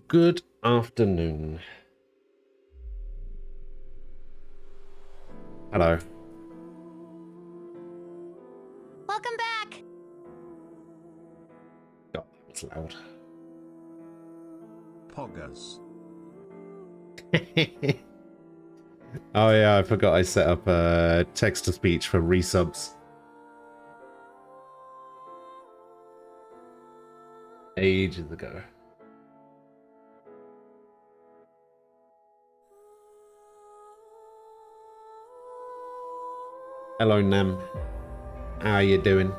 Good afternoon. Hello. Welcome back. God, that's loud. Poggers. Oh yeah, I forgot I set up text-to-speech for resubs. Ages ago. Hello, Nem. How are you doing?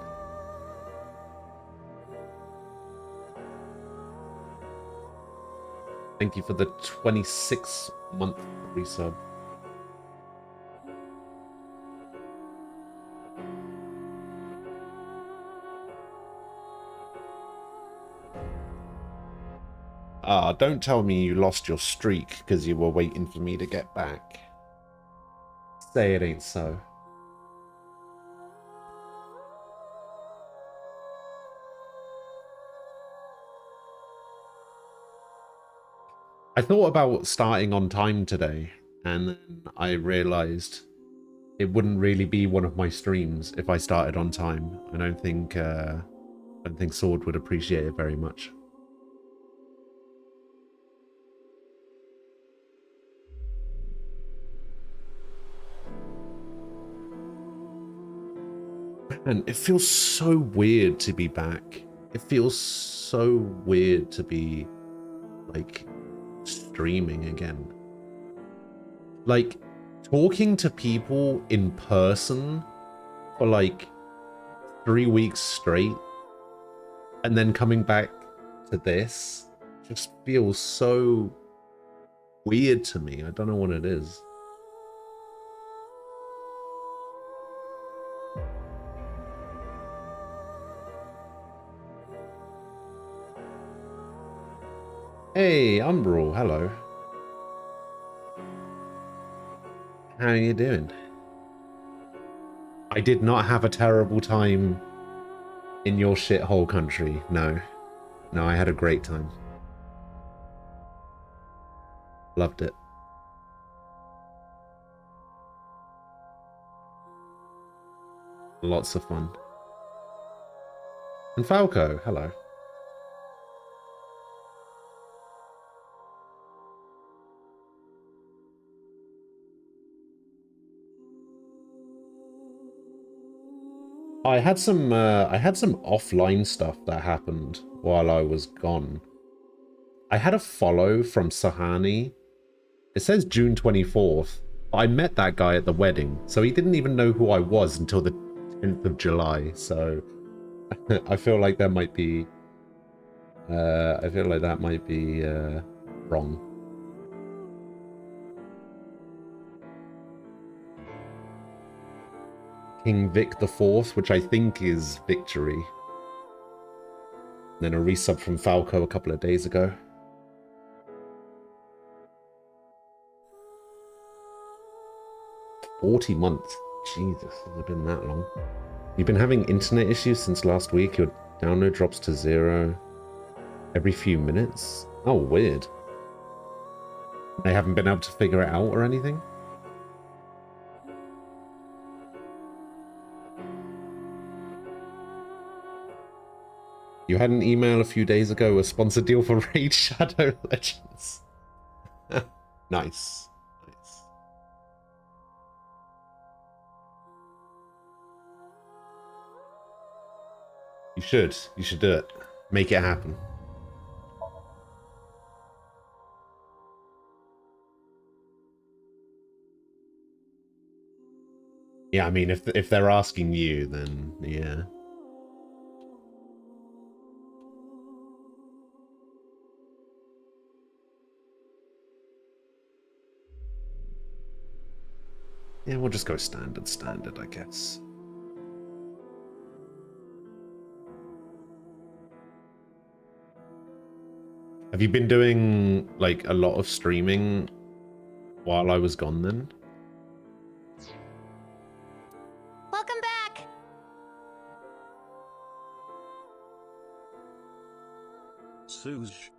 Thank you for the 26-month resub. Ah, don't tell me you lost your streak because you were waiting for me to get back. Say it ain't so. I thought about starting on time today, and then I realized it wouldn't really be one of my streams if I started on time. I don't think Sword would appreciate it very much. And it feels so weird to be back. It feels so weird to be, like, streaming again. Like, talking to people in person for, like, 3 weeks straight, and then coming back to this just feels so weird to me. I don't know what it is. Hey, Umbral, hello. How are you doing? I did not have a terrible time in your shithole country. No. No, I had a great time. Loved it. Lots of fun. And Falco, hello. I had some offline stuff that happened while I was gone. I had a follow from Sahani. It says June 24th. I met that guy at the wedding, so he didn't even know who I was until the 10th of July, so I feel like that might be wrong. King Vic the Fourth, which I think is Victory. Then a resub from Falco a couple of days ago. $40 months. Jesus, has it been that long? You've been having internet issues since last week. Your download drops to 0 every few minutes. Oh, weird. They haven't been able to figure it out or anything? You had an email a few days ago, a sponsored deal for Raid Shadow Legends. Nice. Nice. You should do it. Make it happen. Yeah, I mean, if they're asking you, then yeah. Yeah, we'll just go standard, I guess. Have you been doing, like, a lot of streaming while I was gone then? Welcome back. Suge.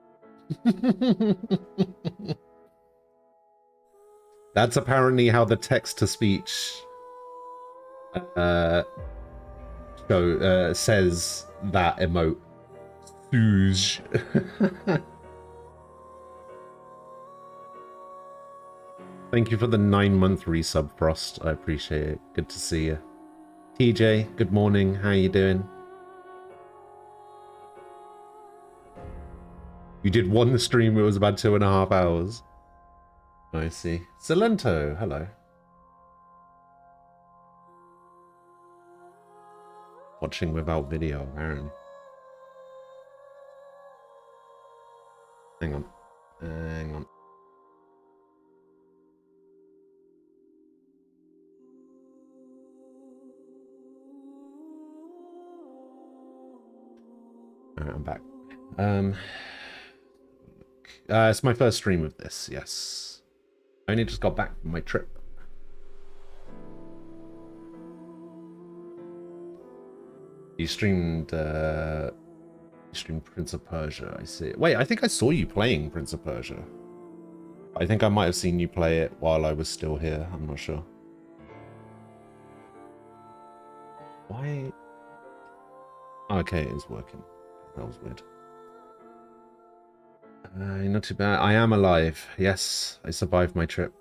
That's apparently how the text-to-speech says that emote. Stooge. Thank you for the 9-month resub, Frost. I appreciate it. Good to see you. TJ, good morning. How you doing? You did one stream, it was about 2.5 hours. I see. Silento, hello. Watching without video, Aaron. Hang on. Hang on. Alright, I'm back. It's my first stream of this, yes. I only just got back from my trip. You streamed Prince of Persia, I see. Wait, I think I saw you playing Prince of Persia. I think I might have seen you play it while I was still here, I'm not sure. Why? Okay, it is working. That was weird. Not too bad. I am alive. Yes, I survived my trip.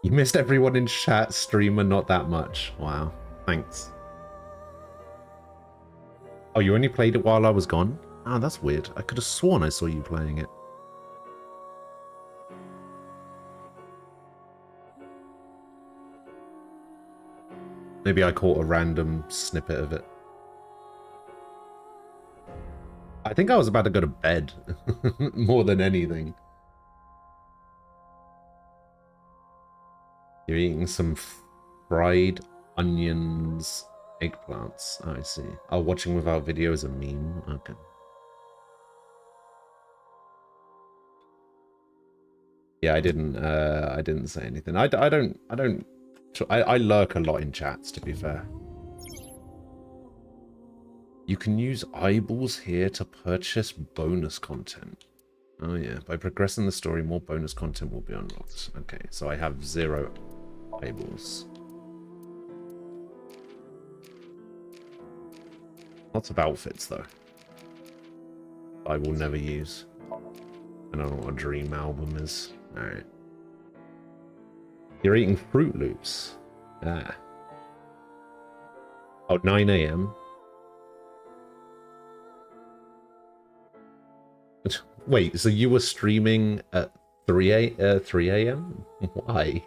You missed everyone in chat, streamer, not that much. Wow, thanks. Oh, you only played it while I was gone? Ah, that's weird. I could have sworn I saw you playing it. Maybe I caught a random snippet of it. I think I was about to go to bed, more than anything. You're eating some fried onions, eggplants. Oh, I see. Oh, watching without video is a meme. Okay. Yeah, I didn't say anything. I lurk a lot in chats, to be fair. You can use eyeballs here to purchase bonus content. Oh yeah, by progressing the story, more bonus content will be unlocked. Okay, so I have 0 eyeballs. Lots of outfits though. I will never use. I don't know what a dream album is. Alright. You're eating Fruit Loops. Ah. Oh, 9 AM. Wait, so you were streaming at 3 AM? Why?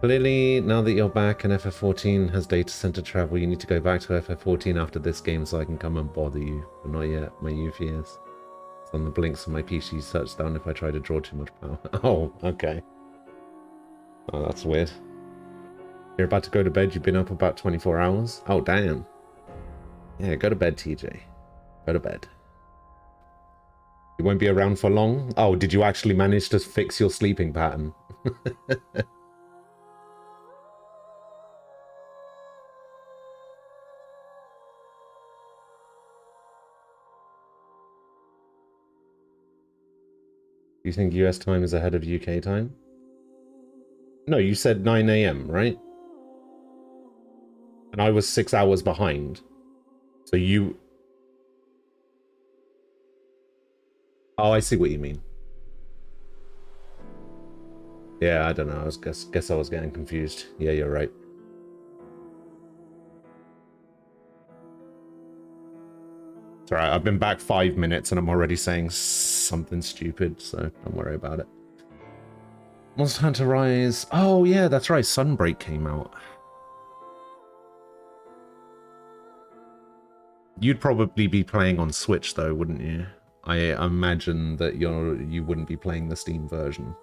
Clearly, now that you're back and FF14 has data center travel, you need to go back to FF14 after this game so I can come and bother you. But not yet, my youth years. It's on the blinks on my PC shuts down if I try to draw too much power. Oh, okay. Oh, that's weird. You're about to go to bed, you've been up about 24 hours? Oh, damn. Yeah, go to bed, TJ. Go to bed. You won't be around for long? Oh, did you actually manage to fix your sleeping pattern? You think US time is ahead of UK time? No, you said 9 AM, right? And I was 6 hours behind. So you... Oh, I see what you mean. Yeah, I don't know. Guess I was getting confused. Yeah, you're right. It's alright, I've been back 5 minutes and I'm already saying something stupid, so don't worry about it. Monster Hunter Rise. Oh yeah, that's right. Sunbreak came out. You'd probably be playing on Switch though, wouldn't you? I imagine that you wouldn't be playing the Steam version.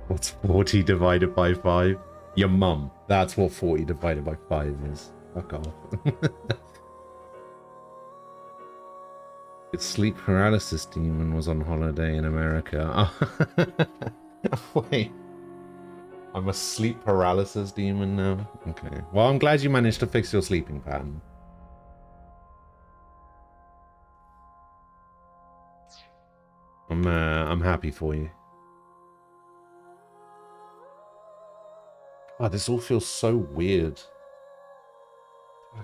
What's 40 divided by 5? Your mum. That's what 40 divided by 5 is. Fuck off. Its sleep paralysis demon was on holiday in America. Oh. Wait. I'm a sleep paralysis demon now. Okay. Well, I'm glad you managed to fix your sleeping pattern. I'm happy for you. Oh, this all feels so weird.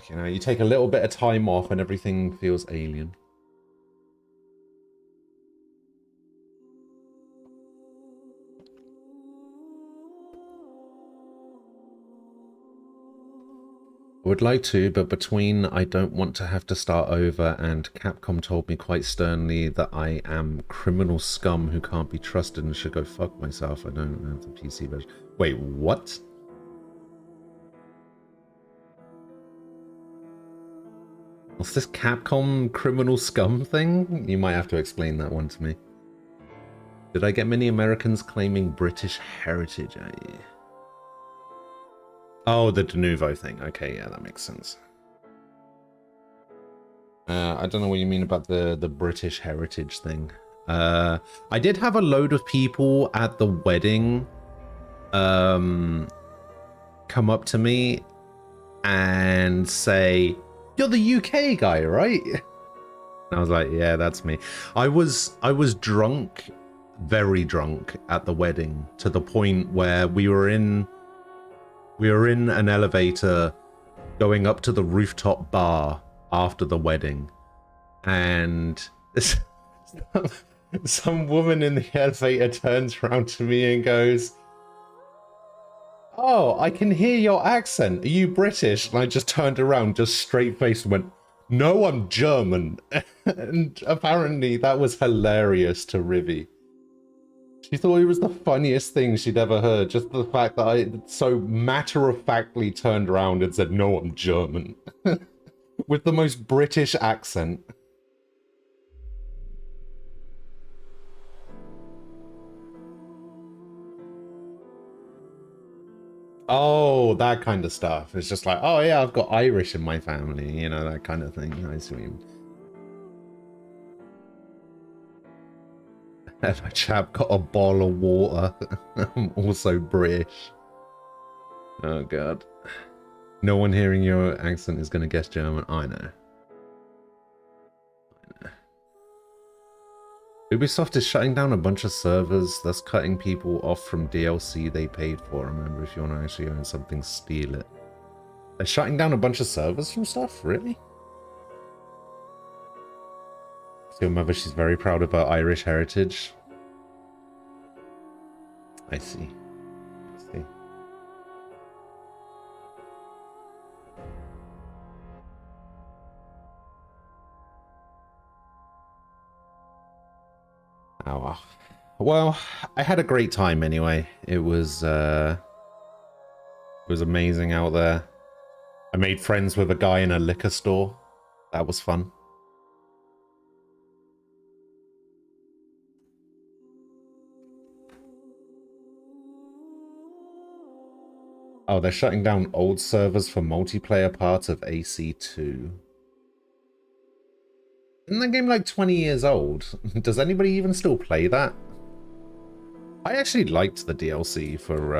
You know, you take a little bit of time off and everything feels alien. I would like to, but between I don't want to have to start over and Capcom told me quite sternly that I am criminal scum who can't be trusted and should go fuck myself, I don't have the PC version. Wait, what? What's this Capcom criminal scum thing? You might have to explain that one to me. Did I get many Americans claiming British heritage? Oh, the de novo thing. Okay, yeah, that makes sense. I don't know what you mean about the British heritage thing. I did have a load of people at the wedding come up to me and say, "You're the UK guy, right?" And I was like, "Yeah, that's me." I was drunk, very drunk at the wedding, to the point where we were in an elevator going up to the rooftop bar after the wedding, and some woman in the elevator turns around to me and goes, "Oh, I can hear your accent. Are you British?" And I just turned around, just straight-faced and went, "No, I'm German." And apparently that was hilarious to Rivi. She thought it was the funniest thing she'd ever heard, just the fact that I so matter-of-factly turned around and said, "No, I'm German." With the most British accent. Oh, that kind of stuff. It's just like, oh yeah, I've got Irish in my family, you know, that kind of thing. I see what you mean. And my chap got a bottle of water. I'm also British. Oh god. No one hearing your accent is going to guess German. I know. Ubisoft is shutting down a bunch of servers, thus cutting people off from DLC they paid for. Remember, if you want to actually own something, steal it. They're shutting down a bunch of servers from stuff? Really? So your mother, she's very proud of her Irish heritage. I see. I see. Oh, well, I had a great time anyway. It was amazing out there. I made friends with a guy in a liquor store. That was fun. Oh, they're shutting down old servers for multiplayer parts of AC2. Isn't that game like 20 years old? Does anybody even still play that? I actually liked the DLC for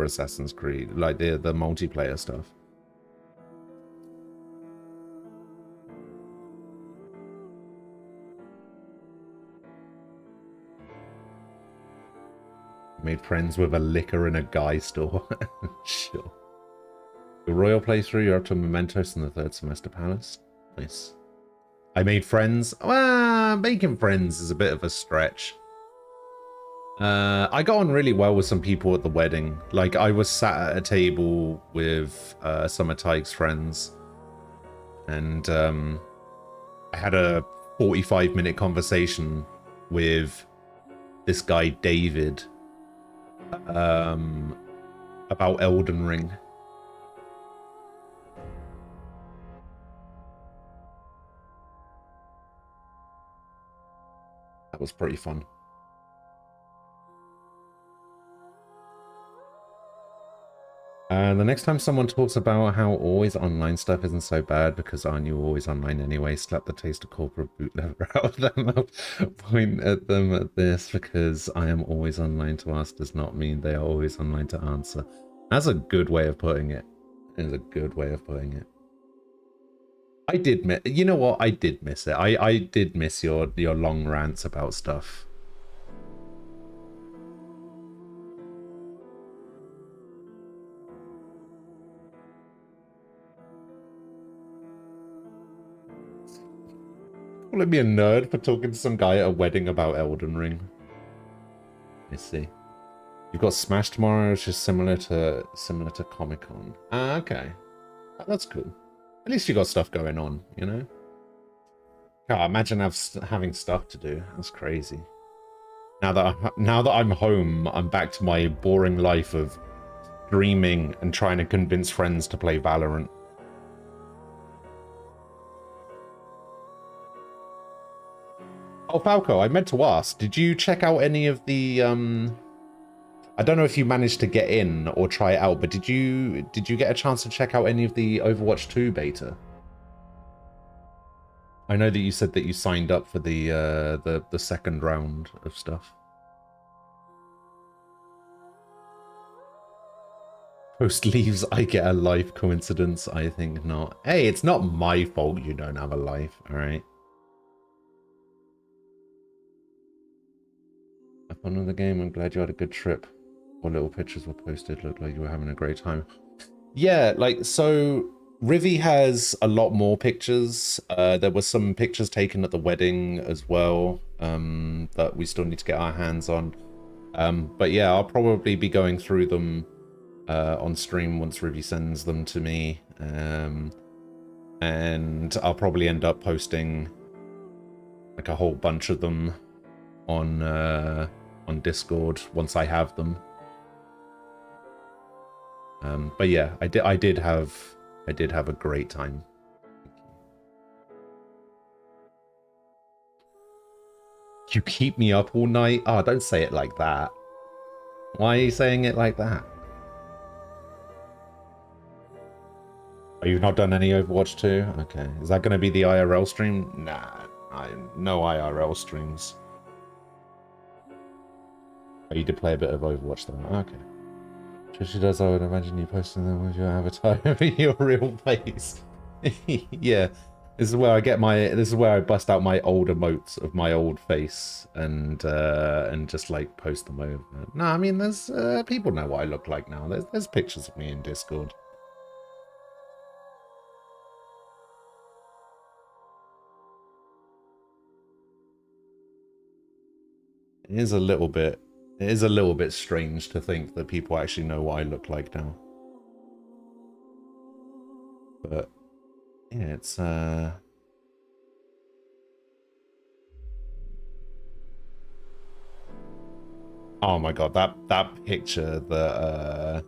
Assassin's Creed, like the multiplayer stuff. Made friends with a liquor in a guy store. Sure. The Royal playthrough, you're up to Mementos in the third semester palace. Nice. I made friends. Well, making friends is a bit of a stretch. I got on really well with some people at the wedding. Like, I was sat at a table with some of Tyke's friends. And I had a 45-minute conversation with this guy, David, about Elden Ring. That was pretty fun. The next time someone talks about how always online stuff isn't so bad because aren't you always online anyway, slap the taste of corporate boot lever out of them. I'll point at them at this because I am always online to ask does not mean they are always online to answer. That's a good way of putting it. It's a good way of putting it. I did miss, you know what? I did miss it. I did miss your long rants about stuff. Calling me a nerd for talking to some guy at a wedding about Elden Ring. Let's see. You've got Smash tomorrow, which is similar to Comic-Con. Ah, okay. That's cool. At least you got stuff going on, you know? God, imagine having stuff to do. That's crazy. Now that I'm home, I'm back to my boring life of dreaming and trying to convince friends to play Valorant. Oh, Falco, I meant to ask, did you check out any of the I don't know if you managed to get in or try it out, but did you get a chance to check out any of the Overwatch 2 beta? I know that you said that you signed up for the second round of stuff. Post leaves, I get a life. Coincidence? I think not. Hey, it's not my fault you don't have a life, alright? Have fun with the game. I'm glad you had a good trip. What little pictures were posted looked like you were having a great time. Yeah, like, so Rivi has a lot more pictures. There were some pictures taken at the wedding as well that we still need to get our hands on. But yeah, I'll probably be going through them on stream once Rivi sends them to me. And I'll probably end up posting like a whole bunch of them on Discord once I have them. But yeah, I did have a great time. You keep me up all night? Oh, don't say it like that. Why are you saying it like that? Oh, you've not done any Overwatch 2? Okay. Is that going to be the IRL stream? Nah, no IRL streams. Oh, you did play a bit of Overwatch though. Okay. She does, I would imagine you posting them with your avatar over your real face. Yeah. This is where I get this is where I bust out my old emotes of my old face and just like post them over. No, I mean there's people know what I look like now. There's pictures of me in Discord. It is a little bit strange to think that people actually know what I look like now. But yeah, it's oh my god, that picture that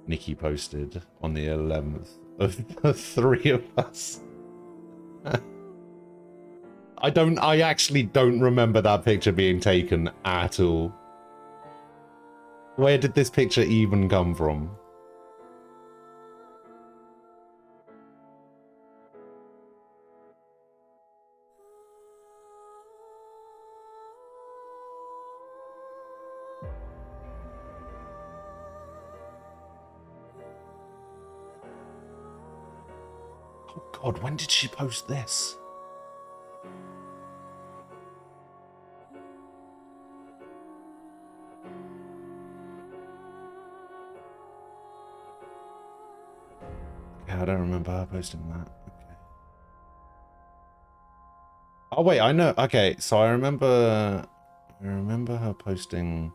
Nikki posted on the 11th of the three of us. I actually don't remember that picture being taken at all. Where did this picture even come from? Oh god, when did she post this? I don't remember her posting that. Okay. Oh wait, I know. Okay, so I remember her posting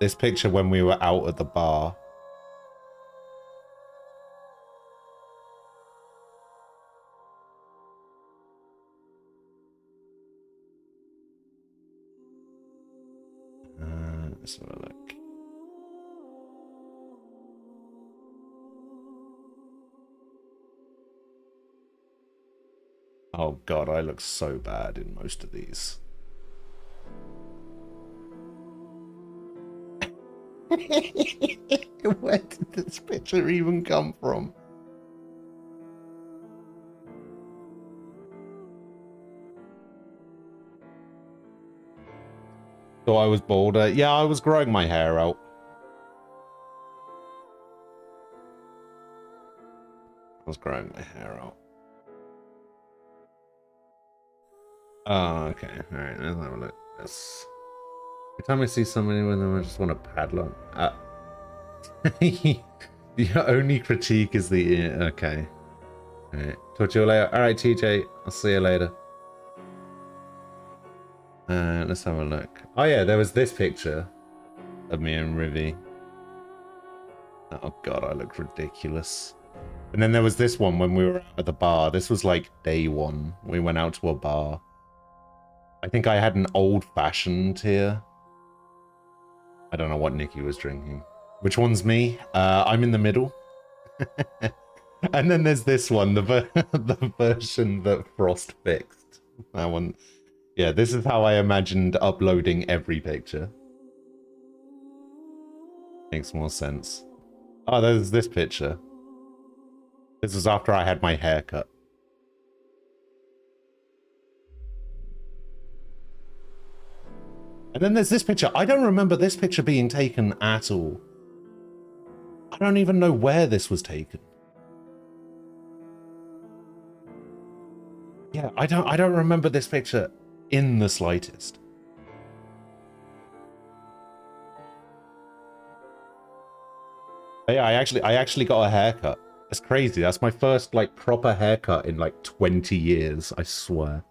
this picture when we were out at the bar. Let's have a look. Oh god, I look so bad in most of these. Where did this picture even come from? So I was bolder. Yeah, I was growing my hair out. I was growing my hair out. Oh, okay. Alright, let's have a look. This. Every time I see somebody with them, I just want to padlock. The only critique is the... Okay. Alright. Talk to you later. Alright, TJ. I'll see you later. Let's have a look. Oh yeah, there was this picture of me and Rivi. Oh god, I look ridiculous. And then there was this one when we were out at the bar. This was like day one. We went out to a bar. I think I had an old-fashioned here. I don't know what Nikki was drinking. Which one's me? I'm in the middle. And then there's this one, the version that Frost fixed. That one. Yeah, this is how I imagined uploading every picture. Makes more sense. Oh, there's this picture. This was after I had my hair cut. And then there's this picture. I don't remember this picture being taken at all. I don't even know where this was taken. Yeah, I don't remember this picture in the slightest. But yeah, I actually got a haircut. That's crazy. That's my first like proper haircut in like 20 years, I swear.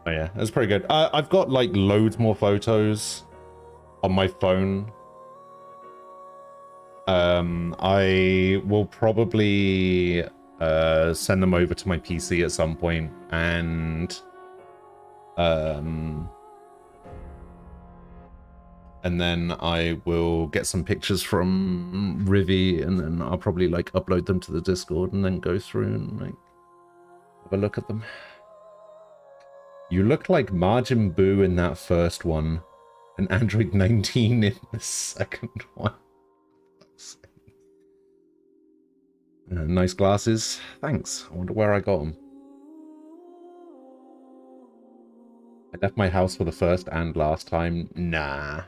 Oh yeah, that's pretty good. I've got like loads more photos on my phone. I will probably send them over to my PC at some point, and then I will get some pictures from Rivi, and then I'll probably like upload them to the Discord and then go through and like have a look at them. You look like Majin Buu in that first one, and Android 19 in the second one. Nice glasses. Thanks. I wonder where I got them. I left my house for the first and last time. Nah.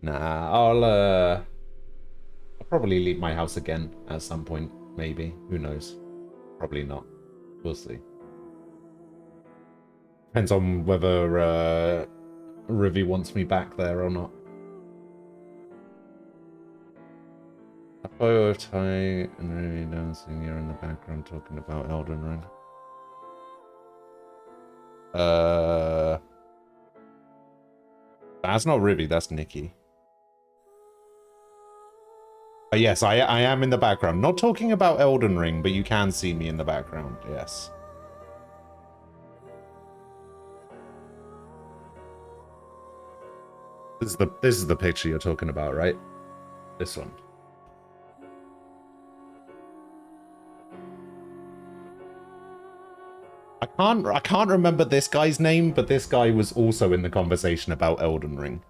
I'll probably leave my house again at some point. Maybe. Who knows? Probably not. We'll see. Depends on whether Rivi wants me back there or not. A photo of Ty and Rivi dancing here in the background talking about Elden Ring. That's not Rivi, that's Nikki. But yes, I am in the background. Not talking about Elden Ring, but you can see me in the background, yes. This is the picture you're talking about, right? This one. I can't remember this guy's name, but this guy was also in the conversation about Elden Ring.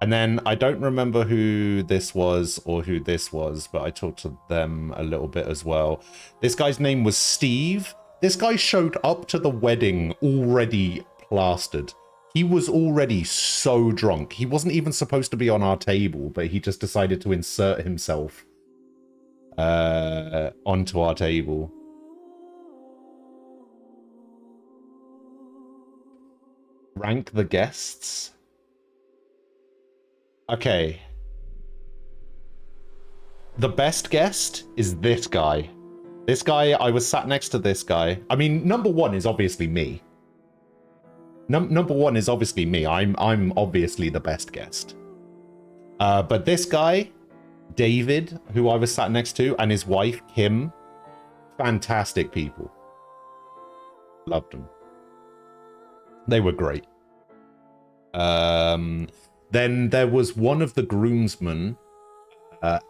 And then I don't remember who this was or who this was, but I talked to them a little bit as well. This guy's name was Steve. This guy showed up to the wedding already plastered. He was already so drunk. He wasn't even supposed to be on our table, but he just decided to insert himself onto our table. Rank the guests. Okay. The best guest is this guy. This guy, I was sat next to this guy. I mean, number one is obviously me. Number one is obviously me. I'm obviously the best guest. But this guy, David, who I was sat next to, and his wife, Kim, fantastic people. Loved them. They were great. Then there was one of the groomsmen,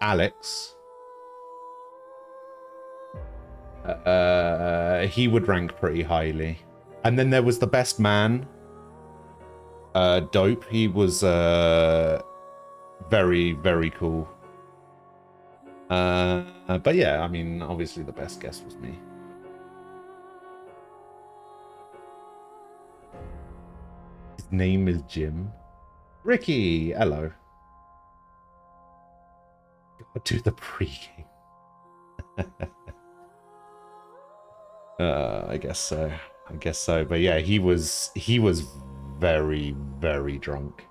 Alex. He would rank pretty highly. And then there was the best man, Dope. He was very, very cool. But yeah, I mean, obviously the best guess was me. His name is Jim. Ricky, hello. I'll do the pre-game. I guess so. I guess so. But yeah, he was very, very drunk.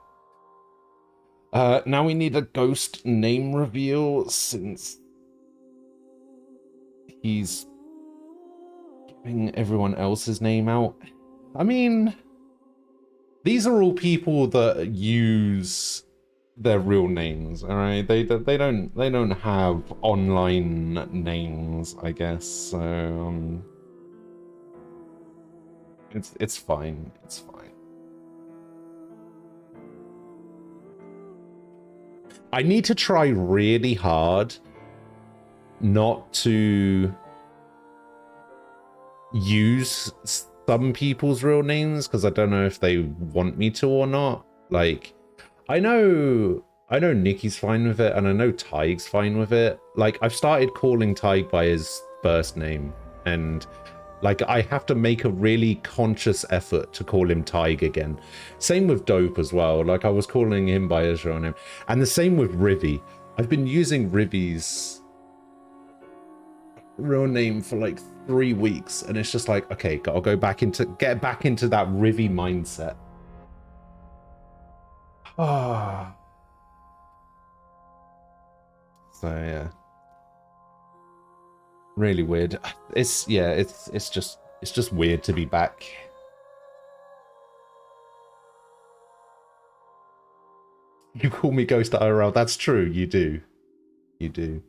Now we need a ghost name reveal since he's giving everyone else's name out. I mean, these are all people that use their real names, all right? They don't have online names, I guess. So it's fine. It's fine. I need to try really hard not to use some people's real names because I don't know if they want me to or not. Like, I know Nikki's fine with it, and I know Tig's fine with it. Like, I've started calling Tig by his first name, and like, I have to make a really conscious effort to call him Tig again. Same with Dope as well. Like, I was calling him by his real name. And the same with Rivy. I've been using Rivy's real name for like 3 weeks, and it's just like, okay, I'll get back into that Rivy mindset. Ah. So yeah. Really weird. It's just weird to be back. You call me Ghost IRL. That's true. You do. You do.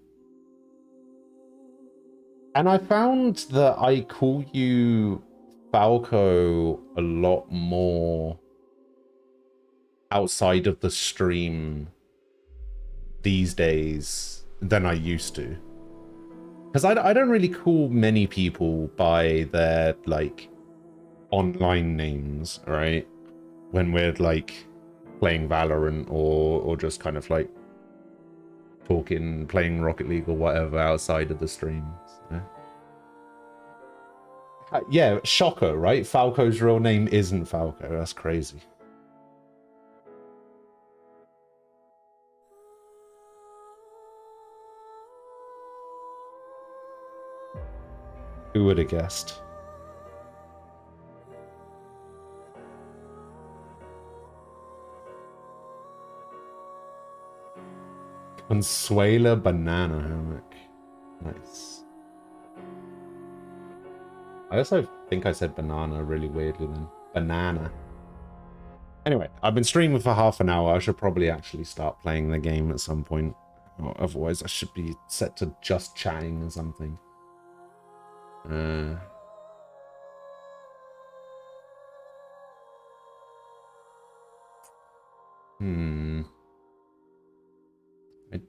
And I found that I call you Falco a lot more outside of the stream these days than I used to. Because I don't really call many people by their, like, online names, right? When we're, like, playing Valorant or just kind of, like, talking, playing Rocket League or whatever outside of the streams. Yeah, shocker, right? Falco's real name isn't Falco. That's crazy. Who would have guessed? Consuela Banana Hammock. Nice. I also think I said banana really weirdly then. Banana. Anyway, I've been streaming for half an hour. I should probably actually start playing the game at some point. Or otherwise, I should be set to just chatting or something. I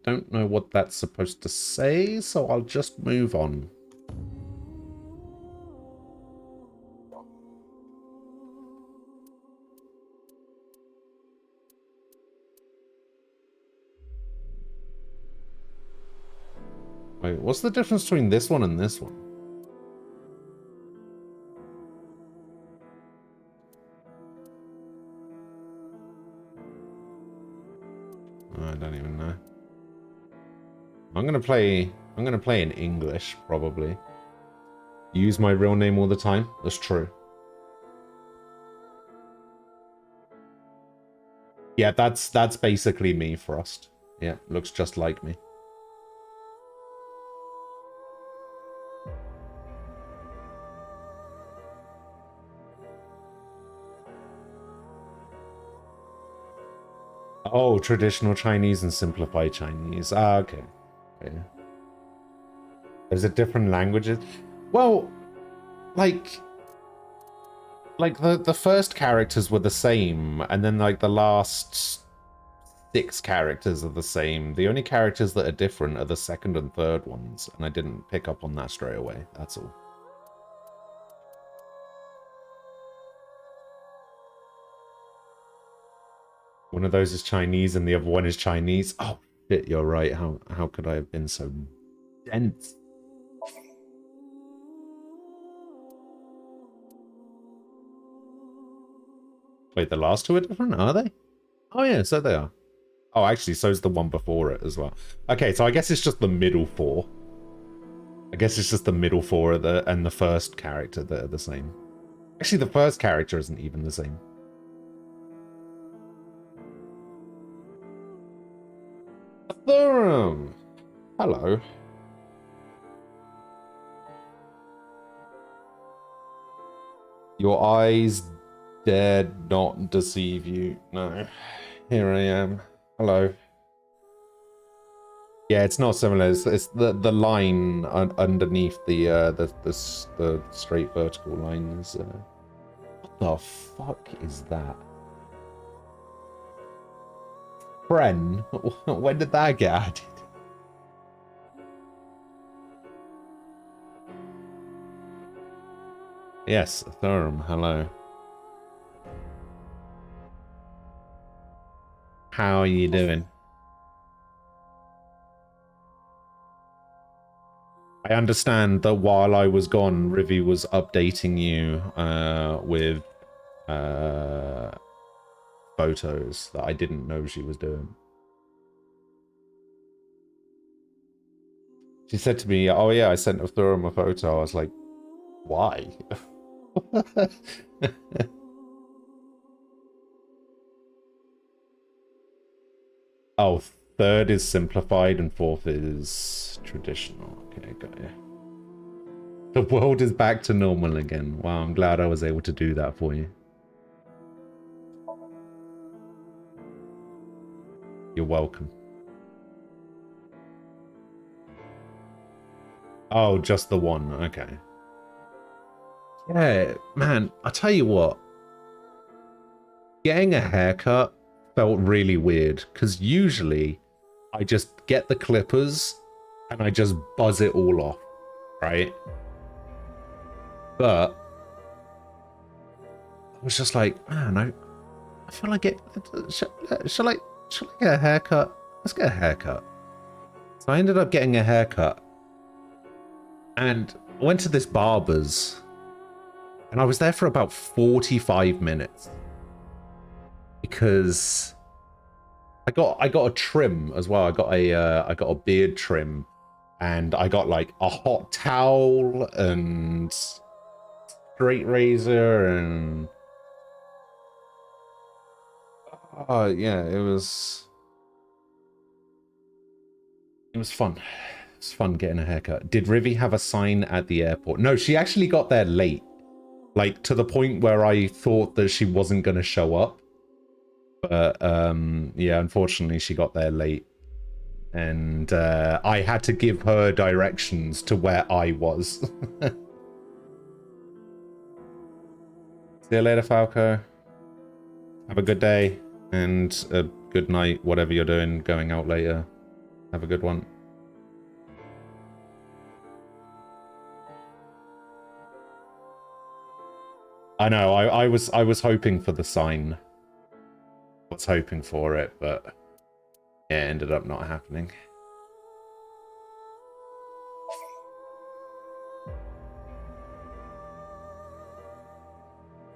don't know what that's supposed to say, so I'll just move on. Wait, what's the difference between this one and this one? I don't even know. I'm gonna play in English, probably. Use my real name all the time. That's true. Yeah, that's basically me, Frost. Yeah, looks just like me. Oh, traditional Chinese and simplified Chinese. Ah, okay. Okay. Is it different languages? Well, like the first characters were the same, and then like the last 6 characters are the same. The only characters that are different are the second and third ones, and I didn't pick up on that straight away. That's all. One of those is Chinese and the other one is Chinese. Oh, shit, you're right. How could I have been so dense? Wait, the last 2 are different, are they? Oh yeah, so they are. Oh, actually, so's the one before it as well. Okay, so I guess it's just the middle 4. I guess it's just the middle 4 and the first character that are the same. Actually, the first character isn't even the same. Thurum! Hello. Your eyes dared not deceive you. No. Here I am. Hello. Yeah, it's not similar. It's the line underneath the straight vertical line is. What the fuck is that? Friend? When did that get added? Yes, Thurum. Hello. How are you doing? I understand that while I was gone, Rivi was updating you with photos that I didn't know she was doing. She said to me, oh yeah, I sent Thurum a photo. I was like, why? Oh, 3rd is simplified and 4th is traditional. Okay, got you. The world is back to normal again. Wow, I'm glad I was able to do that for you. You're welcome. Oh, just the one. Okay. Yeah, man, I tell you what. Getting a haircut felt really weird because usually I just get the clippers and I just buzz it all off, right? But I was just like, man, I feel like it. Shall I get a haircut? Let's get a haircut. So I ended up getting a haircut and I went to this barber's and I was there for about 45 minutes because I got a trim as well. I got a beard trim and I got like a hot towel and straight razor and yeah, it was fun. It was fun getting a haircut. Did Rivi have a sign at the airport? No, she actually got there late. Like to the point where I thought that she wasn't going to show up. But yeah, unfortunately she got there late. And I had to give her directions to where I was. See you later, Falco. Have a good day and a good night, whatever you're doing, going out later. Have a good one. I know, I was hoping for the sign. Was hoping for it, but yeah, it ended up not happening.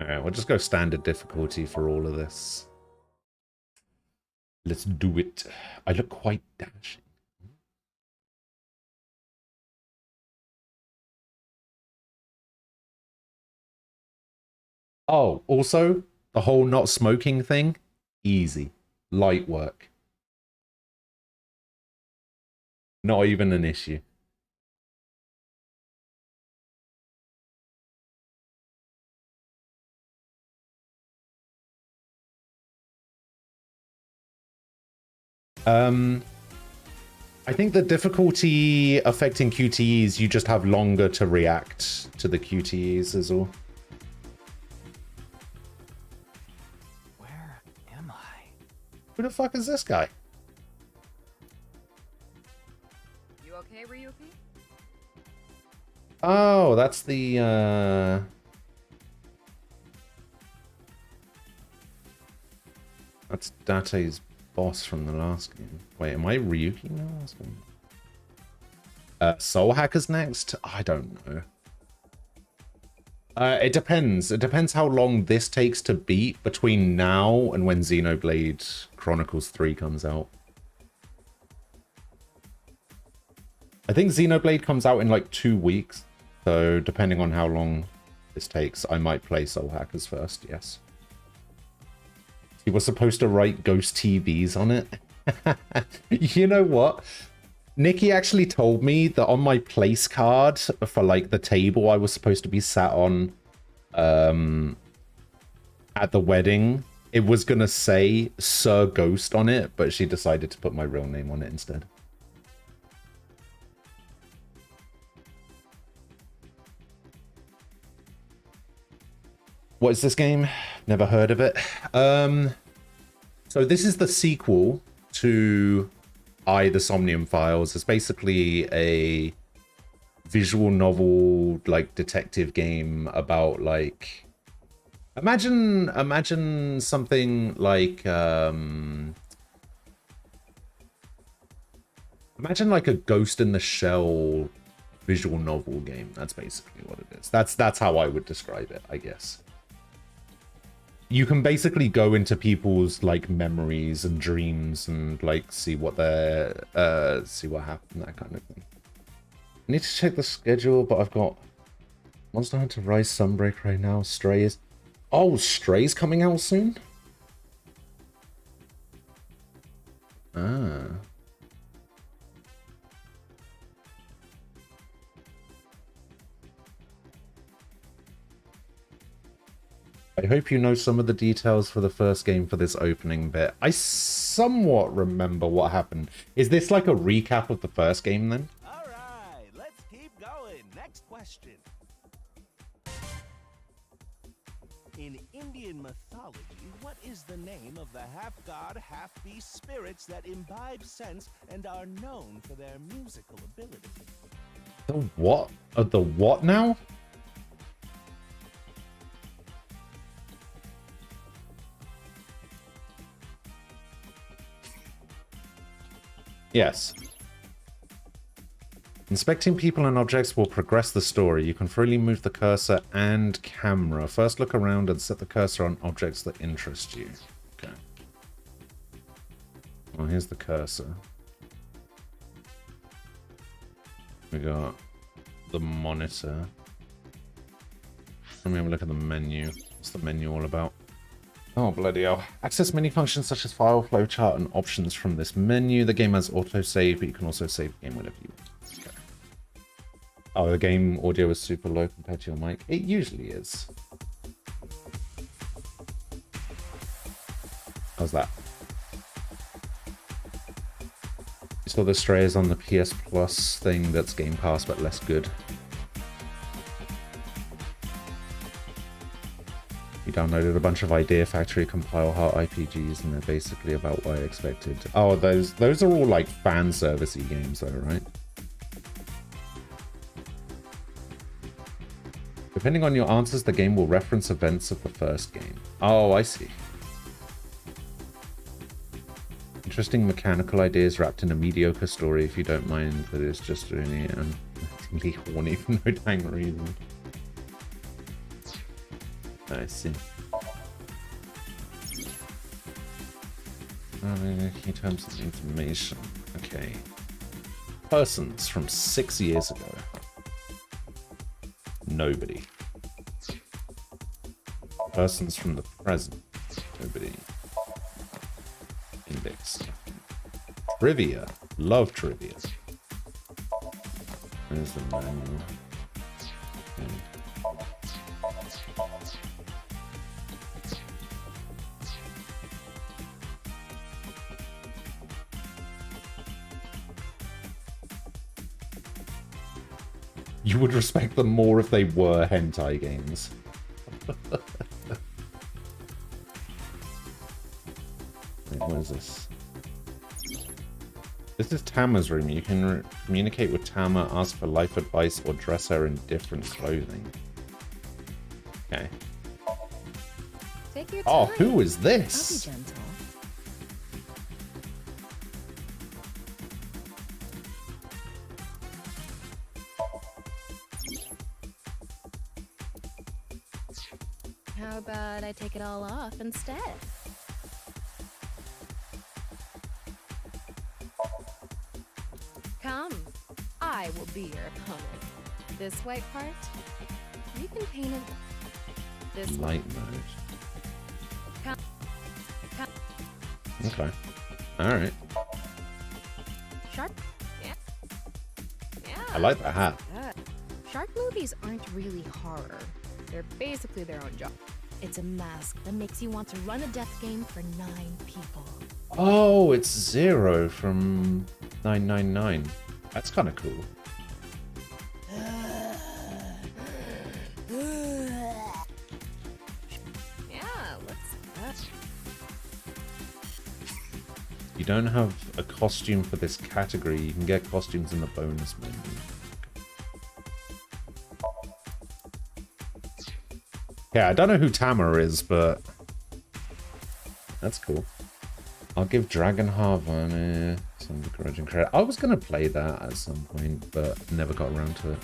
Alright, we'll just go standard difficulty for all of this. Let's do it. I look quite dashing. Oh, also, the whole not smoking thing, easy. Light work. Not even an issue. I think the difficulty affecting QTEs, you just have longer to react to the QTEs is all. Where am I? Who the fuck is this guy? You okay, Ryuki? Oh, that's the, that's Date's boss from the last game. Wait, am I Ryuki now? Soul Hacker's next? I don't know. It depends. It depends how long this takes to beat between now and when Xenoblade Chronicles 3 comes out. I think Xenoblade comes out in like 2 weeks. So depending on how long this takes, I might play Soul Hackers first, yes. He was supposed to write Ghost TVs on it. You know what? Nikki actually told me that on my place card for like the table I was supposed to be sat on at the wedding, it was gonna say Sir Ghost on it, but she decided to put my real name on it instead. What is this game? Never heard of it. So this is the sequel to the Somnium Files. It's basically a visual novel, like detective game about like imagine something like imagine like a Ghost in the Shell visual novel game. That's basically what it is. That's how I would describe it, I guess. You can basically go into people's like memories and dreams and like see what they're see what happened, that kind of thing. I need to check the schedule, but I've got Monster Hunter Rise Sunbreak right now. Strays. Oh, Strays coming out soon? Ah. I hope you know some of the details for the first game for this opening bit. I somewhat remember what happened. Is this like a recap of the first game then? All right, let's keep going. Next question. In Indian mythology, what is the name of the half-god, half-beast spirits that imbibe sense and are known for their musical ability? The what? The what now? Yes. Inspecting people and objects will progress the story. You can freely move the cursor and camera. First look around and set the cursor on objects that interest you. Okay. Well, here's the cursor. We got the monitor. Let me have a look at the menu. What's the menu all about? Oh, bloody hell. Access many functions such as file, flowchart, and options from this menu. The game has autosave, but you can also save the game whenever you want. Okay. Oh, the game audio is super low compared to your mic. It usually is. How's that? You saw the Strays on the PS Plus thing that's Game Pass, but less good. You downloaded a bunch of Idea Factory compile heart IPGs, and they're basically about what I expected. Oh, those are all like fan servicey games though, right? Depending on your answers, the game will reference events of the first game. Oh, I see. Interesting mechanical ideas wrapped in a mediocre story, if you don't mind, but it's just really horny for no dang reason. I see. Key terms of information. Okay. Persons from 6 years ago. Nobody. Persons from the present. Nobody. Index. Trivia. Love trivia. There's the manual. Okay. You would respect them more if they were hentai games. Wait, what is this? This is Tama's room. You can communicate with Tama, ask for life advice, or dress her in different clothing. Okay. Take your Oh, time. who is I'll be this? gentle. How about I take it all off instead? Come, I will be your opponent. This white part, you can paint it this way. Light mode. Come. Okay. Alright. Shark? Yeah. Yeah. I like the hat. Good. Shark movies aren't really horror. They're basically their own job. It's a mask that makes you want to run a death game for 9 people. Oh, it's Zero from 999. That's kind of cool. Yeah, let's... You don't have a costume for this category. You can get costumes in the bonus menu. Yeah, I don't know who Tama is, but that's cool. I'll give Dragon Harvana some begrudging credit. I was going to play that at some point, but never got around to it.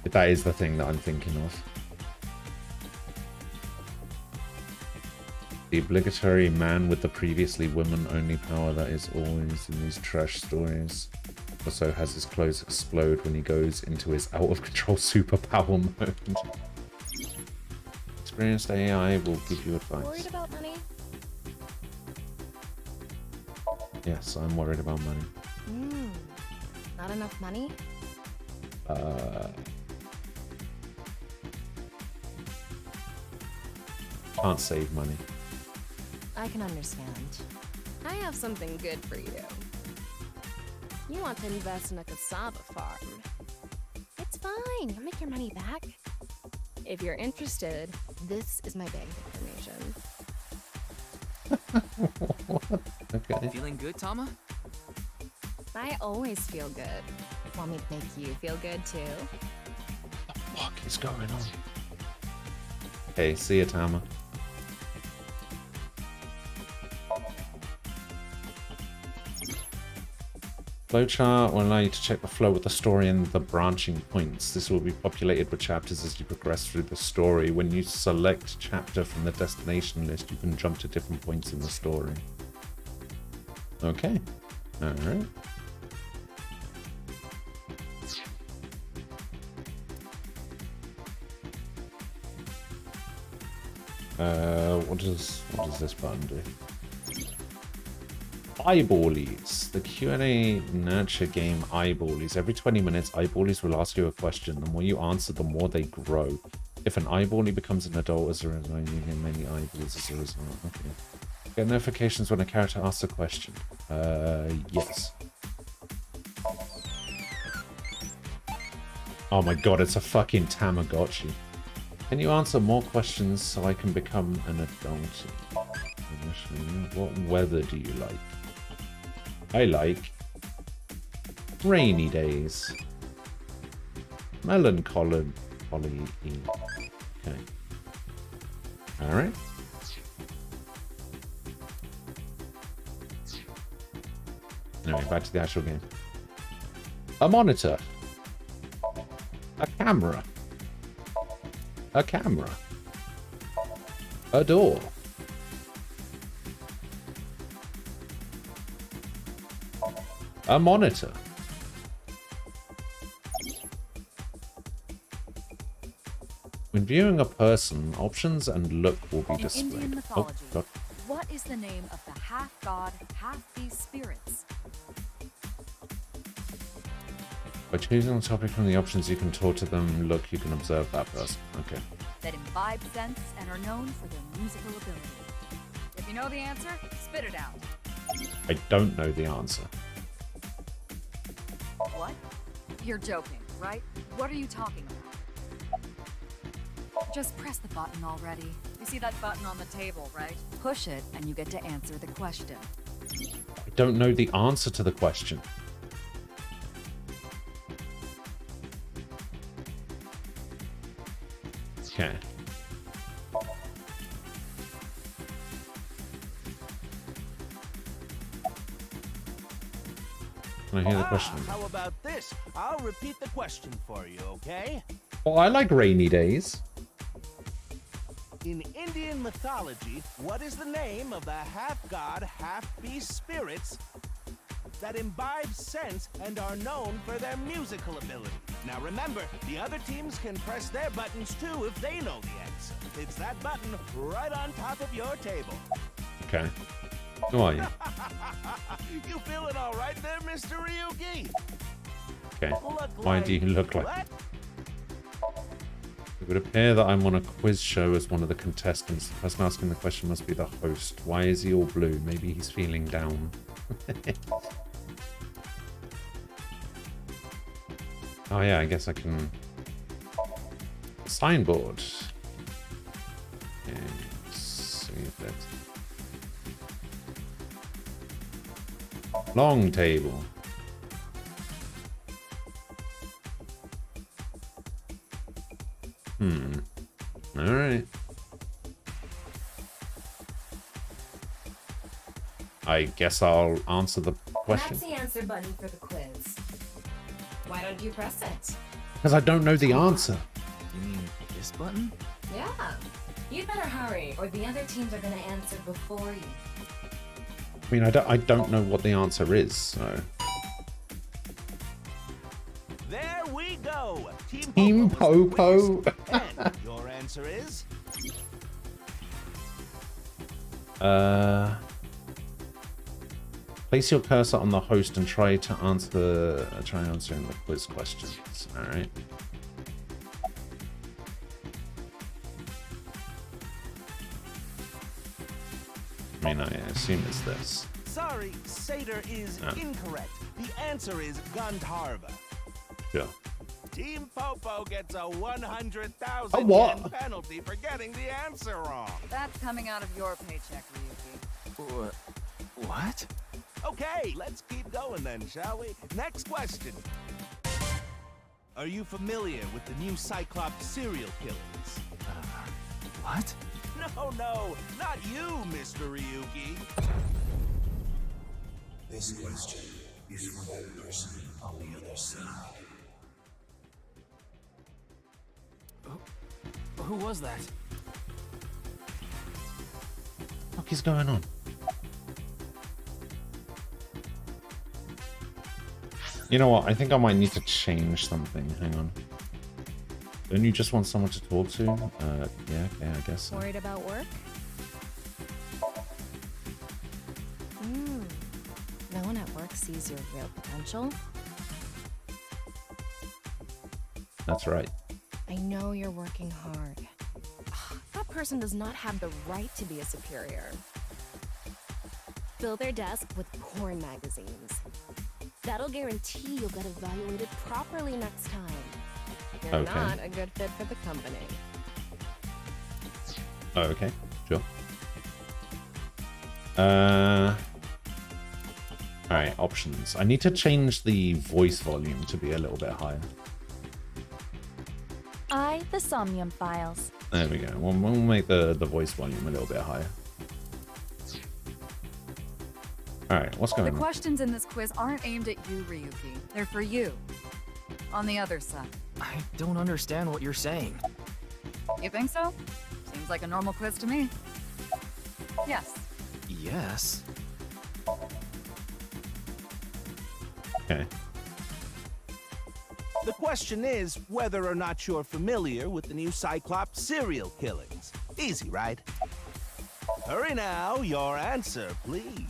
If that is the thing that I'm thinking of. The obligatory man with the previously women-only power that is always in these trash stories. Also has his clothes explode when he goes into his out-of-control superpower mode. Experienced AI will give you advice. Worried about money? Yes, I'm worried about money. Not enough money? Can't save money. I can understand. I have something good for you. You want to invest in a cassava farm. It's fine. You'll make your money back. If you're interested, this is my bank information. Okay. Feeling good, Tama? I always feel good. Want me to make you feel good too? What is going on? Hey, see ya, Tama. Flowchart will allow you to check the flow of the story and the branching points. This will be populated with chapters as you progress through the story. When you select chapter from the destination list, you can jump to different points in the story. Okay. Alright. What does this button do? Eyeballies. The Q&A nurture game Eyeballies. Every 20 minutes, Eyeballies will ask you a question. The more you answer, the more they grow. If an Eyeballie becomes an adult as a result, you get many eyeballs as a result. Okay. Get notifications when a character asks a question. Yes. Oh my god, it's a fucking Tamagotchi. Can you answer more questions so I can become an adult? What weather do you like? I like rainy days. Melancholy. Okay. Alright. Anyway, back to the actual game. A monitor. A camera. A camera. A door. A monitor. When viewing a person, options and look will be In displayed. Indian mythology, God. what is the name of the half-god, half-beast spirits? By choosing a topic from the options, you can talk to them, look, you can observe that person. Okay. That imbibe sense and are known for their musical ability. If you know the answer, spit it out. I don't know the answer. What? You're joking, right? What are you talking about? Just press the button already. You see that button on the table, right? Push it, and you get to answer the question. I don't know the answer to the question. Okay. Can I hear the question? How about this? I'll repeat the question for you, okay? Oh, I like rainy days. In Indian mythology, what is the name of the half-god, half-beast spirits that imbibe sense and are known for their musical ability? Now remember, the other teams can press their buttons too if they know the answer. It's that button right on top of your table. Okay. Who are you? You feeling all right there, Mr. Ryugi? Okay. Look Why do you look like... what? It would appear that I'm on a quiz show as one of the contestants. The person asking the question must be the host. Why is he all blue? Maybe he's feeling down. Oh yeah, I guess I can... Signboard. Okay, see if it's... Long table. Alright. I guess I'll answer the question. That's the answer button for the quiz. Why don't you press it? Because I don't know the answer. You mean this button? Yeah. You'd better hurry, or the other teams are gonna answer before you. I mean, I don't know what the answer is, so... There we go. Team Popo. Popo. And your answer is? Place your cursor on the host and try answering the quiz questions. All right. I mean, I assume it's this. Sorry, Seder is incorrect. The answer is Gandharva. Sure. Team Popo gets a 100,000 A what? yen penalty for getting the answer wrong. That's coming out of your paycheck, Ryuki. What? Okay, let's keep going then, shall we? Next question. Are you familiar with the new Cyclops serial killings? What? No, not you, Mr. Ryugi. This question is for that person on the other side. Who was that? What is going on? You know what? I think I might need to change something. Hang on. Don't you just want someone to talk to? Yeah, okay, I guess so. Worried about work? No one at work sees your real potential. That's right. I know you're working hard. That person does not have the right to be a superior. Fill their desk with porn magazines. That'll guarantee you'll get evaluated properly next time. You're Okay. not a good fit for the company. Oh, okay, sure. Alright, options. I need to change the voice volume to be a little bit higher. The Somnium files. There we go. We'll make the voice volume a little bit higher. Alright, what's going The on? questions in this quiz aren't aimed at you, Ryuki. They're for you. On the other side. I don't understand what you're saying. You think so? Seems like a normal quiz to me. Yes. Yes. Okay. The question is whether or not you're familiar with the new Cyclops serial killings. Easy, right? Hurry now, your answer, please.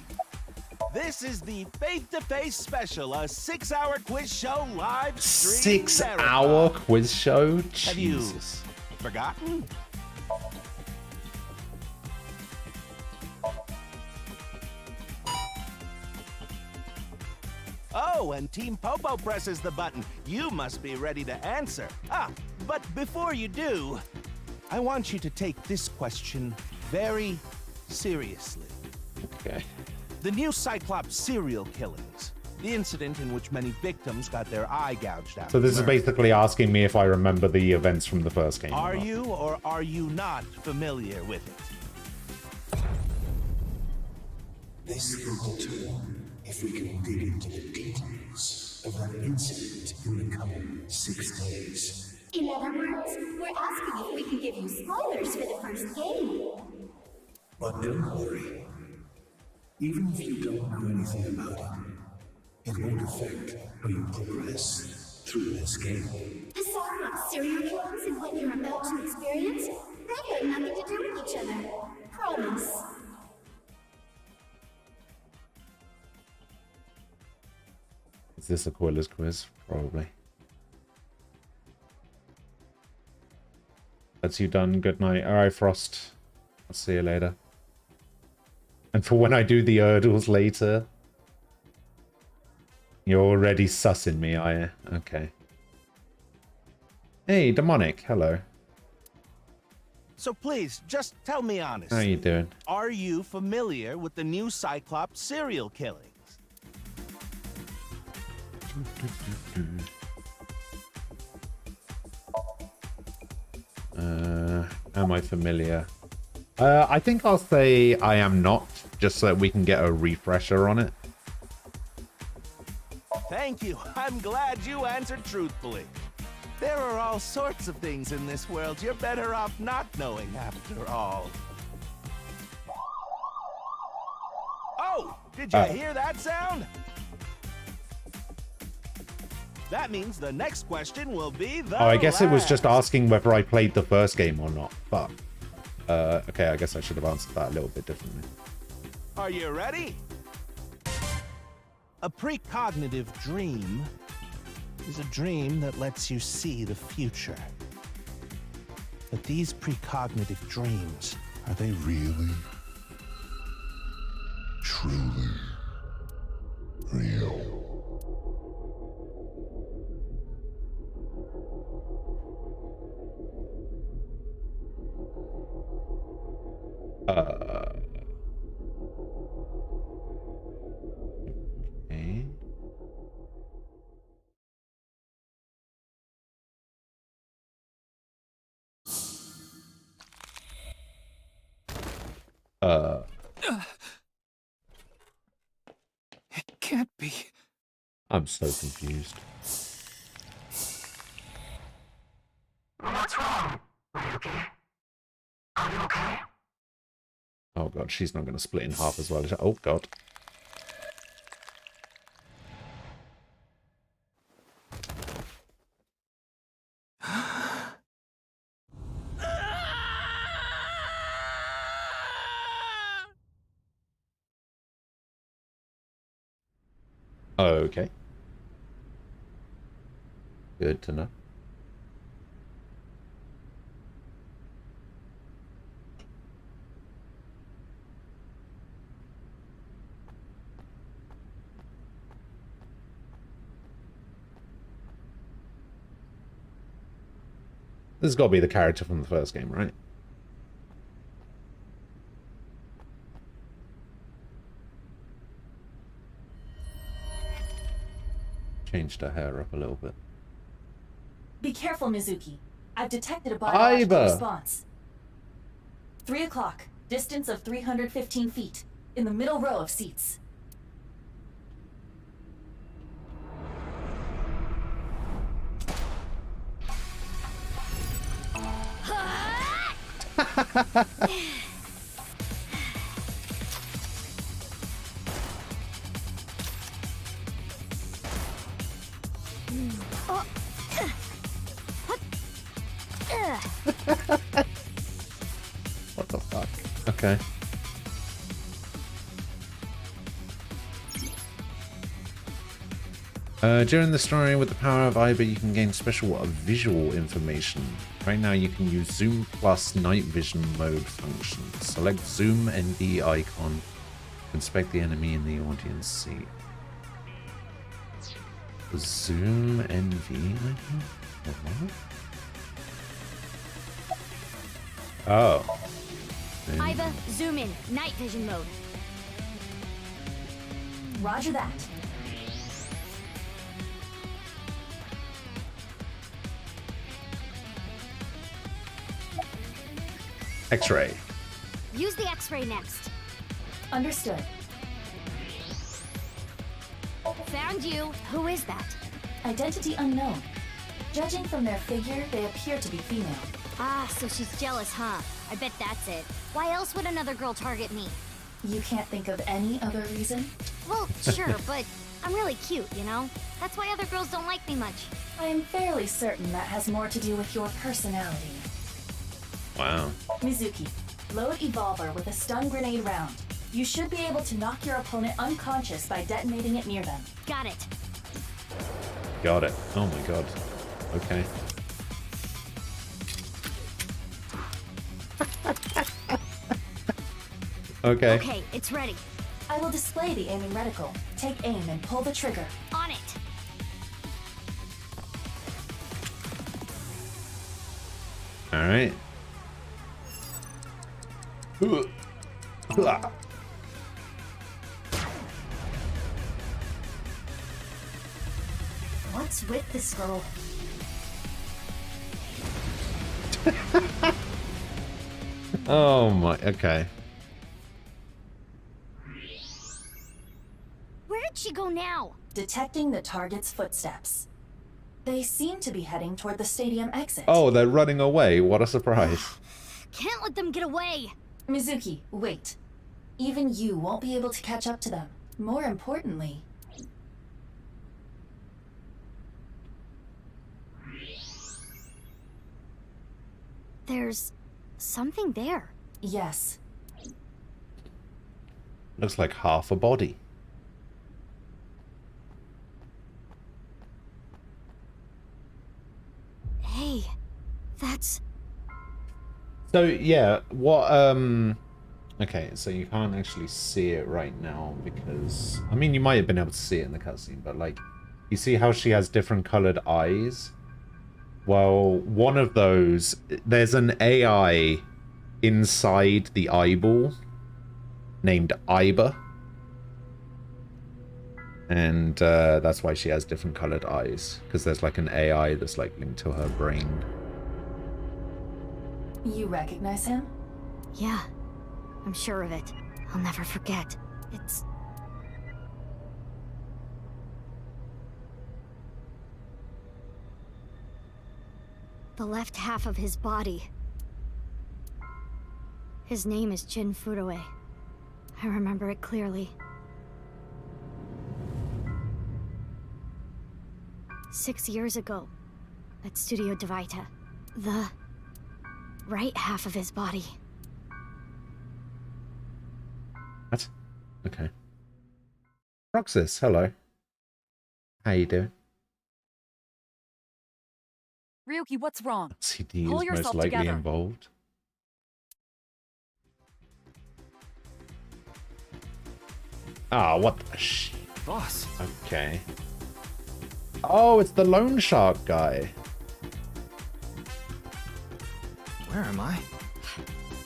This is the Face-to-Face Special, a 6-hour quiz show live stream 6-hour quiz show? Have you Jesus. forgotten? Oh, and Team Popo presses the button. You must be ready to answer. But before you do, I want you to take this question very seriously. Okay. The new Cyclops serial killings. The incident in which many victims got their eye gouged out. So this is basically asking me if I remember the events from the first game. Are you or are you not familiar with it? This will determine if we can dig into the details of that incident in the coming 6 days. In other words, we're asking if we can give you spoilers for the first game. But don't worry. Even if you don't know anything about it, it won't affect how you progress through this game. The Somnium serial killings and what you're about to experience, they've got nothing to do with each other. Promise. Is this a Quilla's quiz? Probably. That's you done. Good night. Alright, Frost. I'll see you later. And for when I do the Urdles later. You're already sussing me, are you? Okay. Hey, Demonic. Hello. So please, just tell me honestly. How you doing? Are you familiar with the new Cyclops serial killings? Am I familiar? I think I'll say I am not, just so that we can get a refresher on it. Thank you. I'm glad you answered truthfully. There are all sorts of things in this world you're better off not knowing after all. Oh, did you hear that sound? That means the next question will be the Oh, I guess it was last. just asking whether I played the first game or not. But, okay, I guess I should have answered that a little bit differently. Are you ready? A precognitive dream is a dream that lets you see the future. But these precognitive dreams, Are they really, truly real? Okay. It can't be. I'm so confused. What's wrong? Are you okay? Are you okay? Oh god, she's not going to split in half as well. Oh god. Okay. Good to know. This has got to be the character from the first game, right? Changed her hair up a little bit. Be careful, Mizuki. I've detected a biological response. 3 o'clock, distance of 315 feet, in the middle row of seats. What the fuck? Okay. During the story, with the power of Iber, you can gain special visual information. Right now, you can use Zoom plus night vision mode function. Select Zoom NV icon to inspect the enemy in the audience seat. The Zoom NV icon? What? Oh. Iva, zoom in. Night vision mode. Roger that. X-ray. Use the X-ray next. Understood. Found you. Who is that? Identity unknown. Judging from their figure, they appear to be female. Ah, so she's jealous, huh? I bet that's it. Why else would another girl target me? You can't think of any other reason? Well, sure, but I'm really cute, you know? That's why other girls don't like me much. I am fairly certain that has more to do with your personality. Wow. Mizuki, load Evolver with a stun grenade round. You should be able to knock your opponent unconscious by detonating it near them. Got it. Got it. Oh my god. Okay. Okay. Okay, it's ready. I will display the aiming reticle. Take aim and pull the trigger. On it. All right. What's with this girl? Oh my. Okay. Where did she go now? Detecting the target's footsteps. They seem to be heading toward the stadium exit. Oh, they're running away. What a surprise. Can't let them get away. Mizuki, wait. Even you won't be able to catch up to them. More importantly... There's something there. Yes. Looks like half a body. Hey, that's... So yeah, what okay, so you can't actually see it right now because I mean you might have been able to see it in the cutscene, but like you see how she has different colored eyes? Well, one of those, there's an AI inside the eyeball named Iba. And that's why she has different colored eyes, because there's like an AI that's like linked to her brain. You recognize him? Yeah, I'm sure of it. I'll never forget. It's... the left half of his body. His name is Jin Furue. I remember it clearly. 6 years ago, at Studio Devita, the right half of his body. What? Okay. Roxas, hello. How you doing? Ryuki, what's wrong? CD Pull is most yourself likely together. involved. Ah, what the sh... Boss. Okay. Oh, it's the loan shark guy. Where am I?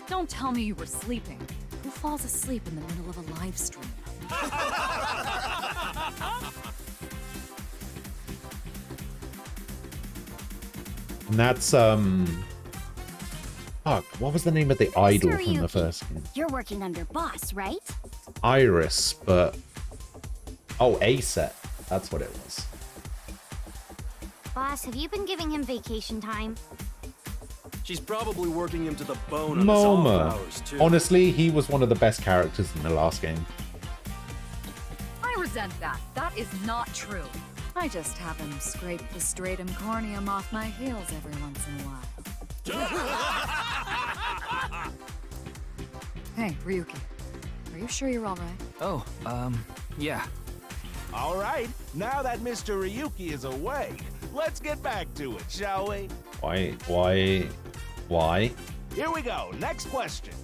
Don't tell me you were sleeping. Who falls asleep in the middle of a live stream? And that's, fuck, what was the name of the idol from the Ryuki, first game? You're working under boss, right? Iris, but... Oh, A-set. That's what it was. Boss, have you been giving him vacation time? She's probably working him to the bone on his off Moma. hours, too. Honestly, he was one of the best characters in the last game. I resent that. That is not true. I just have him scrape the stratum corneum off my heels every once in a while. Hey, Ryuki. Are you sure you're alright? Oh, yeah. All right, now that Mr. Ryuki is awake, let's get back to it, shall we? Why? Here we go, next question.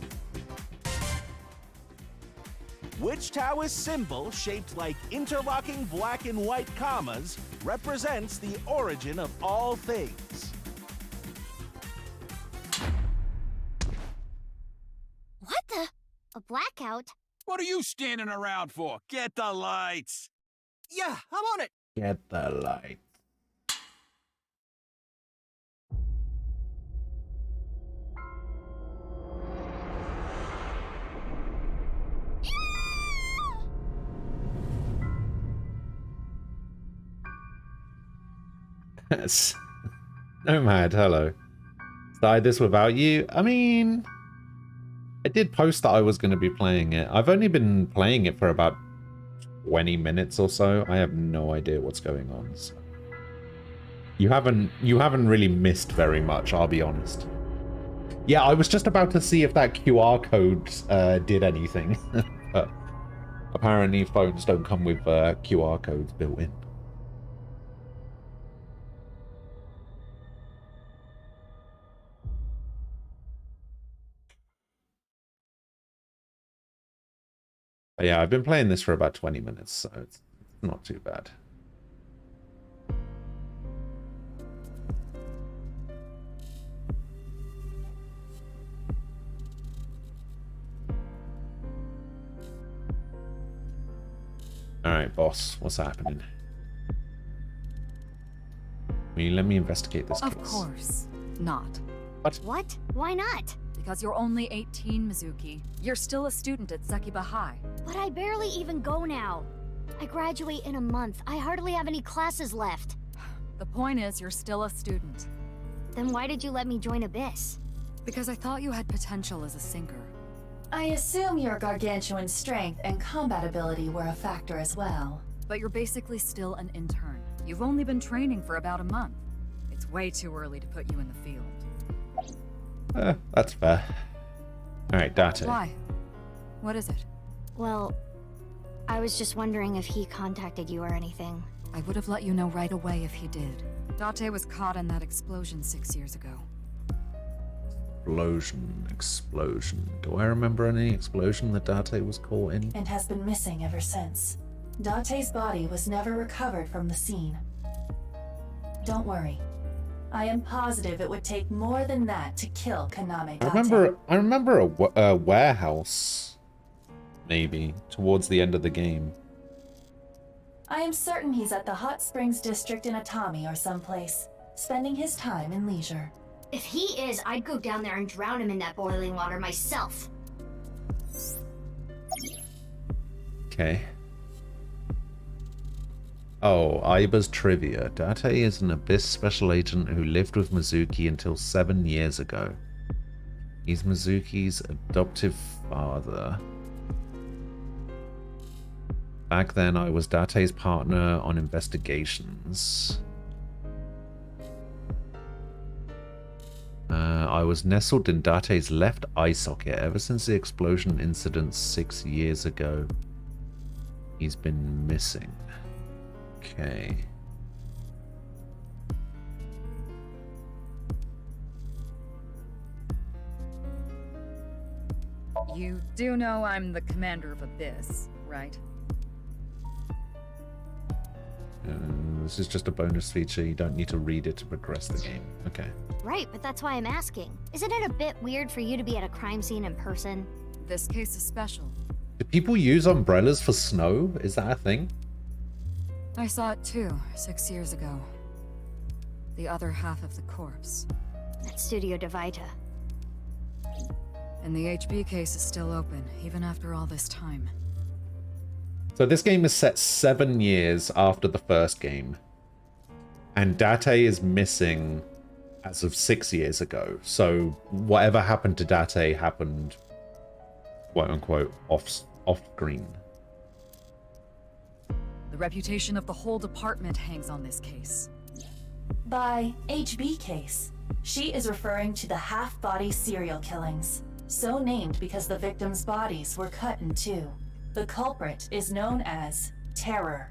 Which Taoist symbol, shaped like interlocking black and white commas, represents the origin of all things? A blackout? What are you standing around for? Get the lights. Yeah, I'm on it. Get the light. Yes. Nomad, hello. Started this without you? I mean, I did post that I was going to be playing it. I've only been playing it for about 20 minutes or so. I have no idea what's going on. So. You haven't really missed very much, I'll be honest. Yeah, I was just about to see if that QR code did anything. But apparently phones don't come with QR codes built in. But yeah, I've been playing this for about 20 minutes, so it's not too bad. Alright, boss, what's happening? Will you let me investigate this case? Of course not. What? Why not? Because you're only 18, Mizuki. You're still a student at Sekiba High. But I barely even go now. I graduate in a month. I hardly have any classes left. The point is, you're still a student. Then why did you let me join Abyss? Because I thought you had potential as a sinker. I assume your gargantuan strength and combat ability were a factor as well. But you're basically still an intern. You've only been training for about a month. It's way too early to put you in the field. That's fair. Alright, Date. Why? What is it? Well, I was just wondering if he contacted you or anything. I would have let you know right away if he did. Date was caught in that explosion 6 years ago. Explosion. Do I remember any explosion that Date was caught in? And has been missing ever since. Date's body was never recovered from the scene. Don't worry. I am positive it would take more than that to kill Kaname Date. I remember a warehouse, maybe, towards the end of the game. I am certain he's at the Hot Springs district in Atami or someplace, spending his time in leisure. If he is, I'd go down there and drown him in that boiling water myself. Okay. Oh, Aiba's trivia. Date is an Abyss special agent who lived with Mizuki until 7 years ago. He's Mizuki's adoptive father. Back then, I was Date's partner on investigations. I was nestled in Date's left eye socket ever since the explosion incident 6 years ago. He's been missing. Okay. You do know I'm the commander of Abyss, right? This is just a bonus feature. You don't need to read it to progress the game. Okay. Right, but that's why I'm asking. Isn't it a bit weird for you to be at a crime scene in person? This case is special. Do people use umbrellas for snow? Is that a thing? I saw it too, 6 years ago. The other half of the corpse. At Studio Devita. And the HB case is still open, even after all this time. So this game is set 7 years after the first game. And Date is missing as of 6 years ago. So whatever happened to Date happened, quote unquote, off screen. The reputation of the whole department hangs on this case. By HB case, she is referring to the half-body serial killings, so named because the victims' bodies were cut in two. The culprit is known as Terror.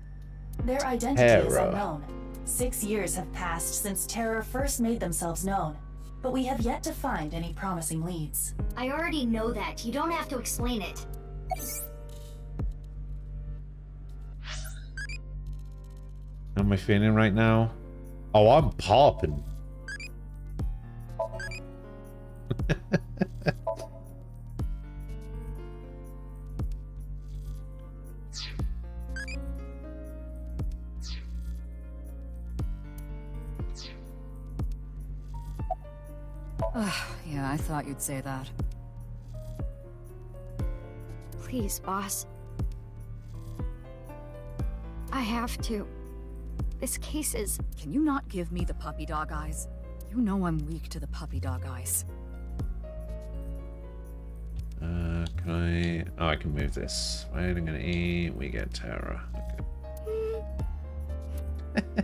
Their identity is unknown. 6 years have passed since Terror first made themselves known, but we have yet to find any promising leads. I already know that. You don't have to explain it. How am I feeling right now? Oh, I'm popping. Yeah, I thought you'd say that. Please, boss. I have to. This case is... Can you not give me the puppy dog eyes? You know I'm weak to the puppy dog eyes. Can I... Oh, I can move this. Wait, I'm gonna eat. We get Terra. Okay.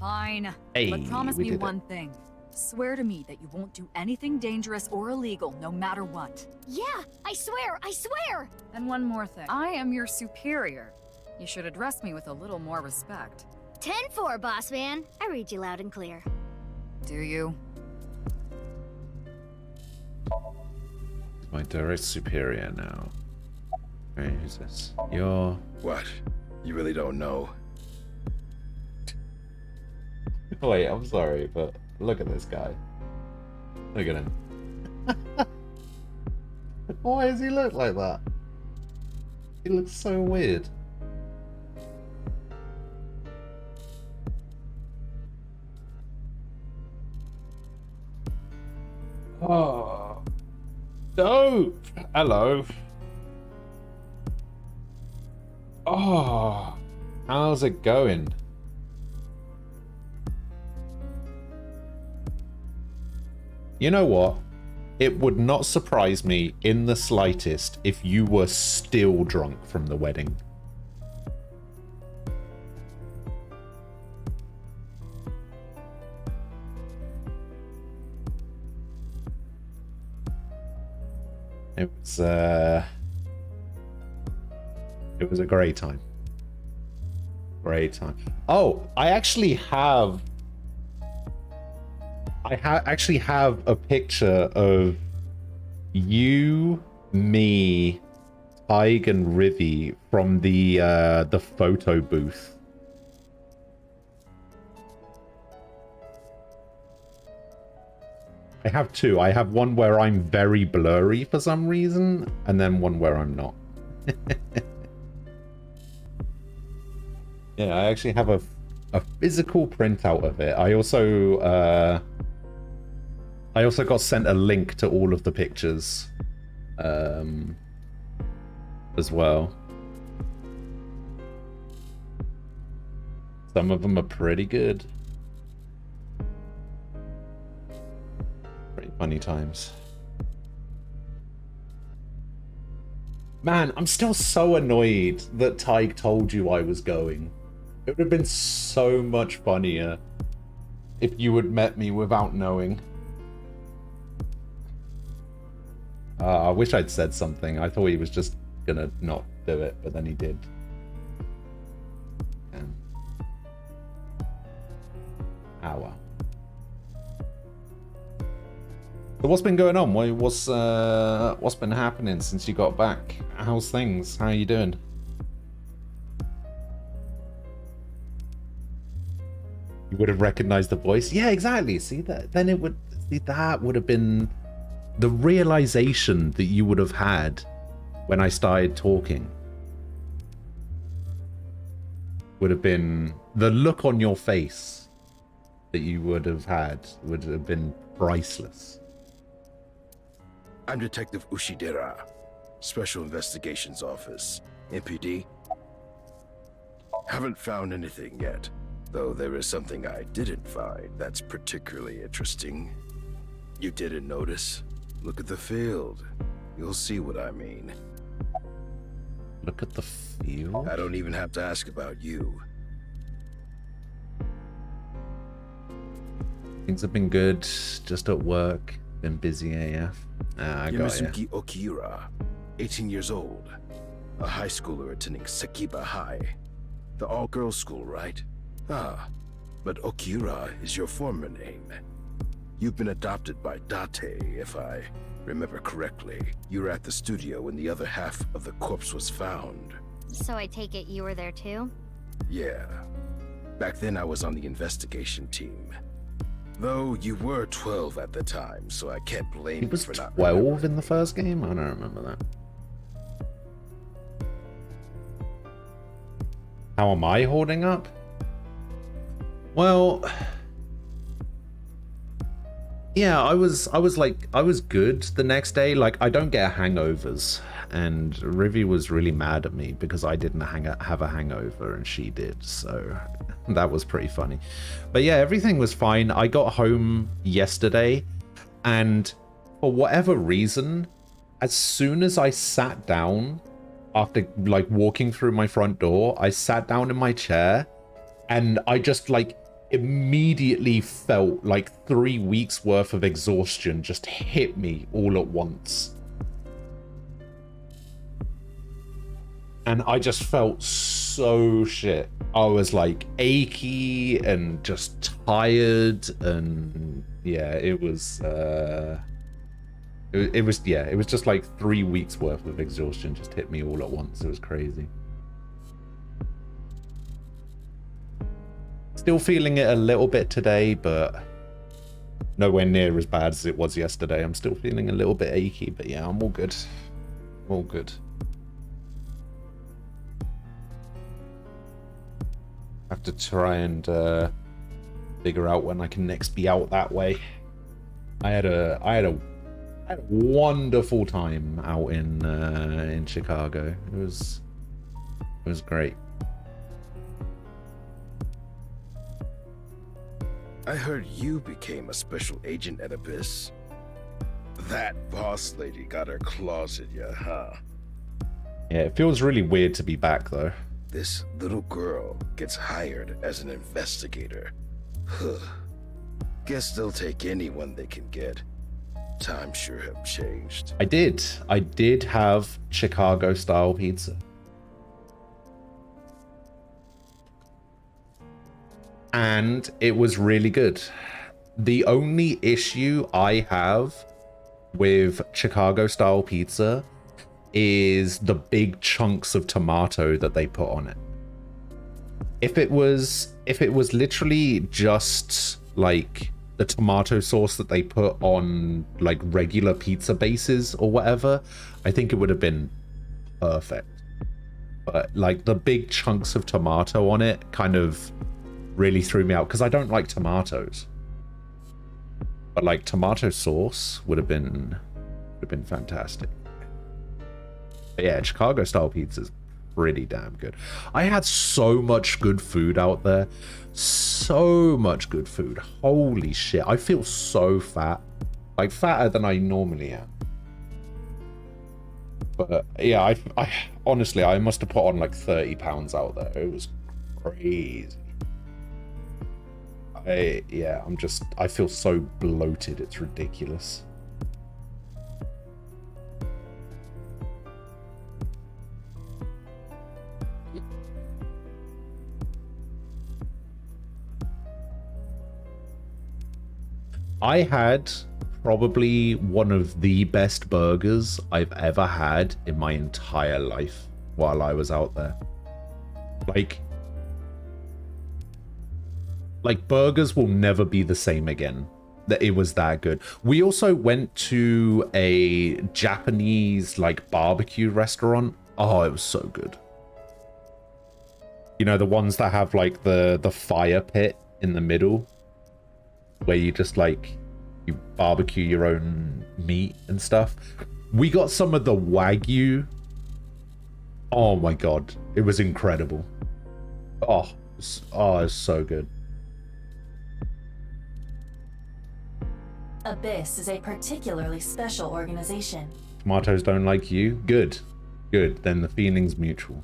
Fine. Hey, but promise we me did it. one thing. Swear to me that you won't do anything dangerous or illegal, no matter what. Yeah, I swear, I swear! And one more thing. I am your superior. You should address me with a little more respect. 10-4, boss man. I read you loud and clear. Do you? My direct superior now. Alright, who's this? You're... What? You really don't know? Wait, I'm sorry, but look at this guy. Look at him. Why does he look like that? He looks so weird. Oh, dope. Hello. Oh, how's it going? You know what? It would not surprise me in the slightest if you were still drunk from the wedding. It was a great time. Great time. Oh, I actually have actually have a picture of you, me, Tig, and Rivi from the photo booth. I have two. I have one where I'm very blurry for some reason, and then one where I'm not. Yeah, I actually have a physical printout of it. I also got sent a link to all of the pictures as well. Some of them are pretty good. Pretty funny times. Man, I'm still so annoyed that Tig told you I was going. It would have been so much funnier if you had met me without knowing. I wish I'd said something. I thought he was just gonna not do it, but then he did. Yeah. Ah, well. So what's been going on? What's been happening since you got back? How's things? How are you doing? You would have recognized the voice. Yeah, exactly. See that? Then it would. See, that would have been the realization that you would have had when I started talking. Would have been the look on your face that you would have had would have been priceless. I'm Detective Ushidera, Special Investigations Office, MPD. Haven't found anything yet, though there is something I didn't find that's particularly interesting. You didn't notice? Look at the field. You'll see what I mean. Look at the field? I don't even have to ask about you. Things have been good, just at work. Been busy AF. I got you. Yamizuki Okira, 18 years old. A high schooler attending Sakiba High. The all-girls school, right? Ah, but Okira is your former name. You've been adopted by Date, if I remember correctly. You were at the studio when the other half of the corpse was found. So I take it you were there too? Yeah. Back then I was on the investigation team. Though you were 12 at the time, so I can't blame He you was for not 12 in the first game? I don't remember that. How am I holding up? Well, Yeah, I was good the next day. Like, I don't get hangovers, and Rivi was really mad at me because I didn't have a hangover and she did, so that was pretty funny. But yeah, everything was fine. I got home yesterday, and for whatever reason, as soon as I sat down after like walking through my front door, I sat down in my chair and I just like immediately felt like 3 weeks worth of exhaustion just hit me all at once. And I just felt so shit. I was like achy and just tired, and yeah, it was just like 3 weeks worth of exhaustion just hit me all at once. It was crazy. Still feeling it a little bit today, but nowhere near as bad as it was yesterday. I'm still feeling a little bit achy, but yeah, I'm all good. All good. Have to try and figure out when I can next be out that way. I had a wonderful time out in Chicago. It was great. I heard you became a special agent at Abyss. That boss lady got her claws in you, huh? Yeah, it feels really weird to be back though. This little girl gets hired as an investigator. Guess they'll take anyone they can get. Times sure have changed. I did have Chicago style pizza. And it was really good. The only issue I have with Chicago style pizza is the big chunks of tomato that they put on it. If it was literally just like the tomato sauce that they put on like regular pizza bases or whatever, I think it would have been perfect. But like the big chunks of tomato on it kind of really threw me out because I don't like tomatoes. But like tomato sauce would have been fantastic. But yeah, Chicago style pizza's pretty damn good. I had so much good food out there. So much good food. Holy shit. I feel so fat. Like fatter than I normally am. But yeah, I honestly, I must have put on like 30 pounds out there. It was crazy. I feel so bloated, it's ridiculous. I had probably one of the best burgers I've ever had in my entire life while I was out there. Like burgers will never be the same again. That it was that good. We also went to a Japanese like barbecue restaurant. Oh, it was so good. You know, the ones that have like the fire pit in the middle where you just like you barbecue your own meat and stuff. We got some of the Wagyu. Oh my god, it was incredible. It's so good. Abyss is a particularly special organization. Tomatoes don't like you? Good. Good, then the feeling's mutual.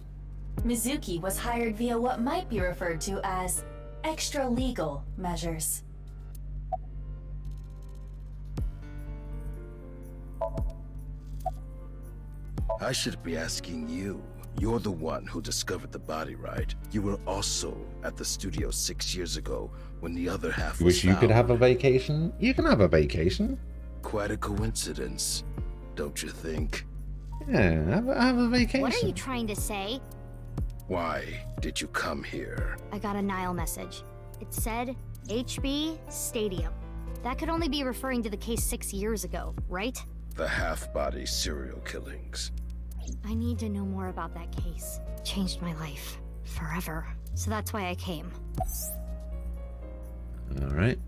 Mizuki was hired via what might be referred to as extra-legal measures. I should be asking you. You're the one who discovered the body, right? You were also at the studio 6 years ago when the other half was Wish you could have a vacation? You can have a vacation. Quite a coincidence, don't you think? Yeah, have a vacation. What are you trying to say? Why did you come here? I got a Nile message. It said HB Stadium. That could only be referring to the case 6 years ago, right? The half-body serial killings. I need to know more about that case. It changed my life. Forever. So that's why I came. Alright.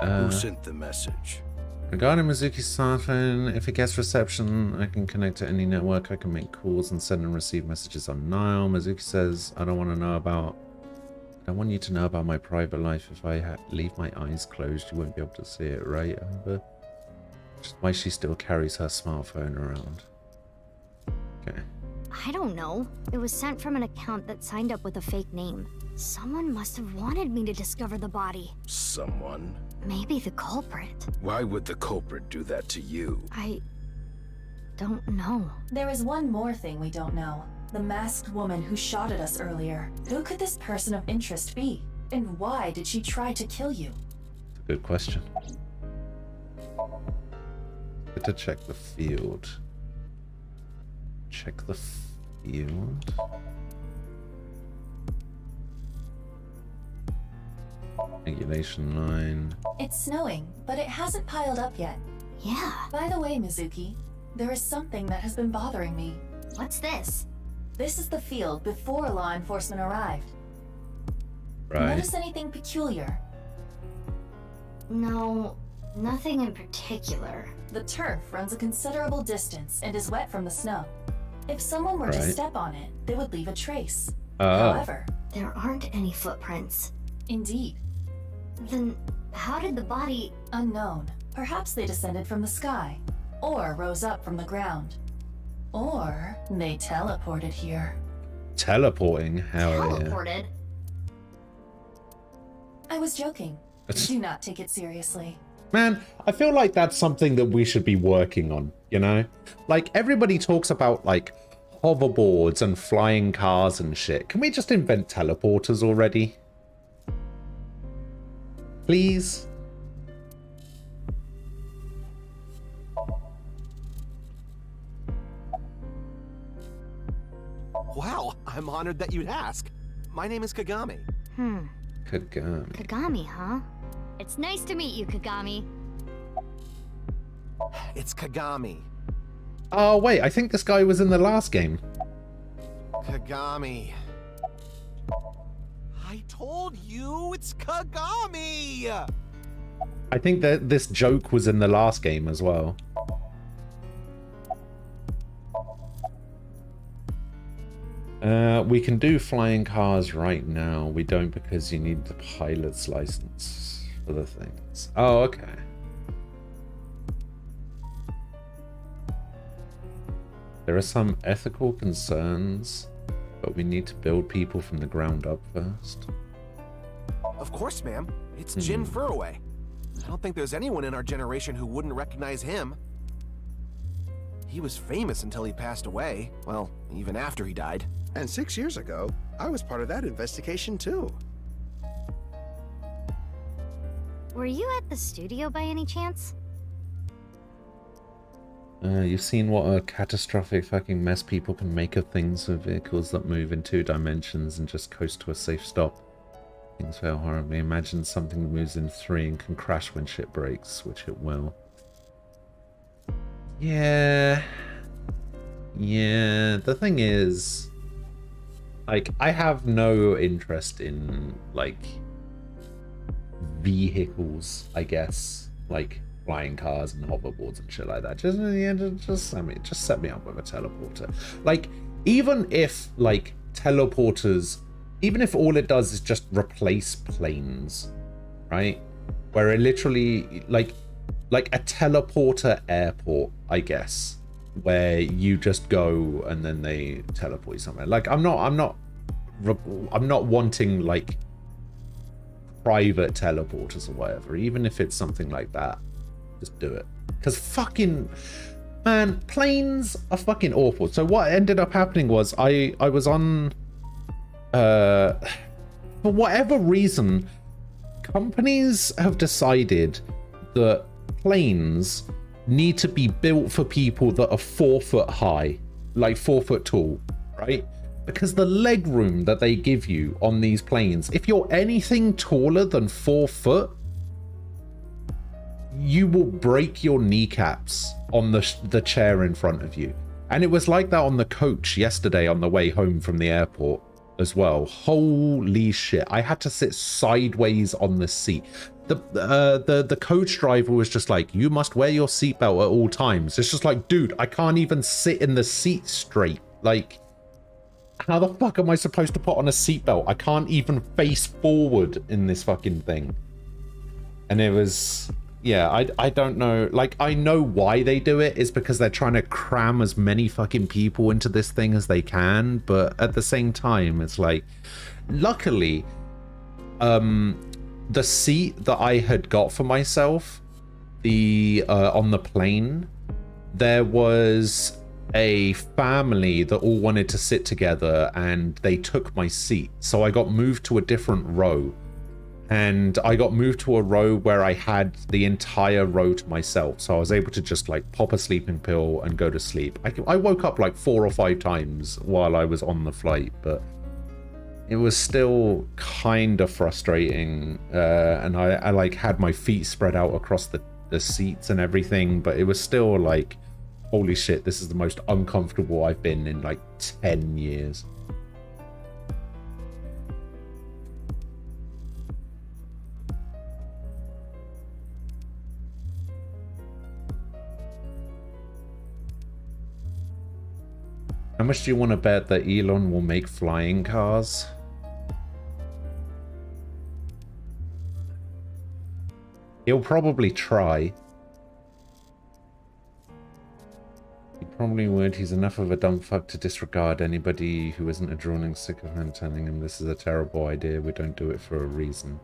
Who sent the message? Regarding Mizuki's smartphone, if it gets reception, I can connect to any network. I can make calls and send and receive messages on Nile. Mizuki says, I don't want to know about... I don't want you to know about my private life. If I leave my eyes closed, you won't be able to see it, right, Amber? Just why she still carries her smartphone around. Okay. I don't know. It was sent from an account that signed up with a fake name. Someone must have wanted me to discover the body. Someone? Maybe the culprit. Why would the culprit do that to you? I don't know. There is one more thing we don't know. The masked woman who shot at us earlier. Who could this person of interest be? And why did she try to kill you? That's a good question. Good to check the field. Check the field. Regulation 9. It's snowing, but it hasn't piled up yet. Yeah. By the way, Mizuki, there is something that has been bothering me. What's this? This is the field before law enforcement arrived. Right. Notice anything peculiar? No, nothing in particular. The turf runs a considerable distance and is wet from the snow. If someone were to step on it, they would leave a trace. However, there aren't any footprints. Indeed. Then how did the body... Unknown. Perhaps they descended from the sky, or rose up from the ground. Or they teleported here. Teleporting? Hell yeah. Teleported? I was joking. Do not take it seriously. Man, I feel like that's something that we should be working on, you know? Like, everybody talks about, like, hoverboards and flying cars and shit. Can we just invent teleporters already? Please? Wow, I'm honored that you'd ask. My name is Kagami. Kagami. Kagami, huh? It's nice to meet you, Kagami. It's Kagami. Oh, wait, I think this guy was in the last game. Kagami. I told you it's Kagami! I think that this joke was in the last game as well. We can do flying cars right now. We don't because you need the pilot's license for the things. Oh, okay. There are some ethical concerns, but we need to build people from the ground up first. Of course, ma'am. It's Jin Furroway. I don't think there's anyone in our generation who wouldn't recognize him. He was famous until he passed away. Well, even after he died. And 6 years ago, I was part of that investigation too. Were you at the studio by any chance? You've seen what a catastrophic fucking mess people can make of things with vehicles that move in 2 dimensions and just coast to a safe stop. Things fail horribly. Imagine something that moves in 3 and can crash when shit breaks, which it will. Yeah. Yeah, the thing is, like, I have no interest in, like, vehicles, I guess. Like, flying cars and hoverboards and shit like that. Just, yeah, just set me up with a teleporter. Like, even if, like, teleporters, even if all it does is just replace planes, right? Where it literally, like a teleporter airport, I guess, where you just go and then they teleport you somewhere. Like, I'm not wanting, like, private teleporters or whatever. Even if it's something like that, just do it. Because fucking, man, planes are fucking awful. So what ended up happening was I was on, for whatever reason, companies have decided that planes need to be built for people that are 4 foot high, like 4 foot tall, right? Because the leg room that they give you on these planes, if you're anything taller than 4 foot, you will break your kneecaps on the chair in front of you. And it was like that on the coach yesterday on the way home from the airport as well. Holy shit. I had to sit sideways on the seat. the coach driver was just like, you must wear your seatbelt at all times. It's just like, dude, I can't even sit in the seat straight. Like, how the fuck am I supposed to put on a seatbelt? I can't even face forward in this fucking thing. And it was, yeah, I don't know. Like, I know why they do it is because they're trying to cram as many fucking people into this thing as they can. But at the same time, it's like, luckily, the seat that I had got for myself, on the plane, there was a family that all wanted to sit together and they took my seat. So I got moved to a different row. And I got moved to a row where I had the entire row to myself. So I was able to just like pop a sleeping pill and go to sleep. I woke up like 4 or 5 times while I was on the flight, but it was still kind of frustrating. And I like had my feet spread out across the seats and everything, but it was still like, holy shit, this is the most uncomfortable I've been in like 10 years. How much do you want to bet that Elon will make flying cars? He'll probably try. He probably would. He's enough of a dumb fuck to disregard anybody who isn't a drooling sycophant telling him this is a terrible idea. We don't do it for a reason.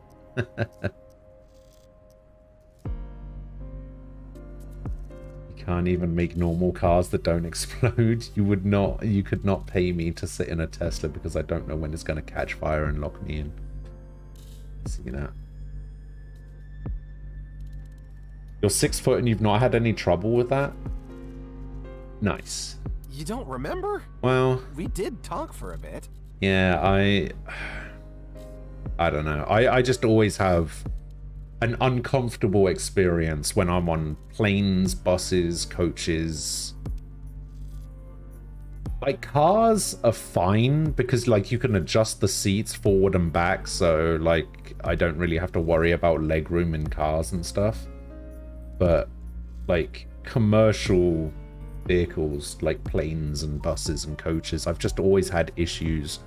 Can't even make normal cars that don't explode. You could not pay me to sit in a Tesla because I don't know when it's going to catch fire and lock me in. See that? You're 6 foot and you've not had any trouble with that? Nice. You don't remember? Well, we did talk for a bit. Yeah, I don't know. I just always have an uncomfortable experience when I'm on planes, buses, coaches. Like, cars are fine because like you can adjust the seats forward and back, so like I don't really have to worry about legroom in cars and stuff. But like commercial vehicles like planes and buses and coaches, I've just always had issues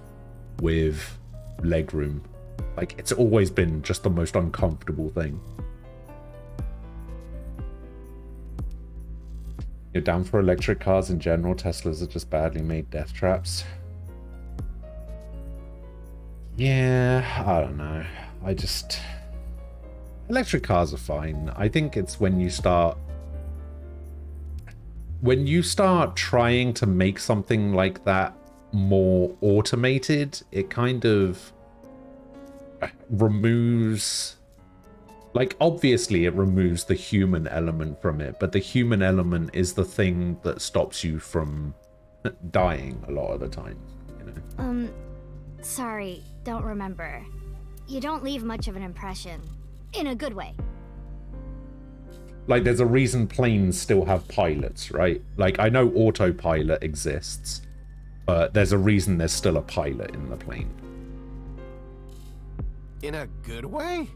with legroom. Like, it's always been just the most uncomfortable thing. You're down for electric cars in general? Teslas are just badly made death traps. Yeah, I don't know. Electric cars are fine. I think it's when you start trying to make something like that more automated, it kind of removes, like, obviously it removes the human element from it, but the human element is the thing that stops you from dying a lot of the time, you know? Sorry, don't remember. You don't leave much of an impression. In a good way. Like, there's a reason planes still have pilots, right? Like, I know autopilot exists, but there's a reason there's still a pilot in the plane. In a good way?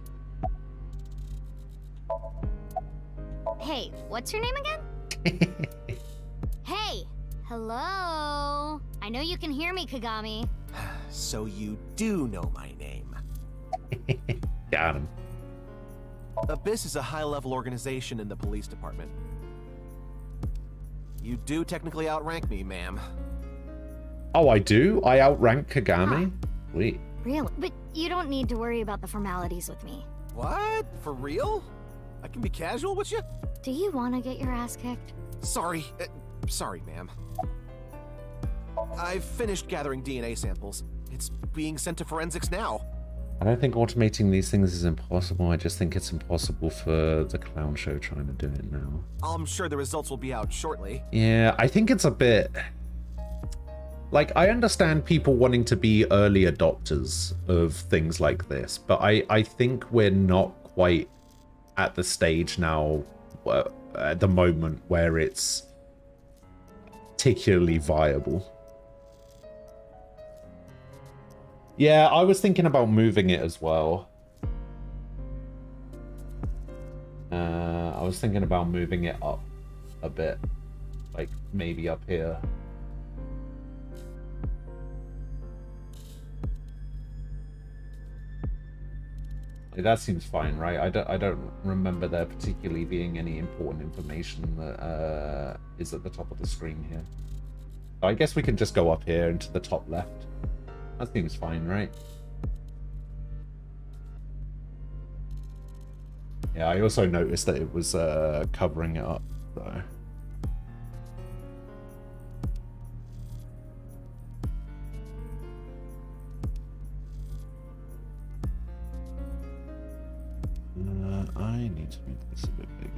Hey, what's your name again? Hey, hello? I know you can hear me, Kagami. So you do know my name. Got him. Abyss is a high-level organization in the police department. You do technically outrank me, ma'am. Oh, I do? I outrank Kagami? Huh. Wait. Really? But you don't need to worry about the formalities with me. What? For real? I can be casual with you? Do you want to get your ass kicked? Sorry. Sorry, ma'am. I've finished gathering DNA samples. It's being sent to forensics now. I don't think automating these things is impossible. I just think it's impossible for the clown show trying to do it now. I'm sure the results will be out shortly. Yeah, I think it's a bit... Like, I understand people wanting to be early adopters of things like this, but I think we're not quite at the stage now, at the moment, where it's particularly viable. Yeah, I was thinking about moving it as well. was thinking about moving it up a bit. Like, maybe up here. Like, that seems fine, right? I don't remember there particularly being any important information that is at the top of the screen here. So I guess we can just go up here into the top left. That seems fine, right? Yeah, I also noticed that it was covering it up, though. I need to make this a bit bigger.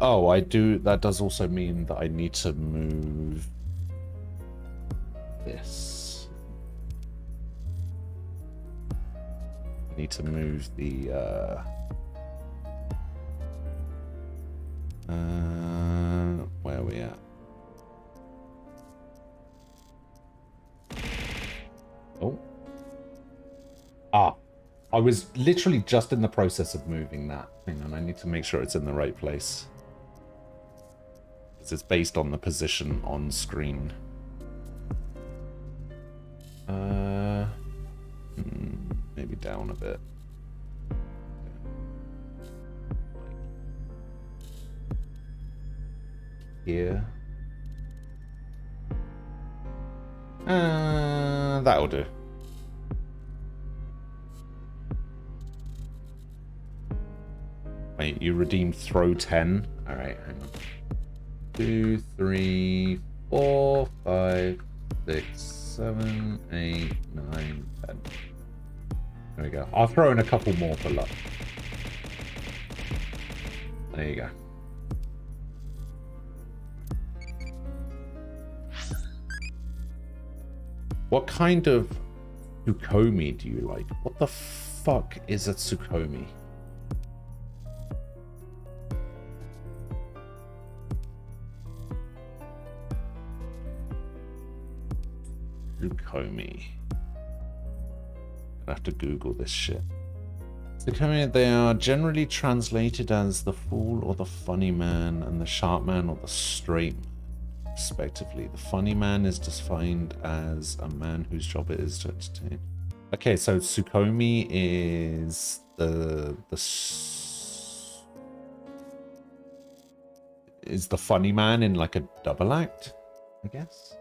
Oh, I do. That does also mean that I need to move this. I need to move the where are we at? Oh. Ah. I was literally just in the process of moving that. Hang on, I need to make sure it's in the right place. Because it's based on the position on screen. Maybe down a bit. Here. That'll do. Wait, you redeemed throw 10? Alright, hang on. 2, 3, 4, 5, 6, 7, 8, 9, 10. There we go. I'll throw in a couple more for luck. There you go. What kind of Tsukomi do you like? What the fuck is a Tsukomi? Tsukomi. I have to Google this shit. Tsukomi, they are generally translated as the fool or the funny man, and the sharp man or the straight man, respectively. The funny man is defined as a man whose job it is to entertain. Okay, so Tsukomi is is the funny man in like a double act, I guess.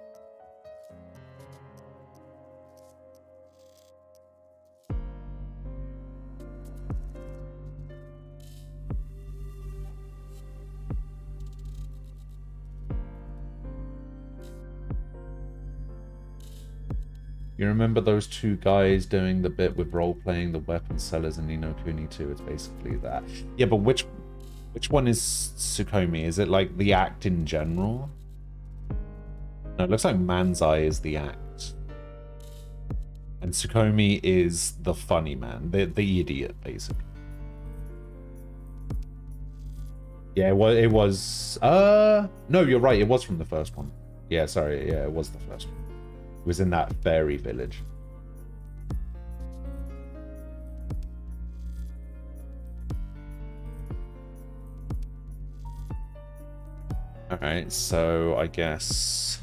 You remember those two guys doing the bit with role-playing the weapon sellers in Ni no Kuni 2? It's basically that. Yeah, but which one is Tsukomi? Is it like the act in general? No, it looks like Manzai is the act. And Tsukomi is the funny man, the idiot, basically. Yeah, it was... No, you're right, it was from the first one. Yeah, sorry, yeah, it was the first one. Was in that fairy village. Alright, so I guess...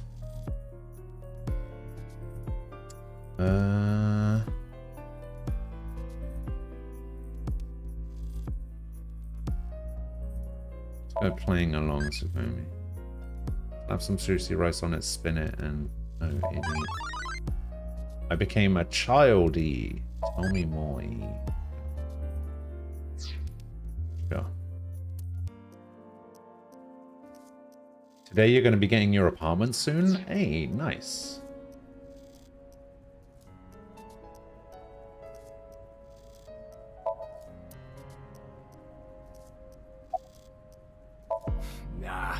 Let's go playing along, Tsukomi. Have some sushi rice on it, spin it, and... Oh, idiot. I became a childie. Tell me more. Sure. Today you're going to be getting your apartment soon? Hey, nice. Nah,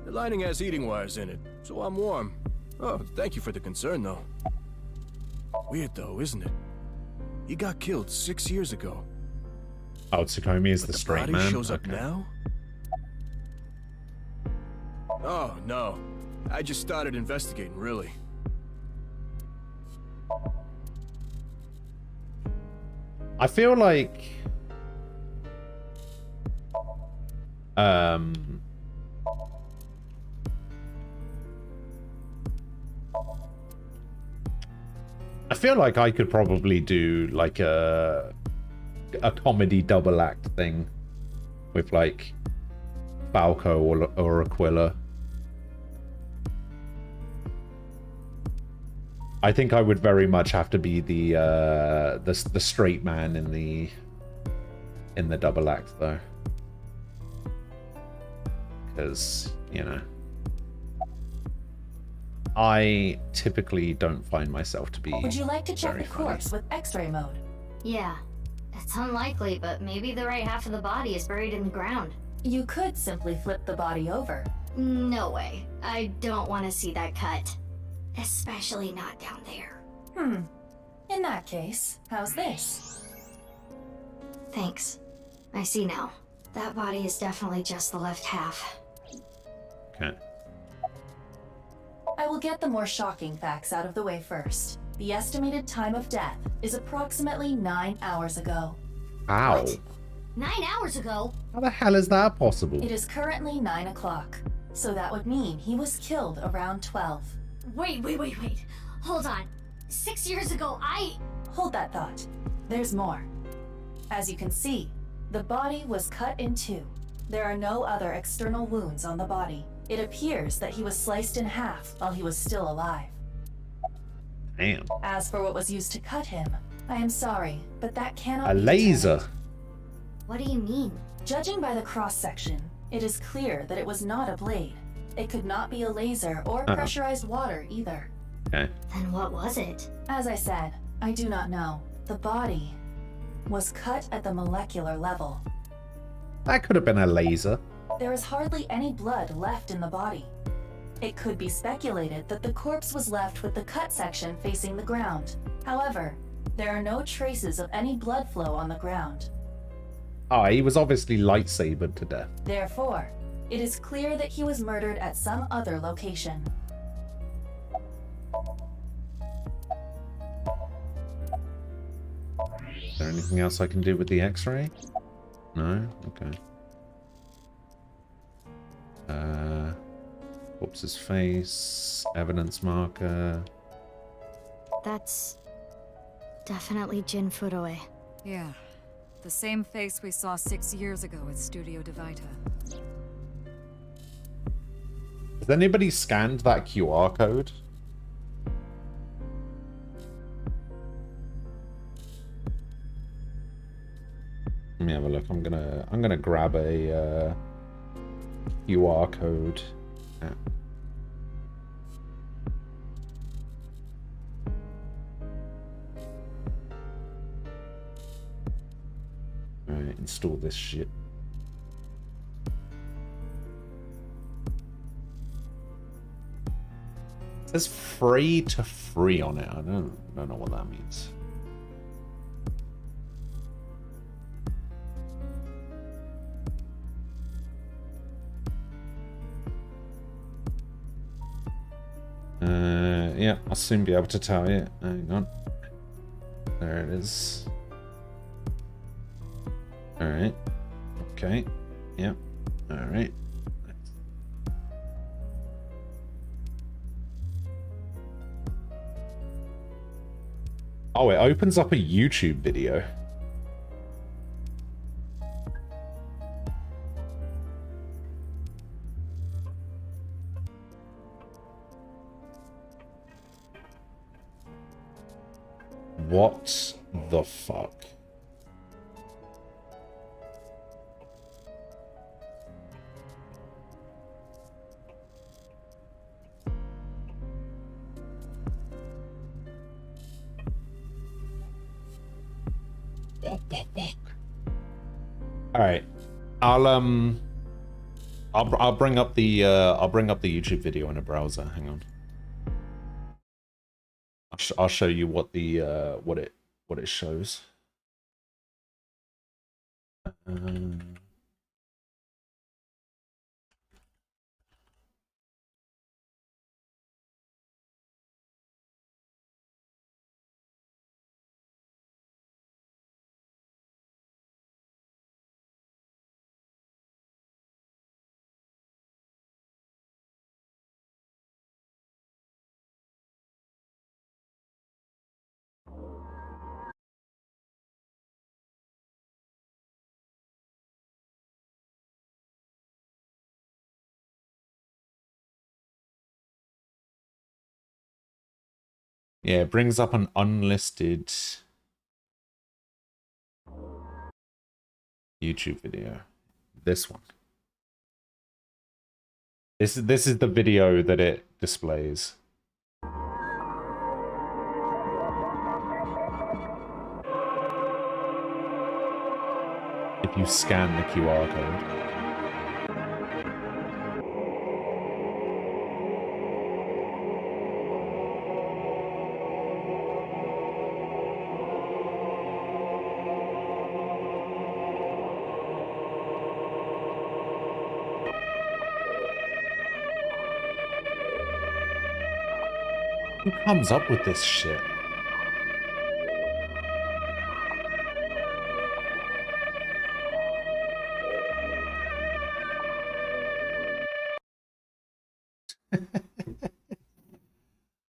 the lining has heating wires in it, so I'm warm. Oh, thank you for the concern, though. Weird, though, isn't it? He got killed 6 years ago. Oh, Tsukomi is the straight man? Shows up now? Oh, no. I just started investigating, really. I feel like I feel like I could probably do like a comedy double act thing with like Falco or Aquila. I think I would very much have to be the straight man in the double act though, because you know I typically don't find myself to be. Would you like to check very the funny. corpse with X-ray mode? Yeah. It's unlikely, but maybe the right half of the body is buried in the ground. You could simply flip the body over. No way. I don't want to see that cut. Especially not down there. In that case, how's this? Thanks. I see now. That body is definitely just the left half. Okay. I will get the more shocking facts out of the way first. The estimated time of death is approximately 9 hours ago. Ow. What? 9 hours ago? How the hell is that possible? It is currently 9 o'clock, so that would mean he was killed around 12. Wait. Hold on. 6 years ago, Hold that thought. There's more. As you can see, the body was cut in two. There are no other external wounds on the body. It appears that he was sliced in half while he was still alive. Damn. As for what was used to cut him, I am sorry, but that cannot A be laser. determined. What do you mean? Judging by the cross-section, it is clear that it was not a blade. It could not be a laser or pressurized water either. Okay. Then what was it? As I said, I do not know. The body was cut at the molecular level. That could have been a laser. There is hardly any blood left in the body. It could be speculated that the corpse was left with the cut section facing the ground. However, there are no traces of any blood flow on the ground. Ah, he was obviously lightsabered to death. Therefore, it is clear that he was murdered at some other location. Is there anything else I can do with the X-ray? No? Okay. Corpse's face, evidence marker. That's definitely Jin Furoe. Yeah. The same face we saw 6 years ago at Studio DeVita. Has anybody scanned that QR code? Let me have a look. I'm gonna grab a QR code. Alright, install this shit. It says free to free on it. I don't know what that means. Yeah, I'll soon be able to tell you. Hang on. There it is. Alright. Okay. Yep. Alright. Oh, it opens up a YouTube video. What the fuck? What the fuck? All right, I'll bring up the YouTube video in a browser. Hang on. I'll show you what the what it shows. Yeah, it brings up an unlisted YouTube video. This one. This is the video that it displays. If you scan the QR code. Who comes up with this shit?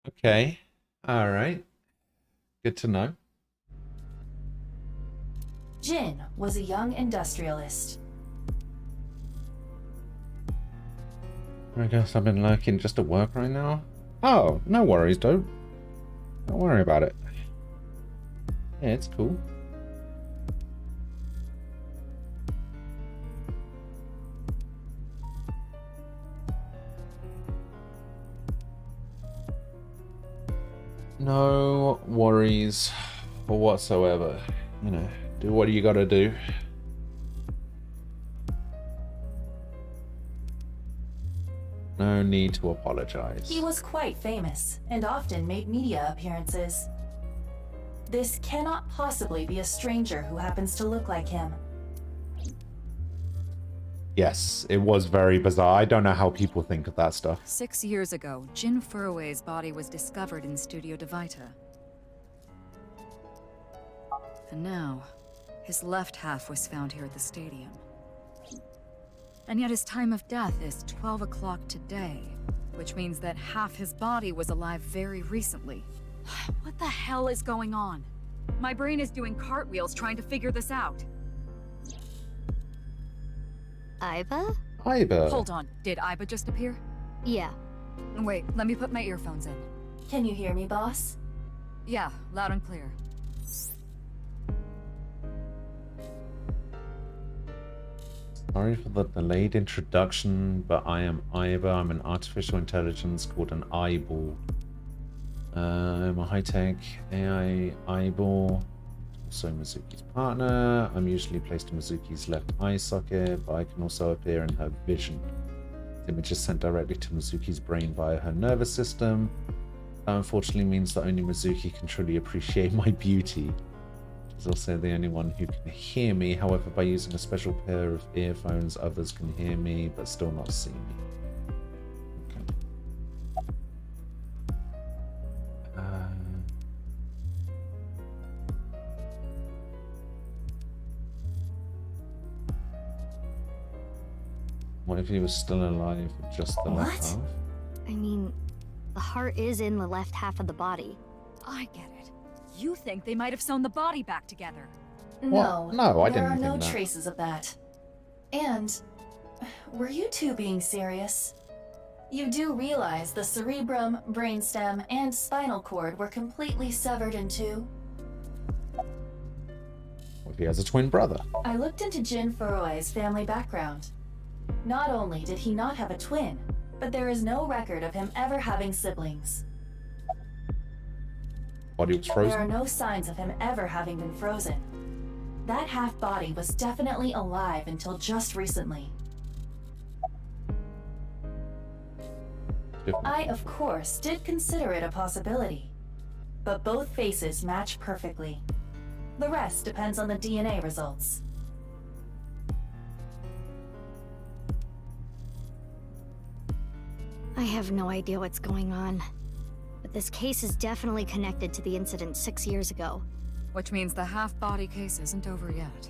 Okay. All right. Good to know. Jin was a young industrialist. I guess I've been lurking just at work right now. Oh, no worries, don't worry about it. Yeah, it's cool. No worries whatsoever. You know, do what you gotta do. No need to apologize. He was quite famous and often made media appearances. This cannot possibly be a stranger who happens to look like him. Yes, it was very bizarre. I don't know how people think of that stuff. 6 years ago, Jin Furue's body was discovered in Studio Devita. And now, his left half was found here at the stadium. And yet his time of death is 12 o'clock today, which means that half his body was alive very recently. What the hell is going on? My brain is doing cartwheels trying to figure this out. Aiba? Aiba. Hold on, did Aiba just appear? Yeah. Wait, let me put my earphones in. Can you hear me, boss? Yeah, loud and clear. Sorry for the delayed introduction, but I am Aiba. I'm an artificial intelligence called an eyeball. I'm a high-tech AI eyeball. Also Mizuki's partner. I'm usually placed in Mizuki's left eye socket, but I can also appear in her vision. The image is sent directly to Mizuki's brain via her nervous system. That unfortunately means that only Mizuki can truly appreciate my beauty. She's also the only one who can hear me. However, by using a special pair of earphones, others can hear me, but still not see me. What if he was still alive with just the left half? I mean, the heart is in the left half of the body. I get it. You think they might have sewn the body back together? No, no, I there didn't are no think that. traces of that. And, were you two being serious? You do realize the cerebrum, brainstem, and spinal cord were completely severed in two? What if he has a twin brother? I looked into Jin Furue's family background. Not only did he not have a twin, but there is no record of him ever having siblings. Body was There frozen? are no signs of him ever having been frozen. That half-body was definitely alive until just recently. I, of course, did consider it a possibility. But both faces match perfectly. The rest depends on the DNA results. I have no idea what's going on. But this case is definitely connected to the incident 6 years ago. Which means the half-body case isn't over yet.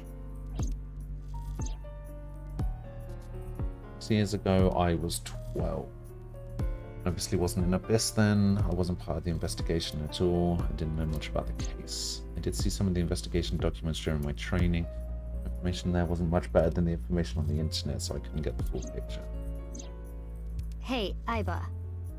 6 years ago, I was 12. Obviously wasn't in Abyss then. I wasn't part of the investigation at all. I didn't know much about the case. I did see some of the investigation documents during my training. The information there wasn't much better than the information on the internet, so I couldn't get the full picture. Hey, Aiba.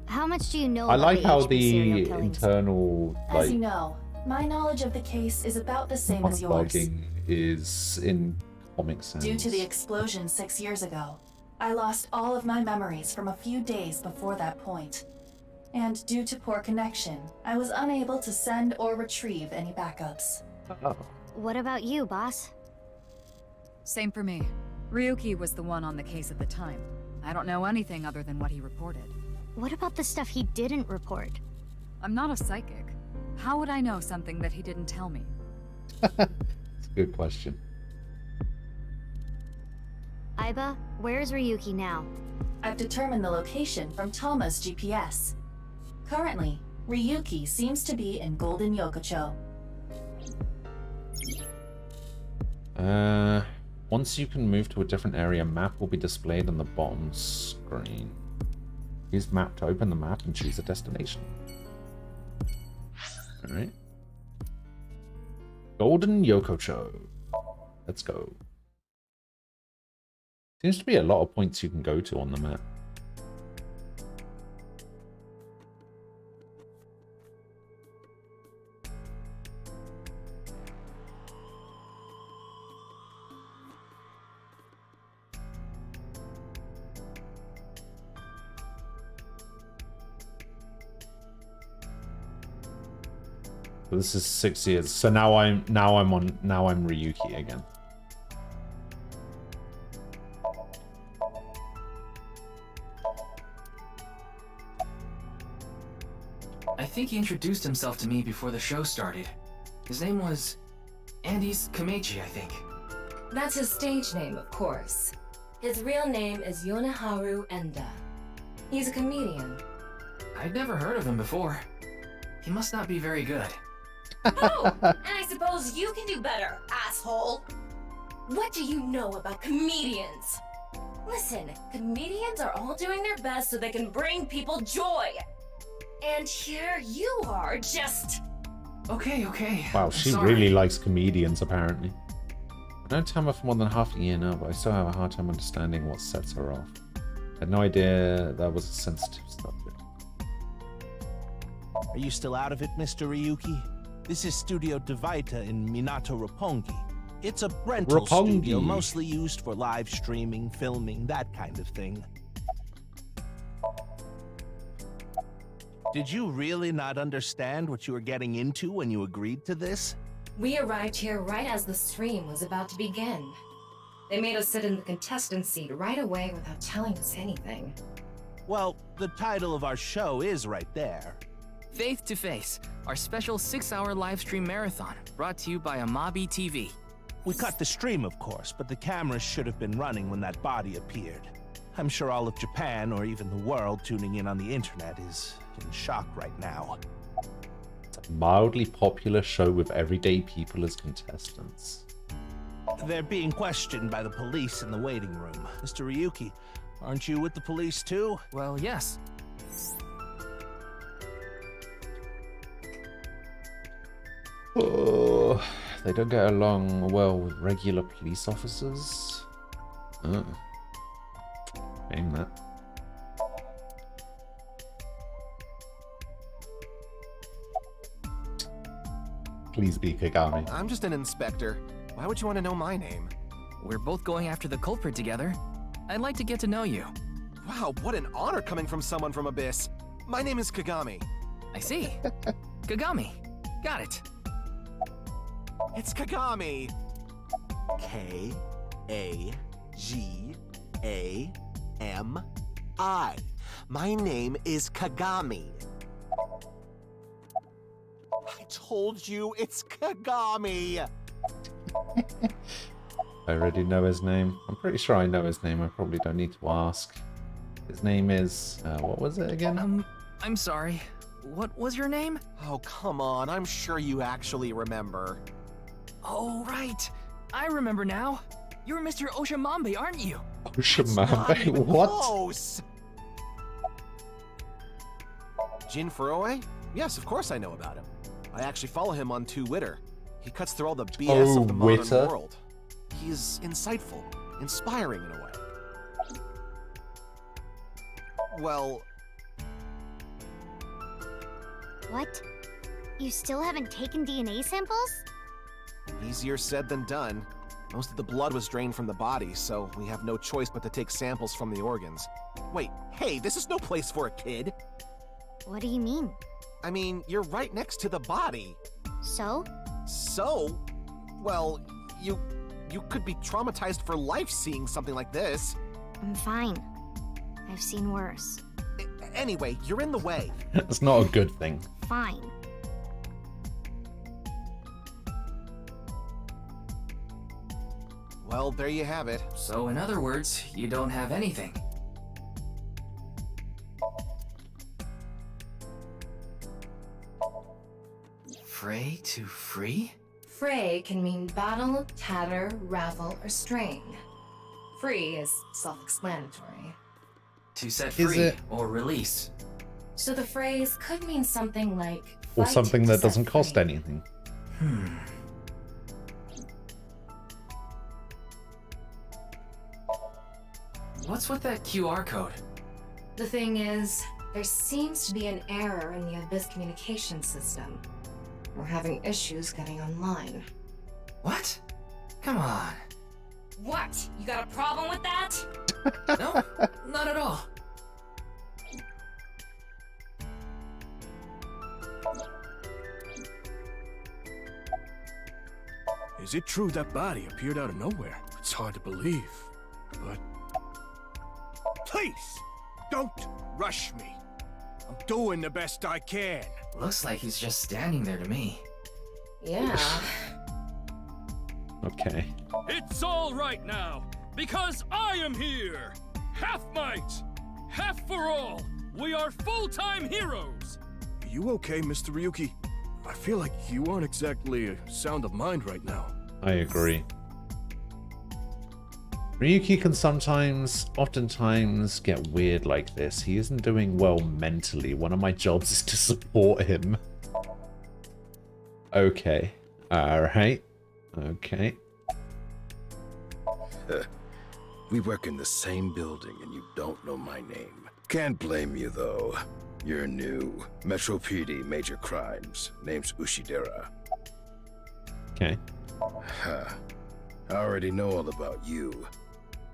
How much do you know I about like how HB serial the killings? internal As you like know, my knowledge of the case is about the same as yours. bugging is in comic sense. Due to the explosion 6 years ago, I lost all of my memories from a few days before that point. And due to poor connection, I was unable to send or retrieve any backups. Oh. What about you, boss? Same for me. Ryuki was the one on the case at the time. I don't know anything other than what he reported. What about the stuff he didn't report? I'm not a psychic. How would I know something that he didn't tell me? It's a good question. Aiba, where's Ryuki now? I've determined the location from Tama's GPS. Currently, Ryuki seems to be in Golden Yokocho. Once you can move to a different area, a map will be displayed on the bottom screen. Use map to open the map and choose a destination. Alright. Golden Yokocho. Let's go. Seems to be a lot of points you can go to on the map. So this is 6 years. So now I'm Ryuki again. I think he introduced himself to me before the show started. His name was Andes Kamechi, I think. That's his stage name, of course. His real name is Yoneharu Enda. He's a comedian. I'd never heard of him before. He must not be very good. Oh, and I suppose you can do better, asshole. What do you know about comedians? Listen, comedians are all doing their best so they can bring people joy. And here you are, just... Okay. Wow, she really likes comedians, apparently. I don't tell her for more than half a year now, but I still have a hard time understanding what sets her off. I had no idea that was a sensitive subject. Are you still out of it, Mr. Ryuki? This is Studio Devaita in Minato Roppongi. It's a rental studio mostly used for live streaming, filming, that kind of thing. Did you really not understand what you were getting into when you agreed to this? We arrived here right as the stream was about to begin. They made us sit in the contestant seat right away without telling us anything. Well, the title of our show is right there. Faith to Face, our special 6-hour live stream marathon, brought to you by Amabi TV. We cut the stream, of course, but the cameras should have been running when that body appeared. I'm sure all of Japan, or even the world tuning in on the internet, is in shock right now. It's a mildly popular show with everyday people as contestants. They're being questioned by the police in the waiting room. Mr. Ryuki, aren't you with the police too? Well, yes. Oh, they don't get along well with regular police officers. Aim that. Please be Kagami. I'm just an inspector. Why would you want to know my name? We're both going after the culprit together. I'd like to get to know you. Wow, what an honor coming from someone from Abyss. My name is Kagami. I see. Kagami. Got it. It's Kagami. K-A-G-A-M-I. My name is Kagami. I told you it's Kagami. I already know his name. I'm pretty sure I know his name. I probably don't need to ask. His name is... what was it again? I'm sorry. What was your name? Oh, come on. I'm sure you actually remember. Oh, right. I remember now. You're Mr. Oshamambe, aren't you? Oshamambe? What? Close. Jin Furoe? Yes, of course I know about him. I actually follow him on Twitter. He cuts through all the BS of the modern world. He's insightful, inspiring in a way. Well, What? You still haven't taken DNA samples? Easier said than done. Most of the blood was drained from the body, so we have no choice but to take samples from the organs. Wait, hey, this is no place for a kid. What do you mean? I mean, you're right next to the body. So? So? Well, you could be traumatized for life seeing something like this. I'm fine. I've seen worse. Anyway, you're in the way. That's not a good thing. Fine. Well, there you have it. So in other words, you don't have anything. Fray to free? Fray can mean battle, tatter, ravel, or strain. Free is self-explanatory. To set Is free it- or release. So the phrase could mean something like Or fight something to that set doesn't cost free. anything. What's with that QR code? The thing is, there seems to be an error in the Abyss communication system. We're having issues getting online. What? Come on. What? You got a problem with that? No, not at all. Is it true that body appeared out of nowhere? It's hard to believe, but... Please! Don't rush me! I'm doing the best I can! Looks like he's just standing there to me. Yeah. Okay. It's all right now, because I am here! Half might! Half for all! We are full-time heroes! Are you okay, Mr. Ryuki? I feel like you aren't exactly sound of mind right now. I agree. Ryuki can oftentimes get weird like this. He isn't doing well mentally. One of my jobs is to support him. Okay. Alright. Okay. We work in the same building and you don't know my name. Can't blame you though. You're new. Metro PD, major crimes. Name's Ushidera. Okay. Huh. I already know all about you.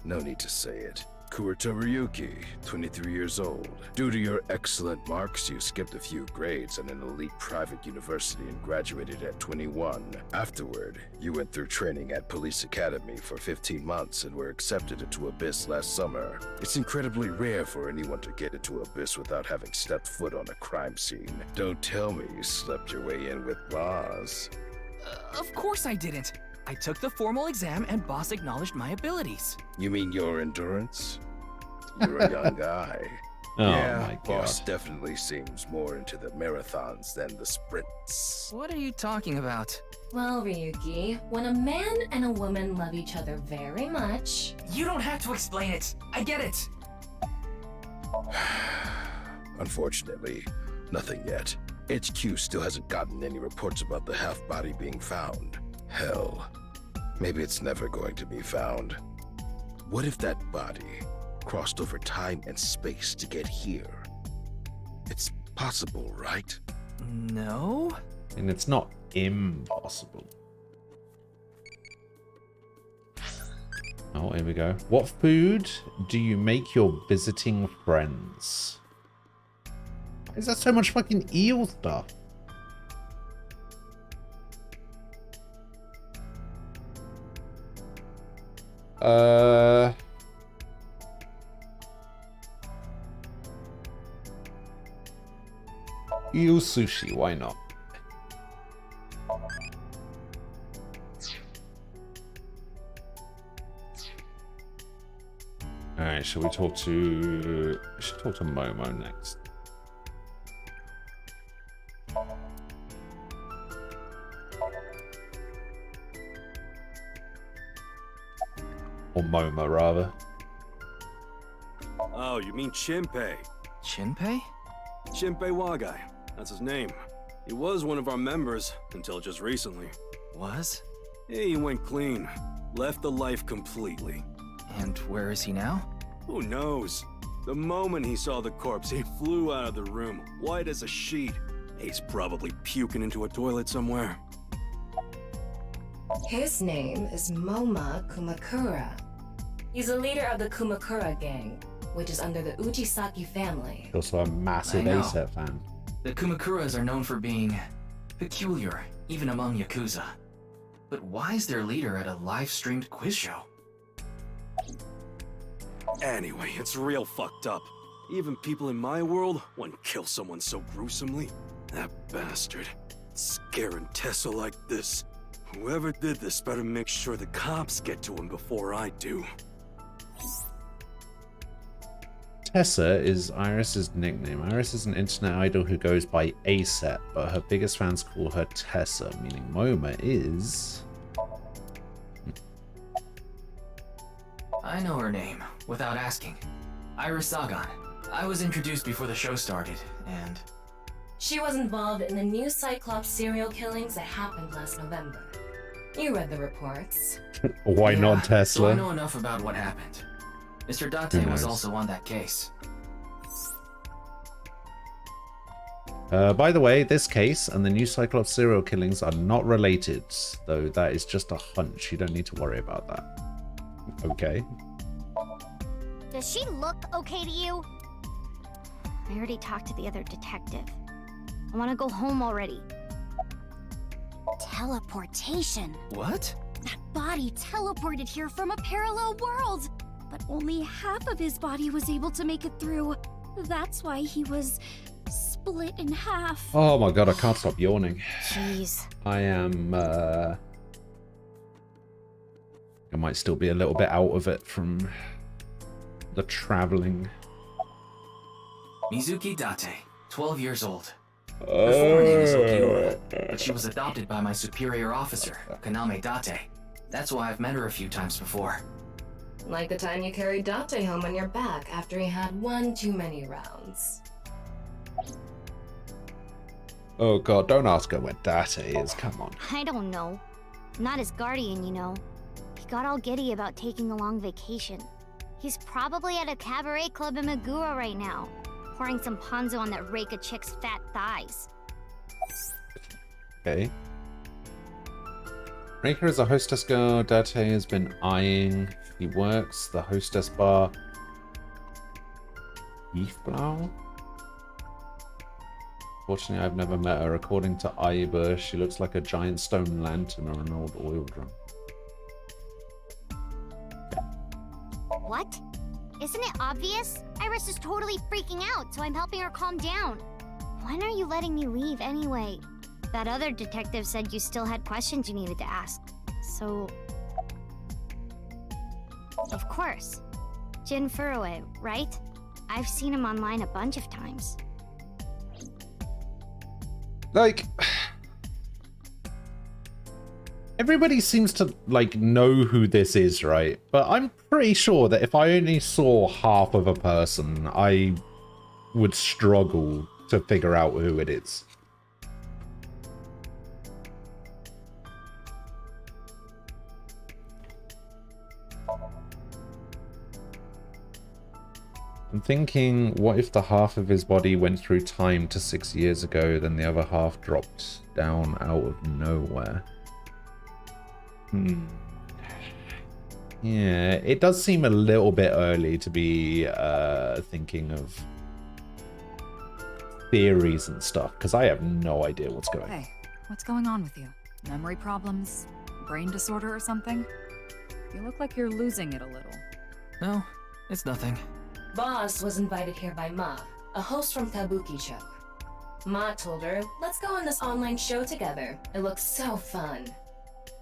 No need to say it. Kurito Ryuki, 23 years old. Due to your excellent marks, you skipped a few grades at an elite private university and graduated at 21. Afterward, you went through training at Police Academy for 15 months and were accepted into Abyss last summer. It's incredibly rare for anyone to get into Abyss without having stepped foot on a crime scene. Don't tell me you slept your way in with Boss. Of course I didn't. I took the formal exam and boss acknowledged my abilities. You mean your endurance? You're a young guy. Oh yeah, my god. Boss definitely seems more into the marathons than the sprints. What are you talking about? Well, Ryuki, when a man and a woman love each other very much... You don't have to explain it. I get it. Unfortunately, nothing yet. HQ still hasn't gotten any reports about the half-body being found. Hell, maybe it's never going to be found. What if that body crossed over time and space to get here? It's possible, right? No? And it's not impossible. Oh, here we go. What food do you make your visiting friends? Is that so much fucking eel stuff? Eel sushi, why not? Alright, shall we talk to... I should talk to Momo next. Or Moma, rather. Oh, you mean Shinpei? Shinpei? Shinpei Wagai. That's his name. He was one of our members until just recently. Was? Yeah, he went clean. Left the life completely. And where is he now? Who knows? The moment he saw the corpse, he flew out of the room, white as a sheet. He's probably puking into a toilet somewhere. His name is Moma Kumakura. He's a leader of the Kumakura gang, which is under the Ujisaki family. Also a massive I know. ASET fan. The Kumakuras are known for being peculiar, even among Yakuza. But why is their leader at a live-streamed quiz show? Anyway, it's real fucked up. Even people in my world wouldn't kill someone so gruesomely. That bastard. Scaring Tessa like this. Whoever did this better make sure the cops get to him before I do. Tessa is Iris's nickname. Iris is an internet idol who goes by ASET, but her biggest fans call her Tessa, meaning Moma is... I know her name, without asking. Iris Sagan. I was introduced before the show started, and... She was involved in the new Cyclops serial killings that happened last November. You read the reports. Why not So I Tesla? know enough about what happened. Mr. Date was also on that case. By the way, this case and the new Cyclops serial killings are not related, though that is just a hunch. You don't need to worry about that. Okay. Does she look okay to you? I already talked to the other detective. I want to go home already. Teleportation. What? That body teleported here from a parallel world, but only half of his body was able to make it through. That's why he was split in half. Oh my god, I can't stop yawning. Jeez. I am, I might still be a little bit out of it from the traveling. Mizuki Date, 12 years old. Her former name is Okiura, but she was adopted by my superior officer, Kaname Date. That's why I've met her a few times before. Like the time you carried Date home on your back after he had one too many rounds. Oh god, don't ask her where Date is, come on. I don't know. Not his guardian, you know. He got all giddy about taking a long vacation. He's probably at a cabaret club in Meguro right now, pouring some ponzu on that Reika chick's fat thighs. Okay. Reika is a hostess girl Date has been eyeing. He works the hostess bar. Beefblau? Fortunately, I've never met her. According to Aiba, she looks like a giant stone lantern or an old oil drum. What? Isn't it obvious? Iris is totally freaking out, so I'm helping her calm down. When are you letting me leave anyway? That other detective said you still had questions you needed to ask. So... Of course. Jin Furue, right? I've seen him online a bunch of times. Like... Everybody seems to, like, know who this is, right? But I'm pretty sure that if I only saw half of a person, I would struggle to figure out who it is. I'm thinking, what if the half of his body went through time to 6 years ago, then the other half dropped down out of nowhere? Yeah, it does seem a little bit early to be thinking of theories and stuff, because I have no idea what's going on. Hey, what's going on with you? Memory problems? Brain disorder or something? You look like you're losing it a little. No, it's nothing. Boss was invited here by Ma, a host from Kabuki show. Ma told her, let's go on this online show together. It looks so fun.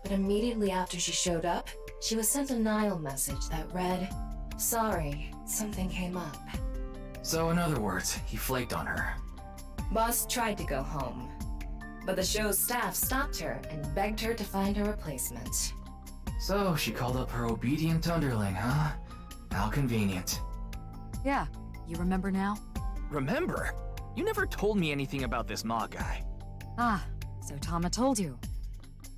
But immediately after she showed up, she was sent a Nile message that read, sorry, something came up. So in other words, he flaked on her. Boss tried to go home, but the show's staff stopped her and begged her to find a replacement. So she called up her obedient underling, huh? How convenient. Yeah, you remember now? Remember? You never told me anything about this Ma guy. Ah, so Tama told you.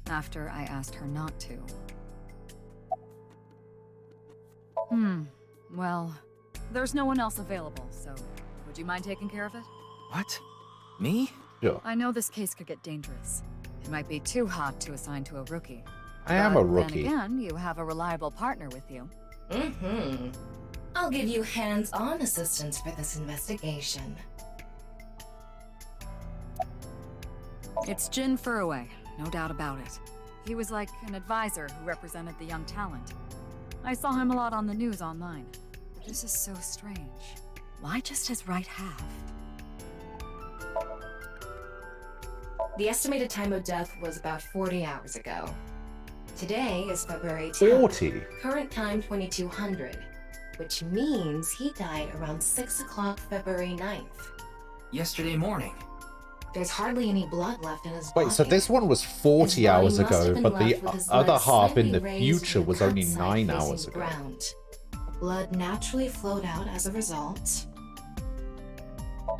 After I asked her not to. Well, there's no one else available, so would you mind taking care of it? What? Me? Sure. I know this case could get dangerous. It might be too hot to assign to a rookie. I am a rookie. Then again, you have a reliable partner with you. I'll give you hands-on assistance for this investigation. It's Jin Furroway, no doubt about it. He was like an advisor who represented the young talent. I saw him a lot on the news online. But this is so strange. Why just his right half? The estimated time of death was about 40 hours ago. Today is February 10th. 40? Current time 2200, which means he died around 6 o'clock February 9th. Yesterday morning. There's hardly any blood left in his body. Wait, so this one was 40 hours ago, but the other half in the future was only 9 hours ago. Blood naturally flowed out as a result,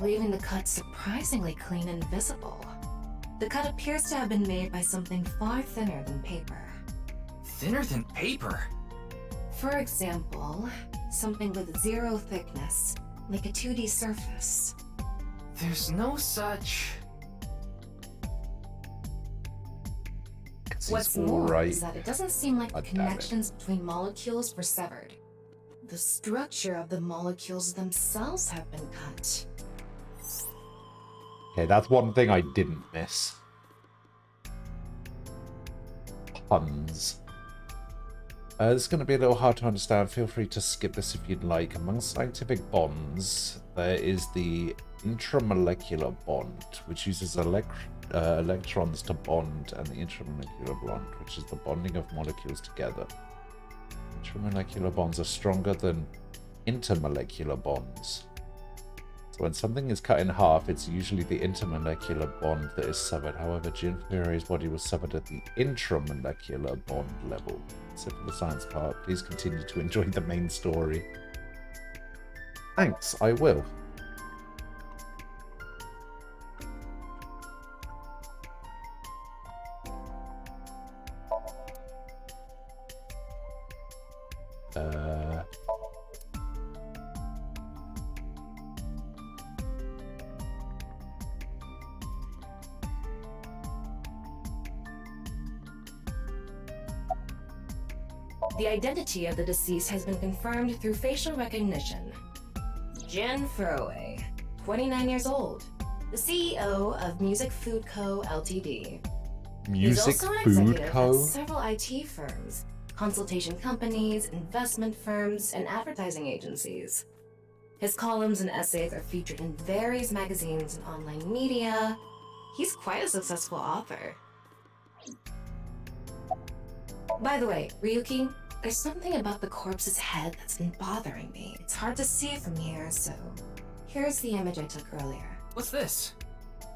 leaving the cut surprisingly clean and visible. The cut appears to have been made by something far thinner than paper. Thinner than paper? For example, something with zero thickness, like a 2D surface. There's no such... What's more is that it doesn't seem like the connections between molecules were severed. The structure of the molecules themselves have been cut. Okay, that's one thing I didn't miss. Puns. It's going to be a little hard to understand. Feel free to skip this if you'd like. Among scientific bonds, there is the intramolecular bond, which uses electrons to bond, and the intramolecular bond, which is the bonding of molecules together. Intramolecular bonds are stronger than intermolecular bonds. So when something is cut in half, it's usually the intermolecular bond that is severed. However, Jin Furroway's body was severed at the intramolecular bond level. Except for the science part, please continue to enjoy the main story. Thanks, I will. The identity of the deceased has been confirmed through facial recognition. Jin Furroway, 29 years old, the CEO of Music Food Co. Ltd. Music He's also an Food executive Co. at several IT firms, consultation companies, investment firms, and advertising agencies. His columns and essays are featured in various magazines and online media. He's quite a successful author. By the way, Ryuki, there's something about the corpse's head that's been bothering me. It's hard to see from here, so here's the image I took earlier. What's this?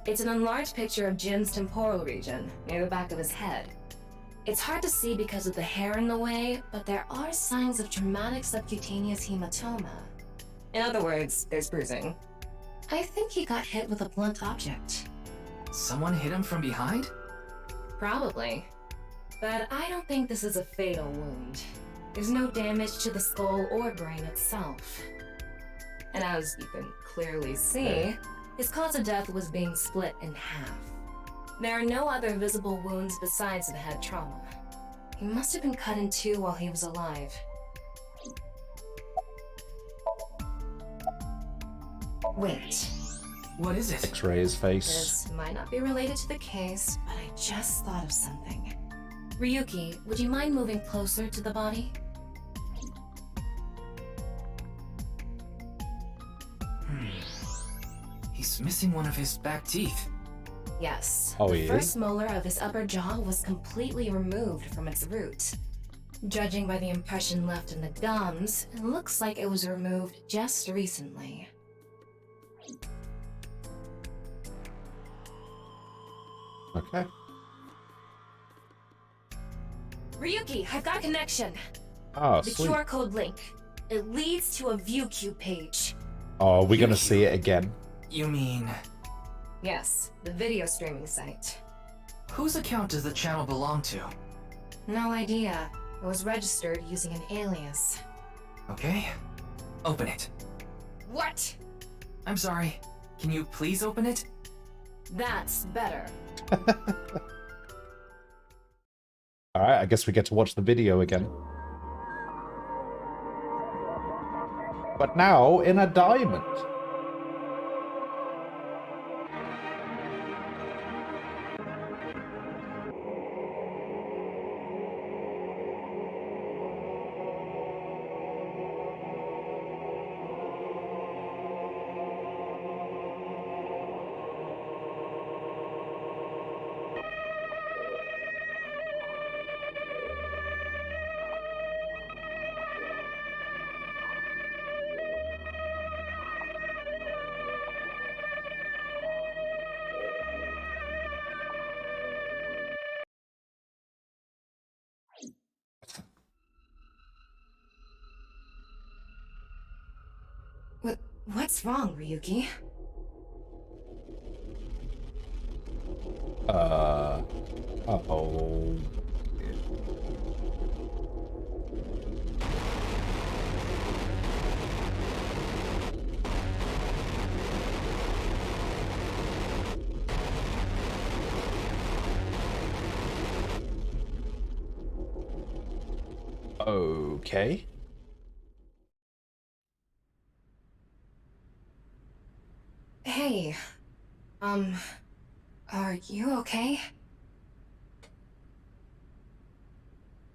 It's an enlarged picture of Jin's temporal region, near the back of his head. It's hard to see because of the hair in the way, but there are signs of traumatic subcutaneous hematoma. In other words, there's bruising. I think he got hit with a blunt object. Someone hit him from behind? Probably. But I don't think this is a fatal wound. There's no damage to the skull or brain itself. And as you can clearly see, his cause of death was being split in half. There are no other visible wounds besides the head trauma. He must have been cut in two while he was alive. Wait. What is it? X-ray his face. This might not be related to the case, but I just thought of something. Ryuki, would you mind moving closer to the body? He's missing one of his back teeth. Yes. Oh, the first molar of his upper jaw was completely removed from its root. Judging by the impression left in the gums, it looks like it was removed just recently. Okay. Ryuki, I've got a connection. Oh, the sweet. QR code link. It leads to a ViewQ page. Oh, are we gonna see it again? You mean... Yes, the video streaming site. Whose account does the channel belong to? No idea. It was registered using an alias. Okay. Open it. What? I'm sorry. Can you please open it? That's better. Alright, I guess we get to watch the video again. But now in a diamond. What's wrong, Ryuki? Uh-oh. Okay. Hey, are you okay?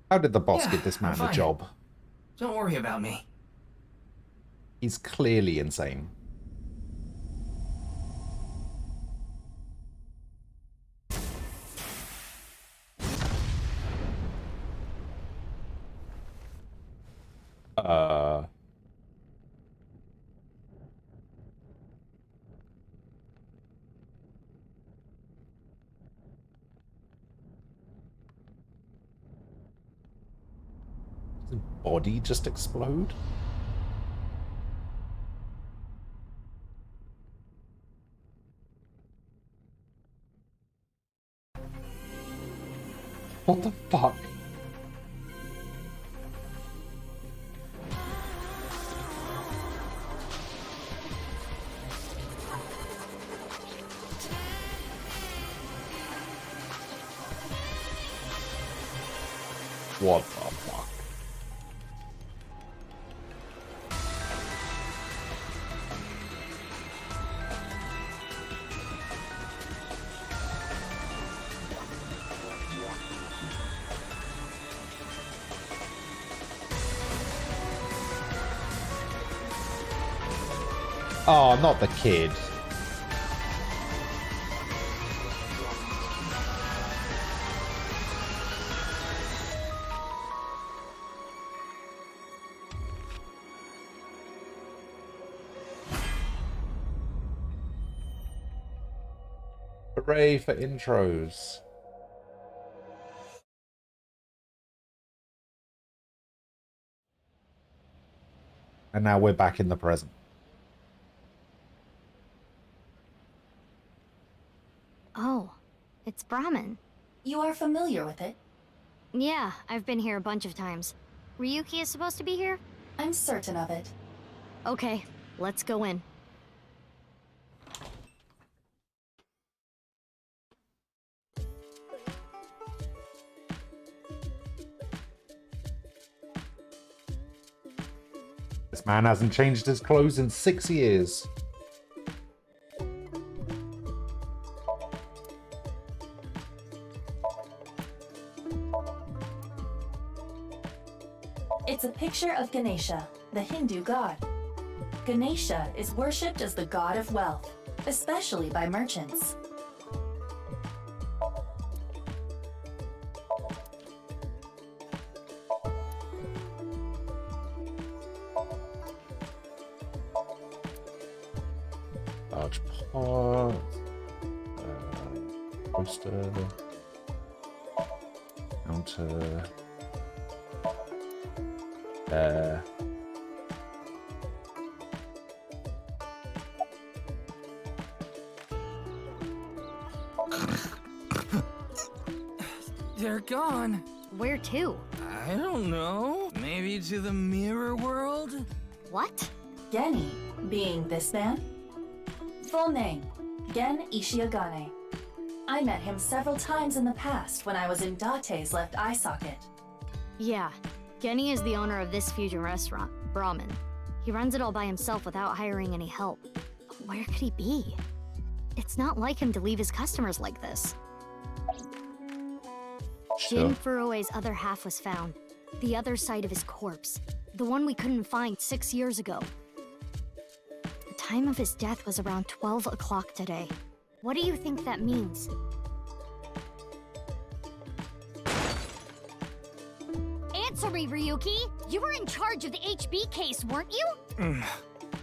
How did the boss Yeah, give this man I'm a fine. job? Don't worry about me. He's clearly insane. Did his body just explode? What the fuck? What the fuck? Oh, not the kid. Hooray for intros. And now we're back in the present. Oh, it's Brahmin. You are familiar with it? Yeah, I've been here a bunch of times. Ryuki is supposed to be here? I'm certain of it. Okay, let's go in. This man hasn't changed his clothes in 6 years. It's a picture of Ganesha, the Hindu god. Ganesha is worshipped as the god of wealth, especially by merchants. Large pot. Poster. Counter. They're gone. Where to? I don't know. Maybe to the mirror world? What? Genny, being this man? Full name, Gen Ishiagane. I met him several times in the past when I was in Date's left eye socket. Yeah, Genny is the owner of this fusion restaurant, Brahmin. He runs it all by himself without hiring any help. But where could he be? It's not like him to leave his customers like this. Jin Furue's other half was found. The other side of his corpse. The one we couldn't find 6 years ago. The time of his death was around 12 o'clock today. What do you think that means? Answer me, Ryuki! You were in charge of the HB case, weren't you?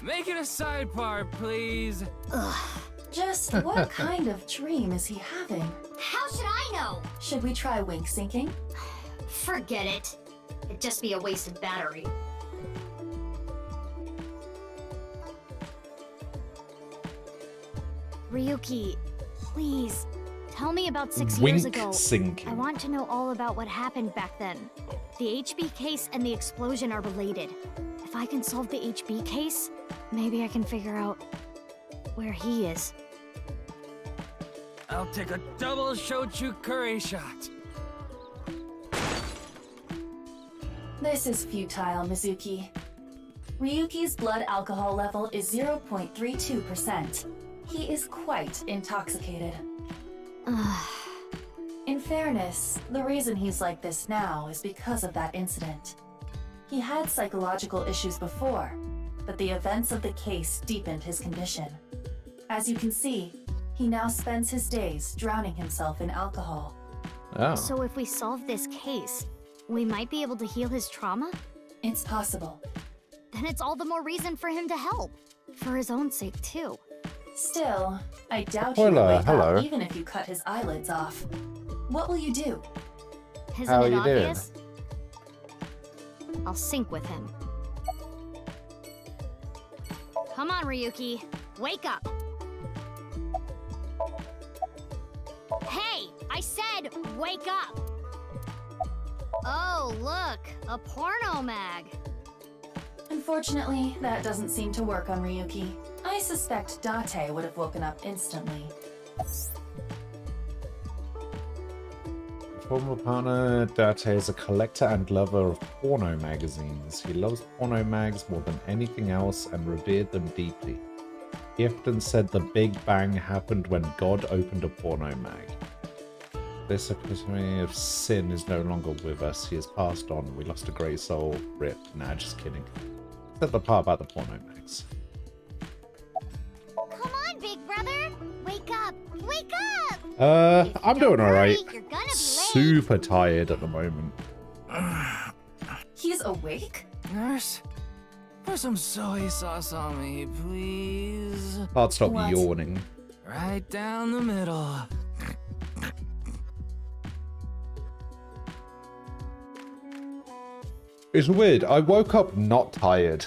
Make it a sidebar, please. Ugh. Just what kind of dream is he having? How should I know? Should we try wink syncing? Forget it. It'd just be a wasted battery. Ryuki, please, tell me about 6 years ago. Wink syncing. I want to know all about what happened back then. The HB case and the explosion are related. If I can solve the HB case, maybe I can figure out where he is. I'll take a double shochu curry shot. This is futile, Mizuki. Ryuki's blood alcohol level is 0.32%. He is quite intoxicated. In fairness, the reason he's like this now is because of that incident. He had psychological issues before, but the events of the case deepened his condition. As you can see, he now spends his days drowning himself in alcohol. Oh. So if we solve this case, we might be able to heal his trauma? It's possible. Then it's all the more reason for him to help. For his own sake, too. Still, I doubt he will wake up even if you cut his eyelids off. What will you do? Isn't it obvious? I'll sync with him. Come on, Ryuki. Wake up. Hey, I said wake up. Oh, look, a porno mag. Unfortunately, that doesn't seem to work on Ryuki. I suspect Date would have woken up instantly. Former partner, Date is a collector and lover of porno magazines. He loves porno mags more than anything else and revered them deeply. He often said the Big Bang happened when God opened a porno mag. This epitome of sin is no longer with us. He has passed on. We lost a great soul. Rip. Nah, just kidding. Except the part about the porno mags. Come on, big brother. Wake up. Wake up. I'm doing alright. You're gonna be late. Super tired at the moment. He's awake? Nurse, put some soy sauce on me, please. Can't stop yawning. Right down the middle. It's weird. I woke up not tired.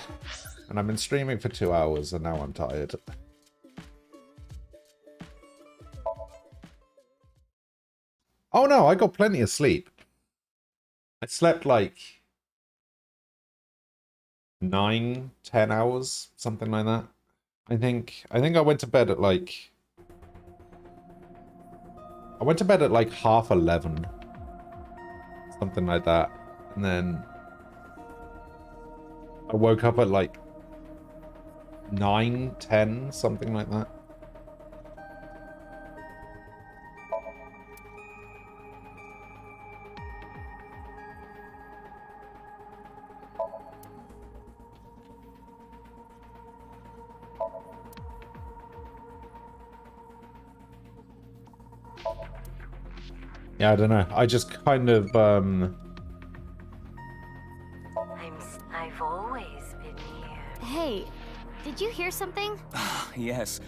And I've been streaming for 2 hours and now I'm tired. Oh no, I got plenty of sleep. I slept like 9, 10 hours, something like that. I think I went to bed at like... I went to bed at like 11:30. Something like that. And then I woke up at like 9, 10, something like that. Yeah, I don't know. I just kind of, I've always been here. Hey, did you hear something? Yes,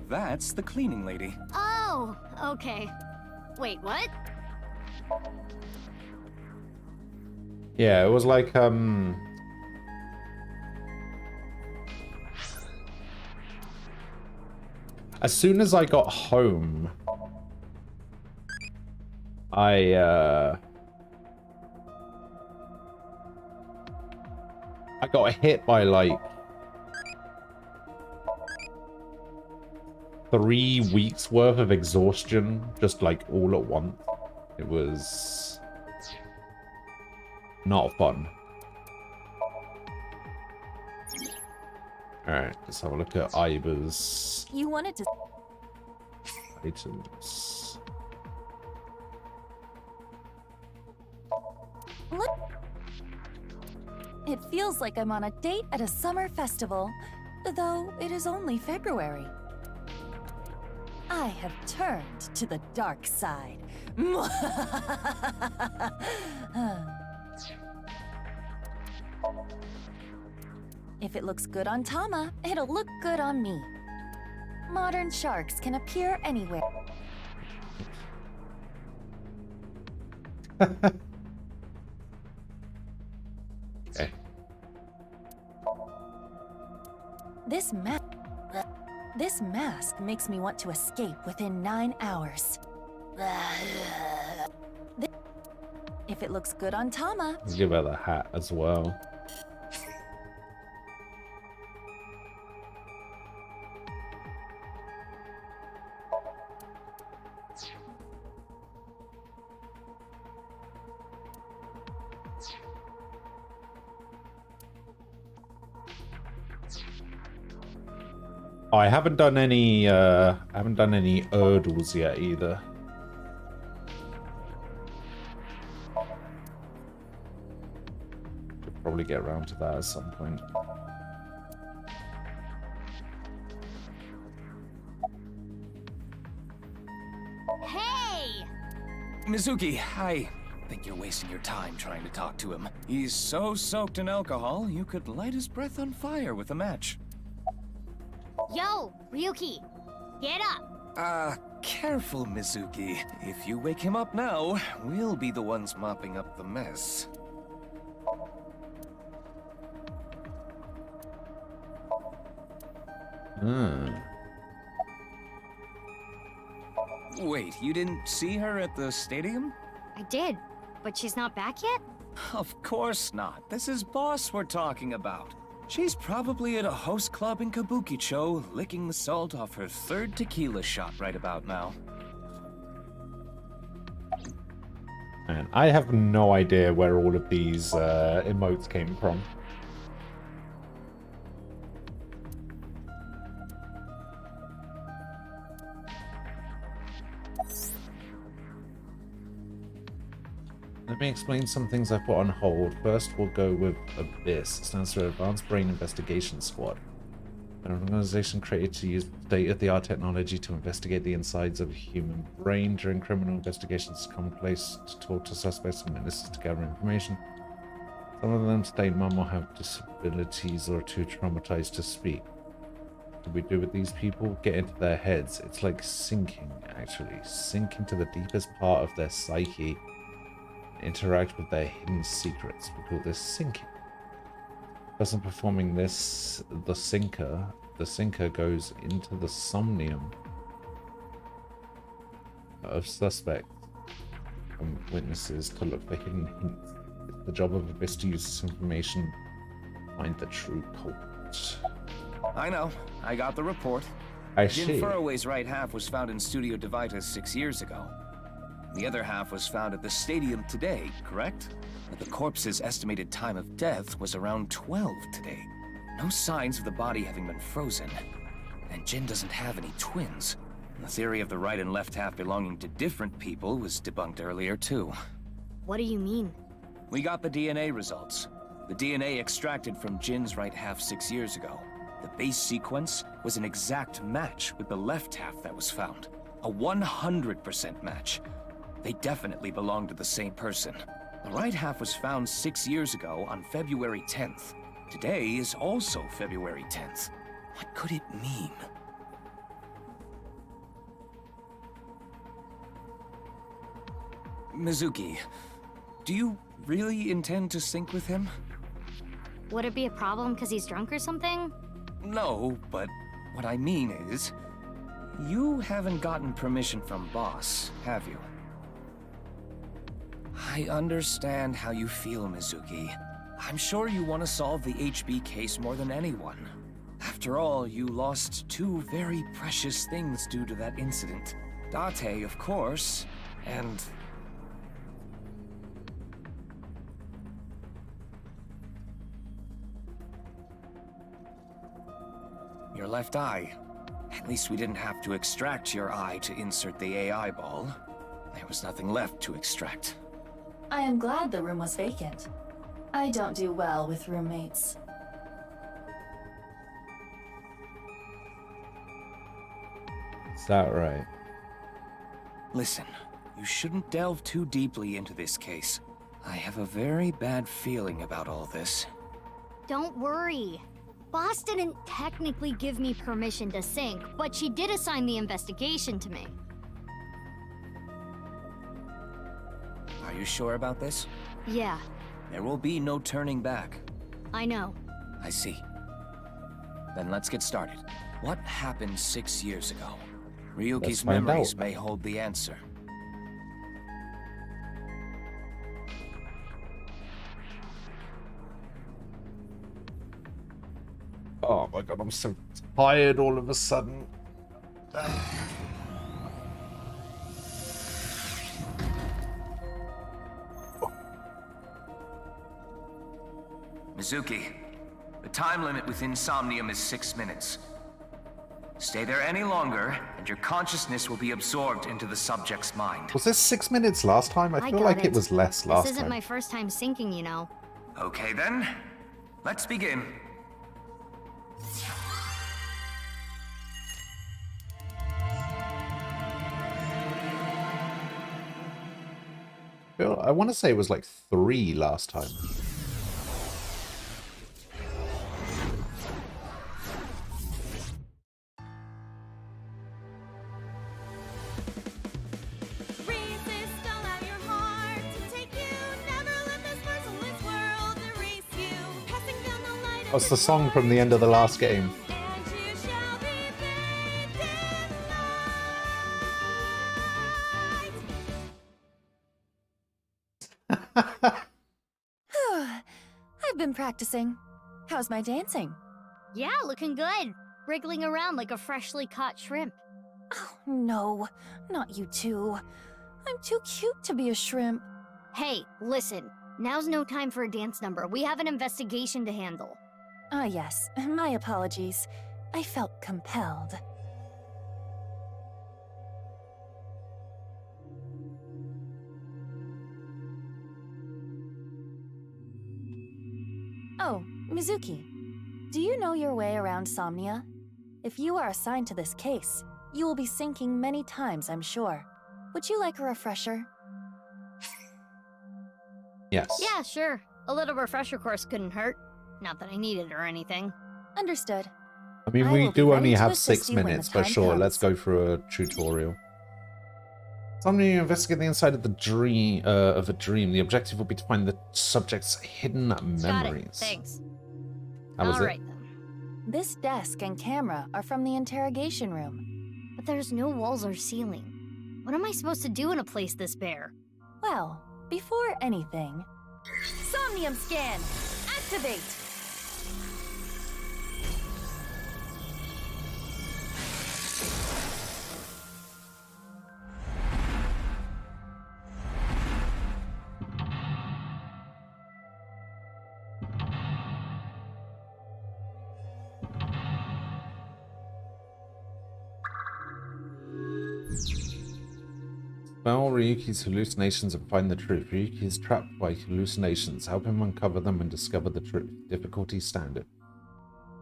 that's the cleaning lady. Oh, okay. Wait, what? Yeah, it was like, as soon as I got home, I got hit by like 3 weeks worth of exhaustion, just like all at once. It was not fun. Alright, let's have a look at Iber's You wanted to... items. It feels like I'm on a date at a summer festival, though it is only February. I have turned to the dark side. If it looks good on Tama, it'll look good on me. Modern sharks can appear anywhere. Okay. This mask makes me want to escape within 9 hours. If it looks good on Tama... Let's give her the hat as well. Oh, I haven't done any Erdls yet either. Should probably get around to that at some point. Hey! Mizuki, I think you're wasting your time trying to talk to him. He's so soaked in alcohol, you could light his breath on fire with a match. Yo, Ryuki, get up! Careful, Mizuki. If you wake him up now, we'll be the ones mopping up the mess. Wait, you didn't see her at the stadium? I did, but she's not back yet? Of course not. This is Boss we're talking about. She's probably at a host club in Kabukicho, licking the salt off her 3rd tequila shot right about now. Man, I have no idea where all of these emotes came from. Let me explain some things I put on hold. First, we'll go with ABIS. It stands for Advanced Brain Investigation Squad. An organization created to use state-of-the-art technology to investigate the insides of a human brain. During criminal investigations, it's commonplace to talk to suspects and witnesses to gather information. Some of them state mum will have disabilities or are too traumatized to speak. What do we do with these people? Get into their heads. It's like sinking, actually. Sink into the deepest part of their psyche. Interact with their hidden secrets. We call this sinking. Person performing this, the sinker goes into the somnium of suspects and witnesses to look for hidden hints. It's the job of ABIS to use this information to find the true culprit. I know. I got the report. I see. Jin Furroway's right half was found in Studio Devitas 6 years ago. The other half was found at the stadium today, correct? But the corpse's estimated time of death was around 12 today. No signs of the body having been frozen. And Jin doesn't have any twins. The theory of the right and left half belonging to different people was debunked earlier, too. What do you mean? We got the DNA results. The DNA extracted from Jin's right half 6 years ago. The base sequence was an exact match with the left half that was found. A 100% match. They definitely belong to the same person. The right half was found 6 years ago on February 10th. Today is also February 10th. What could it mean? Mizuki, do you really intend to sync with him? Would it be a problem because he's drunk or something? No, but what I mean is, you haven't gotten permission from Boss, have you? I understand how you feel, Mizuki. I'm sure you want to solve the HB case more than anyone. After all, you lost two very precious things due to that incident. Date, of course, and... your left eye. At least we didn't have to extract your eye to insert the AI ball. There was nothing left to extract. I am glad the room was vacant. I don't do well with roommates. Is that right? Listen, you shouldn't delve too deeply into this case. I have a very bad feeling about all this. Don't worry. Boss didn't technically give me permission to sink, but she did assign the investigation to me. Are you sure about this? Yeah, There will be no turning back. I know. I see. Then let's get started. What happened 6 years ago? Ryuki's find memories out. may hold the answer. Oh my god, I'm so tired all of a sudden. Mizuki, the time limit within Somnium is 6 minutes. Stay there any longer, and your consciousness will be absorbed into the subject's mind. Was this 6 minutes last time? I feel got like it was less last This isn't time. my first time sinking, you know. Okay then, let's begin. I want to say it was like 3 last time. That's the song from the end of the last game. I've been practicing. How's my dancing? Yeah, looking good. Wriggling around like a freshly caught shrimp. Oh, no, not you two. I'm too cute to be a shrimp. Hey, listen. Now's no time for a dance number. We have an investigation to handle. Ah, yes. My apologies. I felt compelled. Oh, Mizuki. Do you know your way around Somnia? If you are assigned to this case, you will be sinking many times, I'm sure. Would you like a refresher? Yes. Yeah, sure. A little refresher course couldn't hurt. Not that I need it or anything. Understood. I mean, I we will do be only ready to have assist 6 you when the minutes, but time sure, comes. let's go through a tutorial. Something you investigate the inside of the dream of a dream. The objective will be to find the subject's hidden memories. Got it. Thanks. How was All it? right, then. This desk and camera are from the interrogation room. But there's no walls or ceiling. What am I supposed to do in a place this bare? Well, before anything, Somnium scan! Activate! Spell Ryuki's hallucinations and find the truth. Ryuki is trapped by hallucinations. Help him uncover them and discover the truth. Difficulty standard.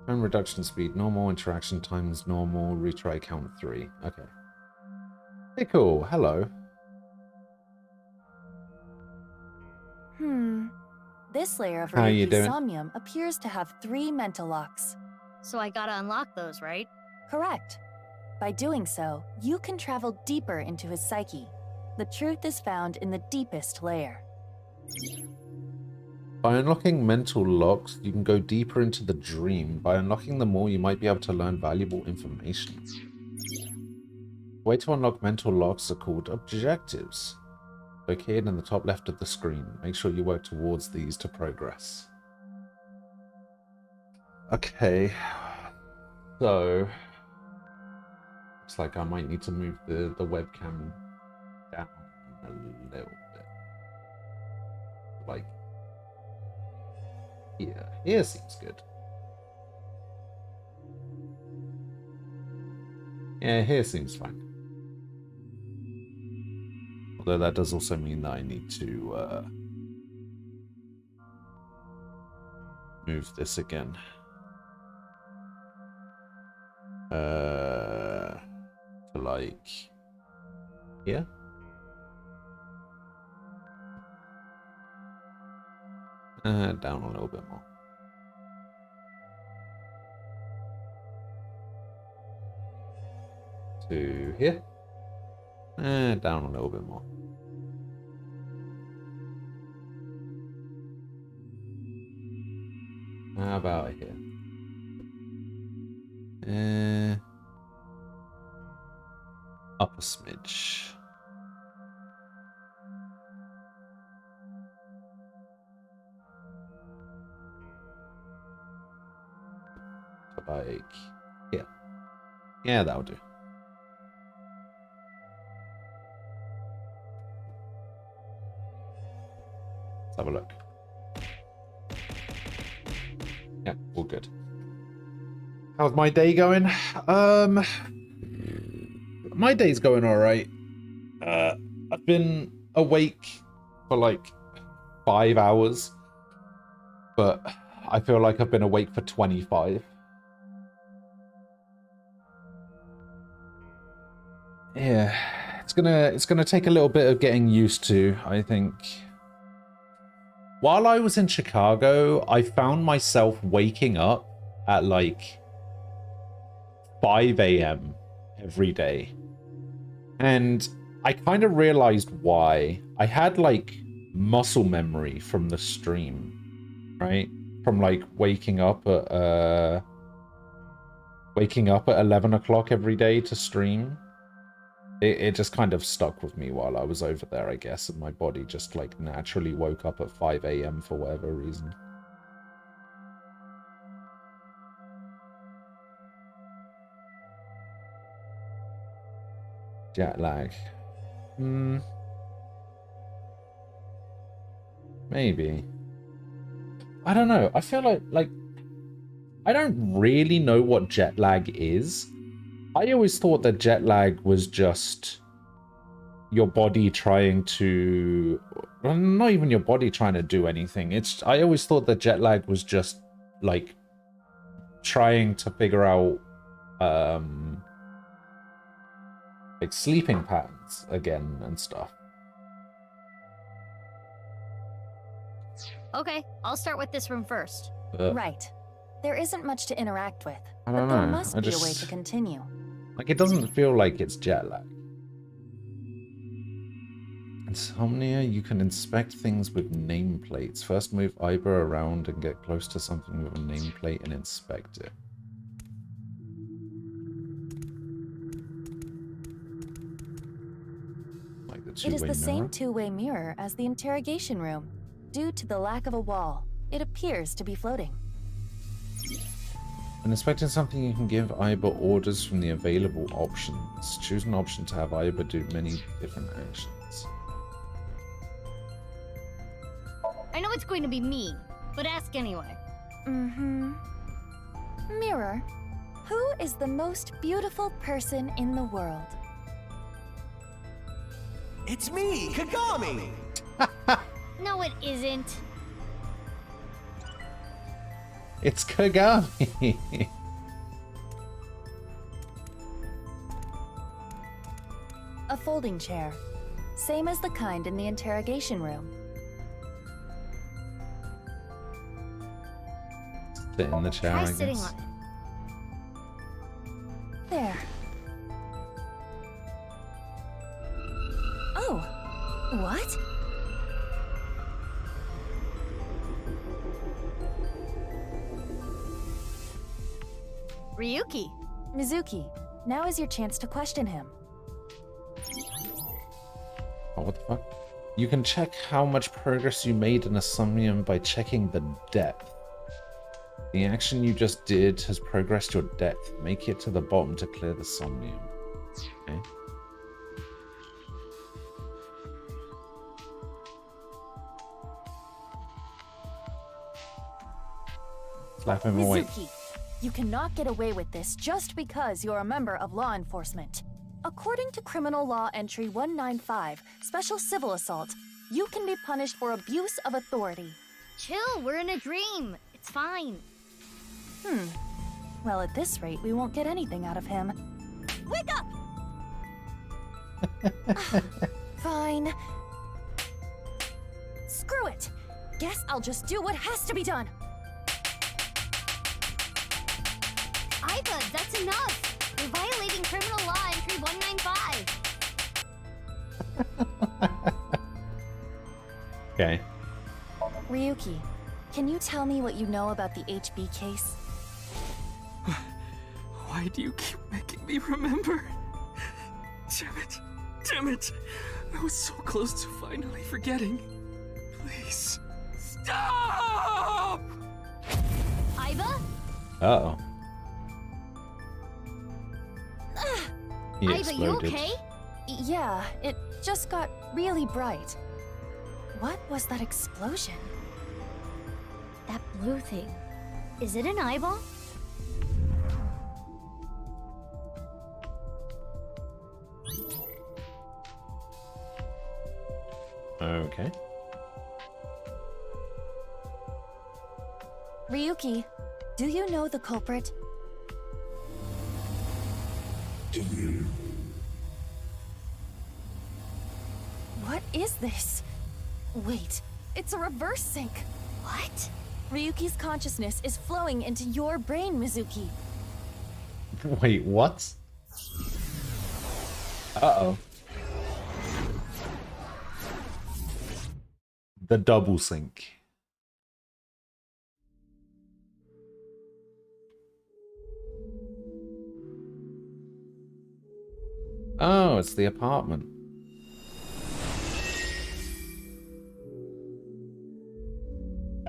Time reduction speed. Normal. Interaction times normal. Retry count 3. Okay. Hey, cool. Hello. This layer of How you Ryuki's doing? Somnium appears to have 3 mental locks. So I gotta unlock those, right? Correct. By doing so, you can travel deeper into his psyche. The truth is found in the deepest layer. By unlocking mental locks, you can go deeper into the dream. By unlocking them all, you might be able to learn valuable information. The way to unlock mental locks are called objectives. Located in the top left of the screen. Make sure you work towards these to progress. Okay. So, looks like I might need to move the webcam down a little bit. Like, here. Here seems good. Yeah, here seems fine. Although that does also mean that I need to move this again. To like here. Down a little bit more. To here. Down a little bit more. How about here? Up a smidge. Like here. Yeah, that'll do. Let's have a look. Yeah, all good. How's my day going? My day's going all right. I've been awake for like 5 hours, but I feel like I've been awake for 25. Yeah, it's gonna take a little bit of getting used to, I think. While I was in Chicago, I found myself waking up at like 5 a.m. every day. And I kind of realized why. I had like muscle memory from the stream, right? From like waking up at 11 o'clock every day to stream. It just kind of stuck with me while I was over there, I guess, and my body just like naturally woke up at 5 a.m. for whatever reason. Jet lag. Maybe. I don't know. I feel like I don't really know what jet lag is. I always thought that jet lag was just your body trying to, well, not even your body trying to do anything. I always thought that jet lag was just like trying to figure out like sleeping patterns again and stuff. Okay, I'll start with this room first. Right. There isn't much to interact with, I don't but there know. must be a way to continue. Like, it doesn't feel like it's jet lag. Insomnia, you can inspect things with nameplates. First move Iber around and get close to something with a nameplate and inspect it. Like the two-way It is the mirror? same two-way mirror as the interrogation room. Due to the lack of a wall, it appears to be floating. When inspecting something, you can give Iber orders from the available options. Choose an option to have Iber do many different actions. I know it's going to be mean, but ask anyway. Mirror, who is the most beautiful person in the world? It's me, Kagami! No, it isn't. It's Kagami! A folding chair. Same as the kind in the interrogation room. Sit in the chair, Try I sitting guess. on it. There. Oh, what? Ryuki. Mizuki, now is your chance to question him. Oh, what the fuck? You can check how much progress you made in a Somnium by checking the depth. The action you just did has progressed your depth. Make it to the bottom to clear the Somnium. Okay. Slap him away. Mizuki, you cannot get away with this just because you're a member of law enforcement. According to Criminal Law Entry 195, Special Civil Assault, you can be punished for abuse of authority. Chill, we're in a dream. It's fine. Well, at this rate, we won't get anything out of him. Wake up! Fine. Screw it! Guess I'll just do what has to be done. Iva, that's enough. You're violating Criminal Law Entry 195. Okay. Ryuki, can you tell me what you know about the HB case? Why do you keep making me remember? Damn it. Damn it. I was so close to finally forgetting. Please. Stop! Iva? Uh-oh. He Iva, you exploded. okay? Yeah, it just got really bright. What was that explosion? That blue thing. Is it an eyeball? Okay. Ryuki, do you know the culprit? Do you? What is this? Wait, it's a reverse sync. What? Ryuki's consciousness is flowing into your brain, Mizuki. Wait, what? Uh-oh. The double sync. Oh, it's the apartment.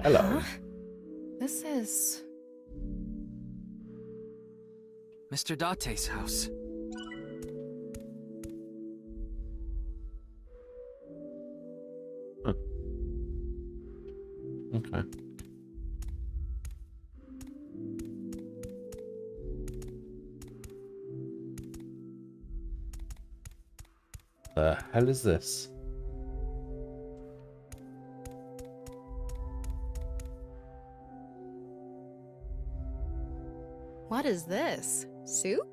Hello. This is Mr. Date's house. Huh. Okay. The hell is this? What is this? Soup?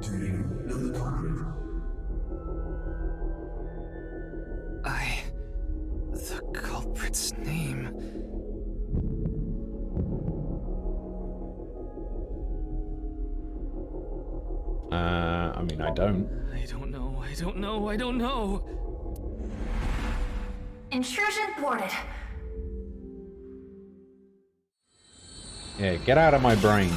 Do you know the culprit? The culprit's name. I mean, I don't. I don't know. Intrusion thwarted. Yeah, get out of my brain.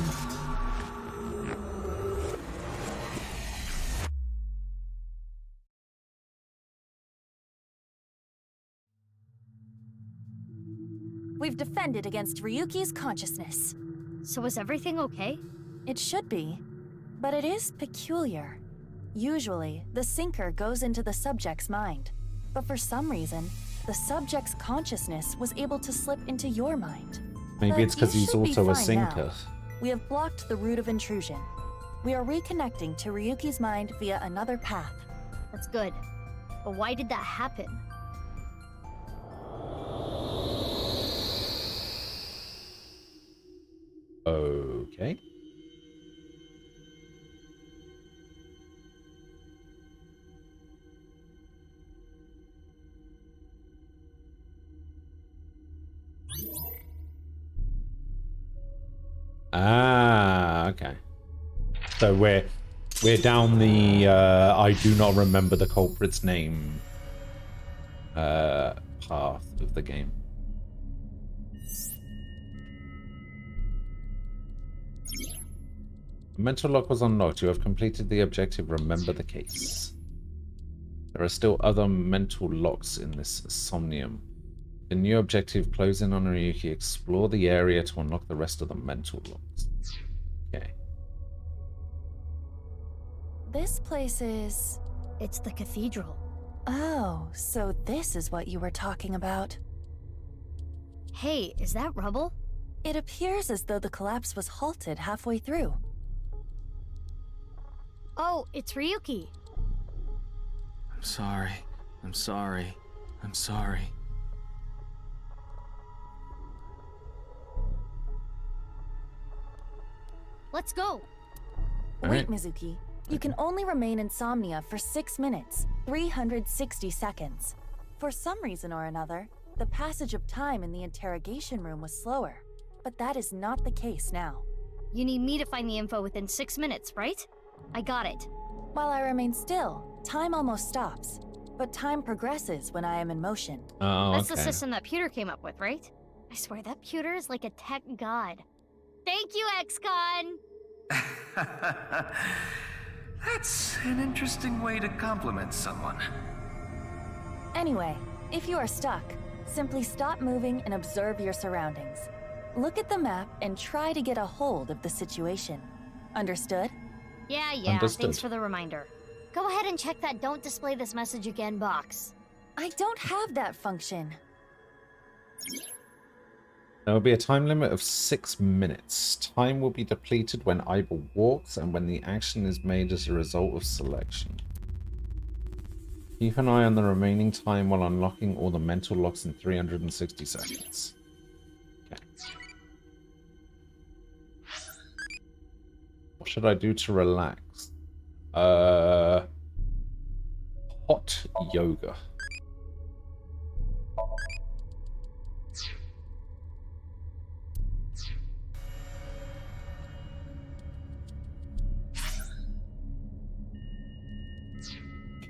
We've defended against Ryuki's consciousness. So is everything okay? It should be, but it is peculiar. Usually, the sinker goes into the subject's mind, but for some reason, the subject's consciousness was able to slip into your mind. Maybe But it's because you he's should be also a fine sinker. now. We have blocked the route of intrusion. We are reconnecting to Ryuki's mind via another path. That's good. But why did that happen? Okay. Ah, okay. So we're down the I do not remember the culprit's name path of the game. The mental lock was unlocked. You have completed the objective. Remember the case. There are still other mental locks in this Somnium. The new objective, close in on Ryuki, explore the area to unlock the rest of the mental locks. Okay. This place is... It's the cathedral. Oh, so this is what you were talking about. Hey, is that rubble? It appears as though the collapse was halted halfway through. Oh, it's Ryuki. I'm sorry. I'm sorry. I'm sorry. Let's go. Wait, Mizuki. You can only remain in Somnia for 6 minutes, 360 seconds. For some reason or another, the passage of time in the interrogation room was slower. But that is not the case now. You need me to find the info within 6 minutes, right? I got it. While I remain still, time almost stops. But time progresses when I am in motion. Oh, That's the system that Pewter came up with, right? I swear that Pewter is like a tech god. Thank you, ex-con! That's an interesting way to compliment someone. Anyway, if you are stuck, simply stop moving and observe your surroundings. Look at the map and try to get a hold of the situation. Understood? Yeah, Understood. Thanks for the reminder. Go ahead and check that don't display this message again box. I don't have that function. There will be a time limit of 6 minutes. Time will be depleted when Ibel walks and when the action is made as a result of selection. Keep an eye on the remaining time while unlocking all the mental locks in 360 seconds. Okay. What should I do to relax? Hot yoga.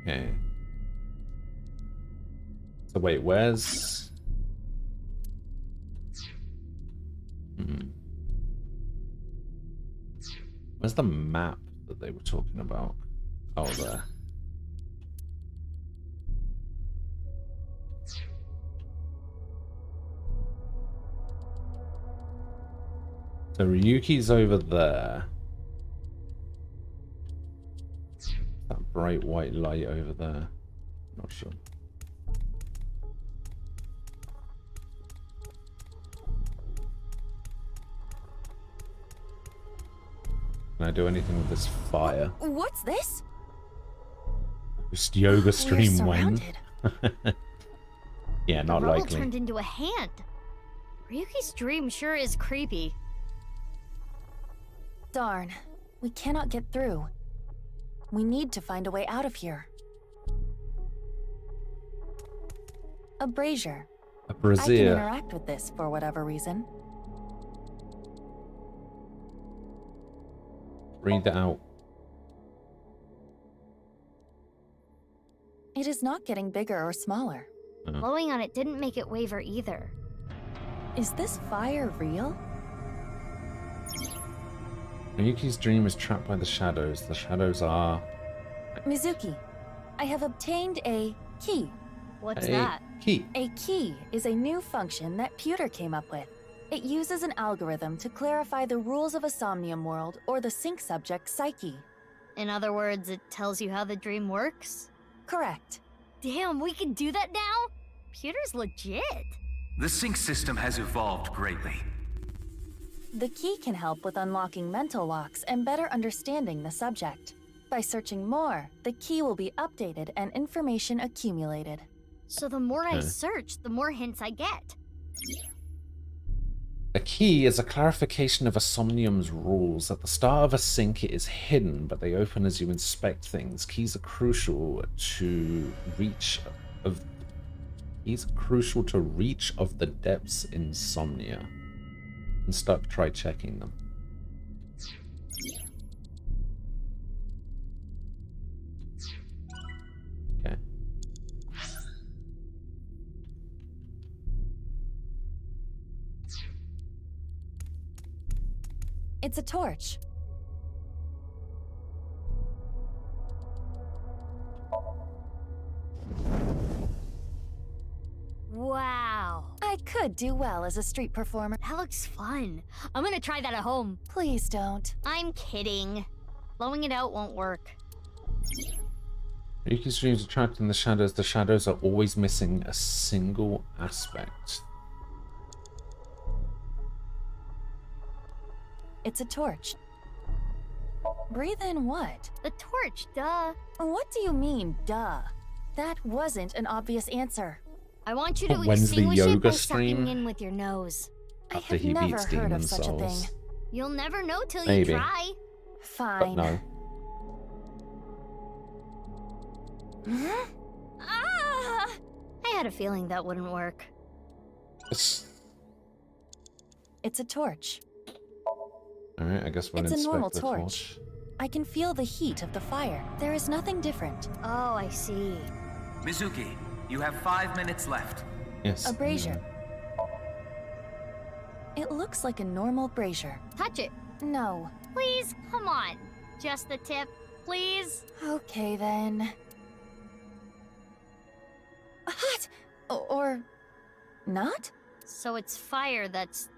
Okay. So wait, where's... Where's the map that they were talking about? Oh, there. So Ryuki's over there. That bright white light over there. Not sure. Can I do anything with this fire? What's this? Just yoga stream when? Yeah, not the rubble likely. turned into a hand. Ryuki's dream sure is creepy. Darn. We cannot get through. We need to find a way out of here. A brazier. A brazier. I can interact with this for whatever reason. Read it out. It is not getting bigger or smaller. Blowing on it didn't make it waver either. Is this fire real? Ryuki's dream is trapped by the shadows. The shadows are... Mizuki, I have obtained a key. What's A that? key. A key is a new function that Pewter came up with. It uses an algorithm to clarify the rules of a Somnium world or the sync subject's psyche. In other words, it tells you how the dream works? Correct. Damn, we can do that now? Pewter's legit. The sync system has evolved greatly. The key can help with unlocking mental locks and better understanding the subject. By searching more, the key will be updated and information accumulated. So the more I search, the more hints I get. A key is a clarification of a Somnium's rules. At the start of a sync, it is hidden, but they open as you inspect things. Keys are crucial to reach of the depths in Somnia. And stuck, try checking them. Okay. It's a torch. could do well as a street performer. That looks fun. I'm gonna try that at home. Please don't. I'm kidding. Blowing it out won't work. Ryuki's dreams are trapped in the shadows. The shadows are always missing a single aspect. It's a torch. Breathe in what? The torch, duh. What do you mean, duh? That wasn't an obvious answer. I want you to When's the extinguish it yoga by stream? sucking in with your nose. After he beats Demon Souls. You'll never know till Maybe. you try. But Fine. no. Ah! I had a feeling that wouldn't work. It's a torch. Alright, I guess we'll It's a inspect normal the torch. I can feel the heat of the fire. There is nothing different. Oh, I see. Mizuki, you have 5 minutes left. Yes. A brazier. It looks like a normal brazier. Touch it. No. Please, come on. Just the tip, please. Okay then. Hot! Or not? So it's fire that's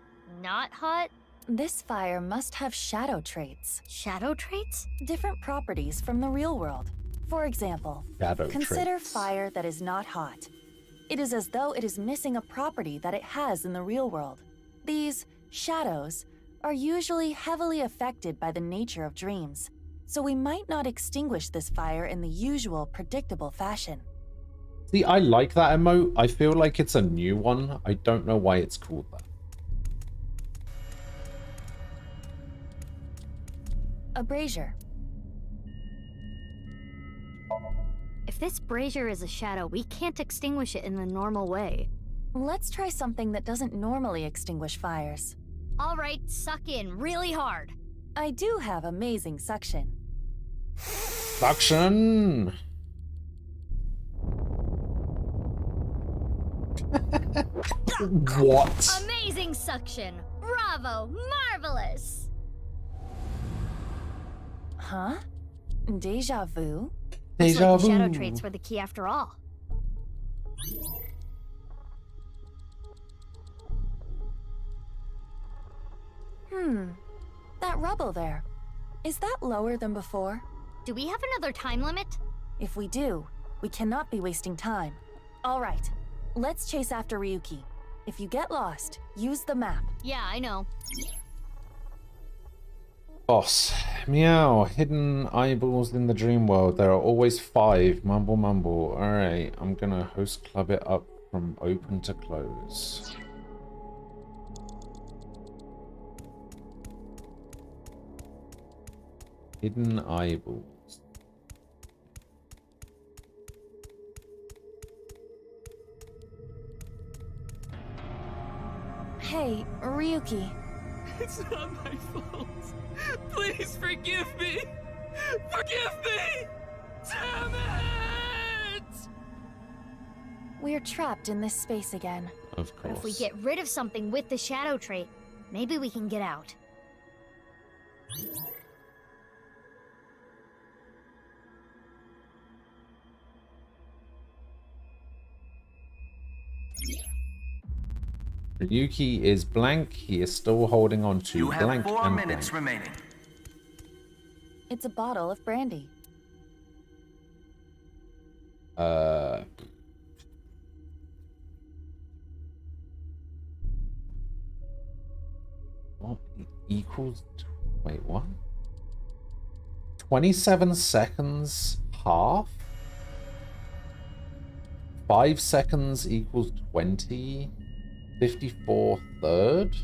not hot? This fire must have shadow traits. Shadow traits? Different properties from the real world. For example, Shadow consider traits. fire that is not hot. It is as though it is missing a property that it has in the real world. These shadows are usually heavily affected by the nature of dreams, so we might not extinguish this fire in the usual predictable fashion. See, I like that emote. I feel like it's a new one. I don't know why it's called that. A brazier. If this brazier is a shadow, we can't extinguish it in the normal way. Let's try something that doesn't normally extinguish fires. All right, suck in really hard. I do have amazing suction. Suction! What? Amazing suction. Bravo. Marvelous. Huh? Deja vu? Looks Deja like the shadow vu. traits were the key after all. That rubble there. Is that lower than before? Do we have another time limit? If we do, we cannot be wasting time. All right, let's chase after Ryuki. If you get lost, use the map. Yeah, I know. Boss. Meow. Hidden eyeballs in the dream world. There are always 5. Mumble mumble. Alright, I'm gonna host club it up from open to close. Hidden eyeballs. Hey, Ryuki. It's not my fault. Please forgive me. Forgive me! Damn it! We're trapped in this space again. Of But course. if we get rid of something with the shadow trait, maybe we can get out. Ryuki is blank. He is still holding on to You have blank 4 and minutes blank. remaining. It's a bottle of brandy. What equals? Wait, what? 27 seconds half? 5 seconds equals 20? 54 third?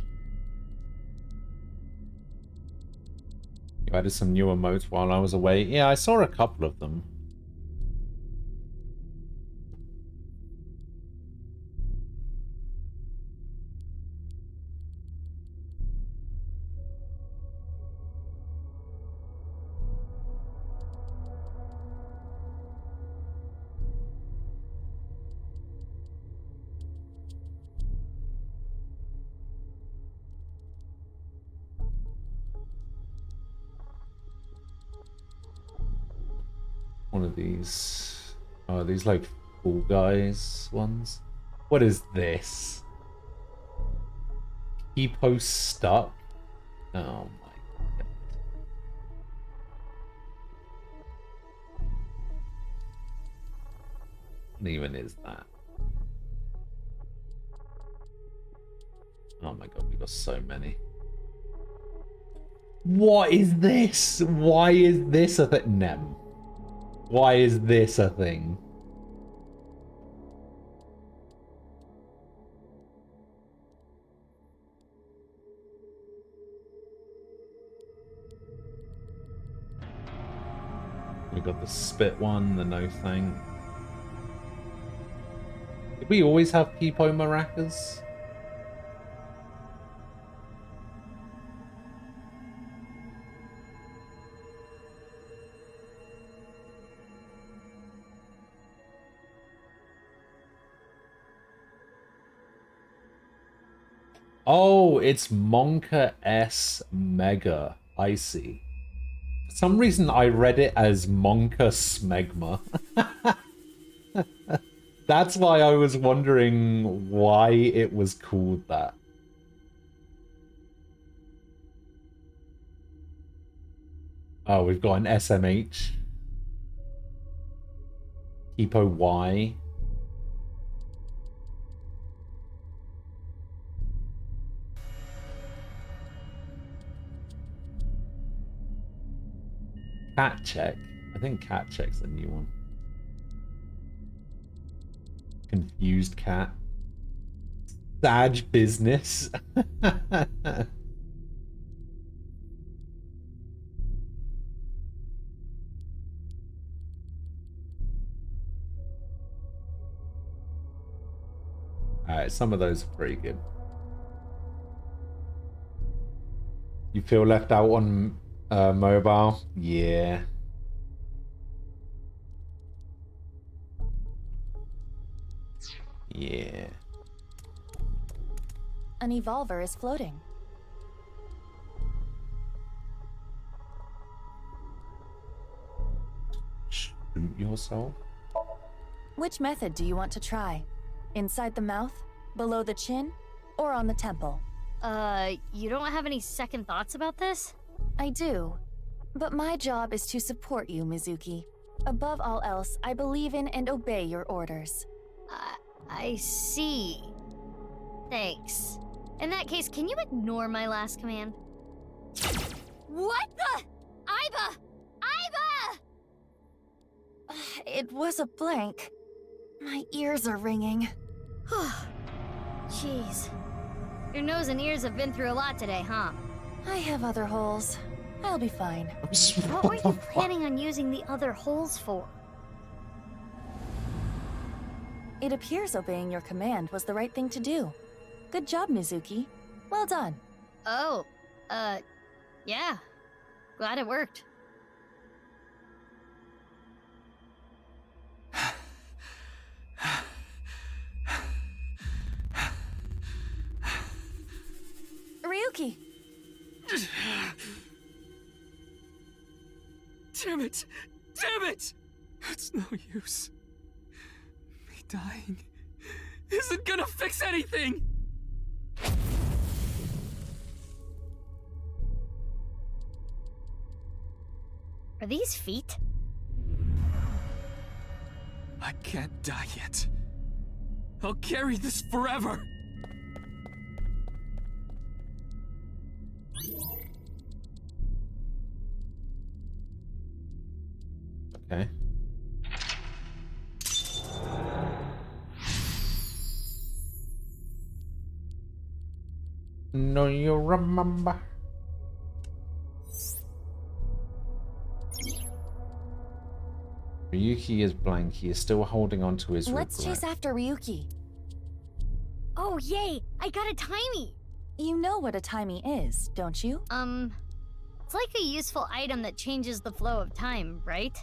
You added some new emotes while I was away. Yeah, I saw a couple of them. One of these. Oh, these like Fall Guys ones. What is this? Hippo stuck. Oh my god. What even is that? Oh my god, we got so many. What is this? Why is this a thing? Nem. Why is this a thing? We got the spit one, the no thing. Did we always have Peepo maracas? Oh, it's Monka S Mega. I see. For some reason, I read it as Monka Smegma. That's why I was wondering why it was called that. Oh, we've got an SMH. Hippo Y. Cat check. I think cat check's a new one. Confused cat. Sag business. Alright, some of those are pretty good. You feel left out on mobile? Yeah. Yeah. An evolver is floating. Shoot yourself? Which method do you want to try? Inside the mouth, below the chin, or on the temple? You don't have any second thoughts about this? I do. But my job is to support you, Mizuki. Above all else, I believe in and obey your orders. I see. Thanks. In that case, can you ignore my last command? What the? Aiba! Aiba! It was a blank. My ears are ringing. Jeez. Your nose and ears have been through a lot today, huh? I have other holes. I'll be fine. What were you planning on using the other holes for? It appears obeying your command was the right thing to do. Good job, Mizuki. Well done. Oh, yeah. Glad it worked. Ryuki! Damn it! Damn it! It's no use. Me dying isn't gonna fix anything! Are these feet? I can't die yet. I'll carry this forever! Okay. No, you remember. Ryuki is blank. He is still holding on to his Let's regret. chase after Ryuki. Oh, yay! I got a timey! You know what a timey is, don't you? It's like a useful item that changes the flow of time, right?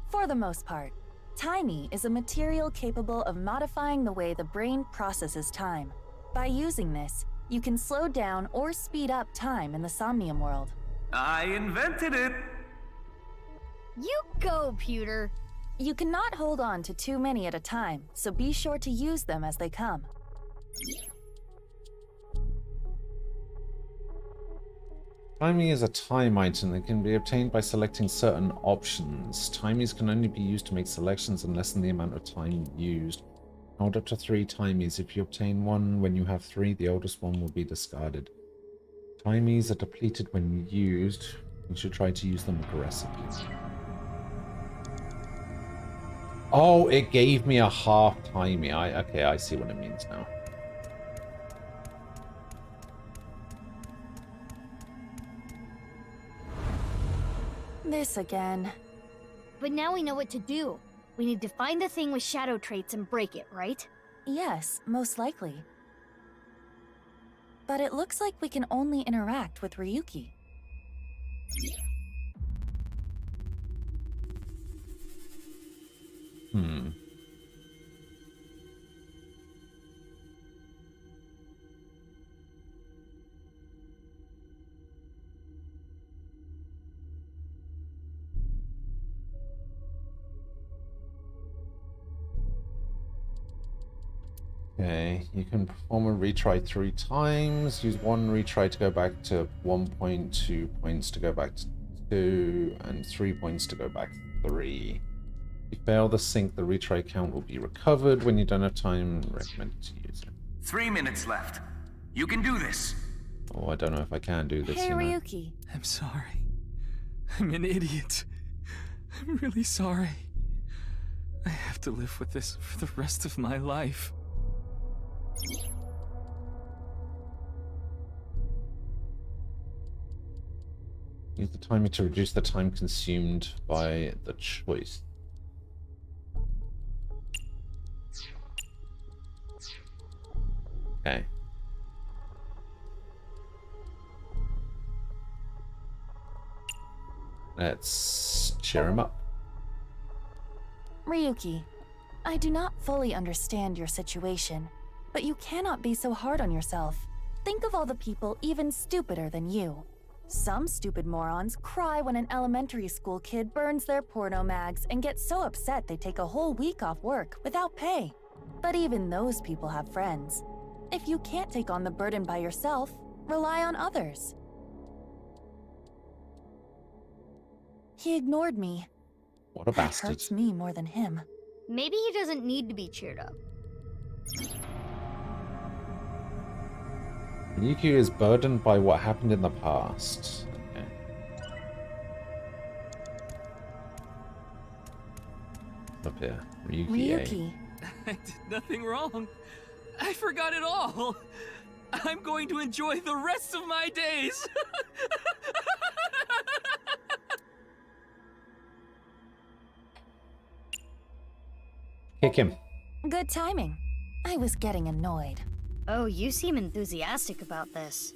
For the most part. Timey is a material capable of modifying the way the brain processes time. By using this, you can slow down or speed up time in the Somnium world. I invented it! You go, Pewter! You cannot hold on to too many at a time, so be sure to use them as they come. Timey is a time item that can be obtained by selecting certain options. Timies can only be used to make selections and lessen the amount of time used. Hold up to 3 timies. If you obtain one when you have 3, the oldest one will be discarded. Timies are depleted when used. You should try to use them aggressively. Oh, it gave me a half timey. Okay, I see what it means now. This again. But now we know what to do. We need to find the thing with shadow traits and break it, right? Yes, most likely. But it looks like we can only interact with Ryuki. Okay, you can perform a retry 3 times. Use 1 retry to go back to 1 point, 2 points to go back to 2, and 3 points to go back 3. If you fail the sync, the retry count will be recovered. When you don't have time, recommended to use it. 3 minutes left. You can do this. Oh, I don't know if I can do this. Hey, Ryuki. I'm sorry. I'm an idiot. I'm really sorry. I have to live with this for the rest of my life. Use the timer to reduce the time consumed by the choice. Okay. Let's cheer him up. Ryuki, I do not fully understand your situation, but you cannot be so hard on yourself. Think of all the people even stupider than you. Some stupid morons cry when an elementary school kid burns their porno mags and get so upset they take a whole week off work without pay. But even those people have friends. If you can't take on the burden by yourself, rely on others. He ignored me. What a bastard. That hurts me more than him. Maybe he doesn't need to be cheered up. Ryuki is burdened by what happened in the past. Okay. Up here. Ryuki. I did nothing wrong. I forgot it all. I'm going to enjoy the rest of my days. Kick him. Good timing. I was getting annoyed. Oh, you seem enthusiastic about this.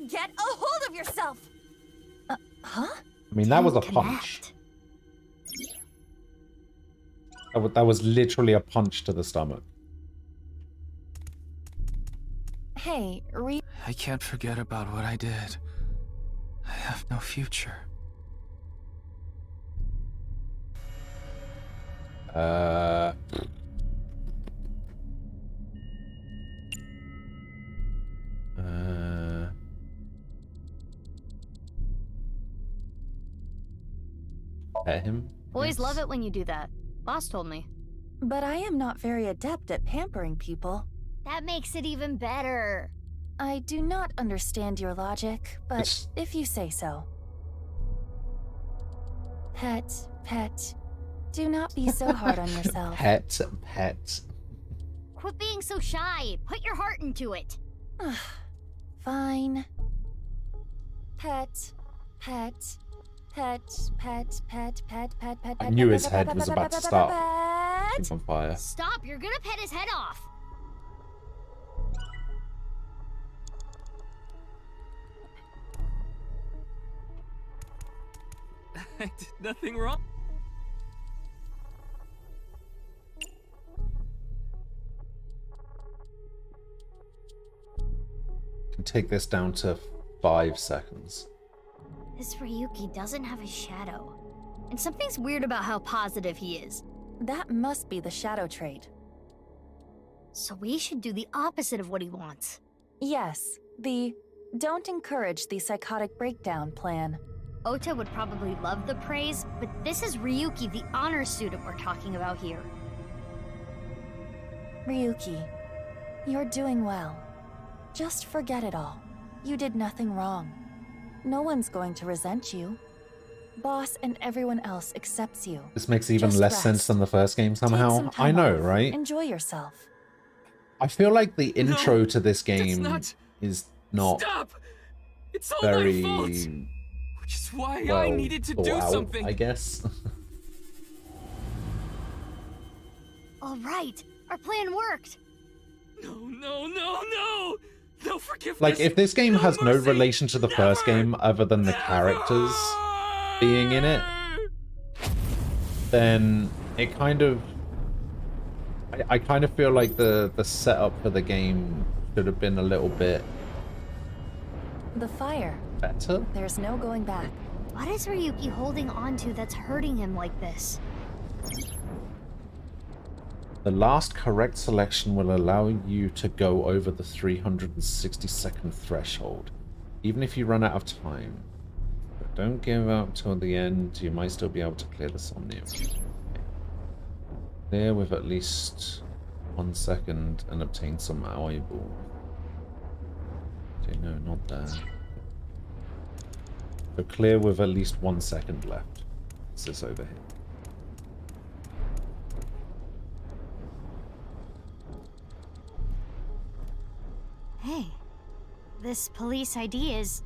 Get a hold of yourself! Huh? I mean, that was a punch. That was literally a punch to the stomach. Hey, I can't forget about what I did. I have no future. Pet him? Boys love it when you do that. Boss told me. But I am not very adept at pampering people. That makes it even better. I do not understand your logic, but if you say so. Pet. Do not be so hard on yourself. Pet. Quit being so shy. Put your heart into it. Fine. Pet. I knew his head was about to start on fire. Stop, you're gonna pet his head off. I did nothing wrong. Can take this down to 5 seconds. This Ryuki doesn't have a shadow. And something's weird about how positive he is. That must be the shadow trait. So we should do the opposite of what he wants. Yes, the Don't encourage the psychotic breakdown plan. Ota would probably love the praise, but this is Ryuki, the honor student we're talking about here. Ryuki, you're doing well. Just forget it all. You did nothing wrong. No one's going to resent you. Boss and everyone else accepts you. This makes even Just less rest. sense than the first game Take some somehow. time I know, off. right? Enjoy yourself. I feel like the intro to this game is not Stop! It's all very my fault. Which is why well I needed to thought do out, something. I guess. All right, our plan worked. No, no, no, no! No forgiveness. Like, if this game has no relation to the first game other than the characters being in it, then it kind of... I kind of feel like the setup for the game should have been a little bit The fire. better. There's no going back. What is Ryuki holding on to that's hurting him like this? The last correct selection will allow you to go over the 360-second threshold, even if you run out of time. But don't give up till the end, you might still be able to clear the Somnium. Clear with at least 1 second and obtain some eyeball. Okay, no, not there. So clear with at least 1 second left. What's this over here? Hey, this police ID is...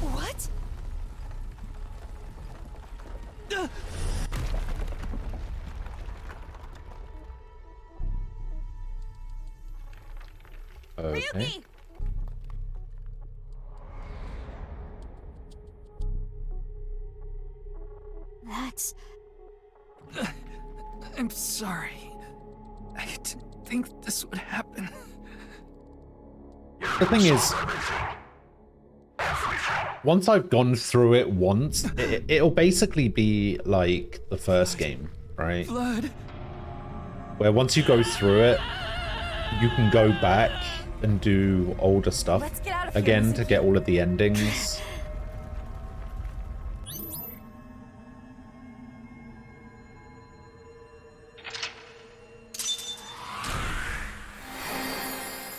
What? Okay. That's... I'm sorry. I didn't think this would happen. The thing is, once I've gone through it once, it'll basically be like the first game, right? Blood. Where once you go through it, you can go back and do older stuff again to get all of the endings.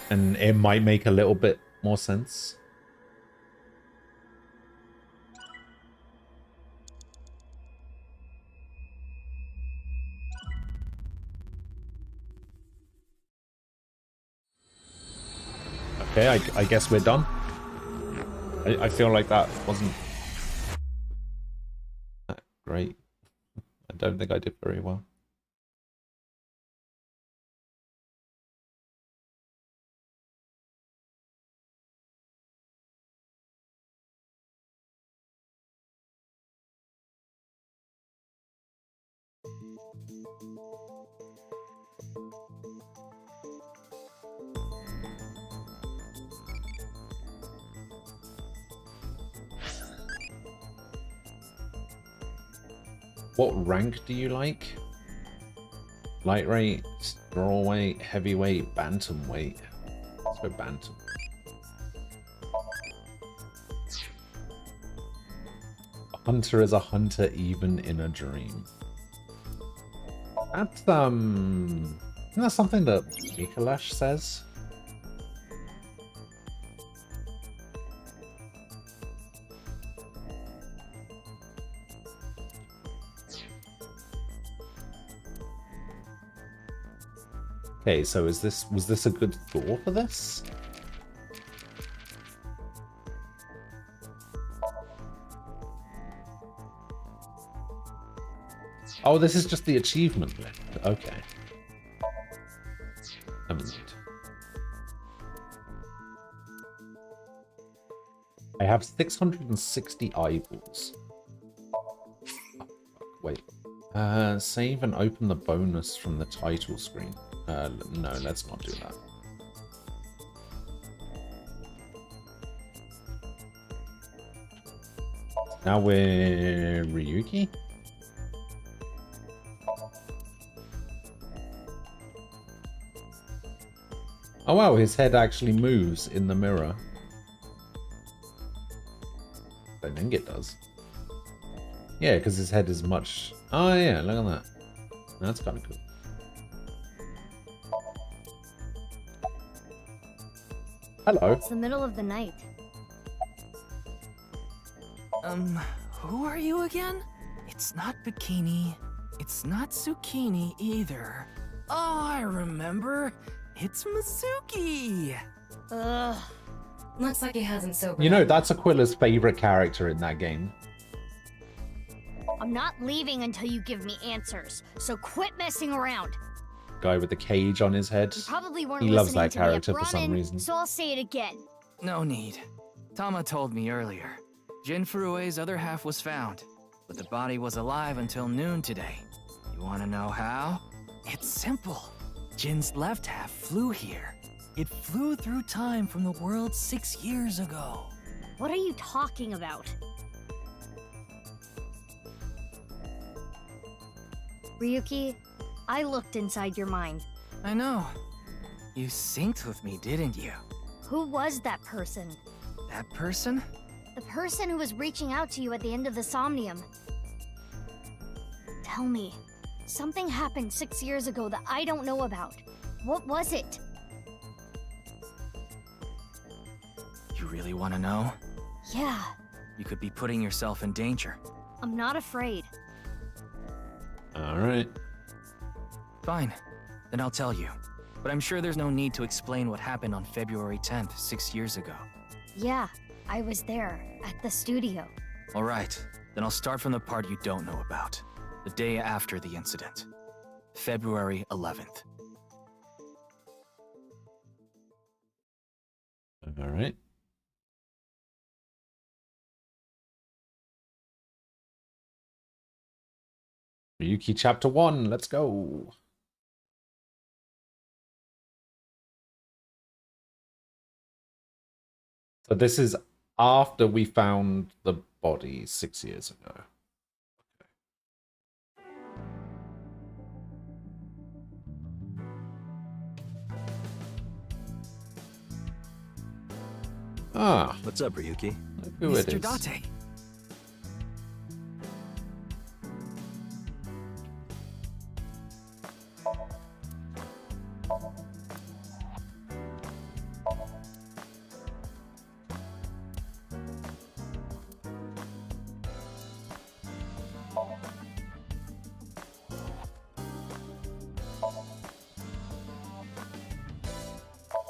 And it might make a little bit more sense. Okay, I guess we're done. I feel like that wasn't that great. I don't think I did very well. What rank do you like? Lightweight, strawweight, heavyweight, bantamweight. Let's go bantam. A hunter is a hunter even in a dream. That's isn't that something that Mikalash says? Okay, so was this a good door for this? Oh, this is just the achievement list. Okay. Never mind. I have 660 eyeballs. Wait. Save and open the bonus from the title screen. No, let's not do that. Now we're Ryuki. Oh wow, his head actually moves in the mirror. I don't think it does. Yeah, because his head is much... Oh yeah, look at that. That's kind of cool. Hello. It's the middle of the night. Who are you again? It's not Bikini. It's not Zucchini either. Oh, I remember. It's Masuki. Ugh. Looks like he hasn't sobered You know, up. that's Aquila's favorite character in that game. I'm not leaving until you give me answers, so quit messing around. Guy with the cage on his head. You probably weren't He loves listening that to me at character for some Brahmin, reason. so I'll say it again. No need. Tama told me earlier. Jin Furue's other half was found, but the body was alive until noon today. You want to know how? It's simple. Jin's left half flew here. It flew through time from the world 6 years ago. What are you talking about? Ryuki, I looked inside your mind. I know. You synced with me, didn't you? Who was that person? That person? The person who was reaching out to you at the end of the Somnium. Tell me, something happened 6 years ago that I don't know about. What was it? You really want to know? Yeah, You could be putting yourself in danger. I'm not afraid. Alright. Fine. Then I'll tell you. But I'm sure there's no need to explain what happened on February 10th, 6 years ago. Yeah, I was there, at the studio. Alright, then I'll start from the part you don't know about. The day after the incident. February 11th. Alright. Ryuki chapter 1, let's go. So this is after we found the body 6 years ago. Ah. What's up, Ryuki? Look who it Mr. is. Date.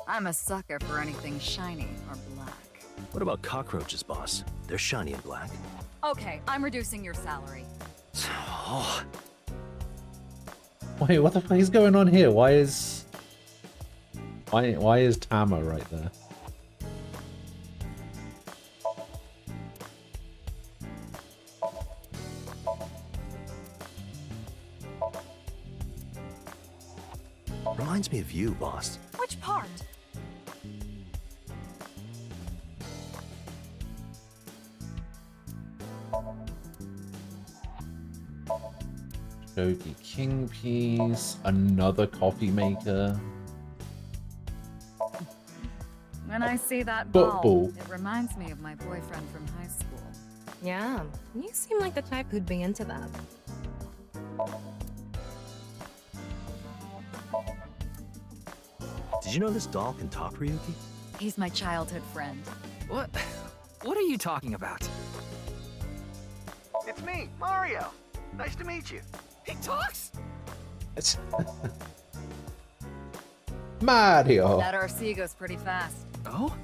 I'm a sucker for anything shiny or black. What about cockroaches, boss? They're shiny and black. Okay, I'm reducing your salary. Oh, Wait, what the fuck is going on here? Why is Tama right there? reminds me of you, boss. Which part? Shogi King piece, another coffee maker. When I see that Football. ball, it reminds me of my boyfriend from high school. Yeah, you seem like the type who'd be into that. Did you know this doll can talk, Ryuki? He's my childhood friend. What? What are you talking about? It's me, Mario. Nice to meet you. He talks? It's Mario. That RC goes pretty fast. Oh?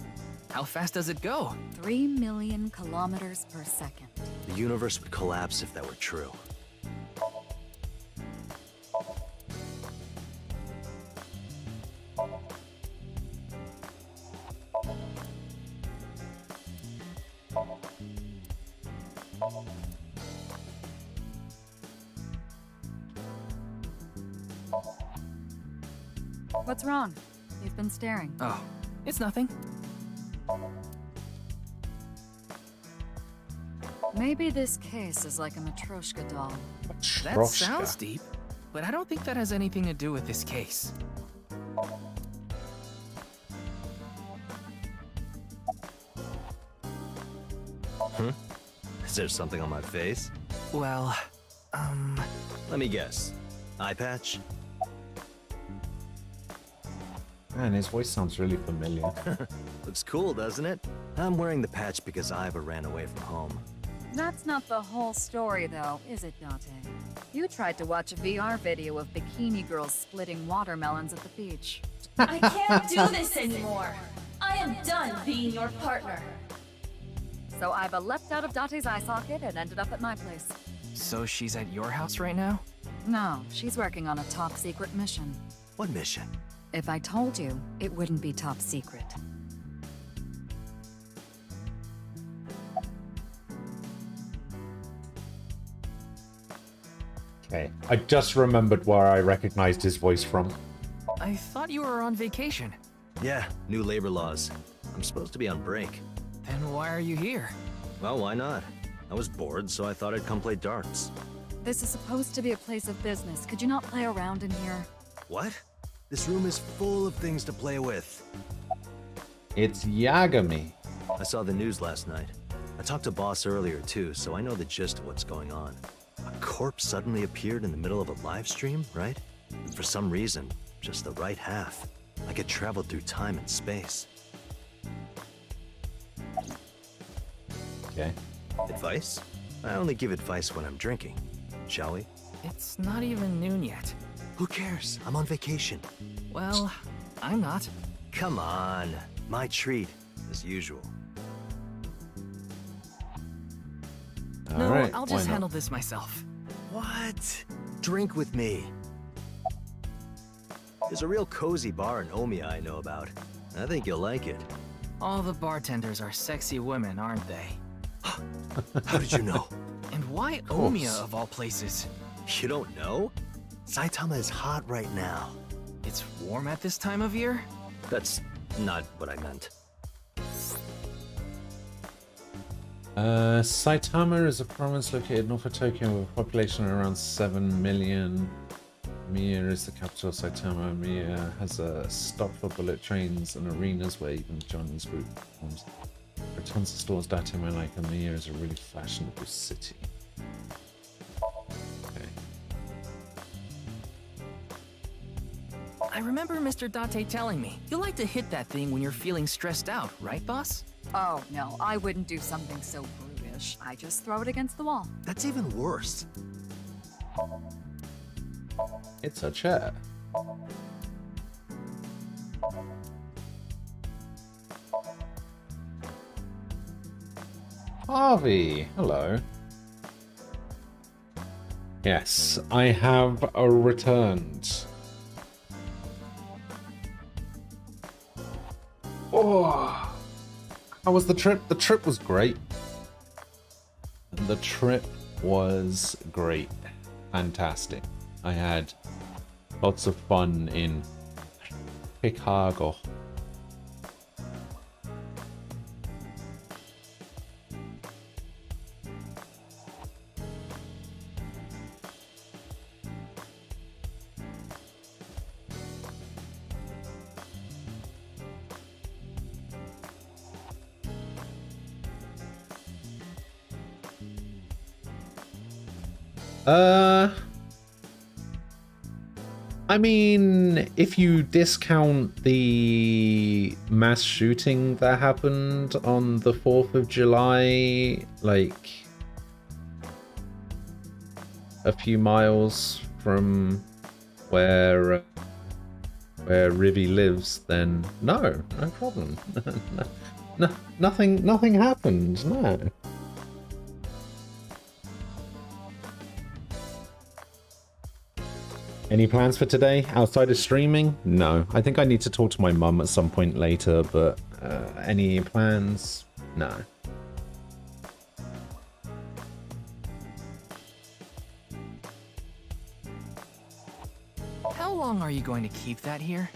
How fast does it go? 3 million kilometers per second. The universe would collapse if that were true. What's wrong? You've been staring. Oh, it's nothing. Maybe this case is like a Matryoshka doll. That sounds deep, but I don't think that has anything to do with this case. Hmm? Is there something on my face? Well, Let me guess. Eye patch? Man, his voice sounds really familiar. Looks cool, doesn't it? I'm wearing the patch because Iva ran away from home. That's not the whole story, though, is it, Date? You tried to watch a VR video of bikini girls splitting watermelons at the beach. I can't do this anymore. I am done being your partner. So Iva leapt out of Date's eye socket and ended up at my place. so she's at your house right now? No, she's working on a top secret mission. What mission? If I told you, it wouldn't be top secret. Okay, I just remembered where I recognized his voice from. I thought you were on vacation. Yeah, new labor laws. I'm supposed to be on break. Then why are you here? Well, why not? I was bored, so I thought I'd come play darts. This is supposed to be a place of business. Could you not play around in here? What? This room is full of things to play with. It's Yagami. I saw the news last night. I talked to Boss earlier too, so I know the gist of what's going on. A corpse suddenly appeared in the middle of a live stream, right? And for some reason, just the right half. Like it traveled through time and space. Okay. Advice? I only give advice when I'm drinking. Shall we? It's not even noon yet. Who cares? I'm on vacation. Well, I'm not. Come on. My treat, as usual. No, Alright, I'll why just not? handle this myself. What? Drink with me. There's a real cozy bar in Omiya I know about. I think you'll like it. All the bartenders are sexy women, aren't they? How did you know? And why course. Omiya of all places? You don't know? Saitama is hot right now. It's warm at this time of year? That's not what I meant. Saitama is a province located north of Tokyo with a population of around 7 million. Miya is the capital of Saitama. Miya has a stop for bullet trains and arenas where even Johnny's group performs. There are tons of stores Datame like, and Miya is a really fashionable city. Okay. I remember Mr. Date telling me, you like to hit that thing when you're feeling stressed out, right, boss? Oh, no, I wouldn't do something so brutish. I just throw it against the wall. That's even worse. It's a chair. Harvey, hello. Yes, I have returned. Oh, how was the trip? The trip was great. The trip was great. Fantastic. I had lots of fun in Chicago. I mean, if you discount the mass shooting that happened on the 4th of July, like a few miles from where Rivi lives, then no problem. Nothing happened, no. Any plans for today outside of streaming? No. I think I need to talk to my mum at some point later, but any plans? No. How long are you going to keep that here?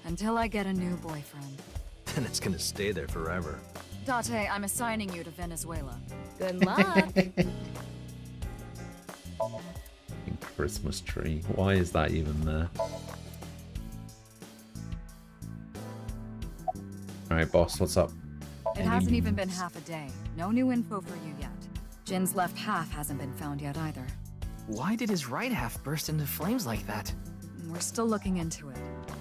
Until I get a new boyfriend. Then it's gonna stay there forever. Date, I'm assigning you to Venezuela. Good luck. Christmas tree. Why is that even there? Alright, boss, what's up? It hasn't even been half a day. No new info for you yet. Jin's left half hasn't been found yet either. Why did his right half burst into flames like that? We're still looking into it,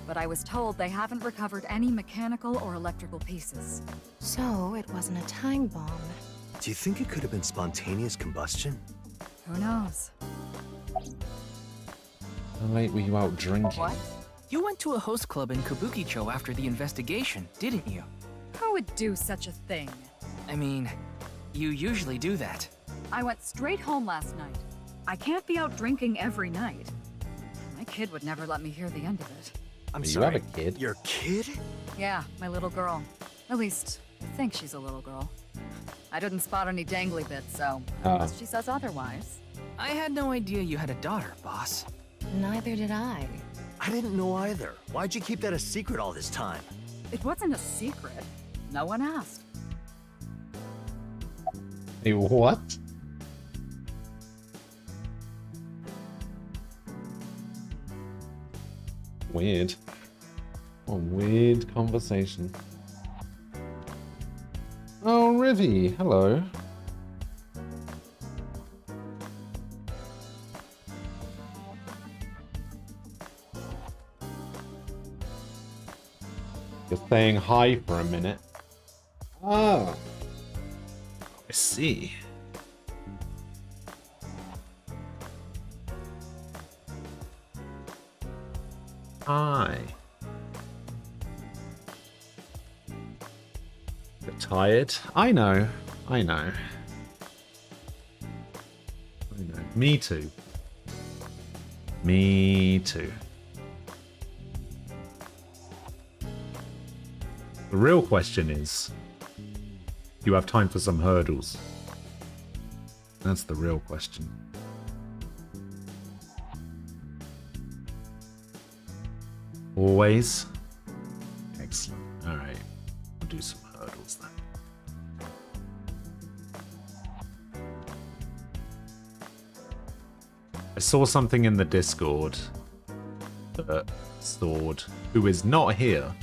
but I was told they haven't recovered any mechanical or electrical pieces. So it wasn't a time bomb. Do you think it could have been spontaneous combustion? Who knows? How late were you out drinking? What? You went to a host club in Kabukicho after the investigation, didn't you? Who would do such a thing? I mean, you usually do that. I went straight home last night. I can't be out drinking every night. My kid would never let me hear the end of it. I'm You sorry. have a kid? Your kid? Yeah, my little girl. At least, I think she's a little girl. I didn't spot any dangly bits, so unless she says otherwise. I had no idea you had a daughter, boss. Neither did I. I didn't know either. Why'd you keep that a secret all this time? It wasn't a secret. No one asked. Hey, what? Weird. A weird conversation. Oh, Rivy, hello. You're saying hi for a minute. Ah, I see. Hi. You're tired? I know. I know. I know. Me too. Me too. The real question is, do you have time for some hurdles? That's the real question. Always? Excellent. Alright. We'll do some hurdles then. I saw something in the Discord that Sword, who is not here,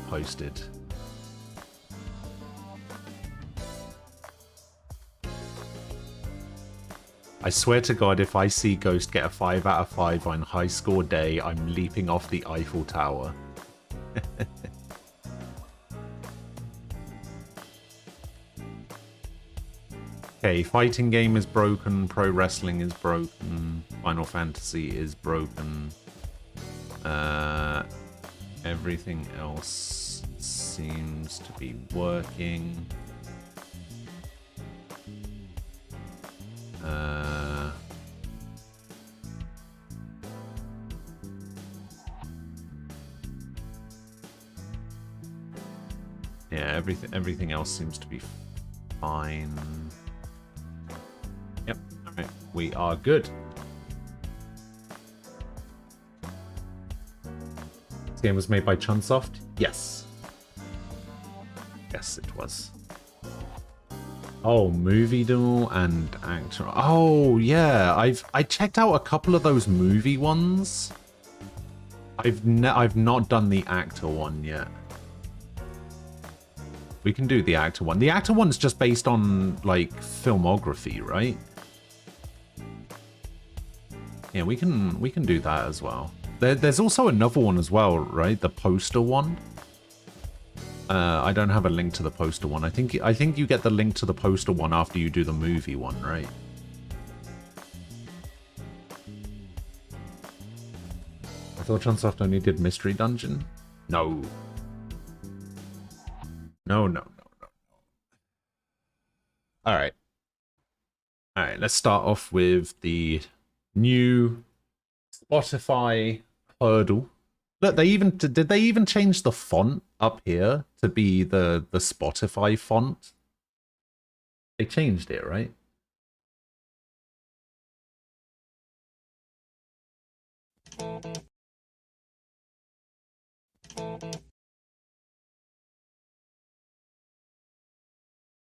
posted. I swear to God, if I see Ghost get a 5 out of 5 on high score day, I'm leaping off the Eiffel Tower. Okay, fighting game is broken, pro wrestling is broken, Final Fantasy is broken. Everything else seems to be working. Yeah, everything else seems to be fine. Yep, alright, we are good. This game was made by Chunsoft? Yes. Yes, it was. Oh, movie duel and actor. Oh, yeah. I checked out a couple of those movie ones. I've not done the actor one yet. We can do the actor one. The actor one's just based on like filmography, right? Yeah, we can do that as well. There's also another one as well, right? The poster one. I don't have a link to the poster one. I think you get the link to the poster one after you do the movie one, right? I thought Chunsoft only did Mystery Dungeon. No. No. Alright. Alright, let's start off with the new Spotify hurdle. Look, did they even change the font up here to be the Spotify font? They changed it, right?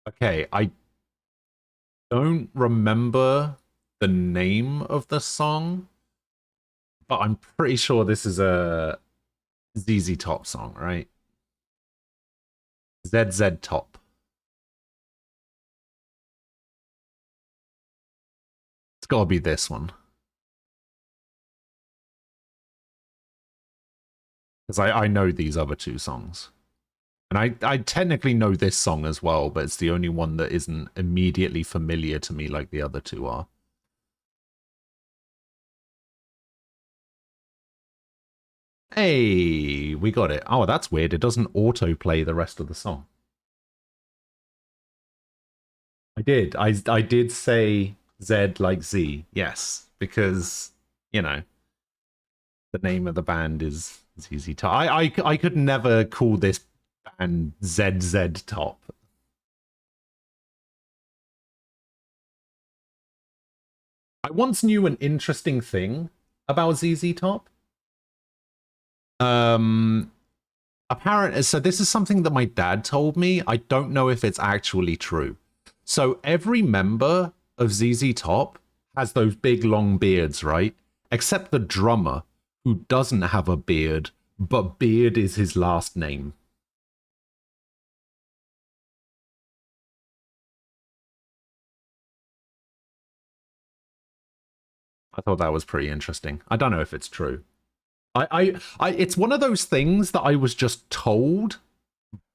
Okay, I don't remember the name of the song, but I'm pretty sure this is a ZZ Top song, right? ZZ Top. It's gotta be this one. Because I know these other two songs. And I technically know this song as well, but it's the only one that isn't immediately familiar to me like the other two are. Hey, we got it. Oh, that's weird. It doesn't autoplay the rest of the song. I did. I did say Z like Z. Yes, because, you know, the name of the band is ZZ Top. I could never call this band ZZ Top. I once knew an interesting thing about ZZ Top. Apparently, so this is something that my dad told me. I don't know if it's actually true. So every member of ZZ Top has those big long beards, right? Except the drummer, who doesn't have a beard, but Beard is his last name. I thought that was pretty interesting. I don't know if it's true. It's one of those things that I was just told,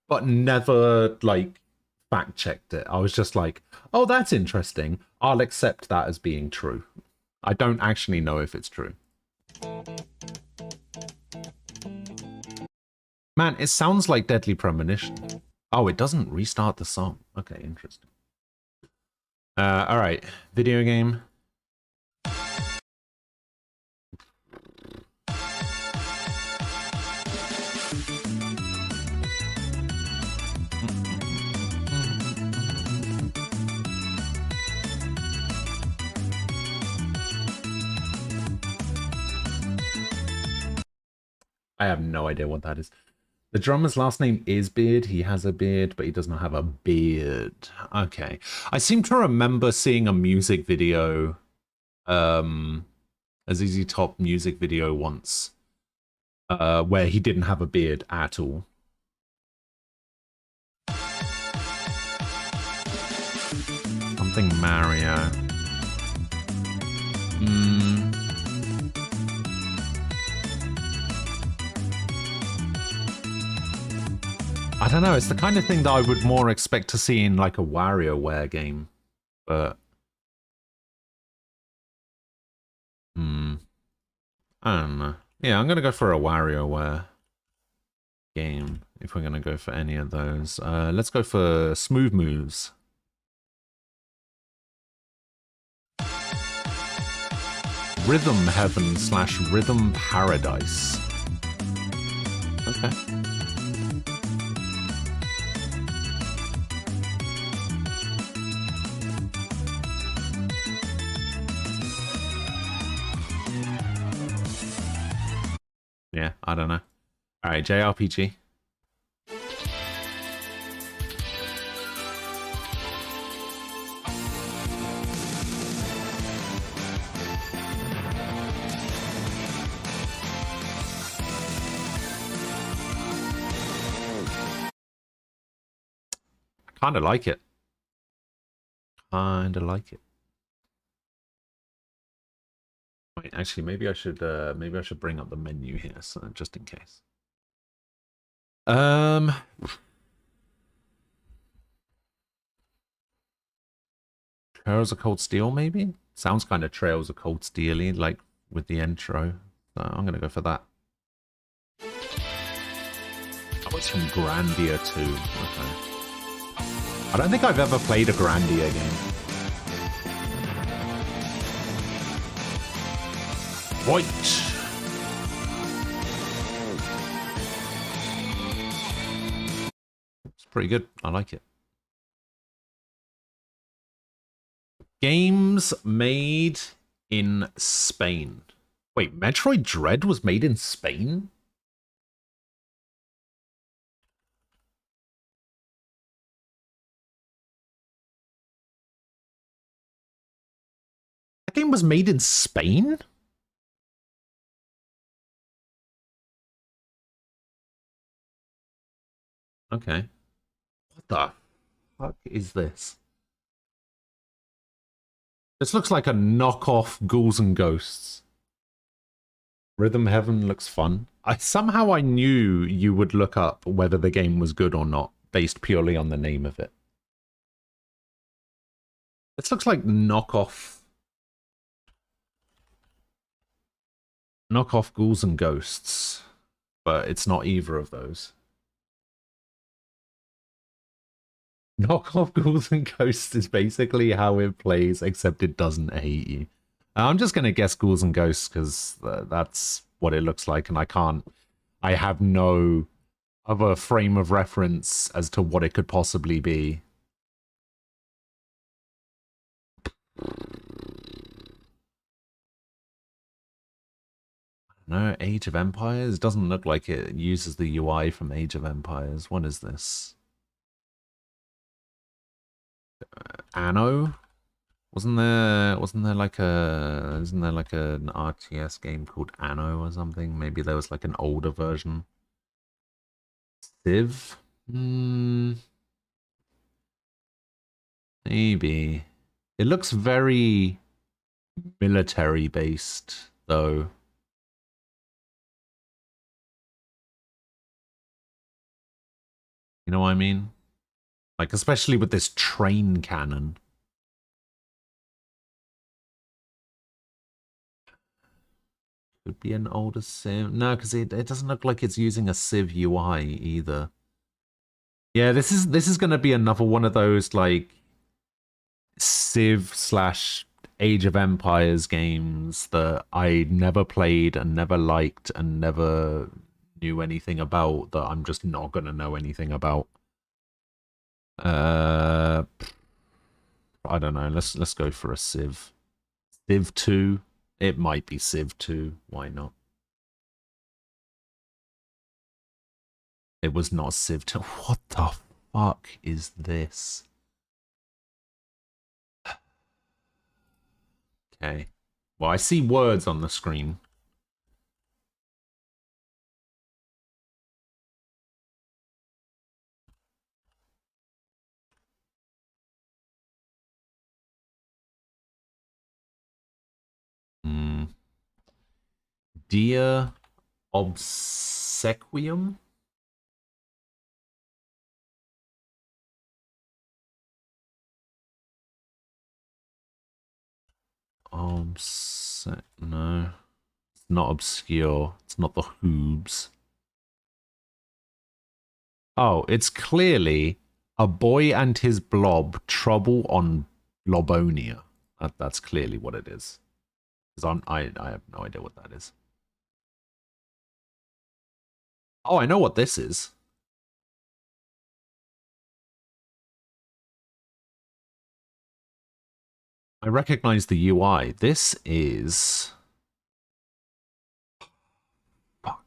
but never, like, fact-checked it. I was just like, oh, that's interesting. I'll accept that as being true. I don't actually know if it's true. Man, it sounds like Deadly Premonition. Oh, it doesn't restart the song. Okay, interesting. Alright. Video game. I have no idea what that is. The drummer's last name is Beard. He has a beard, but he does not have a beard. Okay. I seem to remember seeing a music video, a ZZ Top music video once, where he didn't have a beard at all. Something Mario. I don't know, it's the kind of thing that I would more expect to see in like a WarioWare game, but I don't know. Yeah, I'm gonna go for a WarioWare game if we're gonna go for any of those. Let's go for Smooth Moves. Rhythm Heaven / Rhythm Paradise. Okay. Yeah, I don't know. Alright, JRPG. I kinda like it. Kinda like it. Wait, actually, maybe I should bring up the menu here, so just in case. Trails of Cold Steel, maybe? Sounds kind of Trails of Cold Steel-y, like with the intro. So I'm gonna go for that. Oh, it's from Grandia 2. Okay. I don't think I've ever played a Grandia game. Right. It's pretty good. I like it. Games made in Spain. Wait, Metroid Dread was made in Spain? That game was made in Spain? Okay. the fuck is this? This looks like a knockoff Ghouls and Ghosts. Rhythm Heaven looks fun. Somehow I knew you would look up whether the game was good or not, based purely on the name of it. This looks like knockoff Ghouls and Ghosts, but it's not either of those. Knockoff Ghouls and Ghosts is basically how it plays, except it doesn't hate you. I'm just going to guess Ghouls and Ghosts because that's what it looks like, and I have no other frame of reference as to what it could possibly be. No, Age of Empires? Doesn't look like it uses the UI from Age of Empires. What is this? Anno? Isn't there like an RTS game called Anno or something? Maybe there was like an older version. Civ? Maybe. It looks very military based though. You know what I mean? Like, especially with this train cannon. Could be an older Civ. No, because it doesn't look like it's using a Civ UI either. Yeah, this is going to be another one of those, like, Civ / Age of Empires games that I never played and never liked and never knew anything about, that I'm just not going to know anything about. I don't know. Let's go for a Civ. Civ 2. It might be Civ 2. Why not? It was not Civ 2. What the fuck is this? Okay. Well, I see words on the screen. Dia Obsequium? No. It's not obscure. It's not the Hoobs. Oh, it's clearly A Boy and His Blob, Trouble on Blobonia. That's clearly what it is. Because I have no idea what that is. Oh, I know what this is. I recognize the UI. This is... Fuck.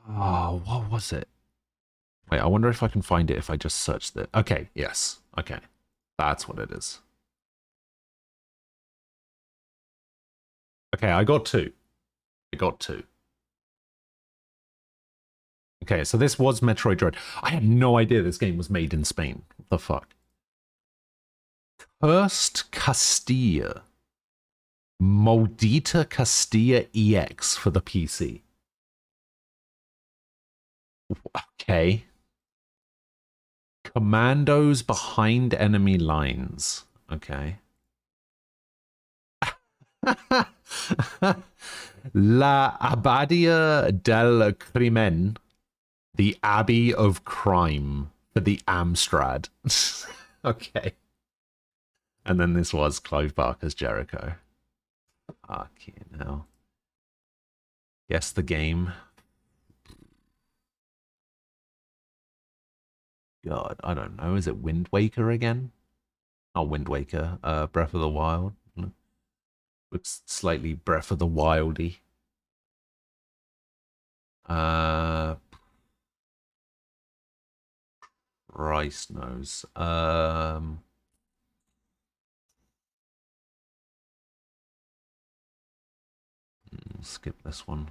Oh, what was it? Wait, I wonder if I can find it if I just search it. Okay, yes. Okay. That's what it is. Okay, I got two. Okay, so this was Metroid Dread. I had no idea this game was made in Spain. What the fuck? Cursed Castilla. Maldita Castilla EX for the PC. Okay. Commandos behind enemy lines. Okay. La Abbadia del Crimen. The Abbey of Crime for the Amstrad. Okay. And then this was Clive Barker's Jericho. Fucking hell. Guess the game. God, I don't know. Is it Wind Waker again? Not Wind Waker. Breath of the Wild. Looks slightly Breath of the Wildy. Christ knows. Skip this one.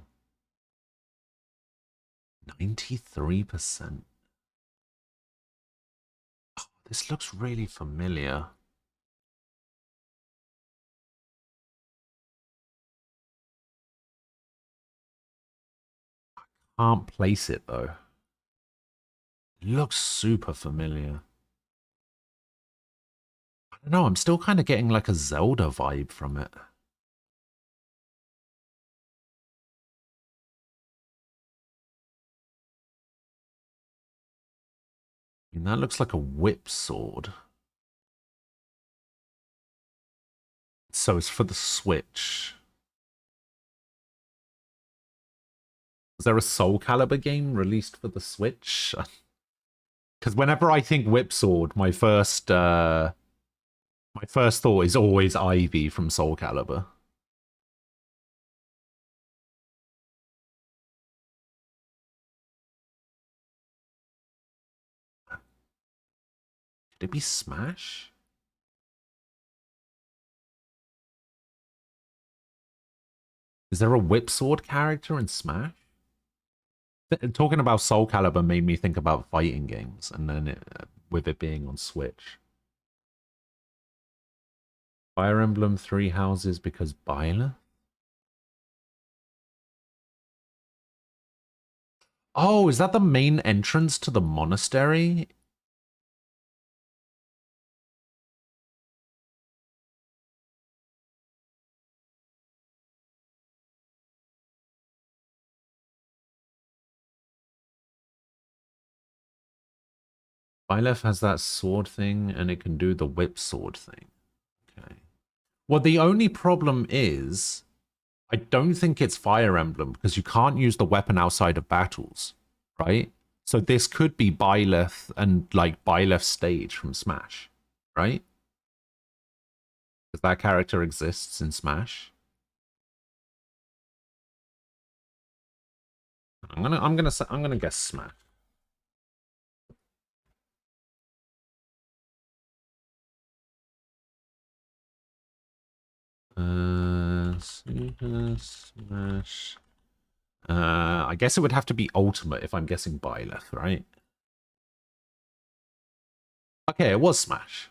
93%. Oh, this looks really familiar. Can't place it though. It looks super familiar. I don't know, I'm still kind of getting like a Zelda vibe from it. I mean, that looks like a whip sword. So it's for the Switch. Was there a Soul Calibur game released for the Switch? Because whenever I think whip sword, my first thought is always Ivy from Soul Calibur. Could it be Smash? Is there a whip sword character in Smash? Talking about Soul Calibur made me think about fighting games, and then with it being on Switch. Fire Emblem Three Houses because Byleth? Oh, is that the main entrance to the monastery? Byleth has that sword thing, and it can do the whip sword thing. Okay. Well, the only problem is, I don't think it's Fire Emblem, because you can't use the weapon outside of battles, right? So this could be Byleth and, like, Byleth's stage from Smash, right? Because that character exists in Smash. I'm gonna guess Smash. Super Smash. I guess it would have to be Ultimate if I'm guessing Byleth, right? Okay, it was Smash.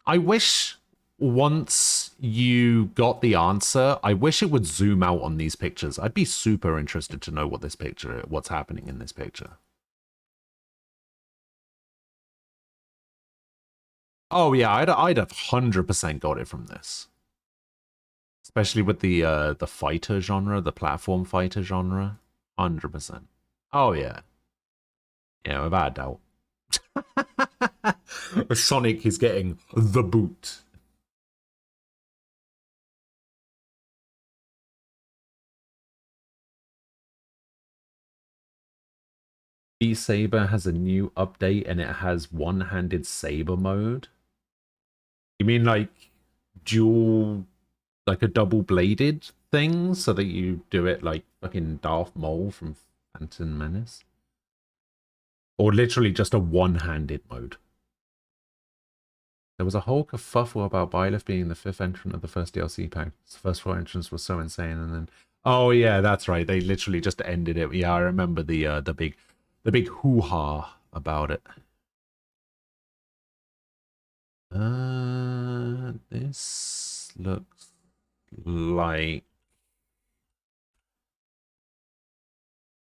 I wish once you got the answer, I wish it would zoom out on these pictures. I'd be super interested to know what this picture, what's happening in this picture. Oh yeah, I'd have 100% got it from this. Especially with the fighter genre, the platform fighter genre. 100%. Oh yeah. Yeah, without a doubt. Sonic is getting the boot. Beat Saber has a new update and it has one-handed saber mode. You mean like dual, like a double-bladed thing, so that you do it like fucking Darth Maul from Phantom Menace? Or literally just a one-handed mode? There was a whole kerfuffle about Byleth being the 5th entrant of the first DLC pack. The first 4 entrants were so insane, and then... Oh yeah, that's right. They literally just ended it. Yeah, I remember the big hoo-ha about it. This looks like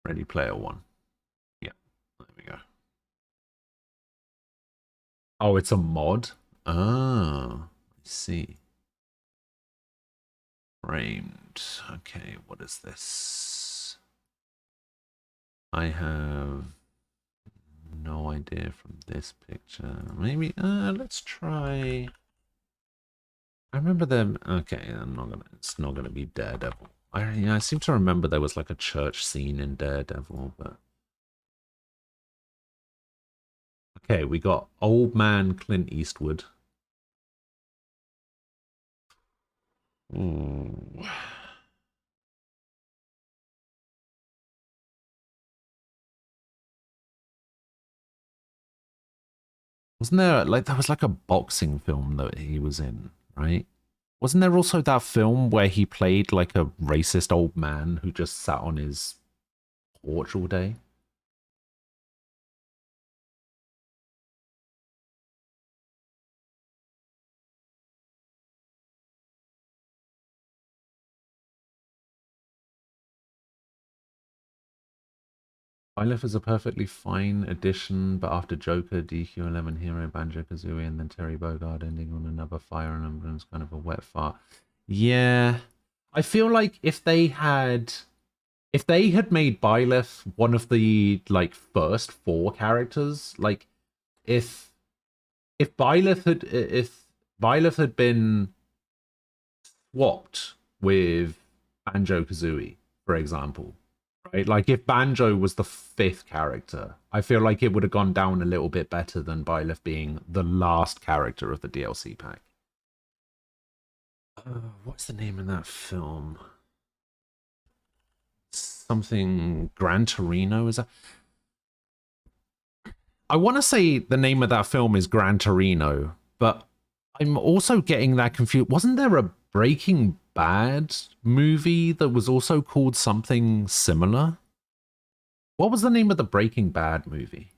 Ready Player One. Yeah, there we go. Oh, it's a mod? Oh, I see. Framed. Okay, what is this? I have no idea from this picture. Maybe, let's try... I remember them... Okay, it's not gonna be Daredevil. I seem to remember there was like a church scene in Daredevil, but... Okay, we got Old Man Clint Eastwood. Ooh. Wasn't there, like, there was like a boxing film that he was in, right? Wasn't there also that film where he played like a racist old man who just sat on his porch all day. Byleth is a perfectly fine addition, but after Joker, DQ11 Hero, Banjo-Kazooie, and then Terry Bogard ending on another Fire Emblem's kind of a wet fart. Yeah. I feel like if they had made Byleth one of the like first 4 characters, like if Byleth had been swapped with Banjo-Kazooie, for example, right? Like if Banjo was the 5th character, I feel like it would have gone down a little bit better than Byleth being the last character of the DLC pack. What's the name of that film? Something Gran Torino, is that? I want to say the name of that film is Gran Torino, but I'm also getting that confused. Wasn't there a Breaking Bad movie that was also called something similar? What was the name of the Breaking Bad movie?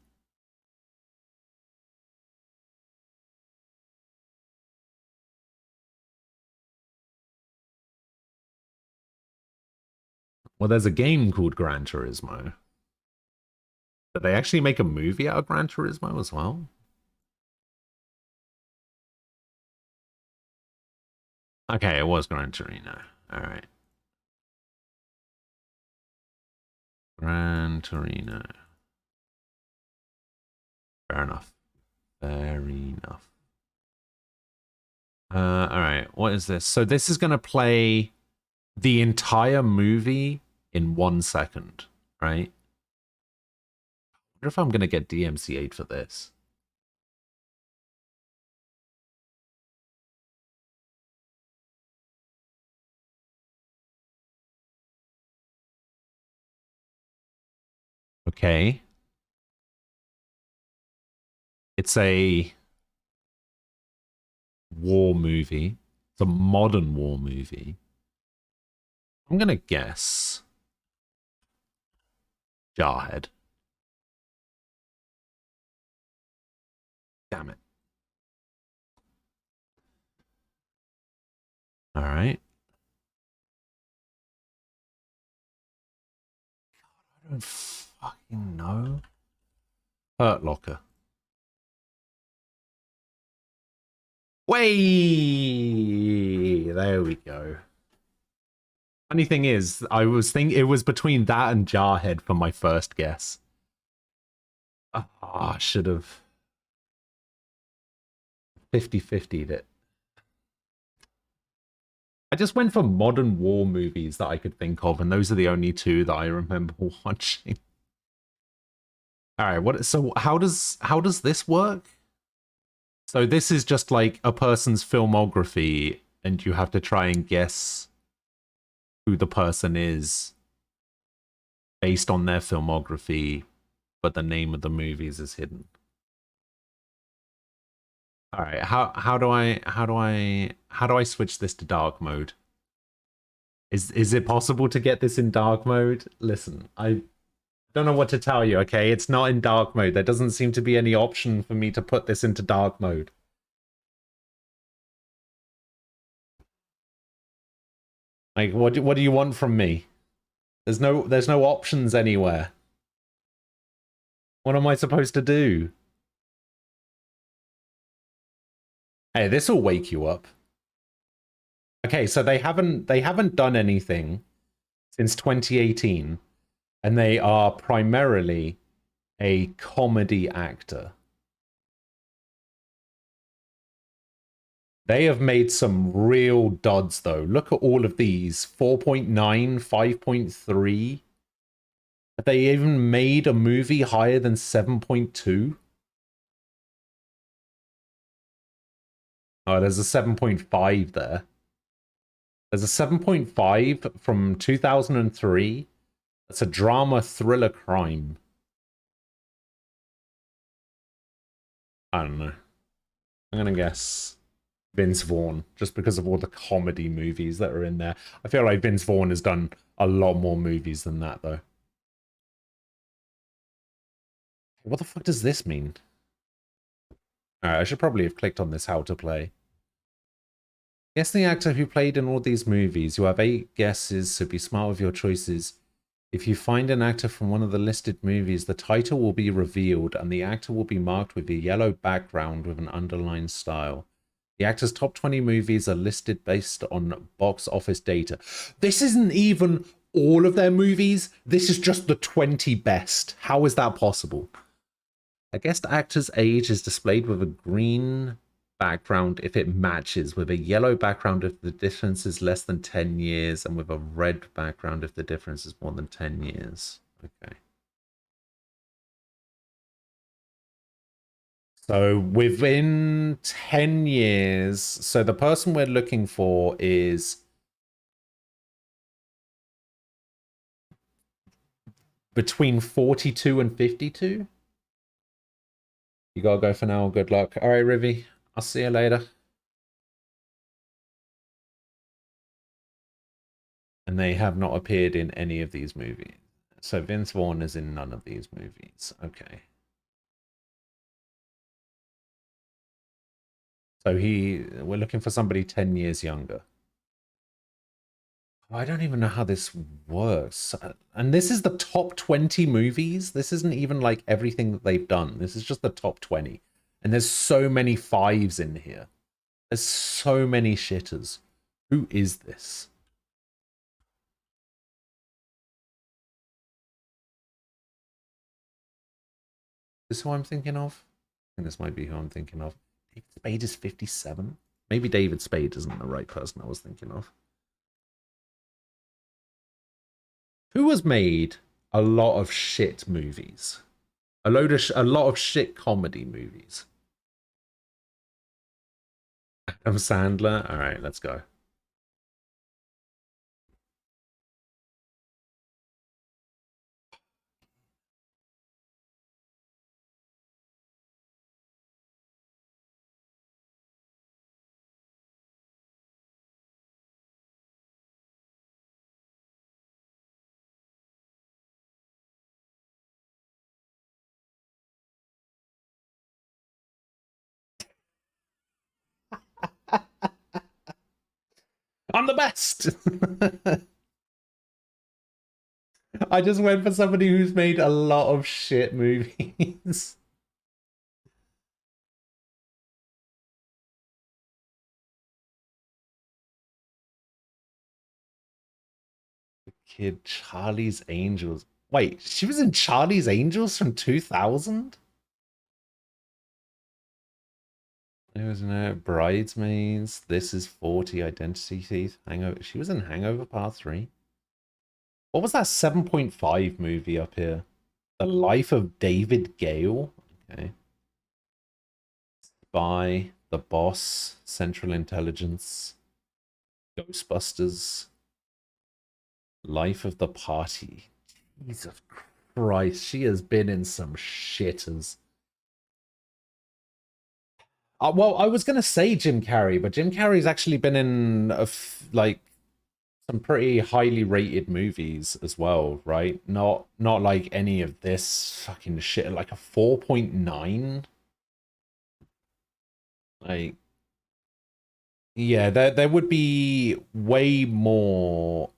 Well, there's a game called Gran Turismo. Did they actually make a movie out of Gran Turismo as well? Okay, it was Gran Torino. Alright. Gran Torino. Fair enough. Fair enough. Alright, what is this? So this is going to play the entire movie in 1 second, right? I wonder if I'm going to get DMCA'd for this. Okay. It's a war movie. It's a modern war movie. I'm going to guess Jarhead. Damn it. All right. God, I don't fucking know. Hurt Locker. Way there we go. Funny thing is, I was thinking it was between that and Jarhead for my first guess. I should have 50-50'd it. I just went for modern war movies that I could think of, and those are the only 2 that I remember watching. All right, so how does this work? So this is just like a person's filmography, and you have to try and guess who the person is based on their filmography, but the name of the movies is hidden. All right, how do I switch this to dark mode? Is it possible to get this in dark mode? Listen, I don't know what to tell you, okay? It's not in dark mode. There doesn't seem to be any option for me to put this into dark mode. Like, what do you want from me? There's no options anywhere. What am I supposed to do? Hey, this will wake you up. Okay, so they haven't done anything since 2018, and they are primarily a comedy actor. They have made some real duds, though. Look at all of these. 4.9, 5.3. Have they even made a movie higher than 7.2? Oh, there's a 7.5 there. There's a 7.5 from 2003. That's a drama thriller crime. I don't know. I'm going to guess Vince Vaughn, just because of all the comedy movies that are in there. I feel like Vince Vaughn has done a lot more movies than that, though. What the fuck does this mean? Alright, I should probably have clicked on this how to play. Guess the actor who played in all these movies. You have 8 guesses, so be smart with your choices. If you find an actor from one of the listed movies, the title will be revealed and the actor will be marked with a yellow background with an underlined style. The actor's top 20 movies are listed based on box office data. This isn't even all of their movies. This is just the 20 best. How is that possible? A guest actor's age is displayed with a green background if it matches, with a yellow background if the difference is less than 10 years, and with a red background if the difference is more than 10 years. Okay. So within 10 years, so the person we're looking for is between 42 and 52. You gotta go for now. Good luck. All right, Rivi. I'll see you later. And they have not appeared in any of these movies. So Vince Vaughn is in none of these movies. Okay. So we're looking for somebody 10 years younger. I don't even know how this works. And this is the top 20 movies. This isn't even like everything that they've done. This is just the top 20. And there's so many 5s in here. There's so many shitters. Who is this? Is this who I'm thinking of? I think this might be who I'm thinking of. David Spade is 57. Maybe David Spade isn't the right person I was thinking of. Who has made a lot of shit movies? A lot of shit comedy movies. Adam Sandler. All right, let's go. I'm the best. I just went for somebody who's made a lot of shit movies. The kid, Charlie's Angels. Wait, she was in Charlie's Angels from 2000? There was no Bridesmaids. This is 40, Identity Thief, Hangover. She was in Hangover Part 3. What was that 7.5 movie up here? The Life of David Gale. Okay. Spy, The Boss, Central Intelligence, Ghostbusters, Life of the Party. Jesus Christ, she has been in some shitters. Well, I was going to say Jim Carrey, but Jim Carrey's actually been in like some pretty highly rated movies as well, right? Not like any of this fucking shit, like a 4.9. Like, yeah, there would be way more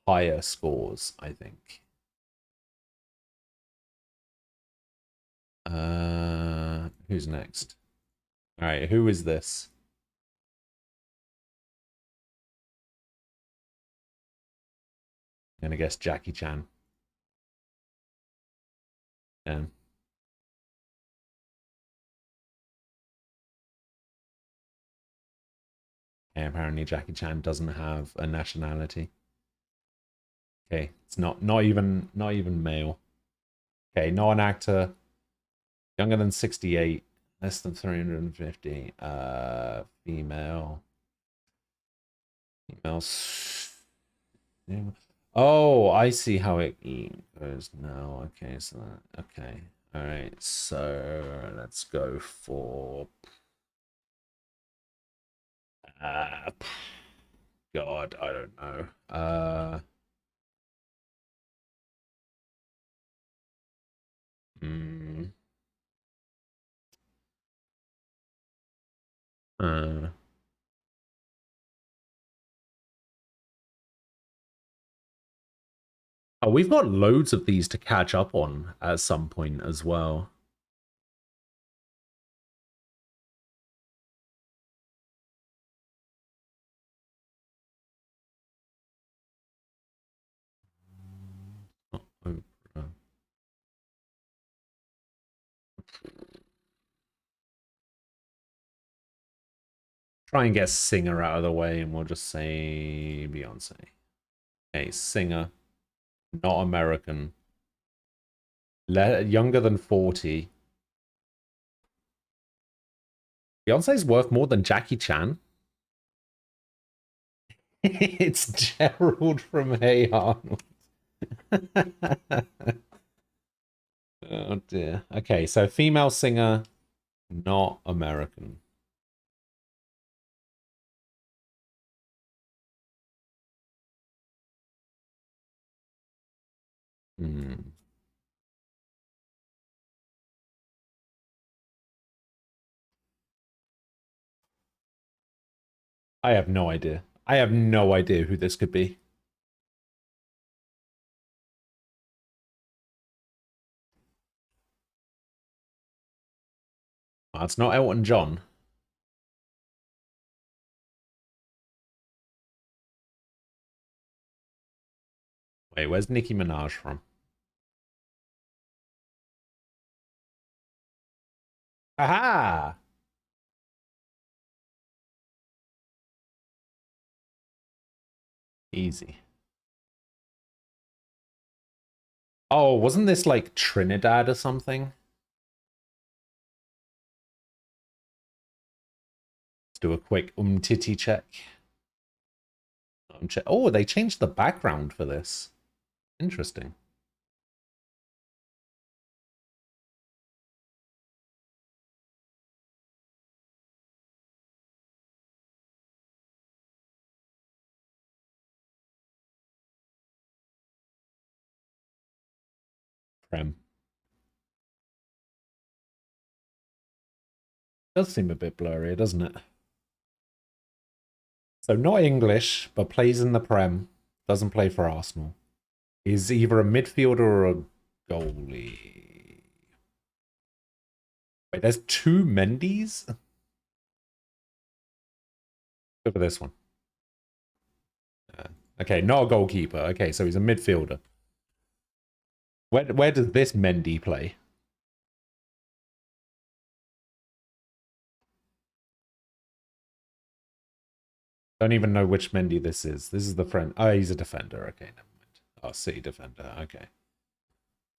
higher scores, I think. Who's next? All right, who is this? I'm gonna guess Jackie Chan. Yeah. Okay, apparently Jackie Chan doesn't have a nationality. Okay, it's not even male. Okay, not an actor. Younger than 68. Less than 350. Female. Oh, I see how it goes now. Okay, so okay. All right, so let's go for God, I don't know. Uh, oh, we've got loads of these to catch up on at some point as well. Try and get singer out of the way, and we'll just say Beyonce. Okay, singer, not American, younger than 40. Beyonce's worth more than Jackie Chan. It's Gerald from Hey Arnold. Oh dear. Okay, so female singer, not American. Hmm. I have no idea. I have no idea who this could be. Oh, it's not Elton John. Wait, where's Nicki Minaj from? Aha! Easy. Oh, wasn't this like Trinidad or something? Let's do a quick titty check. Oh, they changed the background for this. Interesting. Prem. Does seem a bit blurry, doesn't it? So not English, but plays in the Prem. Doesn't play for Arsenal. Is either a midfielder or a goalie. Wait, there's two Mendy's? Go for this one. Okay, not a goalkeeper. Okay, so he's a midfielder. Where does this Mendy play? Don't even know which Mendy this is. This is the friend. Oh, he's a defender. Okay, never mind. Oh, City defender. Okay.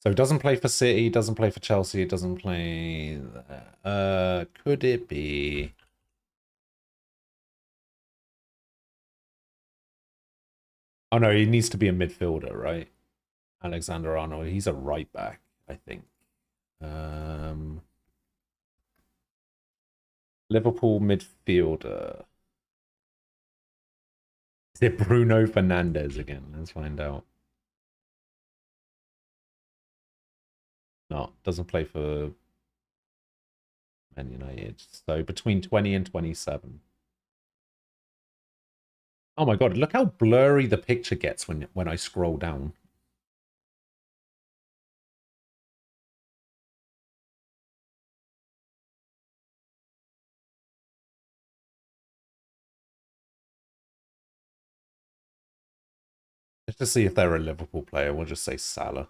So he doesn't play for City, doesn't play for Chelsea, doesn't play... could it be... Oh no, he needs to be a midfielder, right? Alexander Arnold. He's a right back, I think. Liverpool midfielder. Is it Bruno Fernandes again? Let's find out. No, doesn't play for Man United. So between 20 and 27. Oh my god, look how blurry the picture gets when I scroll down. Just to see if they're a Liverpool player, we'll just say Salah.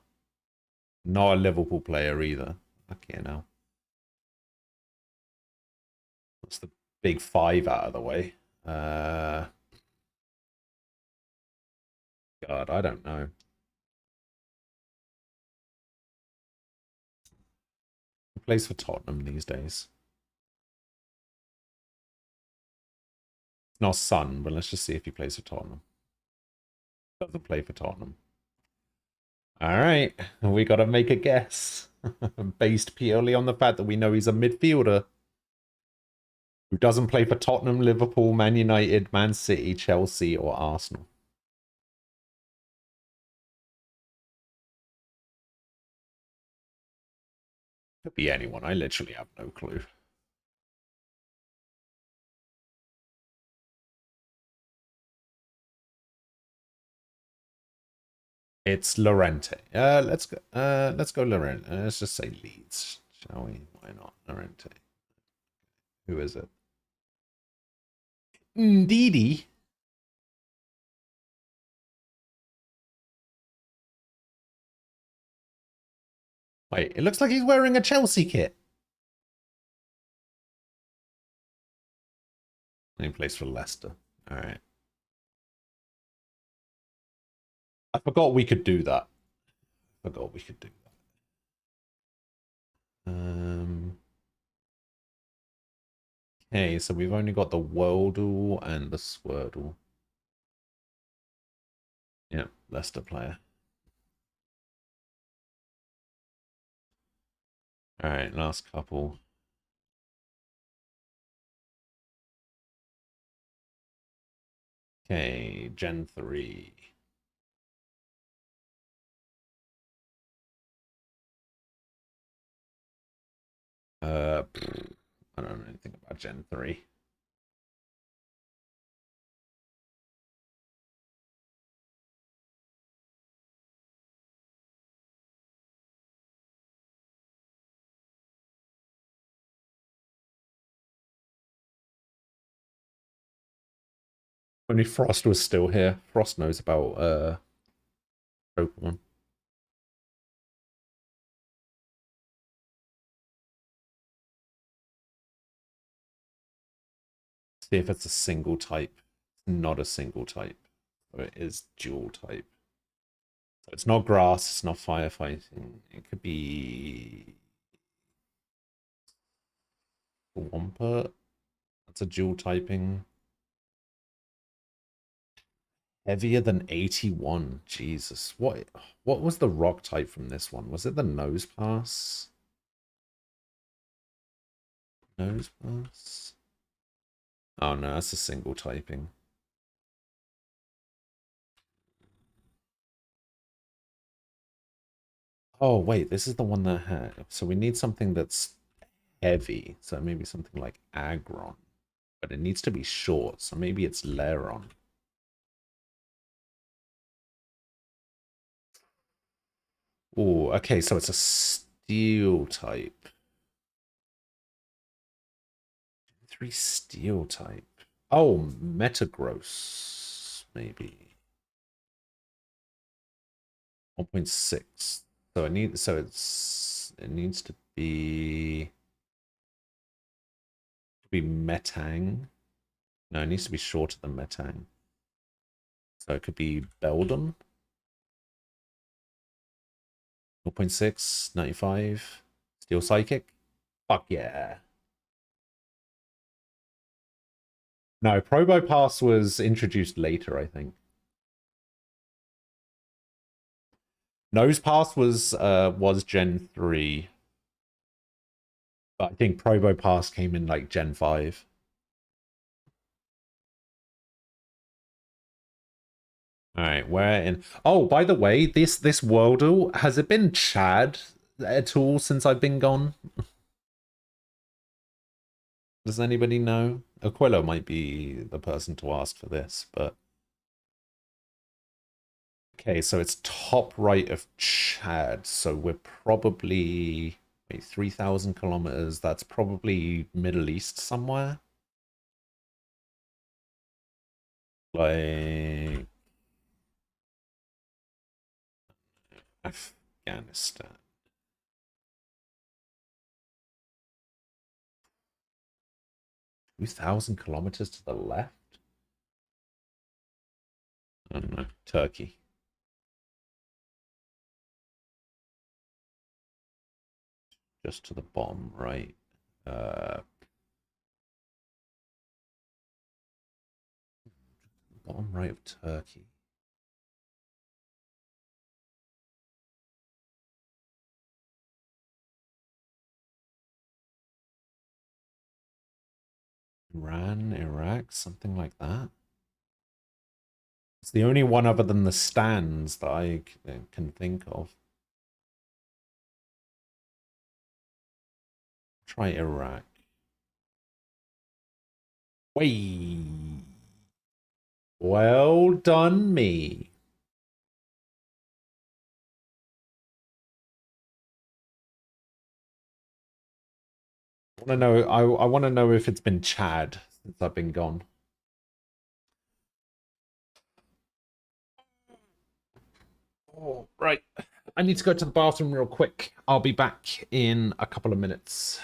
Not a Liverpool player either. Okay, now. That's the big five out of the way. God, I don't know. He plays for Tottenham these days. It's not Son, but let's just see if he plays for Tottenham. Doesn't play for Tottenham. Alright, we gotta make a guess. Based purely on the fact that we know he's a midfielder who doesn't play for Tottenham, Liverpool, Man United, Man City, Chelsea, or Arsenal. Could be anyone. I literally have no clue. It's Lorente. Let's go Lorente. Let's just say Leeds, shall we? Why not? Lorente. Who is it? Ndidi. Wait, it looks like he's wearing a Chelsea kit. He plays for Leicester. All right. I forgot we could do that. Okay, so we've only got the Wordle and the Swirtle. Yeah, Leicester player. All right, last couple. Okay, Gen 3. I don't know anything about Gen 3. Only Frost was still here. Frost knows about Pokemon. See if it's a single type. It's not a single type. So it is dual type. So it's not grass, it's not firefighting. It could be Swampert. That's a dual typing. Heavier than 81. Jesus. What was the rock type from this one? Was it the nose pass? Nose pass? Oh no, that's a single typing. Oh wait, this is the one that had. So we need something that's heavy. So maybe something like Agron. But it needs to be short, so maybe it's Leron. Oh, okay, so it's a steel type. 3 steel type. Oh, Metagross, maybe. 1.6. So it needs to be Metang. No, it needs to be shorter than Metang. So it could be Beldon. 0.6, 95. Steel Psychic. Fuck yeah. No, Probo Pass was introduced later, I think. Nose Pass was Gen 3. But I think Probo Pass came in like Gen 5. Alright, we're in. Oh, by the way, this Wordle, has it been Chad at all since I've been gone? Does anybody know? Aquilo might be the person to ask for this, but... Okay, so it's top right of Chad, so we're probably... Wait, 3,000 kilometers, that's probably Middle East somewhere? Like... Afghanistan. Two 2,000 kilometers to the left? I don't know. Turkey. Just to the bottom right. Bottom right of Turkey. Iran, Iraq, something like that. It's the only one other than the stands that I can think of. Try Iraq. Wait. Well done, me. I want to know if it's been Chad since I've been gone. Oh, right. I need to go to the bathroom real quick. I'll be back in a couple of minutes.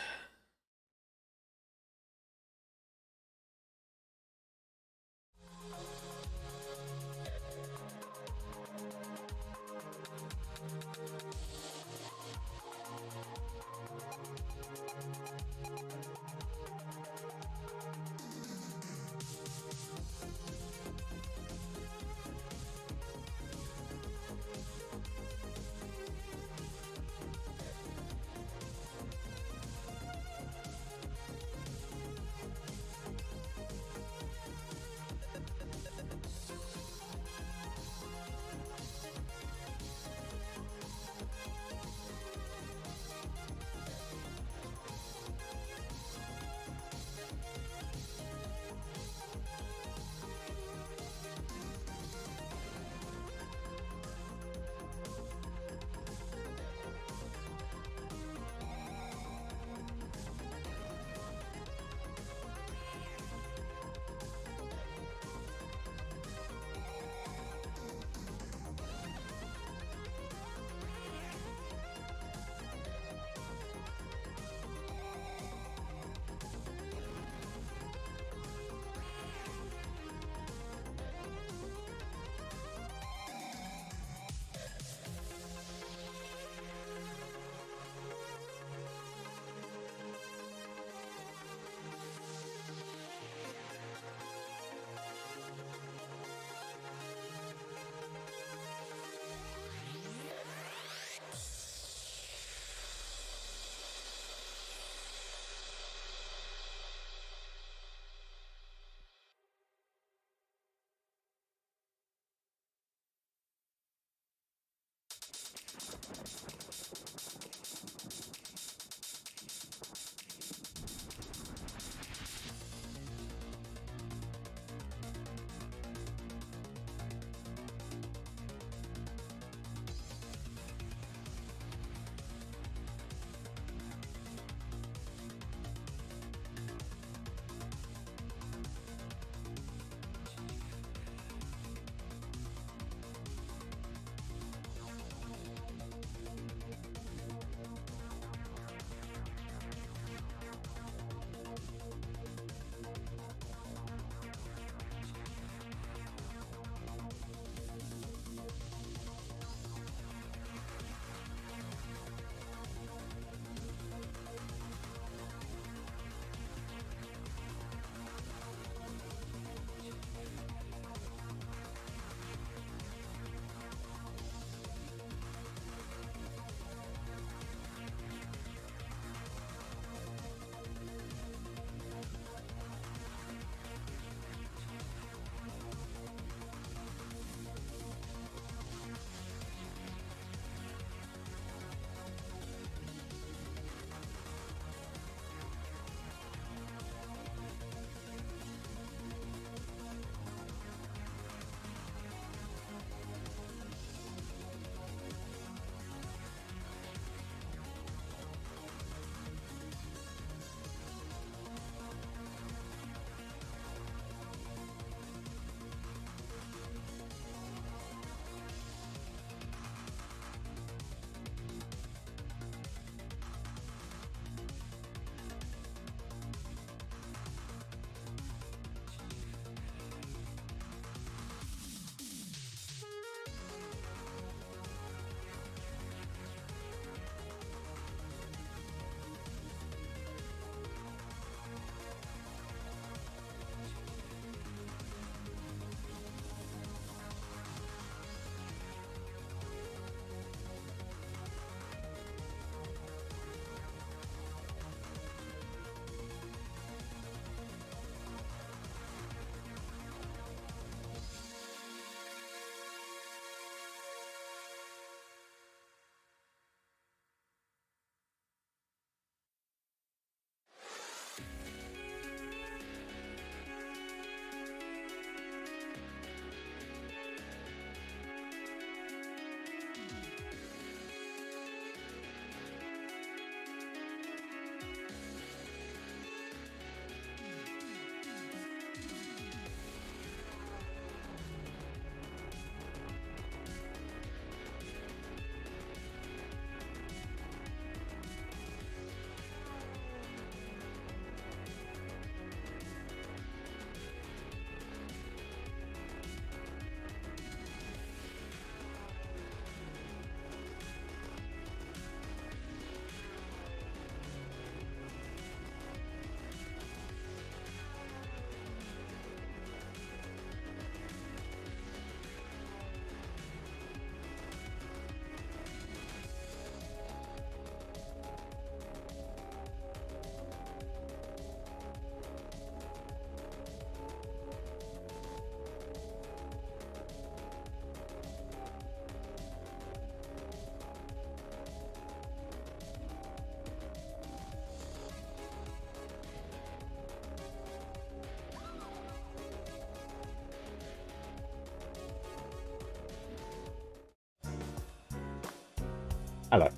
Hello.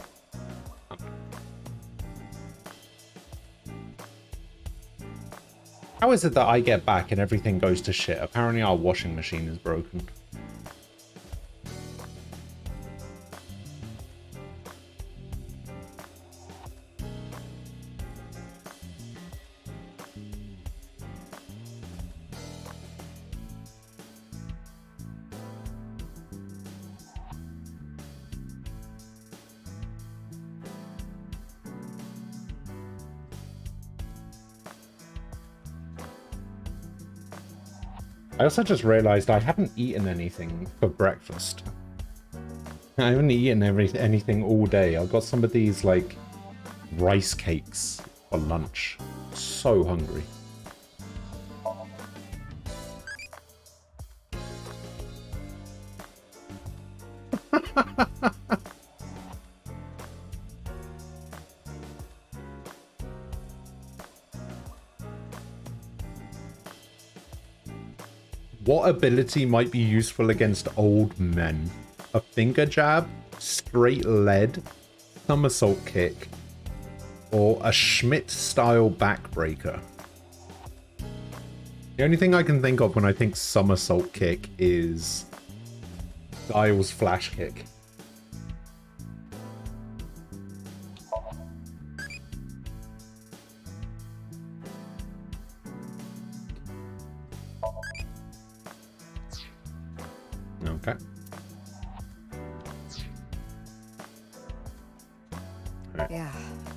How is it that I get back and everything goes to shit? Apparently our washing machine is broken. I also just realized I haven't eaten anything for breakfast. I haven't eaten anything all day. I got some of these, like, rice cakes for lunch. So hungry. What ability might be useful against old men? A finger jab, straight lead, somersault kick, or a Schmidt-style backbreaker? The only thing I can think of when I think somersault kick is Dial's flash kick. Okay. Yeah,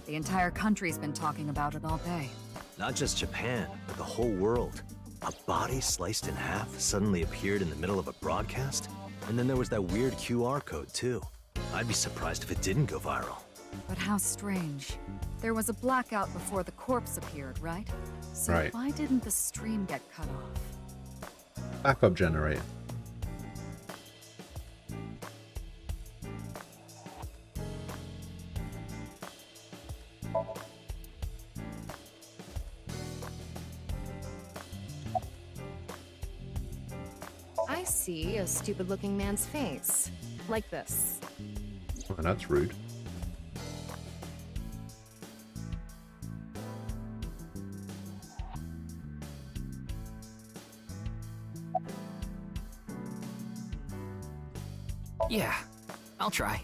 the entire country's been talking about it all day. Not just Japan, but the whole world. A body sliced in half suddenly appeared in the middle of a broadcast? And then there was that weird QR code, too. I'd be surprised if it didn't go viral. But how strange. There was a blackout before the corpse appeared, right? So Right. why didn't the stream get cut off? Backup generator. I see a stupid-looking man's face. Like this. Oh, that's rude. Yeah, I'll try.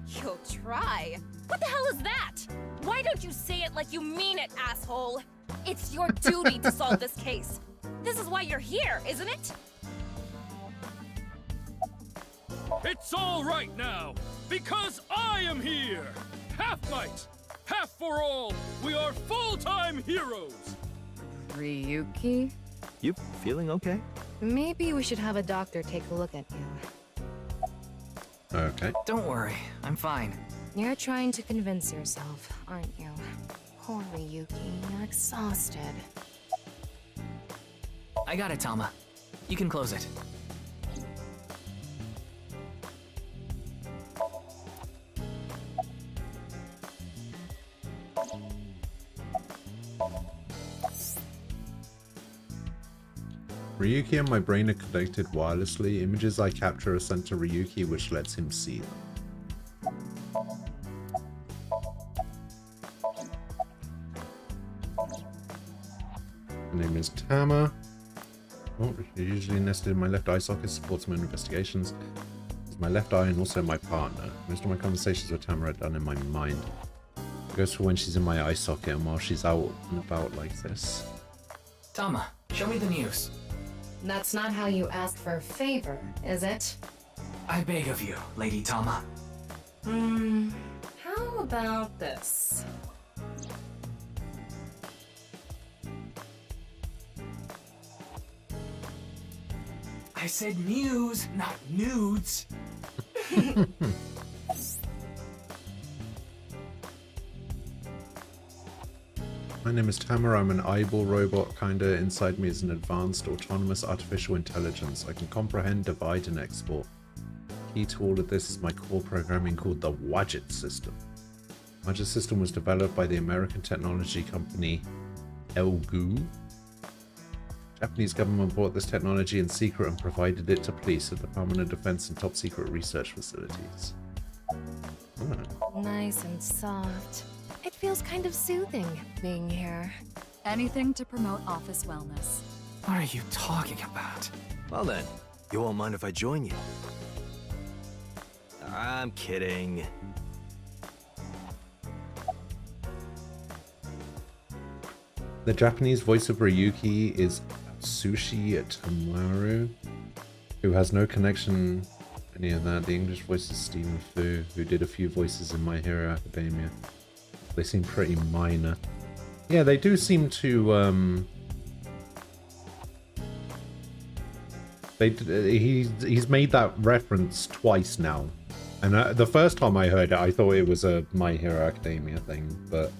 You'll try? What the hell is that? Why don't you say it like you mean it, asshole? It's your duty to solve this case. This is why you're here, isn't it? It's all right now, because I am here! Half might, half for all, we are full-time heroes! Ryuki? You feeling okay? Maybe we should have a doctor take a look at you. Okay. Don't worry, I'm fine. You're trying to convince yourself, aren't you? Poor Ryuki, you're exhausted. I got it, Tama. You can close it. Ryuki and my brain are connected wirelessly. Images I capture are sent to Ryuki, which lets him see them. My name is Tama. Oh, usually nested in my left eye socket, supports my investigations. It's my left eye and also my partner. Most of my conversations with Tama are done in my mind. It goes for when she's in my eye socket and while she's out and about like this. Tama, show me the news. That's not how you ask for a favor, is it? I beg of you, Lady Tama. How about this? I said news, not nudes. My name is Tamara. I'm an eyeball robot. Kinda inside me is an advanced autonomous artificial intelligence. I can comprehend, divide, and export. Key to all of this is my core programming called the Wadget system. Wadget system was developed by the American technology company Elgu. Japanese government bought this technology in secret and provided it to police, the Department of Defense, and top secret research facilities. Nice and soft. It feels kind of soothing being here. Anything to promote office wellness. What are you talking about? Well then, you won't mind if I join you? I'm kidding. The Japanese voice of Ryuki is Sushi Tamaru, who has no connection any of that. The English voice is Stephen Fu, who did a few voices in My Hero Academia. They seem pretty minor. Yeah, they do seem to he's made that reference twice now, and the first time I heard it, I thought it was a My Hero Academia thing, but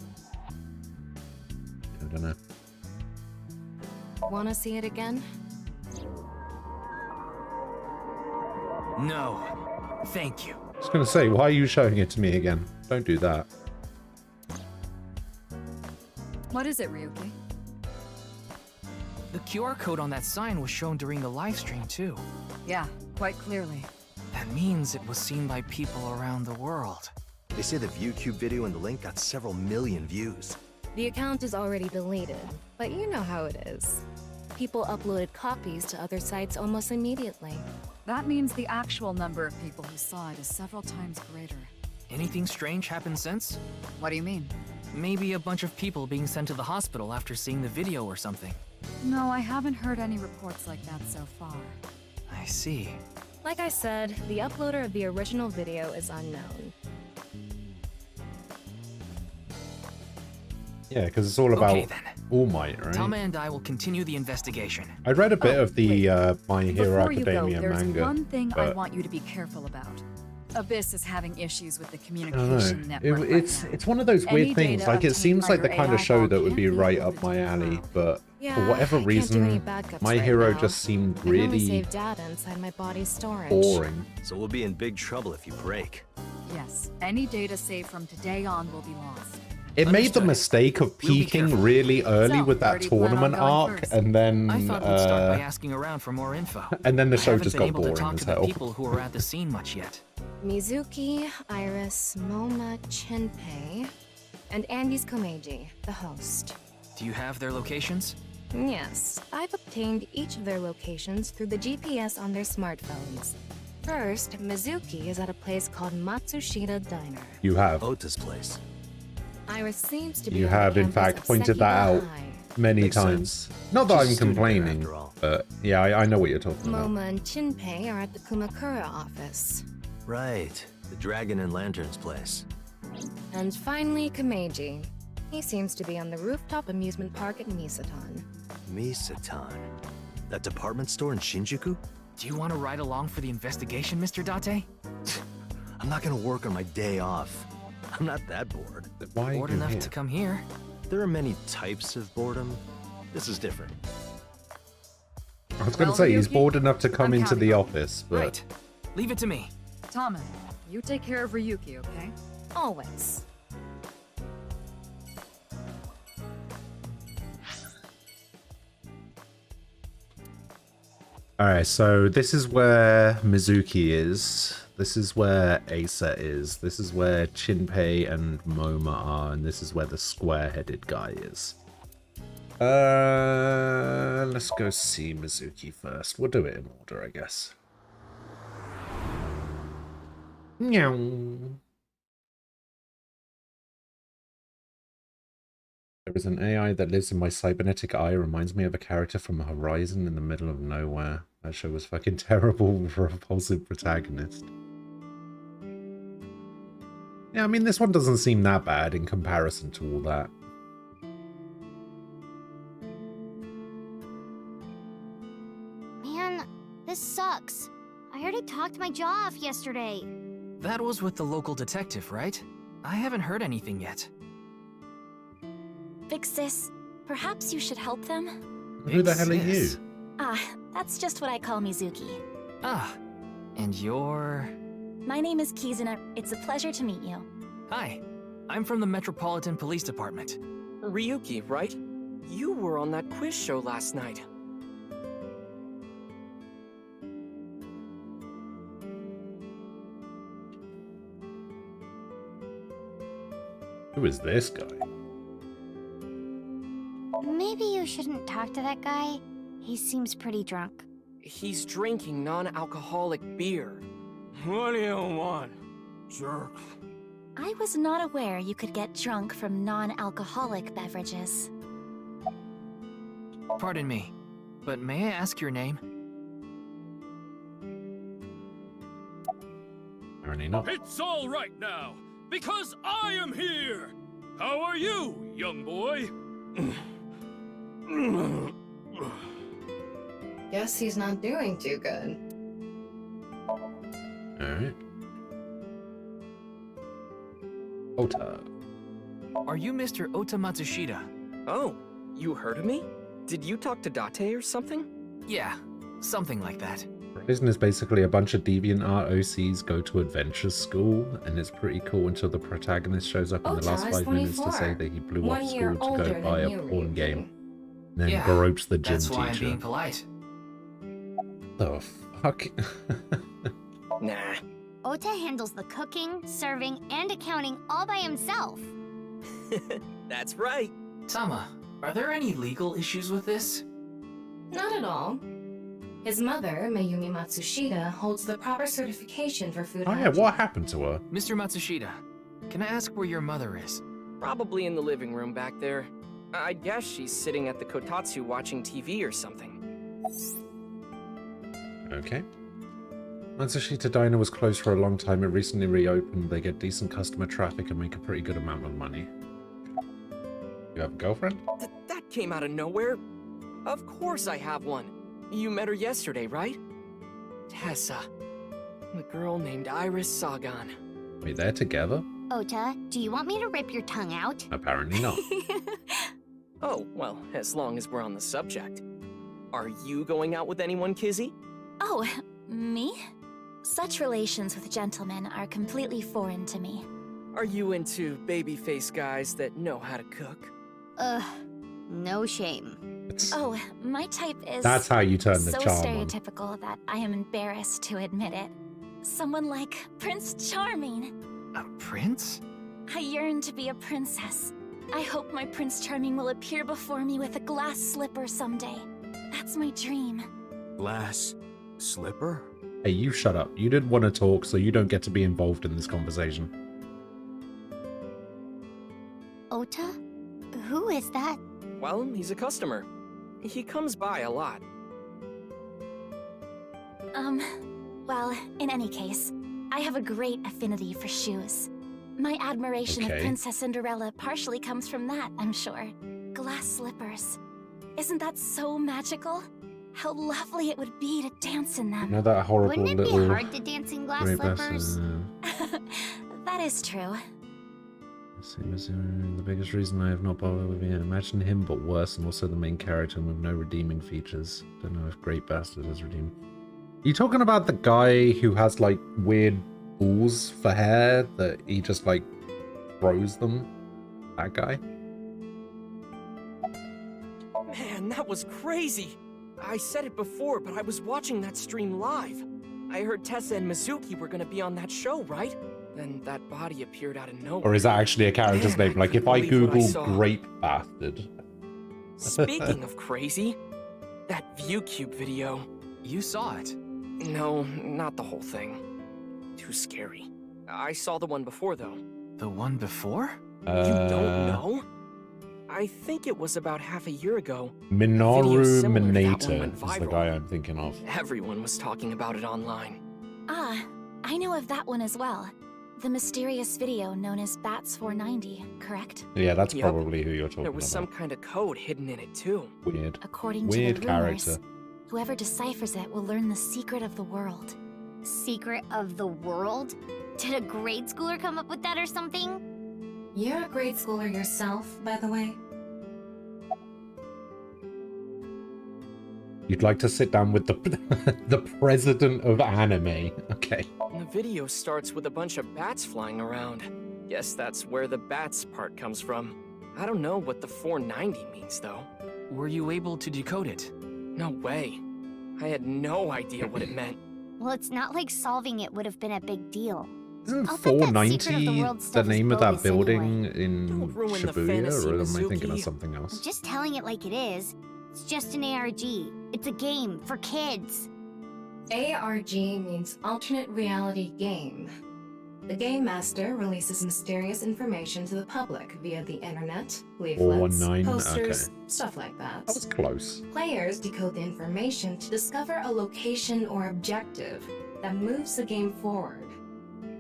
I don't know. Wanna see it again? No, thank you. I was gonna say, why are you showing it to me again? Don't do that. What is it, Ryuki? The QR code on that sign was shown during the live stream too. Yeah, quite clearly. That means it was seen by people around the world. They say the ViewCube video and the link got several million views. The account is already deleted, but you know how it is. People uploaded copies to other sites almost immediately. That means the actual number of people who saw it is several times greater. Anything strange happened since? What do you mean? Maybe a bunch of people being sent to the hospital after seeing the video or something. No, I haven't heard any reports like that so far. I see. Like I said, the uploader of the original video is unknown. Yeah, because it's all about Okay, then. All Might, right? Tama and I will continue the investigation. I read a bit of the My Hero Before Academia you go, there's manga. one thing I but want you to be careful about. Abyss is having issues with the I don't communication know. network. It's one of those weird Any things. data Like, it obtained seems by like the your kind of AI show that bot would be can't right able up to my do alley, well. but Yeah, for whatever I can't do any reason, backups My right Hero now. just seemed I can only really save data inside my body's storage. boring. So we'll be in big trouble if you break. Yes, any data saved from today on will be lost. It made the mistake of We'll be peaking careful. really early So, with where that do you plan on tournament going arc, first? and then I thought we'd start by asking around for more info. and then the I show haven't just been got able to boring talk as to the hell. people who were at the scene much yet. Mizuki, Iris, Moma, Chinpei, and Andy's Komeiji, the host. Do you have their locations? Yes, I've obtained each of their locations through the GPS on their smartphones. First, Mizuki is at a place called Matsushita Diner. You have. Ota's place. Iris seems to be You on the have, in campus fact, of pointed that Sekiba out High. many Makes times. sense. Not that She's a I'm student there, complaining, after all. but yeah, I know what you're talking about. Moma and Chinpei are at the Kumakura office. Right, the Dragon and Lanterns place. And finally, Komeiji. He seems to be on the rooftop amusement park at Misatan. Misatan. That department store in Shinjuku? Do you want to ride along for the investigation, Mr. Date? I'm not gonna work on my day off. I'm not that bored. Why are Bored you enough here? to come here. There are many types of boredom. This is different. I was going Well, to say, he's Ryuki, bored enough to come I'm into the counting on office, but Right. Leave it to me. Tama, you take care of Ryuki, okay? Always. Alright, so this is where Mizuki is. This is where Asa is. This is where Chinpei and Moma are. And this is where the square-headed guy is. Let's go see Mizuki first. We'll do it in order, I guess. Meow. There is an AI that lives in my cybernetic eye. Reminds me of a character from Horizon in the middle of nowhere. That show was fucking terrible with a repulsive protagonist. Yeah, I mean, this one doesn't seem that bad in comparison to all that. Man, this sucks. I already talked my jaw off yesterday. That was with the local detective, right? I haven't heard anything yet. Big sis, perhaps you should help them? Who the hell are you? Sis. Ah, that's just what I call Mizuki. Ah, and you're... My name is Kizuna. It's a pleasure to meet you. Hi, I'm from the Metropolitan Police Department. Ryuki, right? You were on that quiz show last night. Who is this guy? Maybe you shouldn't talk to that guy. He seems pretty drunk. He's drinking non-alcoholic beer. What do you want, jerk? I was not aware you could get drunk from non-alcoholic beverages. Pardon me, but may I ask your name? Apparently not. It's all right now, because I am here! How are you, young boy? Guess he's not doing too good. Alright. Ota. Are you Mr. Ota Matsushita? Oh, you heard of me? Did you talk to Date or something? Yeah, something like that. Prison is basically a bunch of DeviantArt OCs go to adventure school, and it's pretty cool until the protagonist shows up in the last 5 minutes to say that he blew off school to go buy a porn game. And then gropes the gym that's why I'm teacher. being polite. The fuck? Nah. Ota handles the cooking, serving, and accounting all by himself. That's right. Tama, are there any legal issues with this? Not at all. His mother, Mayumi Matsushita, holds the proper certification for food Oh yeah, hygiene. what happened to her? Mr. Matsushita, can I ask where your mother is? Probably in the living room back there. I guess she's sitting at the kotatsu watching TV or something. Okay. Matsushita Diner was closed for a long time. It recently reopened. They get decent customer traffic and make a pretty good amount of money. You have a girlfriend? That came out of nowhere. Of course I have one. You met her yesterday, right? Tessa. The girl named Iris Sagan. Wait, they're together? Ota, do you want me to rip your tongue out? Apparently not. Oh, well, as long as we're on the subject. Are you going out with anyone, Kizzy? Oh, me? Such relations with gentlemen are completely foreign to me. Are you into babyface guys that know how to cook? Ugh, no shame. Oh, my type is That's how you turn the so charm on. stereotypical that I am embarrassed to admit it. Someone like Prince Charming. A prince? I yearn to be a princess. I hope my Prince Charming will appear before me with a glass slipper someday. That's my dream. Glass slipper? Hey, you shut up. You didn't want to talk, so you don't get to be involved in this conversation. Ota? Who is that? Well, he's a customer. He comes by a lot. Well, in any case, I have a great affinity for shoes. My admiration of Okay. Princess Cinderella partially comes from that, I'm sure. Glass slippers. Isn't that so magical? How lovely it would be to dance in You them. know that horrible Wouldn't it be little... hard to dance in glass grey slippers? bastard, That is true. The biggest reason I have not bothered with it. Imagine him, but worse, and also the main character with no redeeming features. Don't know if Great Bastard is redeemed. Are you talking about the guy who has like weird balls for hair that he just like throws them? That guy? Man, that was crazy. I said it before, but I was watching that stream live. I heard Tessa and Mizuki were gonna be on that show, right? Then that body appeared out of nowhere. Or is that actually a character's Man, name? Like if I couldn't believe what I Google saw. Great Bastard. Speaking of crazy, that ViewCube video. You saw it? No, not the whole thing. Too scary. I saw the one before, though. The one before? You don't know? I think it was about half a year ago. Minoru similar to that one Minato went is the viral. guy I'm thinking of. Everyone was talking about it online. Ah, I know of that one as well. The mysterious video known as Bats 490, correct? Yeah, that's Yep. probably who you're talking There was about. some kind of code hidden in it, too. Weird. According Weird to the rumors, character. whoever deciphers it will learn the secret of the world. Secret of the world? Did a grade schooler come up with that or something? You're a grade schooler yourself, by the way. You'd like to sit down with the the president of anime. Okay. The video starts with a bunch of bats flying around. Guess that's where the bats part comes from. I don't know what the 490 means, though. Were you able to decode it? No way. I had no idea what it meant. Well, it's not like solving it would have been a big deal. Isn't I'll bet that secret of the 490 world the stuff is name of that bogus anyway. building in ruin the Shibuya, fantasy, or am I thinking of Mizuki. something else? I'm just telling it like it is. It's just an ARG. It's a game for kids. ARG means alternate reality game. The game master releases mysterious information to the public via the internet, leaflets, 419, posters, okay. stuff like that. That was close. Players decode the information to discover a location or objective that moves the game forward.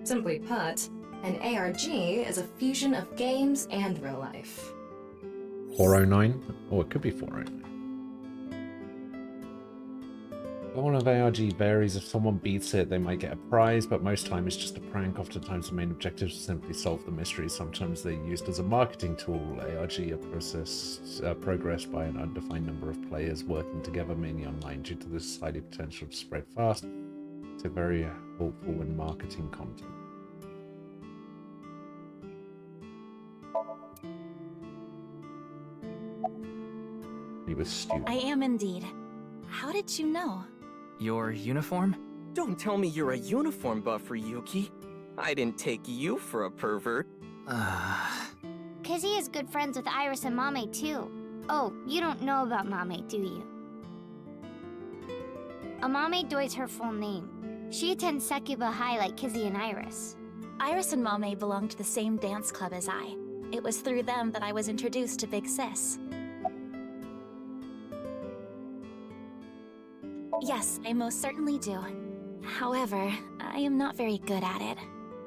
Simply put, an ARG is a fusion of games and real life. 409? Oh, it could be 409. The goal of ARG varies. If someone beats it, they might get a prize, but most time it's just a prank. Oftentimes the main objective is to simply solve the mystery. Sometimes they're used as a marketing tool. ARG are progressed by an undefined number of players working together, mainly online. Due to this highly potential to spread fast, it's a very helpful in marketing content. He was stupid. I am indeed. How did you know? Your uniform? Don't tell me you're a uniform buffer, Yuki. I didn't take you for a pervert. Kizzy is good friends with Iris and Mame too. Oh, you don't know about Mame, do you? Amame Doi's her full name. She attends Sekiba High like Kizzy and Iris. Iris and Mame belong to the same dance club as I. It was through them that I was introduced to Big Sis. Yes, I most certainly do. However, I am not very good at it.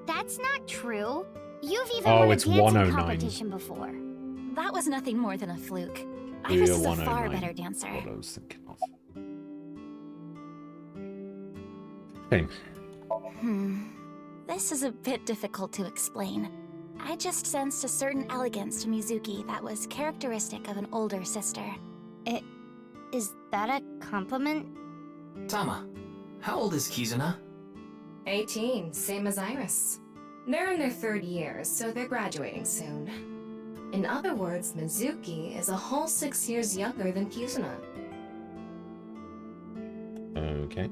That's not true. You've even Oh, won a it's dancing 109. competition before. That was nothing more than a fluke. Yeah, Iris is a 109. far better dancer. What I was thinking of. Okay. This is a bit difficult to explain. I just sensed a certain elegance to Mizuki that was characteristic of an older sister. Is that a compliment? Tama, how old is Kizuna? 18, same as Iris. They're in their third year, so they're graduating soon. In other words, Mizuki is a whole 6 years younger than Kizuna. Okay.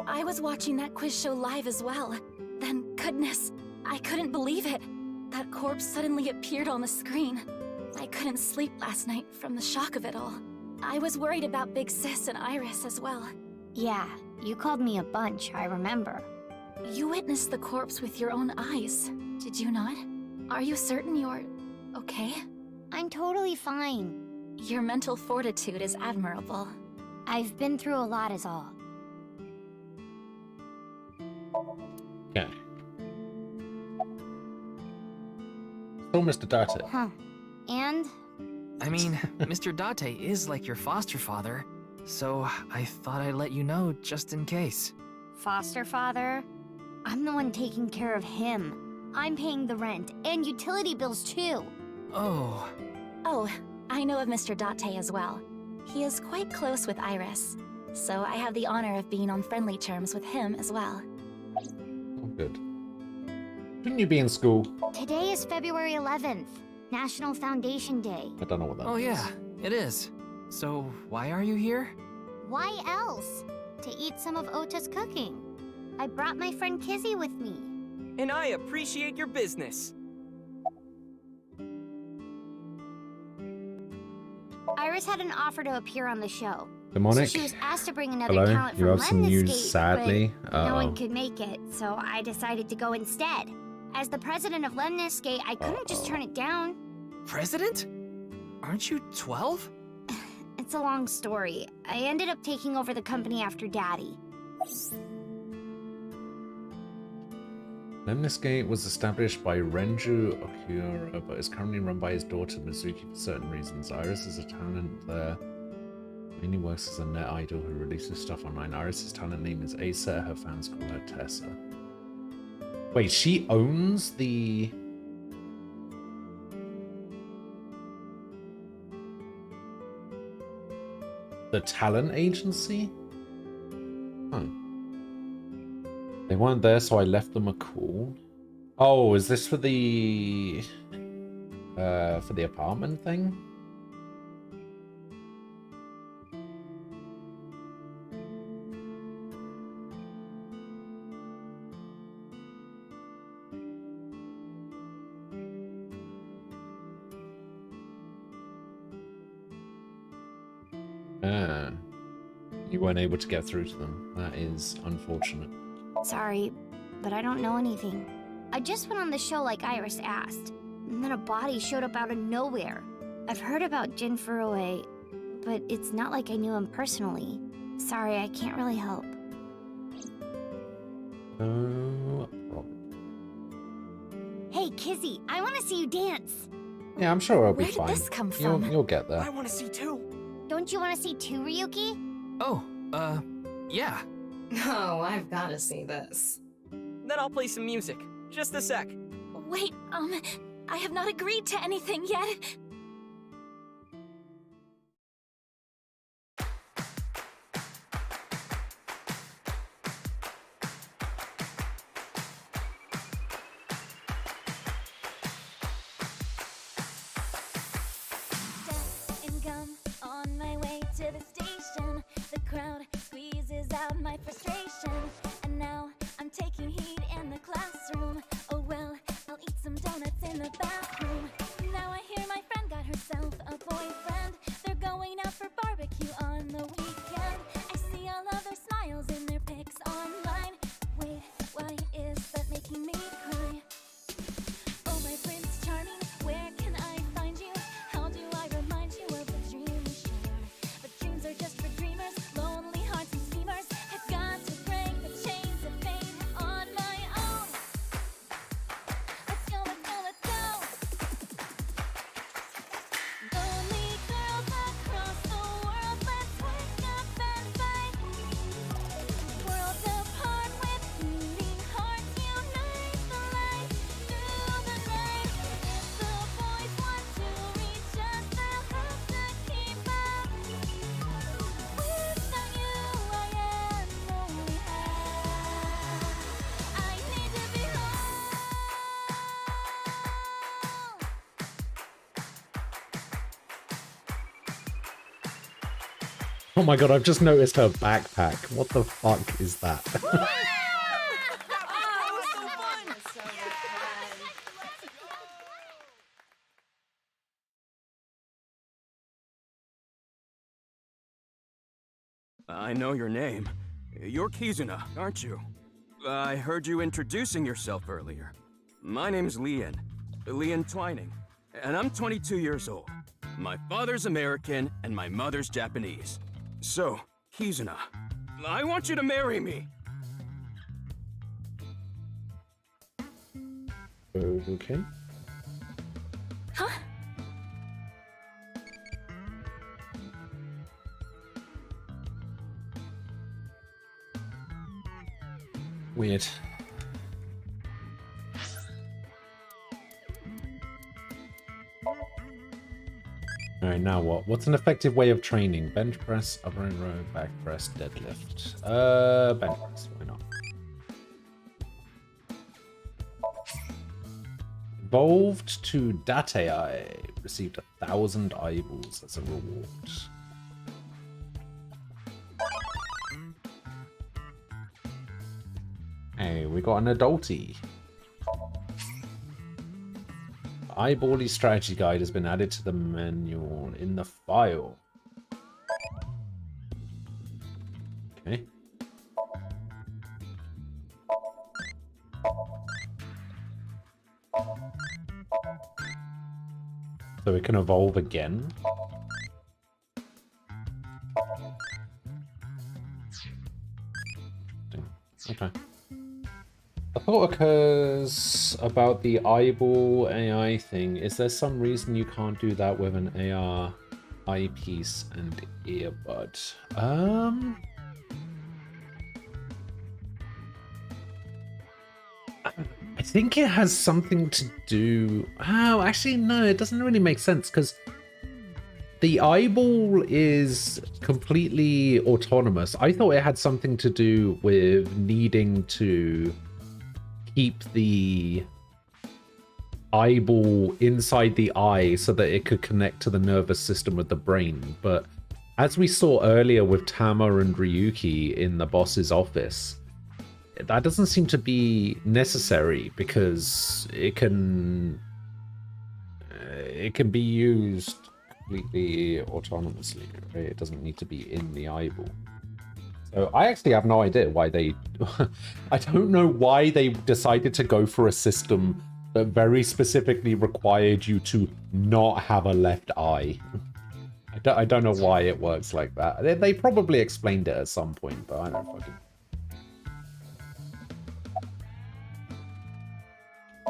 I was watching that quiz show live as well. Then, goodness, I couldn't believe it. That corpse suddenly appeared on the screen. I couldn't sleep last night from the shock of it all. I was worried about Big Sis and Iris as well. Yeah, you called me a bunch, I remember. You witnessed the corpse with your own eyes, did you not? Are you certain you're okay? I'm totally fine. Your mental fortitude is admirable. I've been through a lot is all. Okay. So, Mr. Date. Huh. And? I mean, Mr. Date is like your foster father, so I thought I'd let you know just in case. Foster father? I'm the one taking care of him. I'm paying the rent and utility bills too. Oh. Oh, I know of Mr. Date as well. He is quite close with Iris, so I have the honor of being on friendly terms with him as well. Oh, good. Shouldn't you be in school? Today is February 11th, National Foundation Day. I don't know what that Oh means. yeah, it is. So why are you here? Why else? To eat some of Ota's cooking. I brought my friend Kizzy with me. And I appreciate your business. Iris had an offer to appear on the show. Demonic? So she was asked to bring another Hello? talent You from have some news, Lemniscate, sadly. but no Uh-oh. one could make it, so I decided to go instead. As the president of Lemniscate, I couldn't just turn it down. President? Aren't you 12? It's a long story. I ended up taking over the company after Daddy. Lemniscate was established by Renju Okura, but is currently run by his daughter Mizuki for certain reasons. Iris is a talent there. Mainly works as a net idol who releases stuff online. Iris's talent name is Asa. Her fans call her Tessa. Wait, she owns the... the talent agency? Huh. They weren't there, so I left them a call. Oh, is this for the apartment thing? Ah. You weren't able to get through to them. That is unfortunate. Sorry, but I don't know anything. I just went on the show like Iris asked, and then a body showed up out of nowhere. I've heard about Jin Furue, but it's not like I knew him personally. Sorry, I can't really help. No problem. Hey, Kizzy, I want to see you dance. Yeah, I'm sure it'll be Where did fine. this come from? You'll get there. I want to see too. Don't you want to see too, Ryuki? Oh, yeah. Oh, I've got to see this. Then I'll play some music. Just a sec. Wait, I have not agreed to anything yet. And gum on my way to the station. The crowd squeezes out my frustration. And now I'm taking heat in the classroom. Oh well, I'll eat some donuts in the bathroom. Now I hear my friend got herself a boyfriend. They're going out for barbecue on the weekend. I see all of their smiles in their pics online. Wait, why is that making me cry? Oh my Prince Charming, where can I find you? How do I remind you of the dream we share? But dreams are just for dreamers, lonely hearts and schemers. I've got to break the chains of fate on my own. Let's go, let's go, let's go. Lonely girls across the world, let's wake up and fight. Worlds apart with beating hearts, unite the light through the night. If the boys want to reach us, they'll have to keep up. Without you, I am only half. I need to be whole. Oh my god, I've just noticed her backpack. What the fuck is that? I know your name. You're Kizuna, aren't you? I heard you introducing yourself earlier. My name's Lian. Lian Twining. And I'm 22 years old. My father's American and my mother's Japanese. So, Kizuna, I want you to marry me. Okay. Huh? Weird. Alright, now what? What's an effective way of training? Bench press, upper and row, back press, deadlift. Bench press, why not? Evolved to Datei. Received 1,000 eyeballs as a reward. Hey, we got an adulty. Eyebally strategy guide has been added to the manual in the file. Okay. So it can evolve again. Okay. A thought occurs about the eyeball AI thing. Is there some reason you can't do that with an AR eyepiece and earbud? I think it has something to do... Oh, actually, no, it doesn't really make sense because the eyeball is completely autonomous. I thought it had something to do with needing to keep the eyeball inside the eye so that it could connect to the nervous system with the brain. But as we saw earlier with Tama and Ryuki in the boss's office, that doesn't seem to be necessary because it can be used completely autonomously, right? It doesn't need to be in the eyeball. So I actually have no idea why they... I don't know why they decided to go for a system that very specifically required you to not have a left eye. I don't know why it works like that. They probably explained it at some point, but I don't fucking...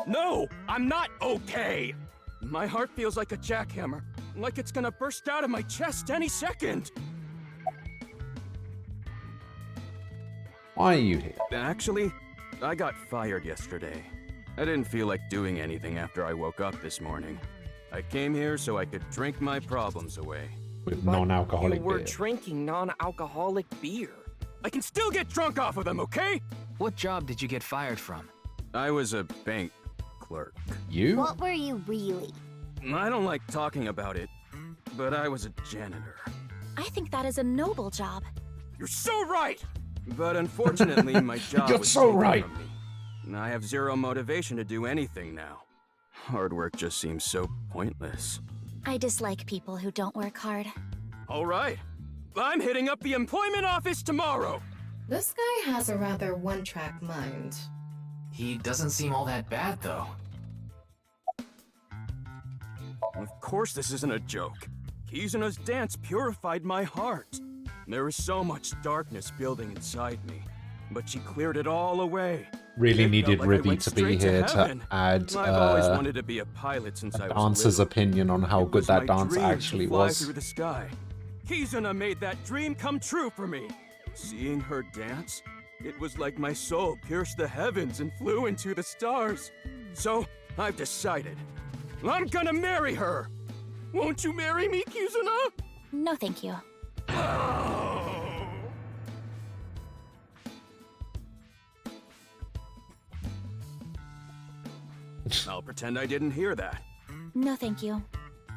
No, I'm not okay. My heart feels like a jackhammer, like it's gonna burst out of my chest any second. Why are you here? Actually, I got fired yesterday. I didn't feel like doing anything after I woke up this morning. I came here so I could drink my problems away. With non-alcoholic You were beer. drinking non-alcoholic beer. I can still get drunk off of them, okay? What job did you get fired from? I was a bank clerk. You? What were you really? I don't like talking about it, but I was a janitor. I think that is a noble job. You're so right! But unfortunately, my job You're was so taken right. from me. I have zero motivation to do anything now. Hard work just seems so pointless. I dislike people who don't work hard. All right. I'm hitting up the employment office tomorrow. This guy has a rather one-track mind. He doesn't seem all that bad, though. Of course this isn't a joke. Kizuna's dance purified my heart. There was so much darkness building inside me, but she cleared it all away. Really It needed felt like I Ribby went to be straight here to heaven. add I've always wanted to be a pilot since I was dancer's little. opinion on how It good was that my dance dream to actually fly was. through the sky. Kizuna made that dream come true for me. Seeing her dance, it was like my soul pierced the heavens and flew into the stars. So, I've decided. I'm gonna marry her! Won't you marry me, Kizuna? No, thank you. I'll pretend I didn't hear that. No, thank you.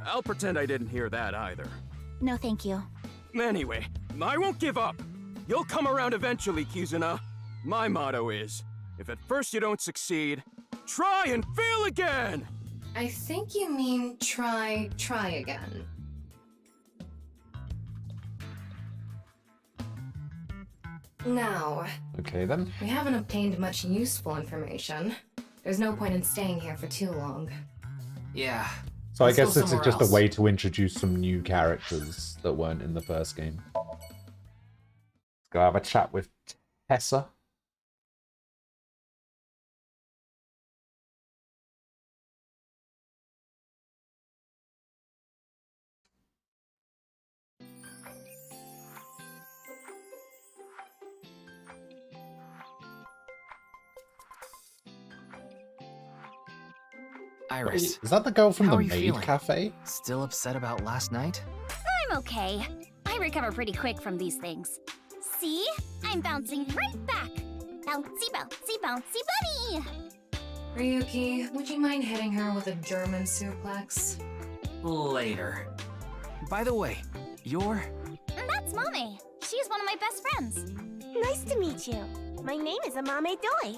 I'll pretend I didn't hear that either. No, thank you. Anyway, I won't give up. You'll come around eventually, Kizuna. My motto is, if at first you don't succeed, try and fail again! I think you mean try again. Now, Okay then. we haven't obtained much useful information. There's no point in staying here for too long. Yeah. So I Let's go guess this is somewhere just else. a way to introduce some new characters that weren't in the first game. Let's go have a chat with Tessa. Iris. Is that the girl from how the are you Maid feeling? Cafe? Still upset about last night? I'm okay. I recover pretty quick from these things. See? I'm bouncing right back. Bouncy, bouncy, bouncy bunny! Ryuki, would you mind hitting her with a German suplex? Later. By the way, you're... That's Mame. She's one of my best friends. Nice to meet you. My name is Amame Doi.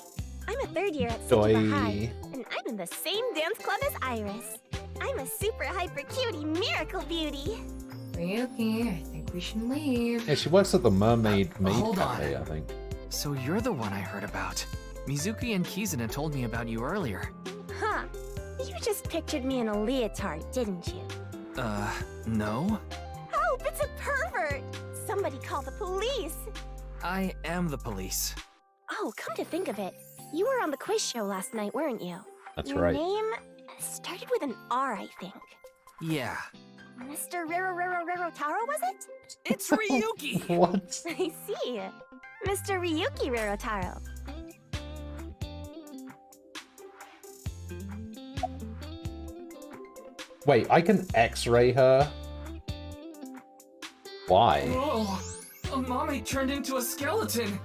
I'm a third year at Doi. Tsuchiba High, and I'm in the same dance club as Iris. I'm a super hyper cutie miracle beauty. Ryuki, I think we should leave. Yeah, she works at the Mermaid Maid hold on. Cafe, I think. So you're the one I heard about. Mizuki and Kizuna told me about you earlier. Huh. You just pictured me in a leotard, didn't you? No? Help, it's a pervert! Somebody call the police! I am the police. Oh, come to think of it, you were on the quiz show last night, weren't you? That's Your right. name started with an R, I think. Yeah. Mr. Rero Taro, was it? It's Ryuki! What? I see. Mr. Ryuki Rerotaro. Wait, I can X-ray her? Why? Oh, Amame turned into a skeleton.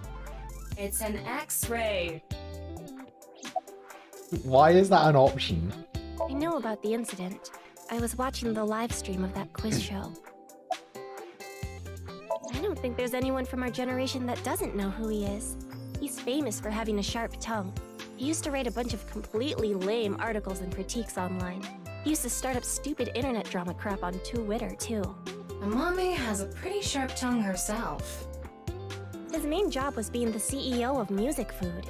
It's an X-ray. Why is that an option? I know about the incident. I was watching the live stream of that quiz show. I don't think there's anyone from our generation that doesn't know who he is. He's famous for having a sharp tongue. He used to write a bunch of completely lame articles and critiques online. Used to start up stupid internet drama crap on Twitter, too. Amame has a pretty sharp tongue herself. His main job was being the CEO of Music Food.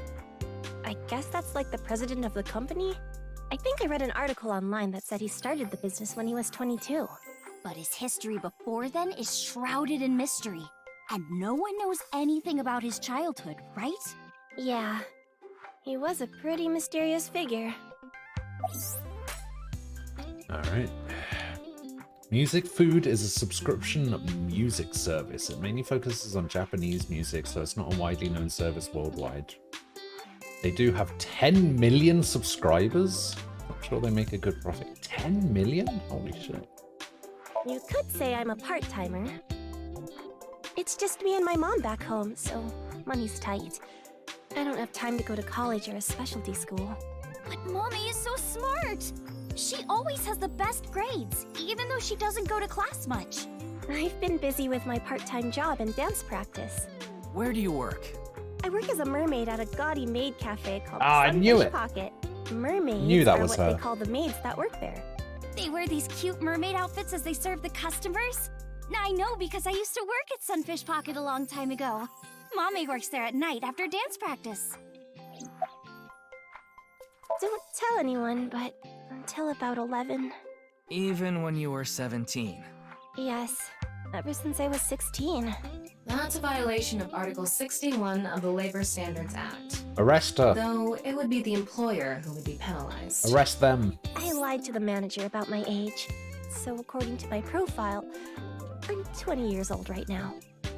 I guess that's like the president of the company? I think I read an article online that said he started the business when he was 22. But his history before then is shrouded in mystery. And no one knows anything about his childhood, right? Yeah. He was a pretty mysterious figure. Alright. Music Food is a subscription music service. It mainly focuses on Japanese music, so it's not a widely known service worldwide. They do have 10 million subscribers. I'm sure they make a good profit. 10 million? Holy shit. You could say I'm a part-timer. It's just me and my mom back home, so money's tight. I don't have time to go to college or a specialty school. But Mommy is so smart! She always has the best grades, even though she doesn't go to class much. I've been busy with my part-time job and dance practice. Where do you work? I work as a mermaid at a gaudy maid cafe called I knew Sunfish it. Pocket. Mermaids Knew that are was what her. they call the maids that work there. They wear these cute mermaid outfits as they serve the customers. Now I know because I used to work at Sunfish Pocket a long time ago. Mommy works there at night after dance practice. Don't tell anyone, but until about 11. Even when you were 17. Yes, ever since I was 16. That's a violation of Article 61 of the Labor Standards Act. Arrest her. Though it would be the employer who would be penalized. Arrest them. I lied to the manager about my age. So according to my profile, I'm 20 years old right now.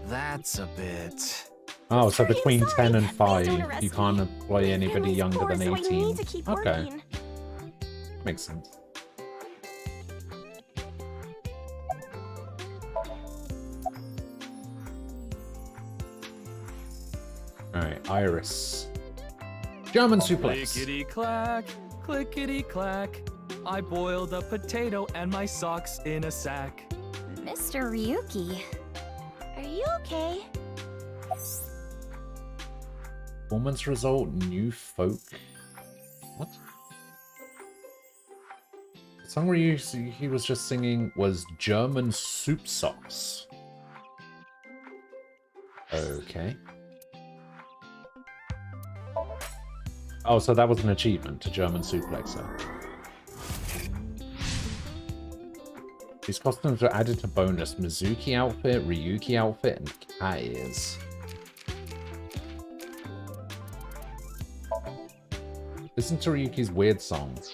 That's a bit... Oh, so between 10 and 5, arrest you can't employ anybody younger than So I 18. need to keep Okay. working. Makes sense. Alright, Iris. German suplex. Clickety-clack, clickety-clack. I boiled a potato and my socks in a sack. Mr. Ryuki. Are you okay? Performance result, new folk. What? The song he was just singing was German Soup Socks. Okay. Oh, so that was an achievement to German Suplexer. These costumes were added to bonus Mizuki outfit, Ryuki outfit, and Kai's. Listen to Ryuki's weird songs.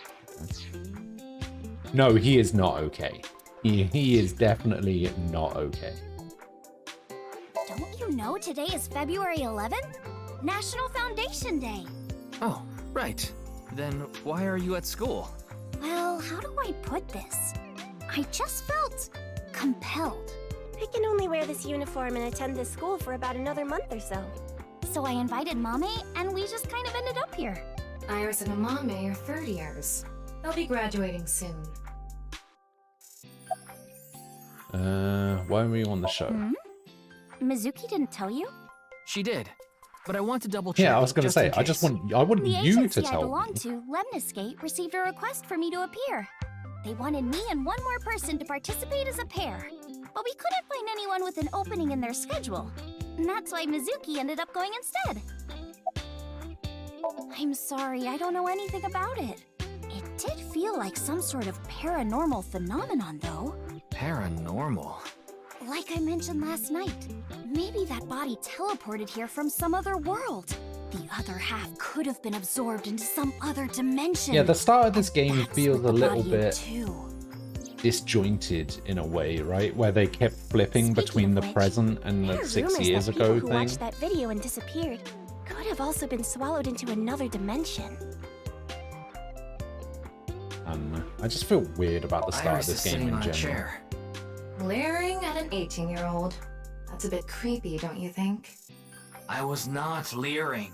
No, he is not okay. He is definitely not okay. Don't you know today is February 11th? National Foundation Day. Oh, right. Then why are you at school? Well, how do I put this? I just felt compelled. I can only wear this uniform and attend this school for about another month or so. So I invited Mame, and we just kind of ended up here. Iris and Amame are third years. They'll be graduating soon. Why were you on the show? Mizuki didn't tell you? She did, but I want to double check. Yeah, I was gonna say, I want The you agency to I tell belong me. to, Lemniscate, received a request for me to appear. They wanted me and one more person to participate as a pair, but we couldn't find anyone with an opening in their schedule. And that's why Mizuki ended up going instead. I'm sorry, I don't know anything about it. It did feel like some sort of paranormal phenomenon, though. Paranormal? Like I mentioned last night, maybe that body teleported here from some other world. The other half could have been absorbed into some other dimension. Yeah, the start of this game feels a little body bit too. disjointed in a way, right? Where they kept flipping between the present and There the are 6 rumors years that people ago who thing. watched that video and disappeared could have also been swallowed into another dimension. I just feel weird about the start Iris of this is game sitting in on a general. chair. Leering at an 18-year-old. That's a bit creepy, don't you think? I was not leering.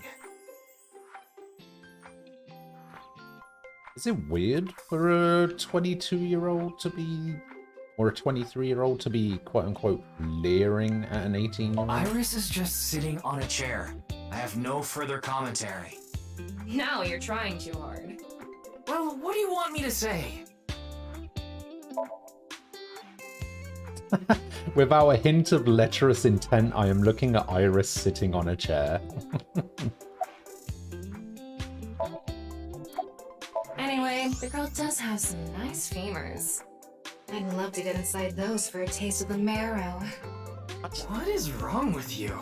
Is it weird for a 22-year-old to be, or a 23-year-old to be quote-unquote leering at an 18-year-old? Iris is just sitting on a chair. I have no further commentary. Now you're trying too hard. Well, what do you want me to say? Without a hint of lecherous intent, I am looking at Iris sitting on a chair. Anyway, the girl does have some nice femurs. I'd love to get inside those for a taste of the marrow. What is wrong with you?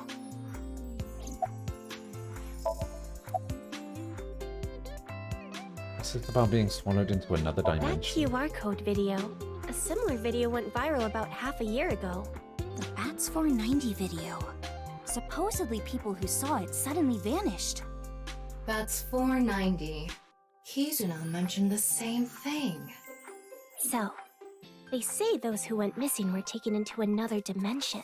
This is about being swallowed into another That dimension. QR code video. A similar video went viral about half a year ago. The Bats 490 video. Supposedly people who saw it suddenly vanished. That's 490. Kizuna mentioned the same thing. So, they say those who went missing were taken into another dimension.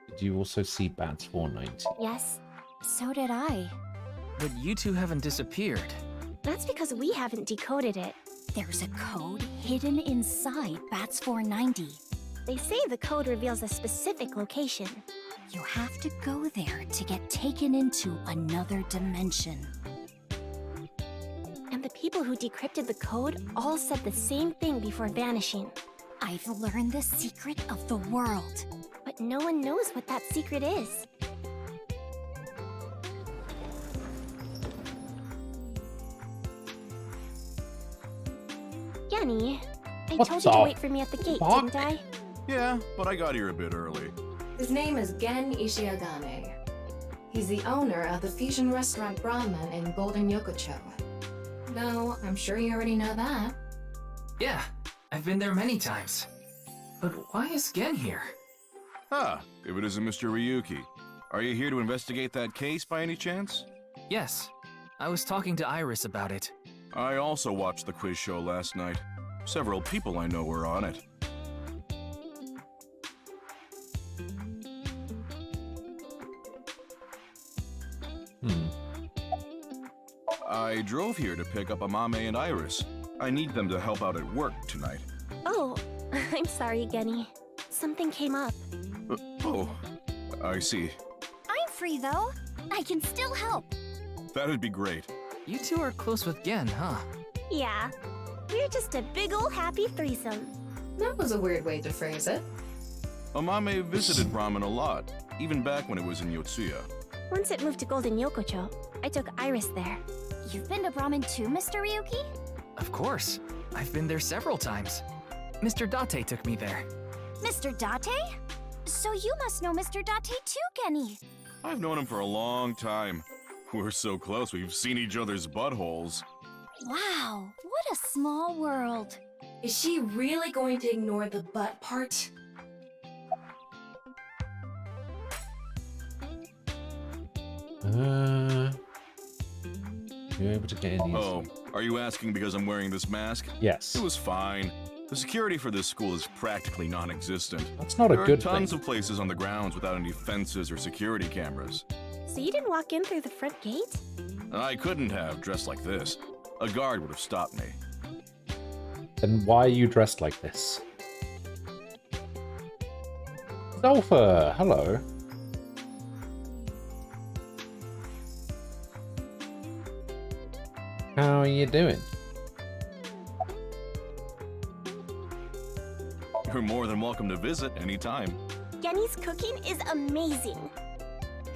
Did you also see Bats 490? Yes, So did I. But you two haven't disappeared. that's because we haven't decoded it. There's a code hidden inside Bats 490. They say the code reveals a specific location. You have to go there to get taken into another dimension. And the people who decrypted the code all said the same thing before vanishing. I've learned the secret of the world. But no one knows what that secret is. Yanni, I What told you to the wait for me at the gate, fuck? didn't I? Yeah, but I got here a bit early. His name is Gen Ishiagane. He's the owner of the fusion restaurant Brahman in Golden Yokocho. No, I'm sure you already know that. Yeah, I've been there many times. But why is Gen here? Ah, if it isn't Mr. Ryuki. Are you here to investigate that case by any chance? Yes, I was talking to Iris about it. I also watched the quiz show last night. Several people I know were on it. I drove here to pick up Amame and Iris. I need them to help out at work tonight. Oh, I'm sorry, Genny. Something came up. Oh, I see. I'm free though. I can still help. That'd be great. You two are close with Gen, huh? Yeah, we're just a big ol' happy threesome. That was a weird way to phrase it. Amame visited Ramen a lot, even back when it was in Yotsuya. Once it moved to Golden Yokocho, I took Iris there. You've been to Brahmin too, Mr. Ryuki? Of course. I've been there several times. Mr. Date took me there. Mr. Date? So you must know Mr. Date too, Genny. I've known him for a long time. We're so close, we've seen each other's buttholes. Wow, what a small world. Is she really going to ignore the butt part? You able to get in these? Oh, are you asking because I'm wearing this mask? Yes. It was fine. The security for this school is practically non-existent. That's not a good There are tons thing. of places on the grounds without any fences or security cameras. So you didn't walk in through the front gate? I couldn't have dressed like this. A guard would have stopped me. Then why are you dressed like this? Zolfa, hello. How are you doing? You're more than welcome to visit anytime. Genny's cooking is amazing.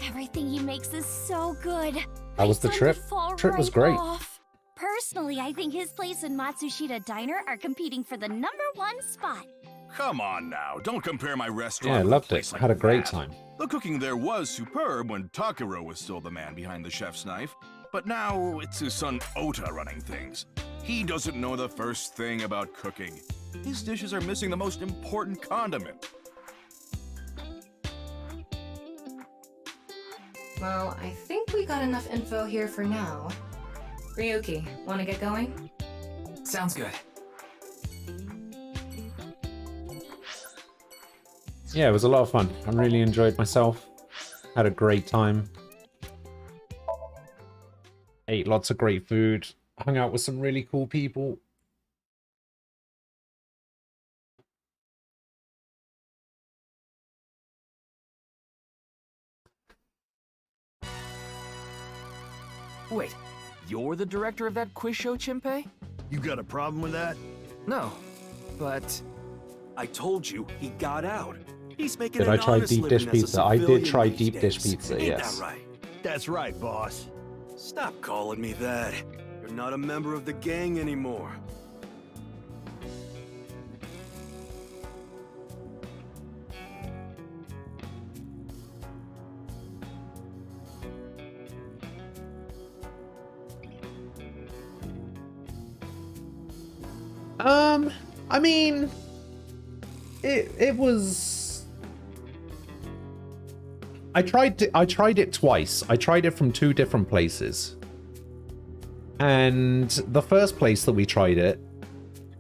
Everything he makes is so good. How was the Sun trip? would fall Trip was right great. off. Personally, I think his place and Matsushita Diner are competing for the #1 spot. Come on now, don't compare my restaurant Yeah, I with a loved place it. like Had a great that. time. The cooking there was superb when Takuro was still the man behind the chef's knife, but now it's his son Ota running things. He doesn't know the first thing about cooking. His dishes are missing the most important condiment. Well, I think we got enough info here for now. Ryuki, wanna get going? Sounds good. Yeah, it was a lot of fun. I really enjoyed myself. Had a great time. Ate lots of great food. Hung out with some really cool people. Wait, you're the director of that quiz show, Chimpe? You got a problem with that? No, but I told you he got out. He's making Did an I try honest deep dish living as a pizza? I did civilian try these deep dish days. pizza, Ain't yes. that right? That's right, boss. Stop calling me that. You're not a member of the gang anymore. I mean, it was. I tried it twice. I tried it from 2 different places, and the first place that we tried it,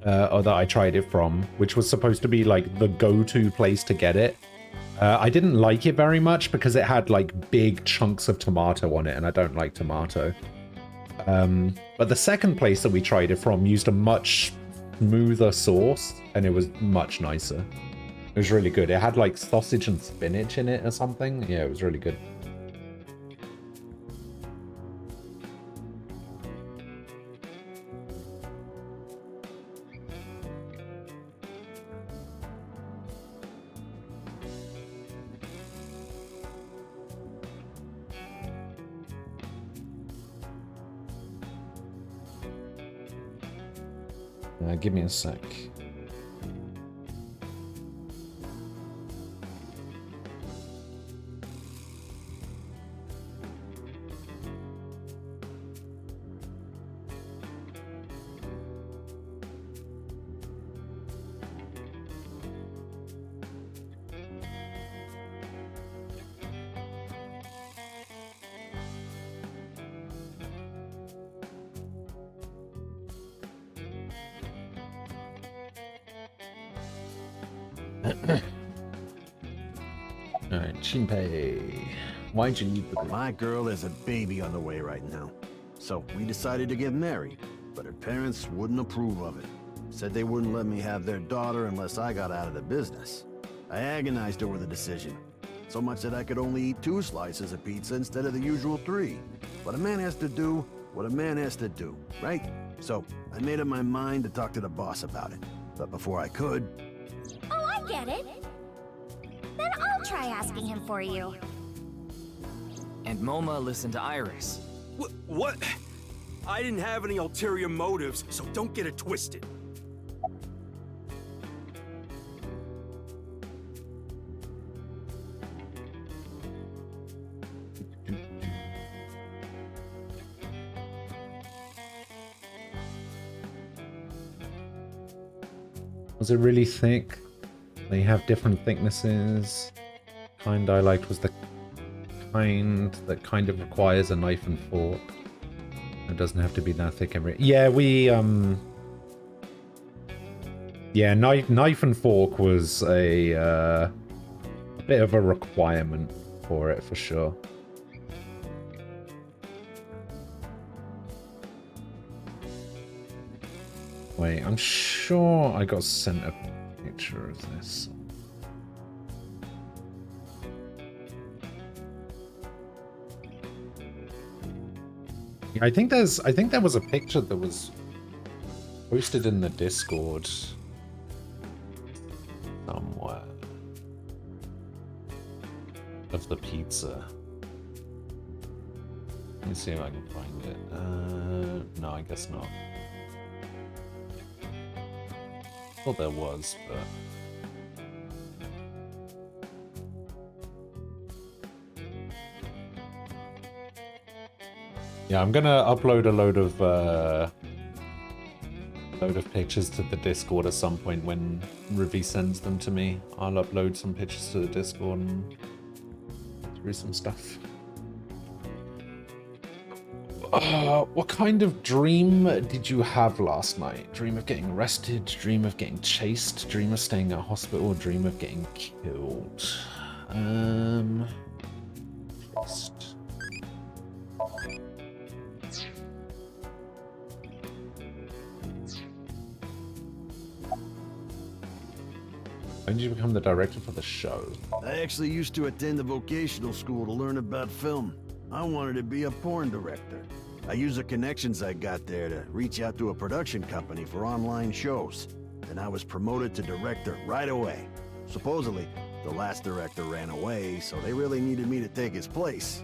or that I tried it from, which was supposed to be like the go-to place to get it, I didn't like it very much because it had like big chunks of tomato on it, and I don't like tomato. But the second place that we tried it from used a much smoother sauce, and it was much nicer. It was really good. It had like sausage and spinach in it or something. Yeah, it was really good. Give me a sec. Alright, Shinpei. Why'd you leave the group? My girl has a baby on the way right now. So we decided to get married, but her parents wouldn't approve of it. Said they wouldn't let me have their daughter unless I got out of the business. I agonized over the decision, so much that I could only eat 2 slices of pizza instead of the usual 3. But a man has to do what a man has to do, right? So I made up my mind to talk to the boss about it. But before I could... Oh, I get it. Then I'll try asking him for you. And Moma listened to Iris. What? I didn't have any ulterior motives, so don't get it twisted. Was it really thick? They have different thicknesses. Kind I liked was the kind that kind of requires a knife and fork. It doesn't have to be that thick every... Yeah, we, yeah, knife and fork was a bit of a requirement for it, for sure. Wait, I'm sure I got sent a picture of this. Yeah, I think there was a picture that was posted in the Discord somewhere of the pizza. Let me see if I can find it. No, I guess not. Thought there was, but yeah, I'm gonna upload a load of pictures to the Discord at some point when Rivi sends them to me. I'll upload some pictures to the Discord and through some stuff. What kind of dream did you have last night? Dream of getting arrested? Dream of getting chased? Dream of staying at hospital? Dream of getting killed? Trust. When did you become the director for the show? I actually used to attend the vocational school to learn about film. I wanted to be a porn director. I used the connections I got there to reach out to a production company for online shows. and I was promoted to director right away. Supposedly, the last director ran away, so they really needed me to take his place.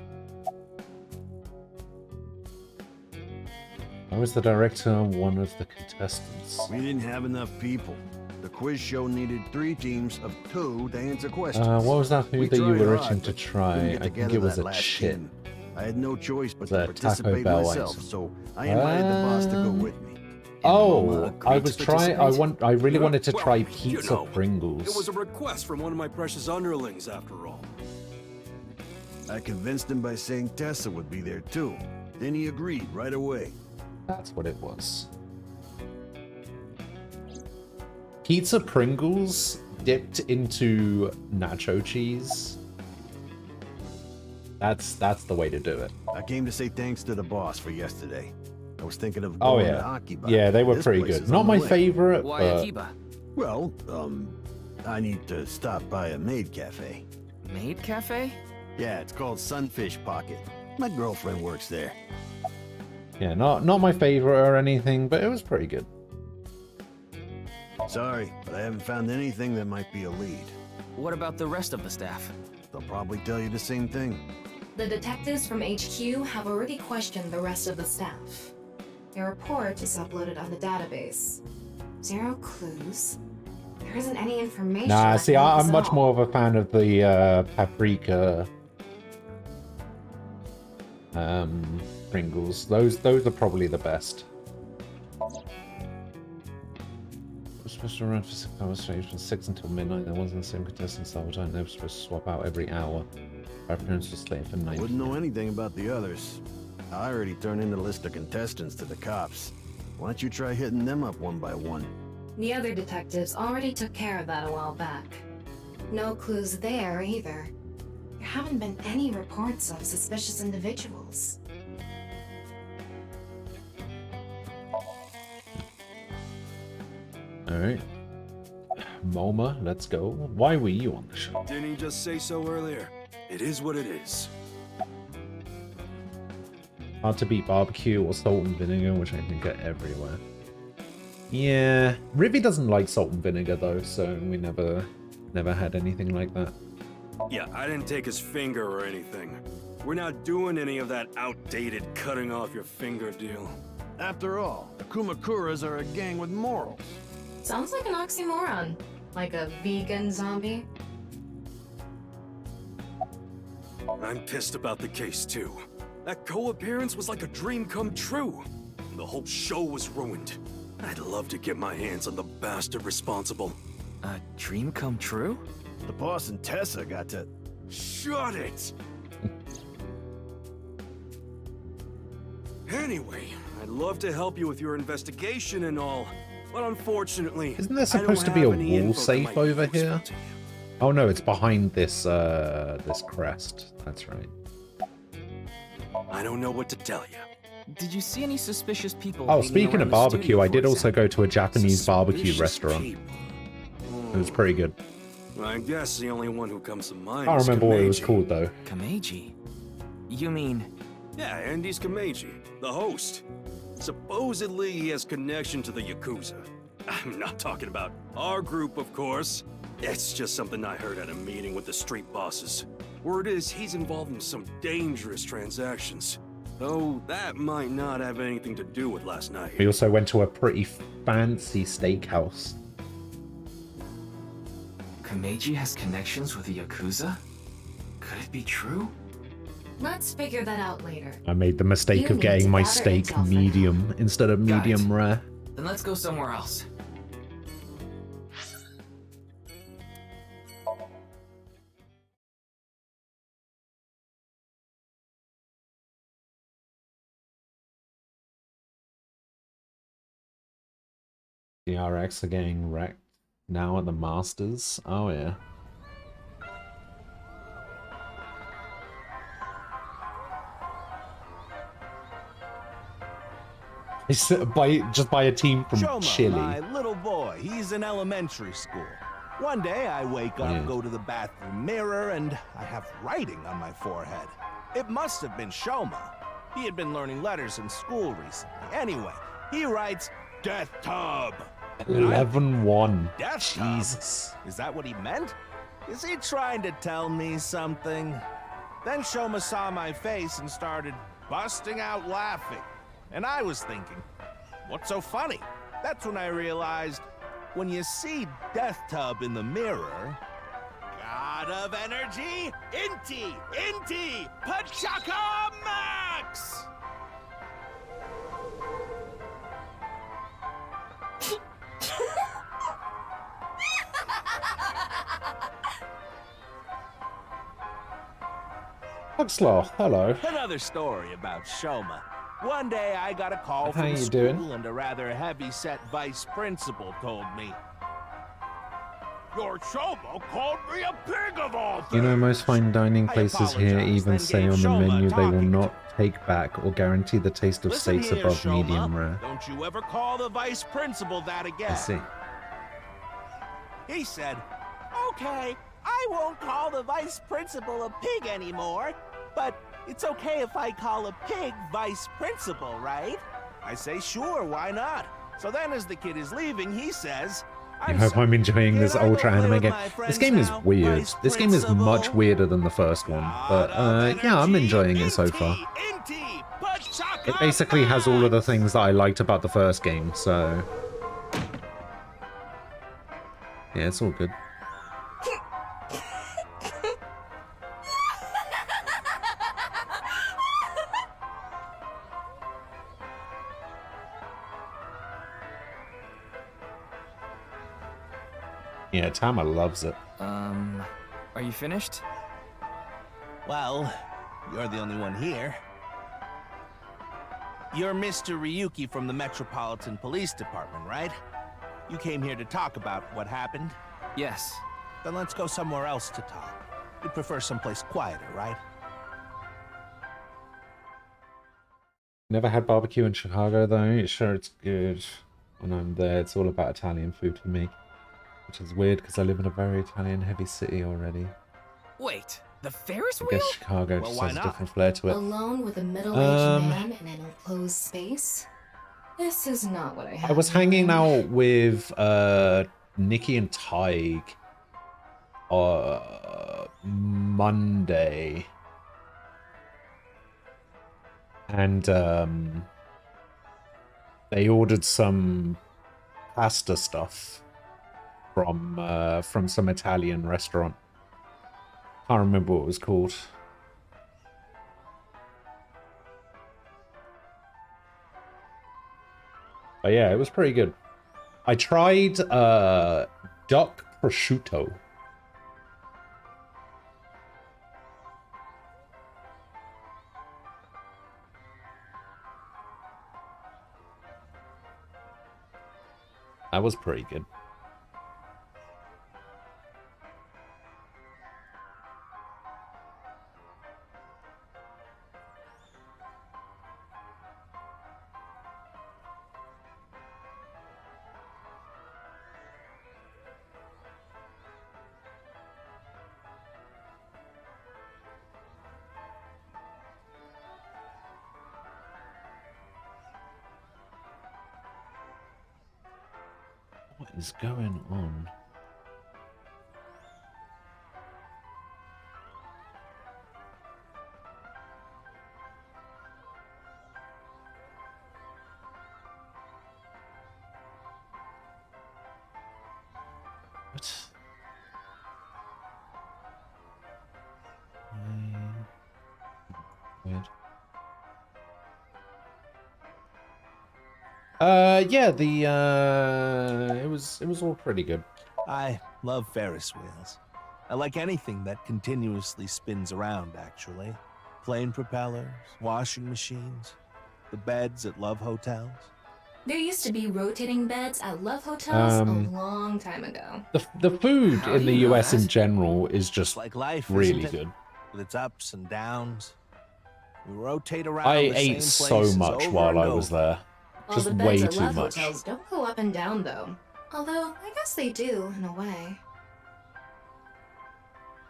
I was the director of one of the contestants. We didn't have enough people. The quiz show needed 3 teams of 2 to answer questions. What was that food that you were itching to try? I think it was a last chit. tin. I had no choice but to Taco participate Bell myself, item. so I invited the boss to go with me. Oh, I was trying. I really wanted to try Well, pizza you know, Pringles. It was a request from one of my precious underlings, after all. I convinced him by saying Tessa would be there too. Then he agreed right away. That's what it was. Pizza Pringles dipped into nacho cheese. That's the way to do it. I came to say thanks to the boss for yesterday. I was thinking of Oh going yeah, to Akiba. yeah, they were This pretty place good. is Not on the my way. favorite. Why but... Akiba? Well, I need to stop by a maid cafe. Maid cafe? Yeah, it's called Sunfish Pocket. My girlfriend works there. Yeah, not my favorite or anything, but it was pretty good. Sorry, but I haven't found anything that might be a lead. What about the rest of the staff? They'll probably tell you the same thing. The detectives from HQ have already questioned the rest of the staff. Their report is uploaded on the database. 0 clues. There isn't any information. Nah, that see, can I'm help much us out. more of a fan of the paprika Pringles. Those are probably the best. We're supposed to run for 6 hours straight from 6 until midnight. There wasn't the same contestants all the time. They were supposed to swap out every hour. Our parents were staying for 9 Wouldn't know anything about the others. I already turned in the list of contestants to the cops. Why don't you try hitting them up one by one? The other detectives already took care of that a while back. No clues there either. There haven't been any reports of suspicious individuals. Alright. MoMA, let's go. Why were you on the show? Didn't he just say so earlier? It is what it is. Hard to beat barbecue or salt and vinegar, which I think are everywhere. Yeah, Rivy doesn't like salt and vinegar though, so we never had anything like that. Yeah, I didn't take his finger or anything. We're not doing any of that outdated cutting off your finger deal. After all, the Kumakuras are a gang with morals. Sounds like an oxymoron. Like a vegan zombie. I'm pissed about the case too. That co-appearance was like a dream come true. The whole show was ruined. I'd love to get my hands on the bastard responsible. A dream come true? The boss and Tessa got to... Shut it! Anyway, I'd love to help you with your investigation and all, but unfortunately... Isn't there supposed to be a wall safe over here? Oh no, it's behind this this crest. That's right. I don't know what to tell you. Did you see any suspicious people? Oh, hanging speaking around of the barbecue, studio, I for did also example? go to a Japanese barbecue Suspicious restaurant. people. It was pretty good. I guess the only one who comes to mind I can't is remember what it was Kameji. called though. Kameji? You mean... Yeah, Andy's Kameji, the host. Supposedly he has connection to the Yakuza. I'm not talking about our group, of course. It's just something I heard at a meeting with the street bosses. Word is he's involved in some dangerous transactions. Though that might not have anything to do with last night. We also went to a pretty fancy steakhouse. Kameji has connections with the Yakuza? Could it be true? Let's figure that out later. I made the mistake You of need getting to my gather steak intel for medium instead of Got it. medium rare. Then let's go somewhere else. The RX are getting wrecked now at the Masters. Oh yeah. Just by a team from Shoma, Chile. my little boy, he's in elementary school. One day I wake up, Yeah. go to the bathroom mirror, and I have writing on my forehead. It must have been Shoma. He had been learning letters in school recently. Anyway, he writes, Death Tub. 11-1. Death tub? Jesus. Is that what he meant? Is he trying to tell me something? Then Shoma saw my face and started busting out laughing. And I was thinking, what's so funny? That's when I realized, when you see Death Tub in the mirror, God of Energy, Inti, Pachaka Max! Huxlaw, hello. Another story about Shoma. One day I got a call How from you school doing? and a rather heavy-set vice principal told me, "Your Shoma called me a pig of all things." You know, most fine dining places here even say on the menu they will not take back or guarantee the taste of Listen steaks here, above Shoma. medium rare. Don't you ever call the vice principal that again. I see. He said, "Okay, I won't call the vice principal a pig anymore, but it's okay if I call a pig vice principal, right?" I say, "Sure, why not?" So then as the kid is leaving, he says, I hope I'm enjoying this ultra anime game. This game is weird. This game is much weirder than the first one, but yeah, I'm enjoying it so far. It basically has all of the things that I liked about the first game, so yeah, it's all good. Yeah, Tama loves it. Are you finished? "Well, you're the only one here. You're Mr. Ryuki from the Metropolitan Police Department, right? You came here to talk about what happened?" Yes. "Then let's go somewhere else to talk. You'd prefer someplace quieter, right?" Never had barbecue in Chicago though. Sure, it's good. When I'm there, it's all about Italian food for me. Which is weird because I live in a very Italian-heavy city already. Wait, the Ferris I wheel? guess Chicago just has a different flair to it. Alone with a middle-aged man in an enclosed space? This is not what I had. I was hanging out with Nikki and Tig Monday. And they ordered some pasta stuff from some Italian restaurant. Can't remember what it was called. But yeah, it was pretty good. I tried duck prosciutto. That was pretty good. What is going on? What? Weird. Yeah, it was all pretty good. I love Ferris wheels. I like anything that continuously spins around, actually. Plane propellers, washing machines, the beds at love hotels. There used to be rotating beds at love hotels a long time ago. The food How in do the you know US that? in general is just Like life, really isn't it? good. With its ups and downs. We rotate around I the ate same so places much over while and I was over. there. All Just the way beds at too love much. hotels don't go up and down though. Although I guess they do in a way.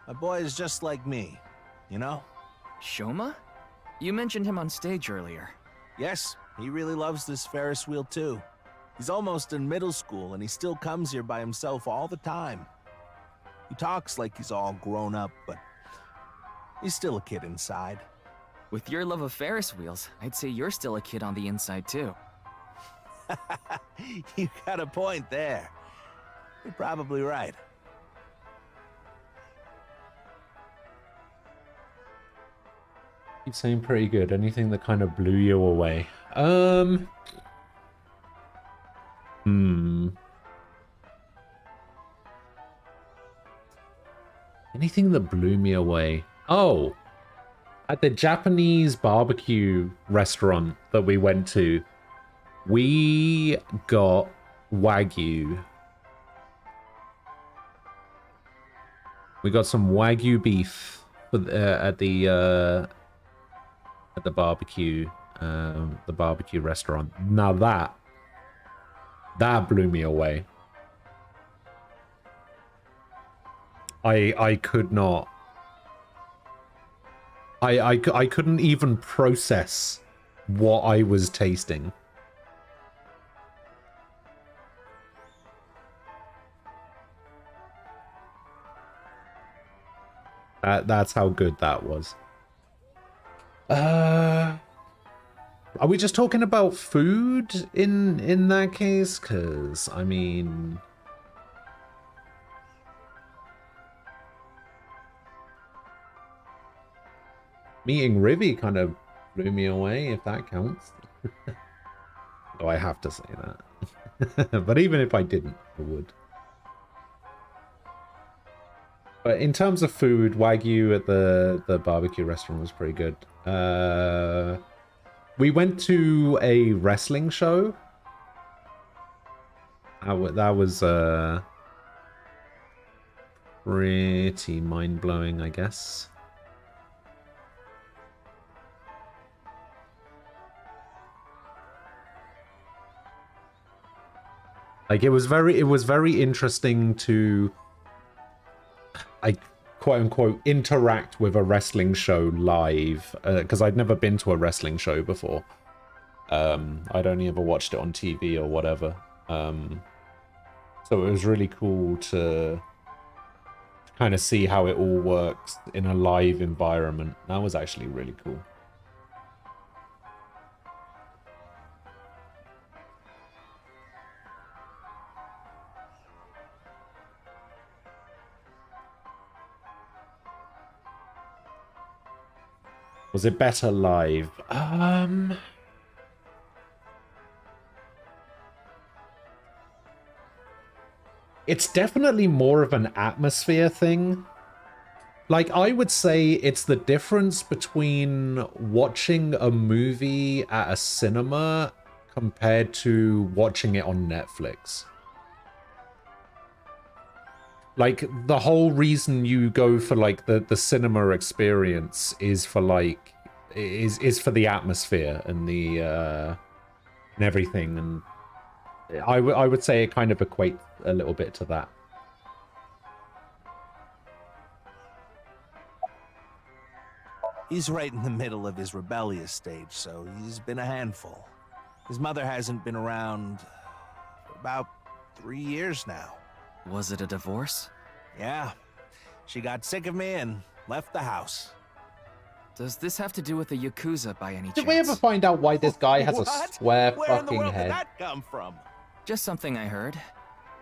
My boy is just like me, you know? Shoma? You mentioned him on stage earlier. Yes, he really loves this Ferris wheel too. He's almost in middle school and he still comes here by himself all the time. He talks like he's all grown up, but he's still a kid inside. With your love of Ferris wheels, I'd say you're still a kid on the inside too. You got a point there. You're probably right. Keep saying pretty good. Anything that kind of blew you away? Anything that blew me away? Oh, at the Japanese barbecue restaurant that we went to, we got Wagyu. We got some Wagyu beef at the barbecue restaurant. Now that blew me away. I could not. I couldn't even process what I was tasting. That's how good that was. Are we just talking about food in that case? 'Cause I mean, meeting Rivy kind of blew me away, if that counts. Oh, I have to say that. But even if I didn't, I would. But in terms of food, Wagyu at the barbecue restaurant was pretty good. We went to a wrestling show. That was pretty mind-blowing, I guess. Like it was very interesting to, quote unquote, interact with a wrestling show live, because I'd never been to a wrestling show before. I'd only ever watched it on TV or whatever. So it was really cool to kind of see how it all works in a live environment. That was actually really cool. Was it better live? It's definitely more of an atmosphere thing. Like, I would say it's the difference between watching a movie at a cinema compared to watching it on Netflix. Like, the whole reason you go for, like, the cinema experience is for, like, is for the atmosphere and the, and everything, and I would say it kind of equates a little bit to that. He's right in the middle of his rebellious stage, so he's been a handful. His mother hasn't been around for about 3 years now. Was it a divorce? Yeah. She got sick of me and left the house. Does this have to do with the Yakuza by any chance? Did we ever find out why this guy has a square Where fucking in the world head? did that come from? Just something I heard.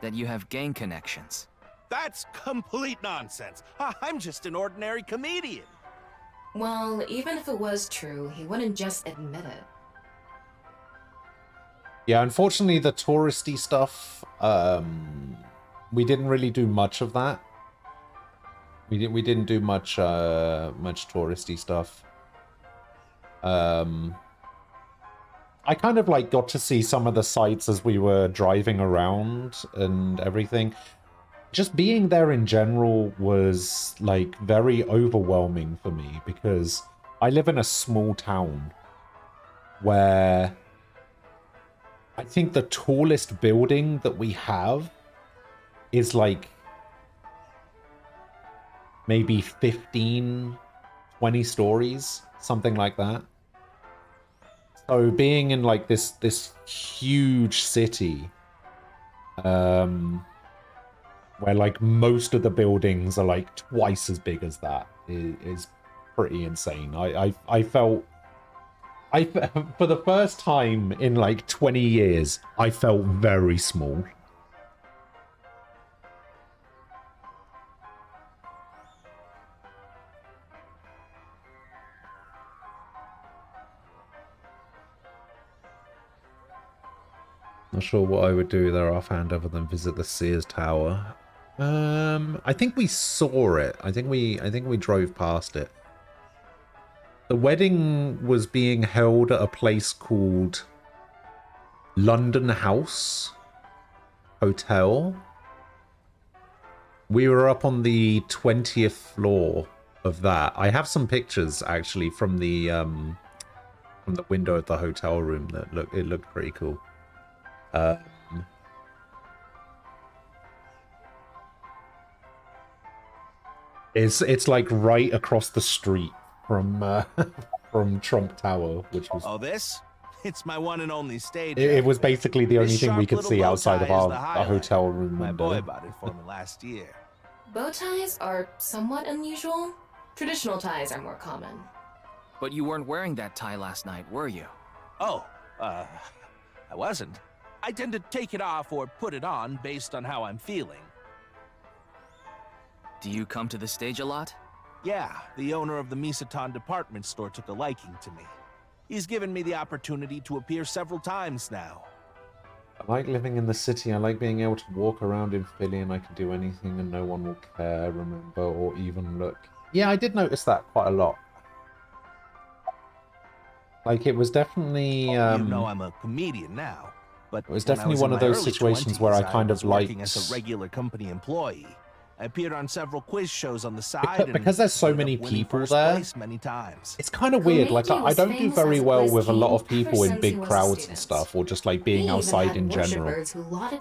That you have gang connections. That's complete nonsense. I'm just an ordinary comedian. Well, even if it was true, he wouldn't just admit it. Yeah, unfortunately, the touristy stuff, we didn't really do much of that. We didn't do much much touristy stuff. I kind of like got to see some of the sights as we were driving around and everything. Just being there in general was like very overwhelming for me because I live in a small town where I think the tallest building that we have is like maybe 15, 20 stories, something like that. So being in like this huge city, where like most of the buildings are like twice as big as that is pretty insane. I felt for the first time in like 20 years, I felt very small. Not sure what I would do there offhand other than visit the Sears Tower. I think we saw it. I think we drove past it. The wedding was being held at a place called London House Hotel. We were up on the 20th floor of that. I have some pictures actually from the window of the hotel room that looked pretty cool. It's like right across the street from from Trump Tower, which was. Oh, this? It's my one and only stage. It was basically the only thing we could see outside of our hotel room My window. boy bought it for me last year. Bow ties are somewhat unusual. Traditional ties are more common. But you weren't wearing that tie last night, were you? Oh, I wasn't. I tend to take it off or put it on based on how I'm feeling. Do you come to the stage a lot? Yeah, the owner of the Misaton department store took a liking to me. He's given me the opportunity to appear several times now. I like living in the city. I like being able to walk around in Philly and I can do anything and no one will care, remember, or even look. Yeah, I did notice that quite a lot. Like, it was definitely... You know I'm a comedian now, but it was definitely one of those situations where I kind of liked... working as a regular company employee. I appeared on several quiz shows on the side. Because there's so many people there, many times. it's kind of weird. Like, I don't do very well with a lot of people in big crowds and stuff, or just like being outside in general.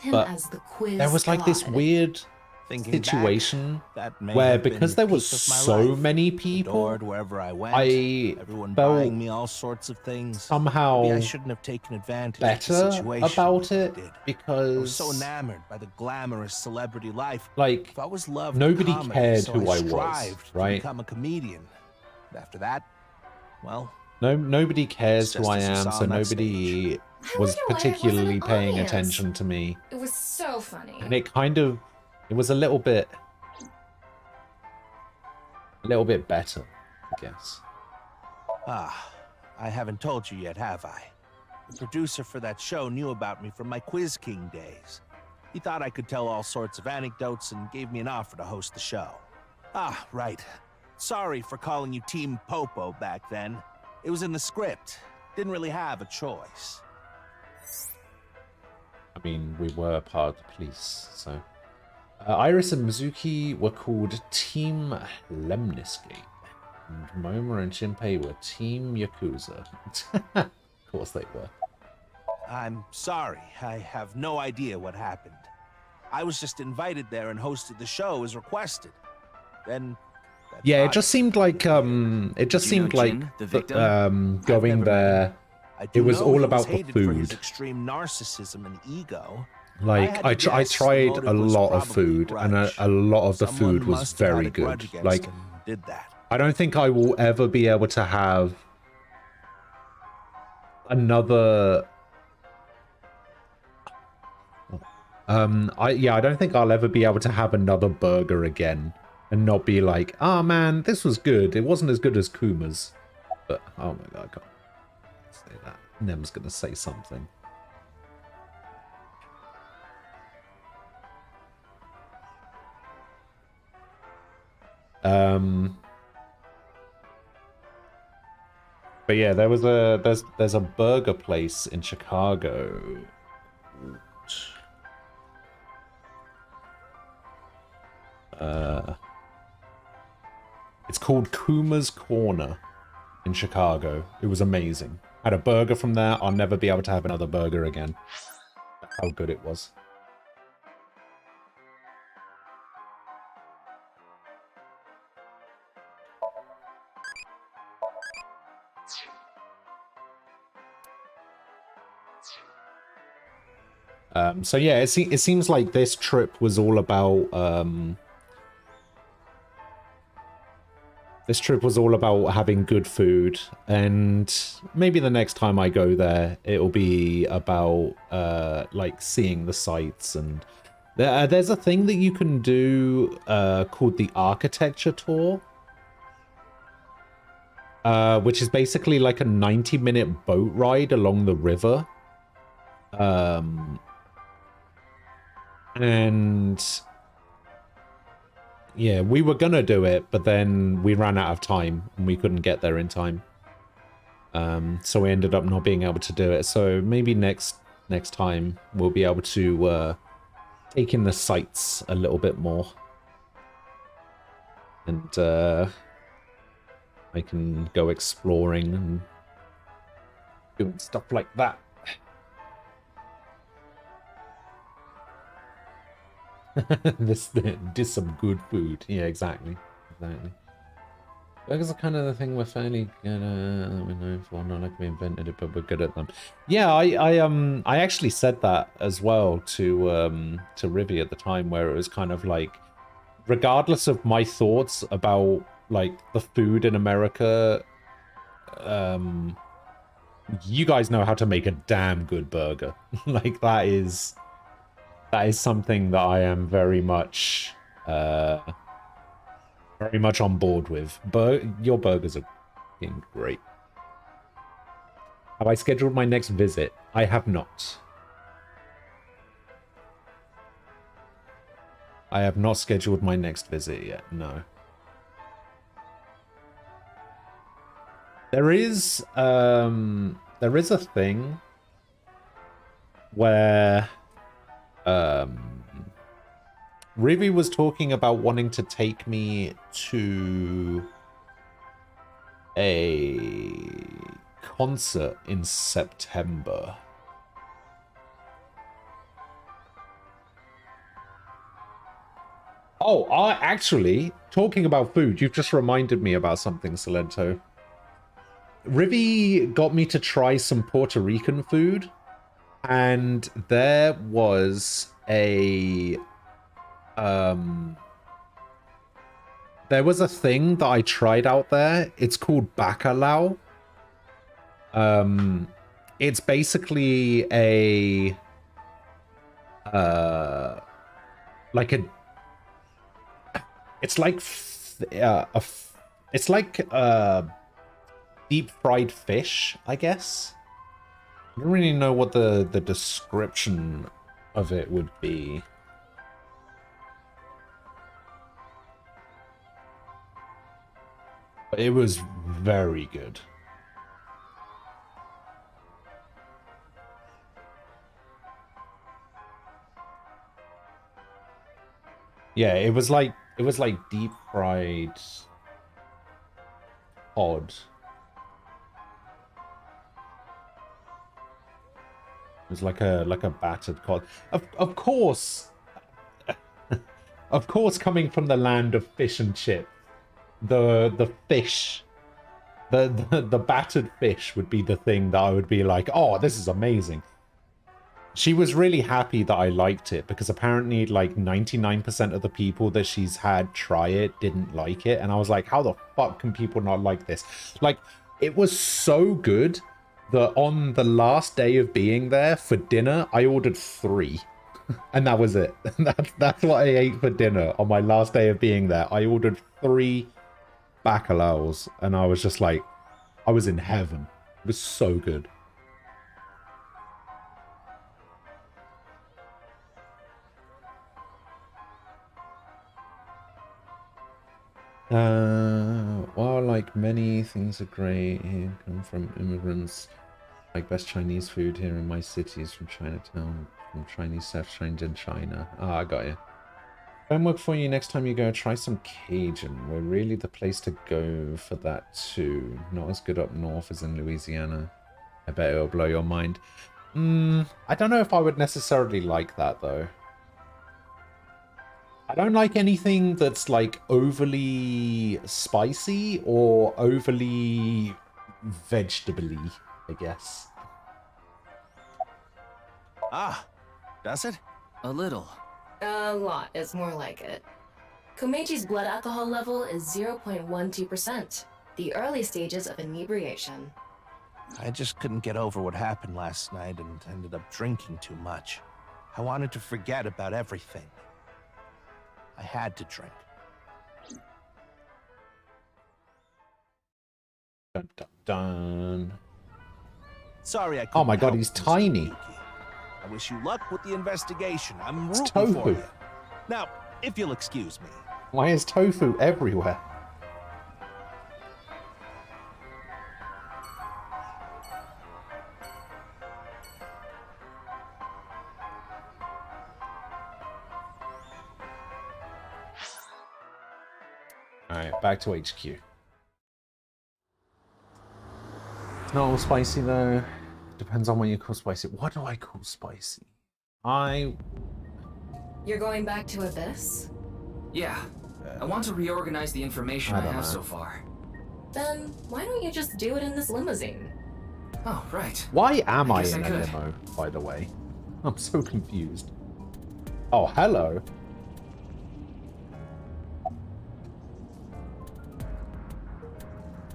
But there was like this weird situation where, because there was so many people, wherever I went, everyone felt buying me all sorts of things. somehow Maybe I shouldn't have taken advantage of the better situation about it, I was because so enamored by the glamorous celebrity life. like If I was loved nobody comedy, cared so who I was, strived to right? become a comedian. After that, well, Nobody cares who just I as you am, saw so on that nobody was why it wasn't particularly paying obvious. attention to me. It was so funny. And it was a little bit better, I guess. Ah, I haven't told you yet, have I? The producer for that show knew about me from my Quiz King days. He thought I could tell all sorts of anecdotes and gave me an offer to host the show. Ah, right. Sorry for calling you Team Popo back then. It was in the script. Didn't really have a choice. I mean, we were part of the police, so... Iris and Mizuki were called Team Lemniscape, and Moma and Shinpei were Team Yakuza. Of course they were. I'm sorry. I have no idea what happened. I was just invited there and hosted the show as requested. Then... Yeah, it just seemed like, going there, it was all about the food. Extreme narcissism and ego. Like, I tried a lot of food, and a lot of the food was very good. Like, I don't think I will ever be able to have another... I don't think I'll ever be able to have another burger again and not be like, oh man, this was good. It wasn't as good as Kuma's. But, oh my god, I can't say that. Nem's gonna say something. But yeah, there's a burger place in Chicago. It's called Kuma's Corner in Chicago. It was amazing. Had a burger from there. I'll never be able to have another burger again. That's how good it was. So yeah, it seems like this trip was all about having good food, and maybe the next time I go there, it'll be about like seeing the sights. And there's a thing that you can do called the architecture tour, which is basically like a 90-minute boat ride along the river. And yeah, we were gonna do it, but then we ran out of time and we couldn't get there in time. So we ended up not being able to do it. So maybe next time we'll be able to take in the sights a little bit more. And I can go exploring and doing stuff like that. this some good food. Yeah, exactly. Burgers are kind of the thing we're fairly good at. We're known for, not like we invented it, but we're good at them. Yeah, I actually said that as well to Rivi at the time, where it was kind of like, regardless of my thoughts about like the food in America, you guys know how to make a damn good burger. Like that is something that I am very much on board with. Your burgers are fucking great. Have I scheduled my next visit? I have not. I have not scheduled my next visit yet, no. There is a thing where Rivi was talking about wanting to take me to a concert in September. Oh, actually, talking about food, you've just reminded me about something, Salento. Rivi got me to try some Puerto Rican food, and there was a thing that I tried out there. It's called bacalao. It's basically a it's like deep fried fish, I guess. I don't really know what the description of it would be. But it was very good. Yeah, it was like deep fried cod. It was like a battered cod. Of course, of course, coming from the land of fish and chip, the fish, the battered fish would be the thing that I would be like, oh, this is amazing. She was really happy that I liked it, because apparently like 99% of the people that she's had try it didn't like it. And I was like, how the fuck can people not like this? Like, it was so good that on the last day of being there for dinner, I ordered 3. And that was it. That's what I ate for dinner on my last day of being there. I ordered 3 bacalaos, and I was just like, I was in heaven. It was so good. While like many things are great here, come from immigrants, like best Chinese food here in my city is from Chinatown, from Chinese South Shenzhen, China. Ah, I got you. Homework for you next time you go, try some Cajun. We're really the place to go for that too. Not as good up north as in Louisiana. I bet it'll blow your mind. I don't know if I would necessarily like that though. I don't like anything that's like overly spicy or overly vegetable-y, I guess. Ah, does it? A little. A lot is more like it. Komechi's blood alcohol level is 0.12%, the early stages of inebriation. I just couldn't get over what happened last night and ended up drinking too much. I wanted to forget about everything. I had to drink. Dun, dun, dun. Sorry I couldn't Oh my god, help, he's Mr. tiny. Yuki. I wish you luck with the investigation. I'm It's rooting for tofu. you. Now, if you'll excuse me. Why is tofu everywhere? Alright, back to HQ. It's not all spicy though. Depends on what you call spicy. What do I call spicy? You're going back to Abyss? Yeah. I want to reorganize the information I don't have know. so far. Then why don't you just do it in this limousine? Oh, right. Why am I guess in I a could. limo, by the way? I'm so confused. Oh, hello.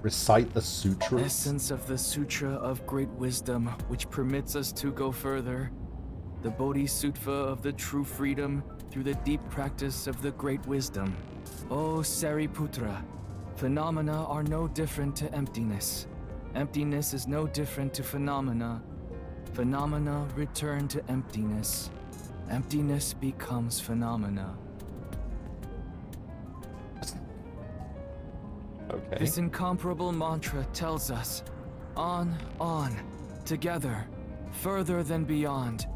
Recite the sutras? Essence of the Sutra of Great Wisdom, which permits us to go further. The Bodhisattva of the true freedom through the deep practice of the Great Wisdom. O Sariputra, phenomena are no different to emptiness. Emptiness is no different to phenomena. Phenomena return to emptiness. Emptiness becomes phenomena. Okay. This incomparable mantra tells us, on, together, further than beyond,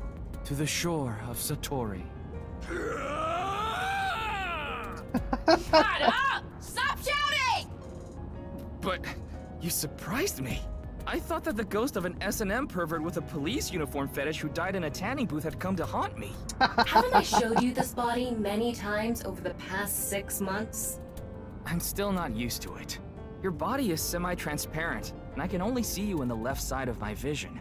to the shore of Satori. Shut up! Stop shouting! But you surprised me. I thought that the ghost of an S&M pervert with a police uniform fetish who died in a tanning booth had come to haunt me. Haven't I showed you this body many times over the past 6 months? I'm still not used to it. Your body is semi-transparent, and I can only see you in the left side of my vision.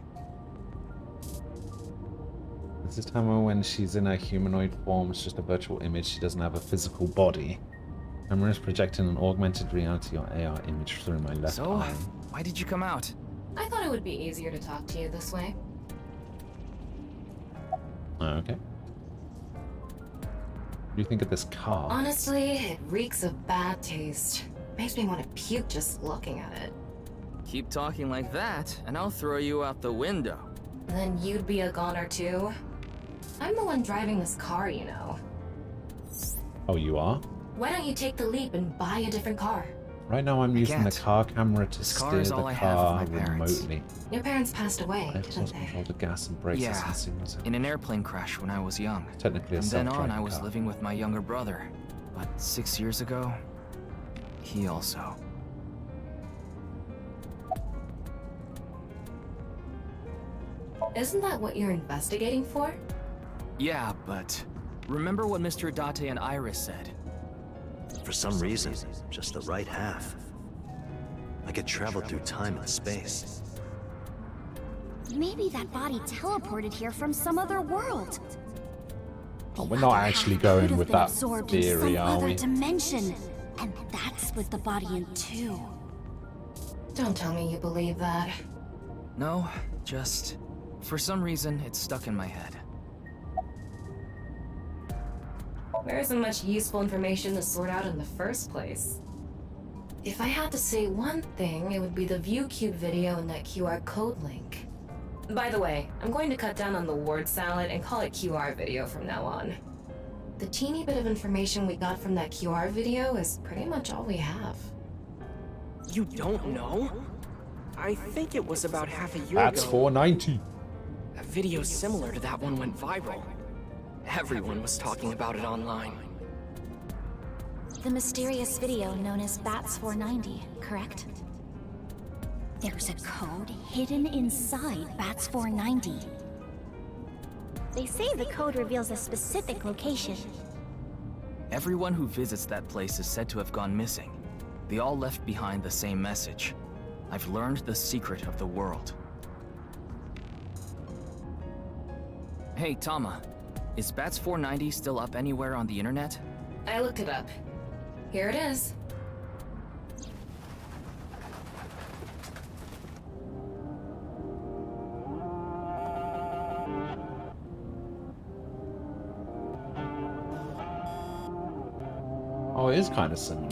This is Tama when she's in a humanoid form. It's just a virtual image. She doesn't have a physical body. Camera is projecting an augmented reality or AR image through my left So, eye. why did you come out? I thought it would be easier to talk to you this way. Oh, okay. What do you think of this car? Honestly, it reeks of bad taste. Makes me want to puke just looking at it. Keep talking like that, and I'll throw you out the window. Then you'd be a goner too. I'm the one driving this car, you know. Oh, you are? Why don't you take the leap and buy a different car? Right now I'm using the can't. car camera to This car steer is the all I have car of my parents. remotely. Your parents passed away, I have didn't force they? control the gas and brakes Yeah, as soon as in an airplane crash when I was young. Technically a From then on, self-driving I was car. living with my younger brother. But 6 years ago, he also. Isn't that what you're investigating for? Yeah, but remember what Mr. Date and Iris said? For some reason, just the right half. I could travel through time and space. Maybe that body teleported here from some other world. Oh, we're not actually going Could have with been that absorbed in theory, some are other we? dimension, and that split the body in two. Don't tell me you believe that. No, just for some reason it's stuck in my head. There isn't much useful information to sort out in the first place. If I had to say one thing, it would be the ViewCube video and that QR code link. By the way, I'm going to cut down on the word salad and call it QR video from now on. The teeny bit of information we got from that QR video is pretty much all we have. You don't know? I think it was about half a year That's ago. 490. A video similar to that one went viral. Everyone was talking about it online. The mysterious video known as Bats 490, correct? There's a code hidden inside Bats 490. They say the code reveals a specific location. Everyone who visits that place is said to have gone missing. They all left behind the same message. I've learned the secret of the world. Hey, Tama. Is Bats 490 still up anywhere on the internet? I looked it up. Here it is. Oh, it is kind of similar.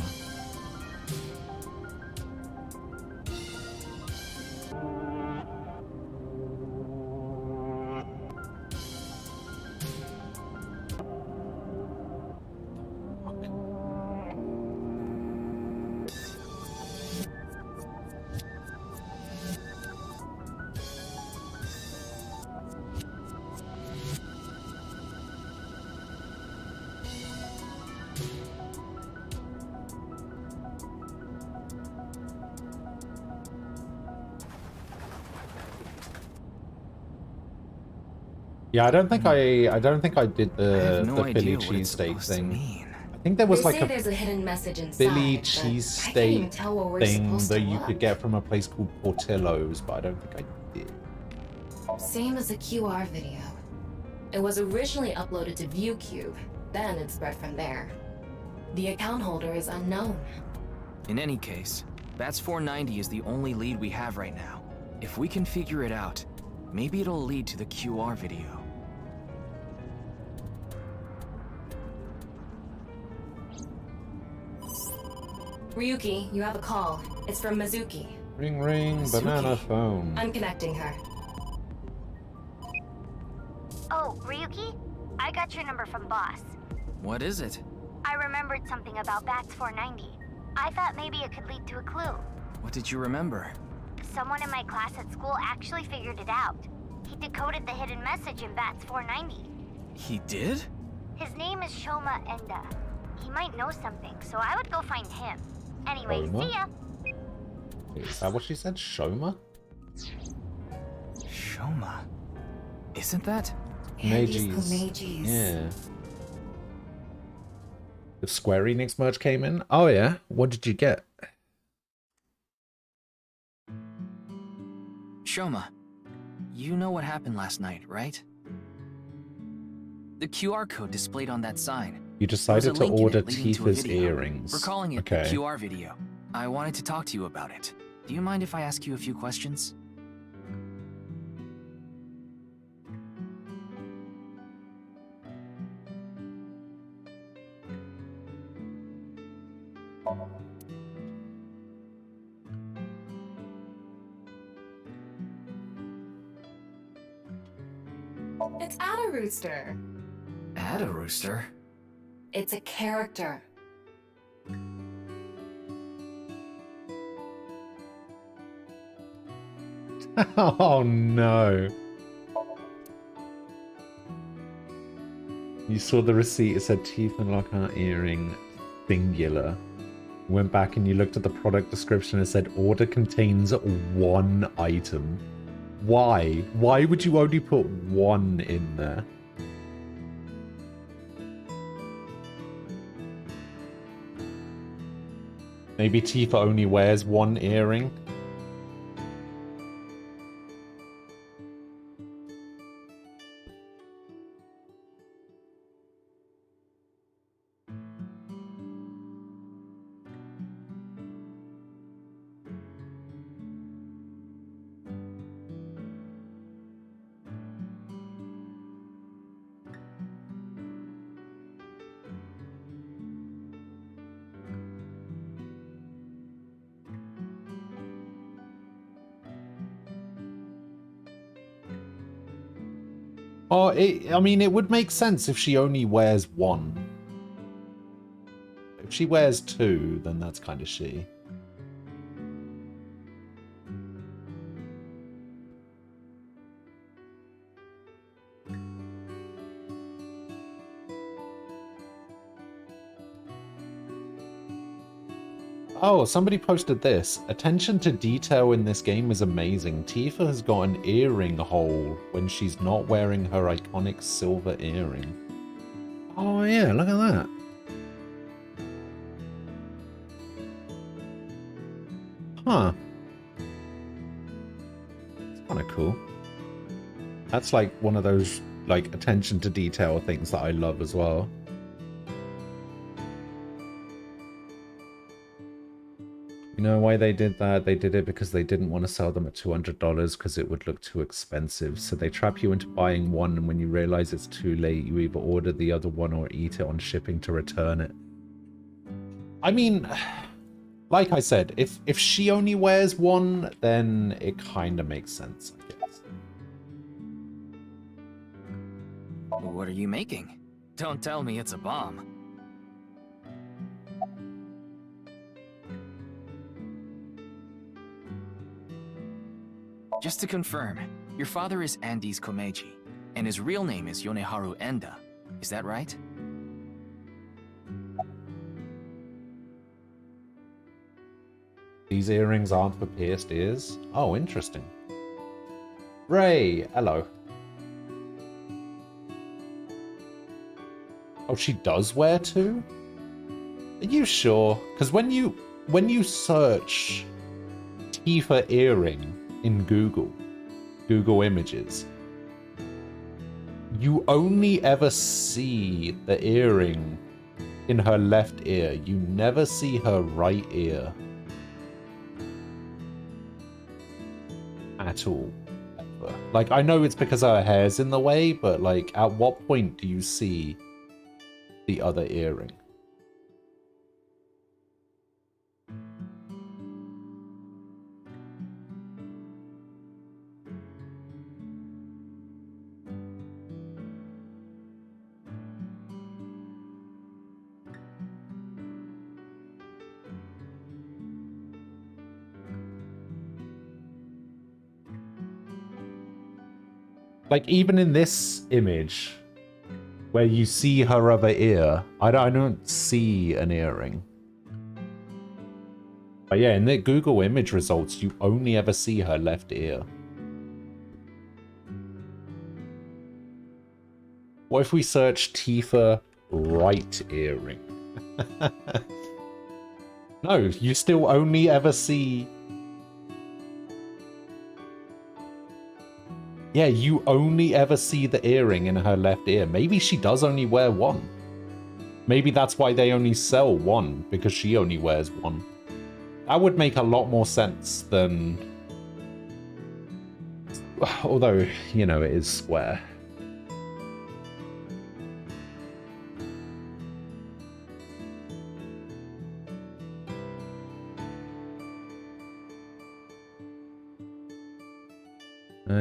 Yeah, I don't think I did the Philly cheesesteak thing. I think there was like there's a hidden message inside, Philly but I can't even cheesesteak tell where we're thing supposed that to you look. could get from a place called Portillo's, but I don't think I did. Same as the QR video. It was originally uploaded to ViewCube, then it spread from there. The account holder is unknown. In any case, Bats 490 is the only lead we have right now. If we can figure it out, maybe it'll lead to the QR video. Ryuki, you have a call. It's from Mizuki. Ring ring, banana phone. I'm connecting her. Oh, Ryuki? I got your number from Boss. What is it? I remembered something about Bats 490. I thought maybe it could lead to a clue. What did you remember? Someone in my class at school actually figured it out. He decoded the hidden message in Bats 490. He did? His name is Shoma Enda. He might know something, so I would go find him. Anyway, Shoma? see ya! Is that what she said? Shoma? Shoma? Isn't that? Meijis. Yeah. The Square Enix merch came in? Oh yeah? What did you get? Shoma, you know what happened last night, right? The QR code displayed on that sign. You There was decided a to link in order it leading to a Tifa's video. earrings. We're calling it Okay. the QR video. I wanted to talk to you about it. Do you mind if I ask you a few questions? It's Ada Rooster. Add a rooster? It's a character. Oh no. You saw the receipt, it said teeth and lockout earring, singular. Went back and you looked at the product description and it said order contains one item. Why? Why would you only put one in there? Maybe Tifa only wears one earring? Oh, I mean, it would make sense if she only wears one. If she wears two, then that's kind of shitty. Oh, somebody posted this. Attention to detail in this game is amazing. Tifa has got an earring hole when she's not wearing her iconic silver earring. Oh yeah, look at that. Huh. It's kind of cool. That's like one of those like attention to detail are things that I love as well. You know why they did that? They did it because they didn't want to sell them at $200 because it would look too expensive. So they trap you into buying one, and when you realize it's too late, you either order the other one or eat it on shipping to return it. I mean, like I said, if she only wears one, then it kind of makes sense, I guess. What are you making? Don't tell me it's a bomb. Just to confirm, your father is Andes Komeiji, and his real name is Yoneharu Enda. Is that right? These earrings aren't for pierced ears? Oh, interesting. Ray, hello. Oh, she does wear two? Are you sure? Because when you search Tifa earring in Google Images, you only ever see the earring in her left ear. You never see her right ear at all. Ever. Like, I know it's because her hair's in the way, but like, at what point do you see the other earring? Like, even in this image, where you see her other ear, I don't see an earring. But yeah, in the Google image results, you only ever see her left ear. What if we search Tifa right earring? No, you still only ever see... Yeah, you only ever see the earring in her left ear. Maybe she does only wear one. Maybe that's why they only sell one, because she only wears one. That would make a lot more sense than... Although, you know, it is square.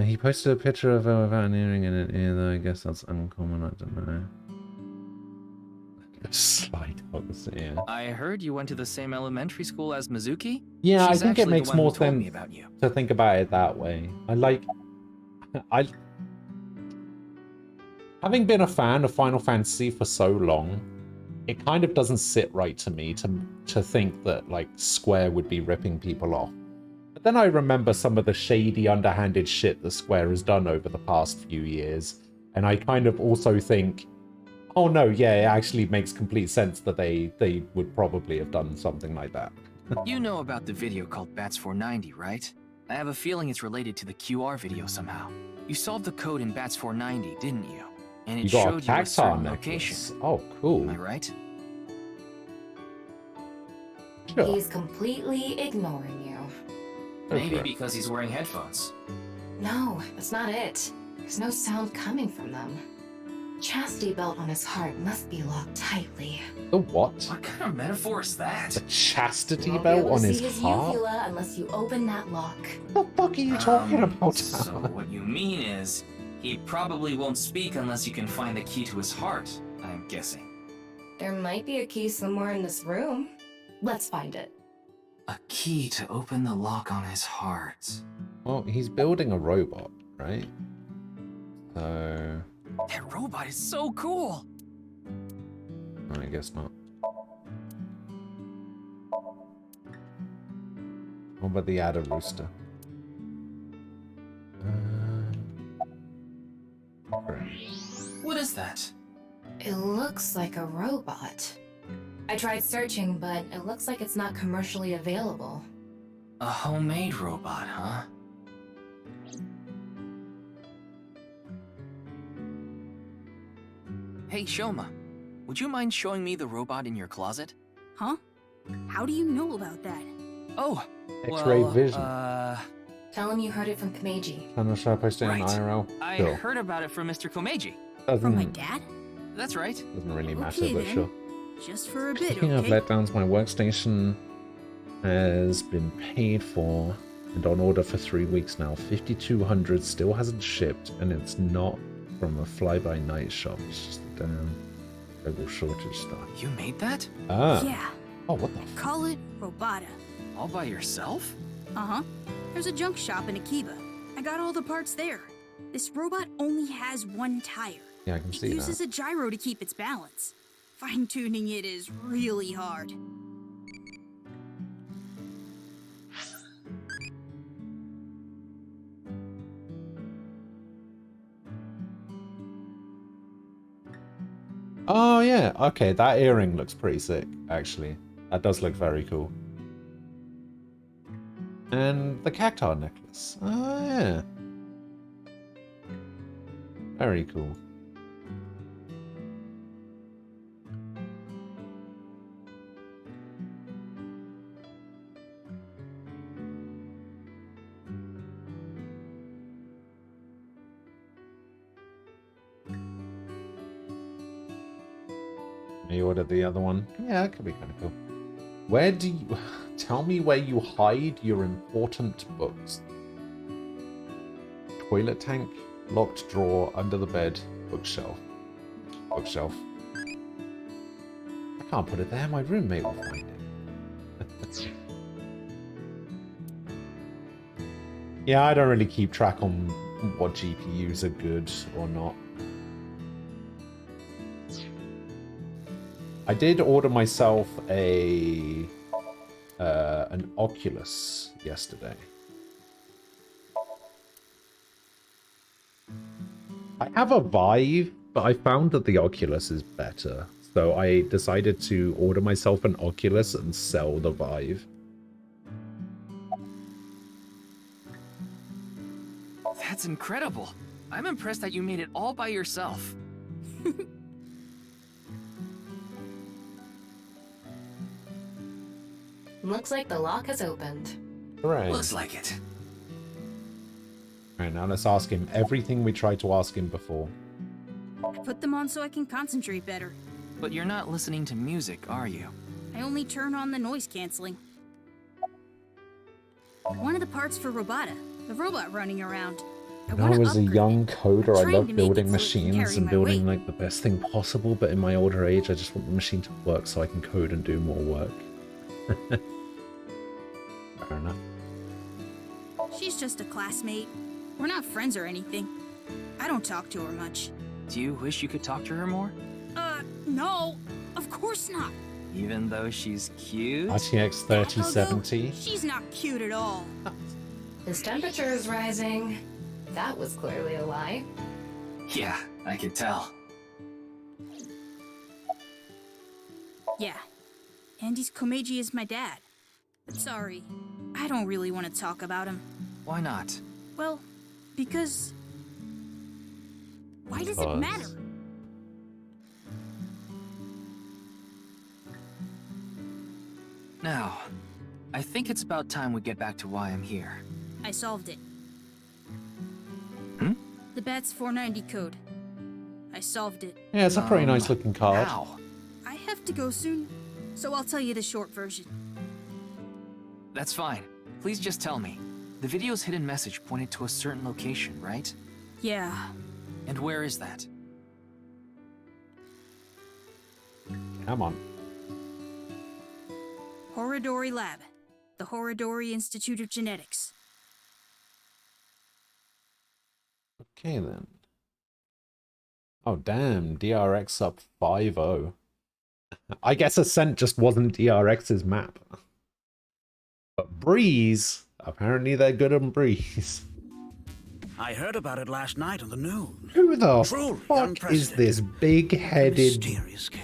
He posted a picture of her without an earring in it ear, though I guess that's uncommon, I don't know. Slide dogs, yeah. I heard you went to the same elementary school as Mizuki? Yeah, She's I think it actually makes the one more who told me sense about you. to think about it that way. Having been a fan of Final Fantasy for so long, it kind of doesn't sit right to me to think that, like, Square would be ripping people off. But then I remember some of the shady, underhanded shit that Square has done over the past few years, and I kind of also think, oh no, yeah, it actually makes complete sense that they would probably have done something like that. You know about the video called Bats 490, right? I have a feeling it's related to the QR video somehow. You solved the code in Bats 490, didn't you? And it You got a showed you a cacti certain necklace. location. Oh, cool. Am I right? Sure. He's completely ignoring you. Maybe because he's wearing headphones. No, that's not it. There's no sound coming from them. Chastity belt on his heart must be locked tightly. The what? What kind of metaphor is that? The chastity You won't belt be able on to his see his heart? uvula unless you open that lock. What the fuck are you talking about? So what you mean is, he probably won't speak unless you can find the key to his heart, I'm guessing. There might be a key somewhere in this room. Let's find it. A key to open the lock on his heart. Well, he's building a robot, right? So... That robot is so cool! I guess not. What about the adder rooster? What is that? It looks like a robot. I tried searching, but it looks like it's not commercially available. A homemade robot, huh? Hey, Shoma. Would you mind showing me the robot in your closet? Huh? How do you know about that? Oh, X-ray well, vision. Tell him you heard it from Kameji. Channel should I post it on IRL? I Sure. heard about it from Mr. Komeiji. From my Doesn't, dad? That's right. doesn't really matter, Okay, but then. sure. Just for a bit, Speaking of okay? letdowns, my workstation has been paid for and on order for 3 weeks now. 5,200 still hasn't shipped, and it's not from a fly-by-night shop. It's just a damn global shortage stuff. You made that? Ah. Yeah. Oh, what the? Call it Robata. All by yourself? Uh-huh. There's a junk shop in Akiba. I got all the parts there. This robot only has one tire. Yeah, I can It see uses that. a gyro to keep its balance. Fine-tuning it is really hard. Oh, yeah. Okay, that earring looks pretty sick, actually. That does look very cool. And the cacti necklace. Oh, yeah. Very cool. You ordered the other one. Yeah, that could be kind of cool. Where do you... Tell me where you hide your important books. Toilet tank, locked drawer, under the bed, bookshelf. Bookshelf. I can't put it there, my roommate will find it. Yeah, I don't really keep track on what GPUs are good or not. I did order myself an Oculus yesterday. I have a Vive, but I found that the Oculus is better. So I decided to order myself an Oculus and sell the Vive. That's incredible. I'm impressed that you made it all by yourself. Looks like the lock has opened. Hooray. Looks like it. Alright, now let's ask him everything we tried to ask him before. Put them on so I can concentrate better. But you're not listening to music, are you? I only turn on the noise canceling. One of the parts for Robata, the robot running around. When I was a young coder, I trying loved to make building it so it can machines carry and my building weight. like the best thing possible, but in my older age, I just want the machine to work so I can code and do more work. Fair enough. She's just a classmate. We're not friends or anything. I don't talk to her much. Do you wish you could talk to her more? No. Of course not. Even though she's cute? RTX 3070. She's not cute at all. His temperature is rising. That was clearly a lie. Yeah, I could tell. Yeah. Andy's Komeiji is my dad. But sorry, I don't really want to talk about him. Why not? Well, because... Why does it matter? Now, I think it's about time we get back to why I'm here. I solved it. Hmm? The BATS 490 code. I solved it. Yeah, it's a pretty nice looking card. How? I have to go soon, so I'll tell you the short version. That's fine. Please just tell me. The video's hidden message pointed to a certain location, right? Yeah. And where is that? Come on. Horodori Lab. The Horodori Institute of Genetics. Okay then. Oh damn, DRX up 5-0. I guess Ascent just wasn't DRX's map. But Breeze, apparently they're good on Breeze. I heard about it last night on the news. Who the Truly fuck is unprecedented. this big-headed... Mysterious case.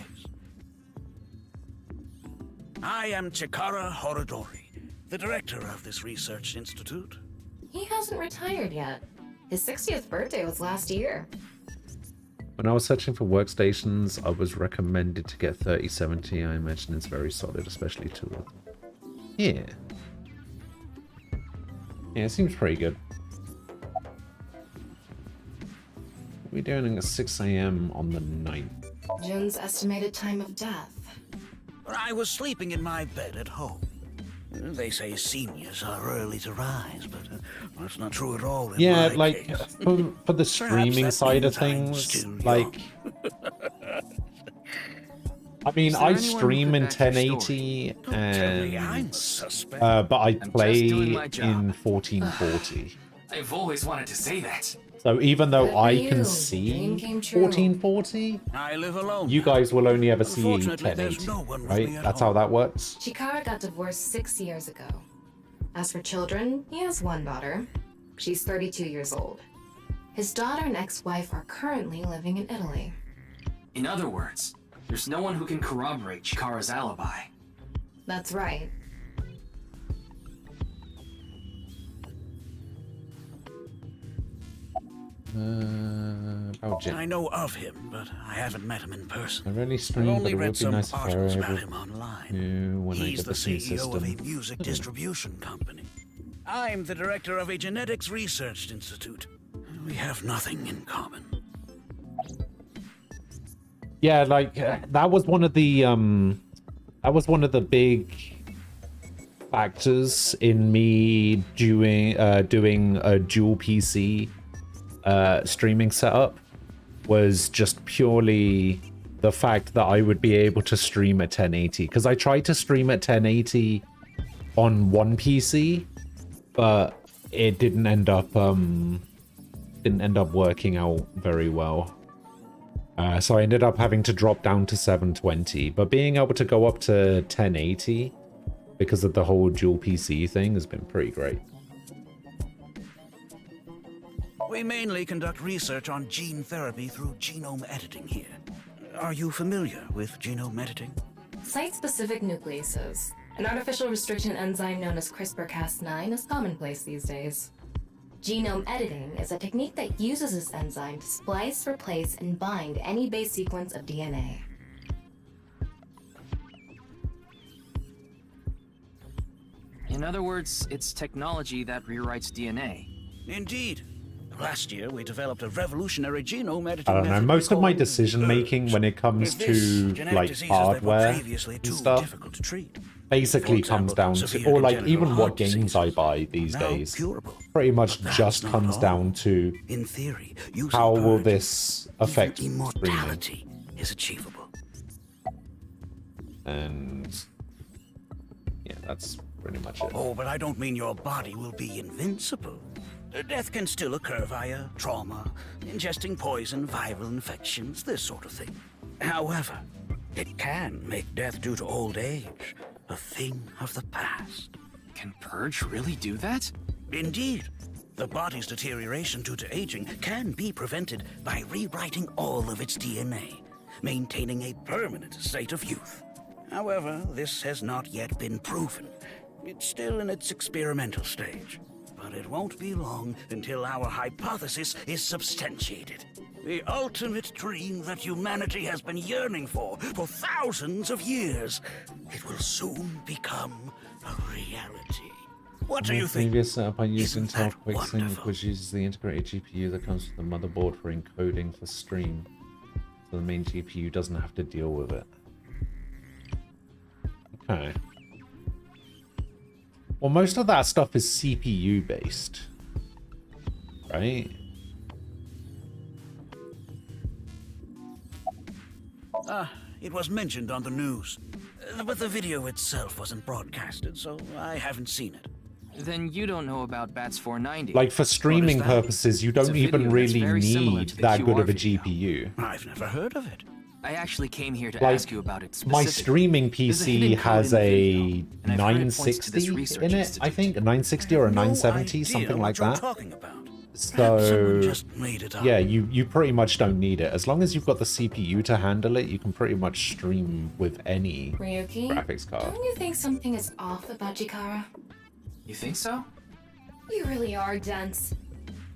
I am Chikara Horodori, the director of this research institute. He hasn't retired yet. His 60th birthday was last year. When I was searching for workstations, I was recommended to get 3070. I imagine it's very solid, especially two of them. Yeah. Yeah, it seems pretty good. We're doing at 6 AM on the 9th. Jun's estimated time of death. I was sleeping in my bed at home. They say seniors are early to rise, but that's not true at all in Yeah, my like, case. for the streaming side of things, like... I mean, I stream in 1080, and, but I play in 1440. I've always wanted to say that. So even though Good for I can you. see Dream came true. 1440, I live alone. you guys will only ever see Unfortunately, there's 1080, no one with right? me at That's how that works. Chikara got divorced 6 years ago. As for children, he has one daughter. She's 32 years old. His daughter and ex-wife are currently living in Italy. In other words, there's no one who can corroborate Chikara's alibi. That's right. About Jim. I know of him, but I haven't met him in person. I rarely I've stream, but only it read would be some nice if I were articles about able him online. to when I He's get the this new CEO of a system. music distribution company. I'm the director of a genetics research institute. We have nothing in common. Yeah, like that was one of the big factors in me doing a dual PC streaming setup, was just purely the fact that I would be able to stream at 1080, because I tried to stream at 1080 on one PC, but it didn't end up working out very well. So I ended up having to drop down to 720, but being able to go up to 1080 because of the whole dual PC thing has been pretty great. We mainly conduct research on gene therapy through genome editing here. Are you familiar with genome editing? Site-specific nucleases, an artificial restriction enzyme known as CRISPR-Cas9, is commonplace these days. Genome editing is a technique that uses this enzyme to splice, replace, and bind any base sequence of DNA. In other words, it's technology that rewrites DNA. Indeed. Last year, we developed a revolutionary genome editing I don't know, method most of my called decision making when it comes With this, to genetic like diseases that were hardware previously and too stuff difficult to treat. basically For comes example, down to, severe or like congenital even what heart games I buy these now days, curable. pretty much But that's just not comes all. down to In theory, using how will birds, this affect even streaming. immortality is achievable. And yeah, that's pretty much it. Oh, but I don't mean your body will be invincible. Death can still occur via trauma, ingesting poison, viral infections, this sort of thing. However, it can make death due to old age a thing of the past. Can Purge really do that? Indeed. The body's deterioration due to aging can be prevented by rewriting all of its DNA, maintaining a permanent state of youth. However, this has not yet been proven. It's still in its experimental stage. But it won't be long until our hypothesis is substantiated. The ultimate dream that humanity has been yearning for thousands of years. It will soon become a reality. What do you think? Previous setup I used Isn't Intel that QuickSync, wonderful? which uses the integrated GPU that comes with the motherboard for encoding for stream, so the main GPU doesn't have to deal with it. Okay. Well, most of that stuff is CPU based, right? It was mentioned on the news. But the video itself wasn't broadcasted, so I haven't seen it. Then you don't know about BATS 490. Like for streaming that? purposes, you It's a don't even video that's really very similar need to the that good QR of a video. GPU. I've never heard of it. I actually came here to Like, ask you about it my specifically. streaming There's a PC hidden code has in the a video, and I've heard it points to this 960 research in it, institute. I think. A 960 or a 970, something like that. So, yeah, you pretty much don't need it. As long as you've got the CPU to handle it, you can pretty much stream with any Ryuki, graphics card. don't you think something is off about Chikara? You think so? You really are dense.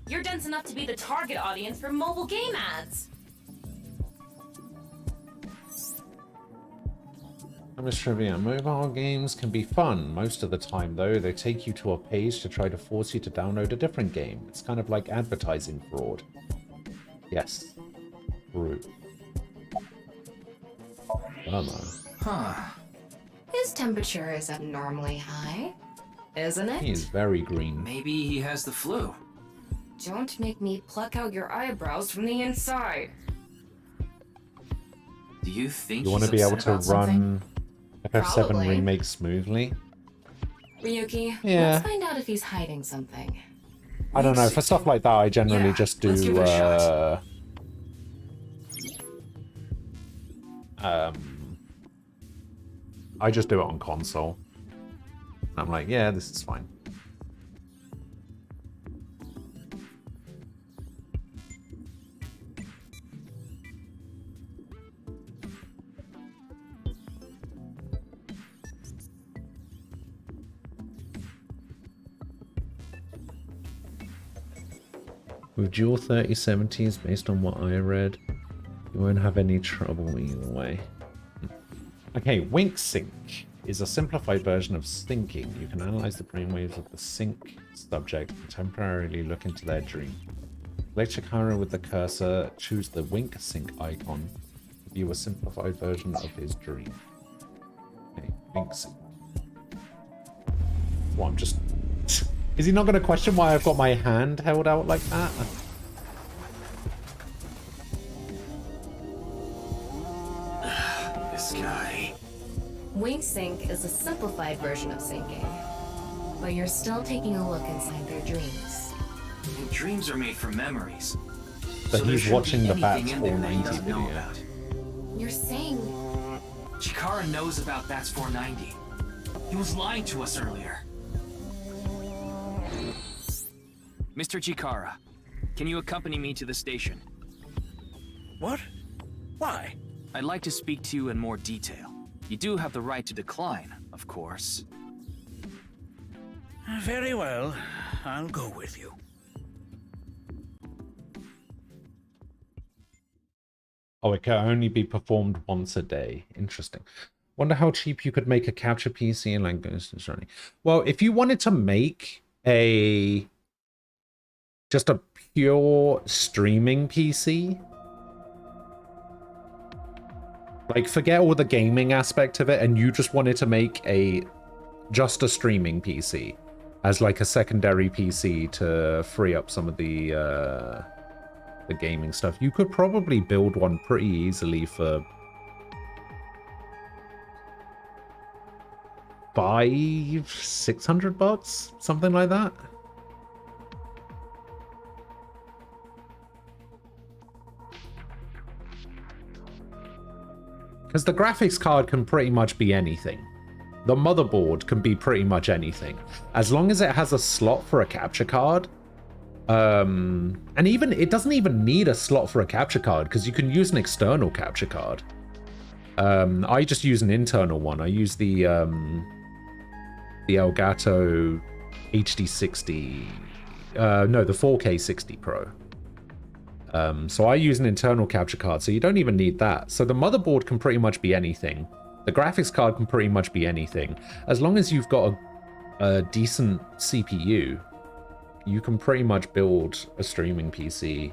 You're dense enough to be the target audience for mobile game ads. Miss Trivia. Mobile games can be fun. Most of the time, though, they take you to a page to try to force you to download a different game. It's kind of like advertising fraud. Yes. True. Huh. His temperature is abnormally high, isn't it? He is very green. Maybe he has the flu. Don't make me pluck out your eyebrows from the inside. Do you think You want to be able to run FF7 Probably. Remake smoothly? Ryuki, Yeah. let's find out if he's hiding something. I don't know. For stuff like that, I generally just let's give do. it a I just do it on console. I'm like, yeah, this is fine. With dual 3070s, based on what I read, you won't have any trouble either way. Okay, wink sync is a simplified version of syncing. You can analyze the brainwaves of the sync subject and temporarily look into their dream. Select Chikara with the cursor, choose the wink sync icon to view a simplified version of his dream. Okay, wink sync. Well, I'm just... Is he not going to question why I've got my hand held out like that? This guy. Wink sync is a simplified version of syncing, but you're still taking a look inside their dreams. And dreams are made from memories. But So there he's shouldn't watching be the Bats anything in there that he 490 doesn't know video. about. You're saying... Chikara knows about Bats 490. He was lying to us earlier. Mr. Chikara, can you accompany me to the station? What? Why? I'd like to speak to you in more detail. You do have the right to decline, of course. Very well. I'll go with you. Oh, it can only be performed once a day. Interesting. Wonder how cheap you could make a capture PC in like Ghost and Shiny. Well, if you wanted to make just a pure streaming PC, like forget all the gaming aspect of it, and you just wanted to make just a streaming PC as like a secondary PC to free up some of the gaming stuff, you could probably build one pretty easily for $500-600, something like that. Because the graphics card can pretty much be anything. The motherboard can be pretty much anything. As long as it has a slot for a capture card. And even it doesn't even need a slot for a capture card because you can use an external capture card. I just use an internal one. I use the Elgato HD60. No, the 4K 60 Pro. So I use an internal capture card, so you don't even need that. So the motherboard can pretty much be anything. The graphics card can pretty much be anything. As long as you've got a decent CPU, you can pretty much build a streaming PC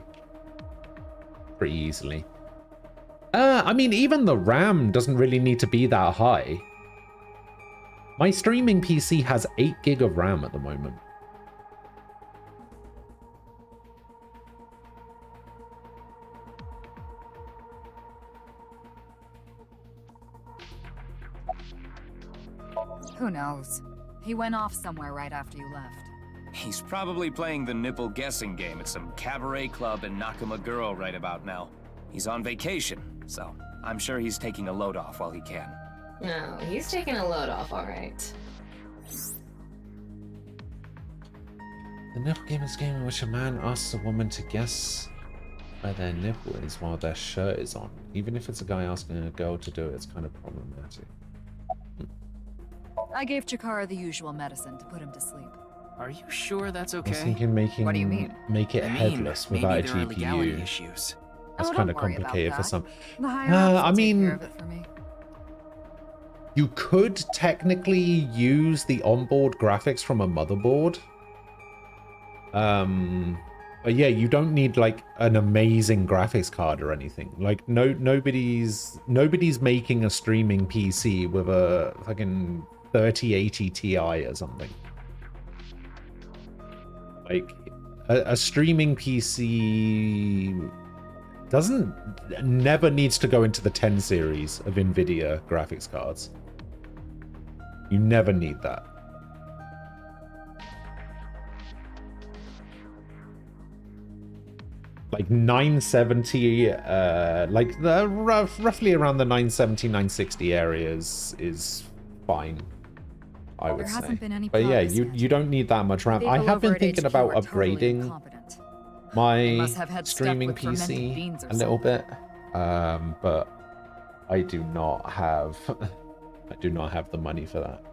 pretty easily. I mean, even the RAM doesn't really need to be that high. My streaming PC has 8 GB of RAM at the moment. Who knows? He went off somewhere right after you left. He's probably playing the nipple guessing game at some cabaret club in Nakamaguro right about now. He's on vacation, so I'm sure he's taking a load off while he can. No, he's taking a load off, alright. The nipple game is a game in which a man asks a woman to guess where their nipple is while their shirt is on. Even if it's a guy asking a girl to do it, it's kind of problematic. I gave Chikara the usual medicine to put him to sleep. Are you sure that's I okay? was thinking What do you mean? make it I mean, headless maybe without a there are legality GPU. issues. That's Oh, kind don't of worry about complicated for that. some. The higher ups will I take mean, care of it for me. You could technically use the onboard graphics from a motherboard. But yeah, you don't need like an amazing graphics card or anything. Like nobody's making a streaming PC with a fucking 3080 Ti or something. Like a streaming PC never needs to go into the 10 series of NVIDIA graphics cards. You never need that. Like 970, like the roughly around the 970, 960 areas is fine, I would say. Hasn't been any but yeah, progress yet. you don't need that much RAM. I People have been over at thinking HQ about are totally upgrading incompetent. They my must have had streaming stuff with fermented PC beans or a little bit, but I do not have the money for that.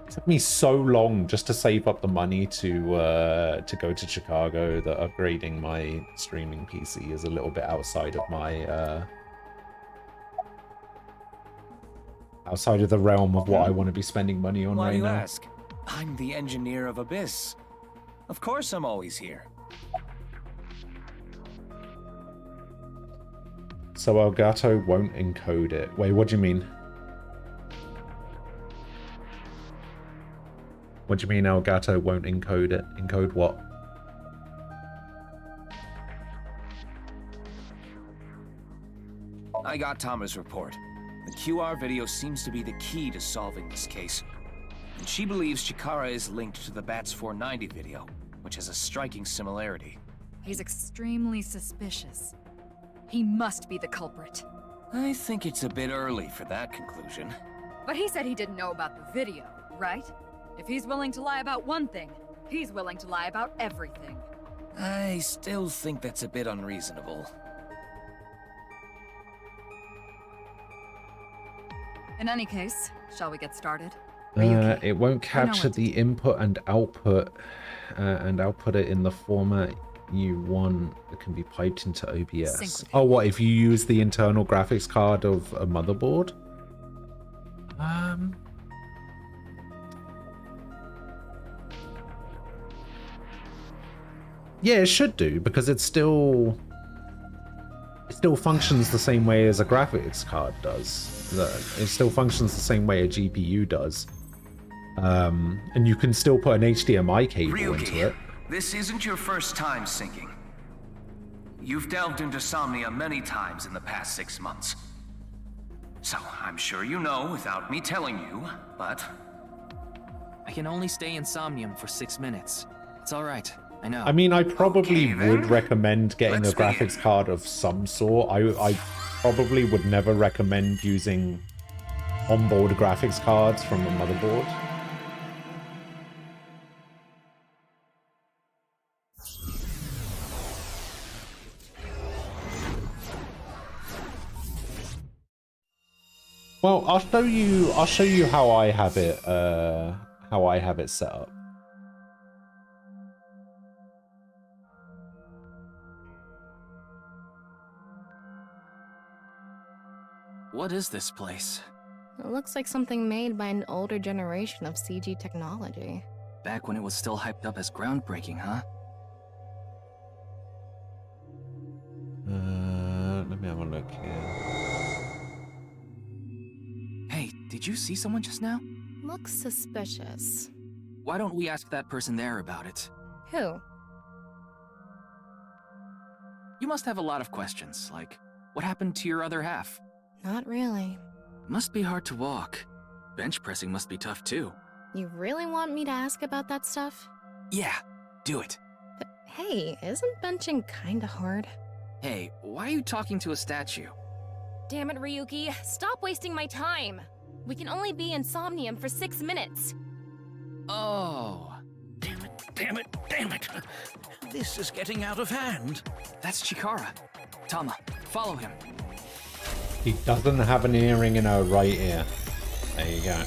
It took me so long just to save up the money to go to Chicago that upgrading my streaming PC is a little bit outside of my outside of the realm of what I want to be spending money on Why right do you now. ask? I'm the engineer of Abyss. Of course I'm always here. So Elgato won't encode it. Wait, what do you mean? What do you mean Elgato won't encode it? Encode what? I got Tama's report. The QR video seems to be the key to solving this case. And she believes Chikara is linked to the Bats 490 video, which has a striking similarity. He's extremely suspicious. He must be the culprit. I think it's a bit early for that conclusion. But he said he didn't know about the video, right? If he's willing to lie about one thing, he's willing to lie about everything. I still think that's a bit unreasonable. In any case, shall we get started? It won't capture the input and output it in the format you want. It can be piped into OBS. Oh, what if you use the internal graphics card of a motherboard? Yeah, it should do, because it still functions the same way as a graphics card does. It still functions the same way a GPU does. And you can still put an HDMI cable into it. This isn't your first time syncing. You've delved into Somnium many times in the past 6 months. So, I'm sure you know without me telling you, but... I can only stay in Somnium for 6 minutes. It's alright, I know. I mean, I probably would recommend getting a graphics card of some sort. I probably would never recommend using onboard graphics cards from a motherboard. Well, I'll show you how I have it set up. What is this place? It looks like something made by an older generation of CG technology. Back when it was still hyped up as groundbreaking, huh? Let me have a look here. Hey, did you see someone just now? Looks suspicious. Why don't we ask that person there about it? Who? You must have a lot of questions, like, what happened to your other half? Not really. Must be hard to walk. Bench pressing must be tough too. You really want me to ask about that stuff? Yeah, do it. But hey, isn't benching kinda hard? Hey, why are you talking to a statue? Damn it, Ryuki. Stop wasting my time. We can only be in Somnium for 6 minutes. Oh. Damn it. This is getting out of hand. That's Chikara. Tama, follow him. He doesn't have an earring in her right ear. There you go.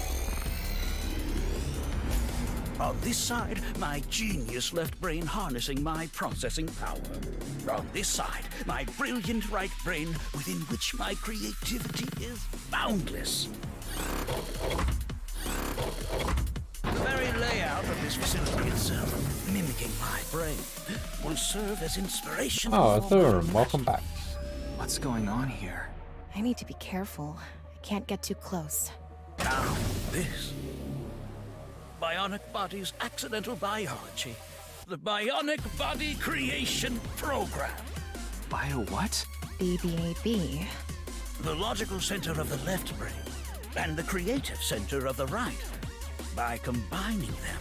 On this side, my genius left brain harnessing my processing power. On this side, my brilliant right brain within which my creativity is boundless. cell mimicking my brain will serve as inspiration. Oh, for my Thurum, welcome back. What's going on here? I need to be careful. I can't get too close. Now, this. Bionic Body's accidental biology. The Bionic Body Creation Program. Bio what? BBAB. The logical center of the left brain and the creative center of the right. By combining them,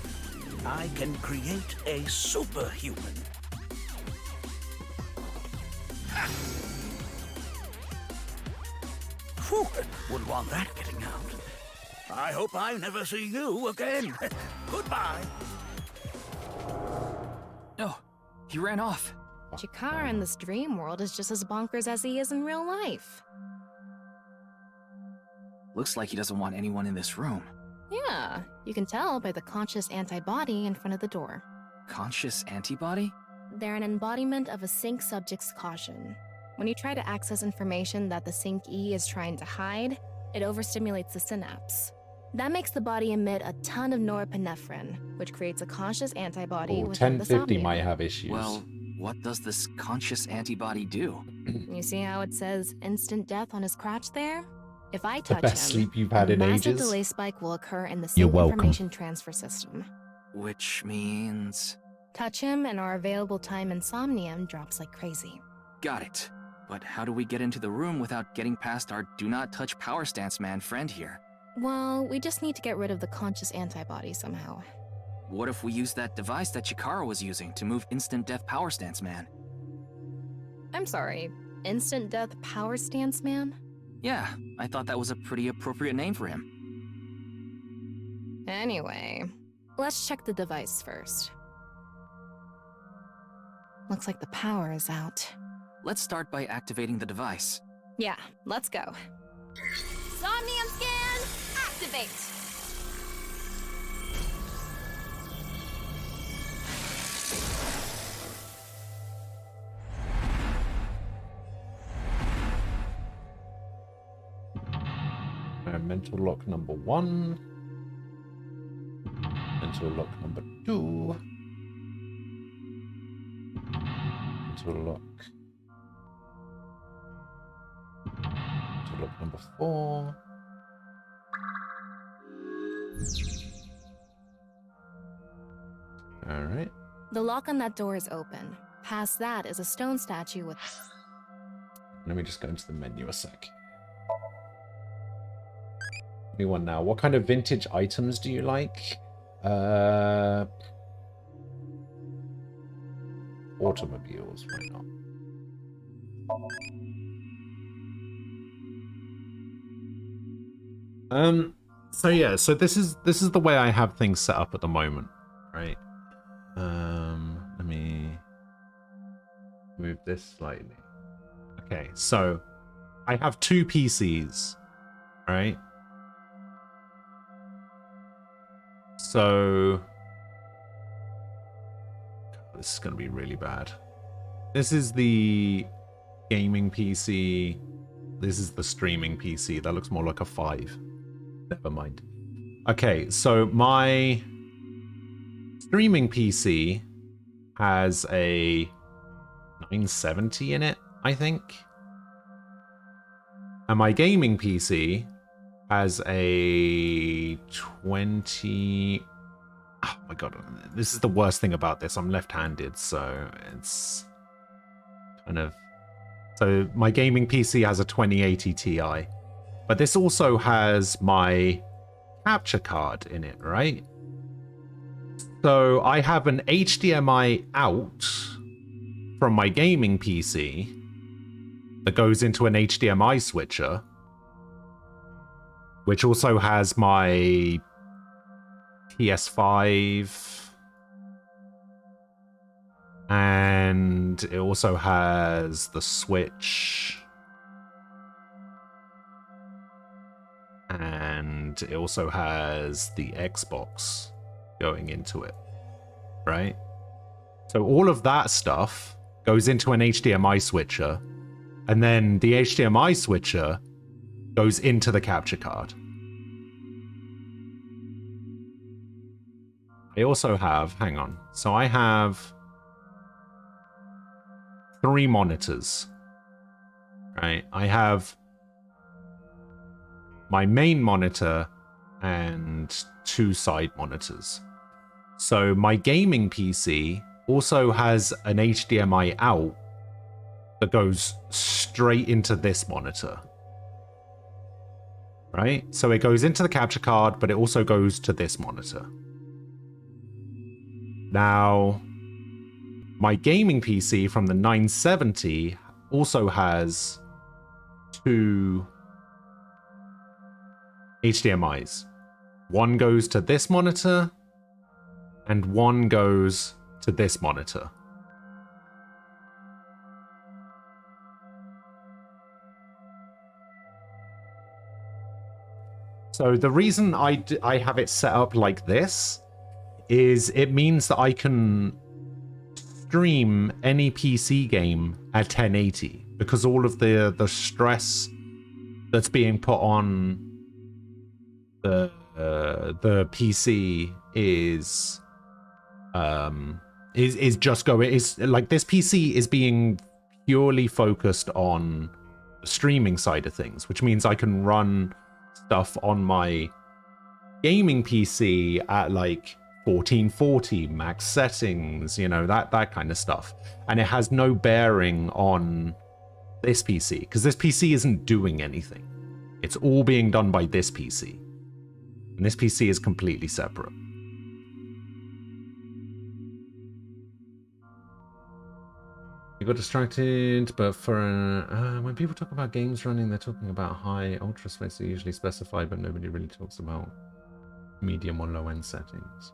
I can create a superhuman. Whew, wouldn't want that getting out. I hope I never see you again. Goodbye. No, he ran off. Chikara in this dream world is just as bonkers as he is in real life. Looks like he doesn't want anyone in this room. Yeah, you can tell by the conscious antibody in front of the door. Conscious antibody? They're an embodiment of a sync subject's caution. When you try to access information that the sync E is trying to hide, it overstimulates the synapse. That makes the body emit a ton of norepinephrine, which creates a conscious antibody Ooh, within the 1050 Somnium. might have issues. Well, what does this conscious antibody do? You see how it says instant death on his crotch there? If I The touch best him, sleep you've had a in massive ages. delay spike will occur in the You're sync welcome. information transfer system. Which means... Touch him and our available time in Somnium drops like crazy. Got it. But how do we get into the room without getting past our do not touch power stance man friend here? Well, we just need to get rid of the conscious antibody somehow. What if we use that device that Chikara was using to move instant death power stance man? I'm sorry, instant death power stance man? Yeah, I thought that was a pretty appropriate name for him. Anyway, let's check the device first. Looks like the power is out. Let's start by activating the device. Yeah, let's go. Somnium scan, activate! Mental lock number 1. Mental lock number 2. Mental lock. Mental lock number 4. Alright. The lock on that door is open. Past that is a stone statue with... Let me just go into the menu a sec. New one now. What kind of vintage items do you like? Automobiles, why not? So yeah, so this is the way I have things set up at the moment, right? Let me move this slightly. Okay, so I have 2 PCs, right? So this is going to be really bad. This is the gaming PC. This is the streaming PC. That looks more like a 5. Never mind. Okay, so my streaming PC has a 970 in it, I think. And my gaming PC has a 20... Oh my god, this is the worst thing about this. I'm left-handed, so it's kind of... So my gaming PC has a 2080 Ti. But this also has my capture card in it, right? So I have an HDMI out from my gaming PC that goes into an HDMI switcher, which also has my PS5, and it also has the Switch, and it also has the Xbox going into it, right? So all of that stuff goes into an HDMI switcher, and then the HDMI switcher goes into the capture card. I also have, hang on. So I have 3 monitors, right? I have my main monitor and 2 side monitors. So my gaming PC also has an HDMI out that goes straight into this monitor. Right? So it goes into the capture card, but it also goes to this monitor. Now, my gaming PC from the 970 also has 2 HDMIs. One goes to this monitor, and one goes to this monitor. So the reason I have it set up like this is it means that I can stream any PC game at 1080 because all of the stress that's being put on the PC is just going, is like this PC is being purely focused on the streaming side of things, which means I can run stuff on my gaming PC at like 1440 max settings, you know, that kind of stuff, and it has no bearing on this PC because this PC isn't doing anything. It's all being done by this PC, and this PC is completely separate. You got distracted, but for when people talk about games running, they're talking about high ultra specs are usually specified, but nobody really talks about medium or low end settings.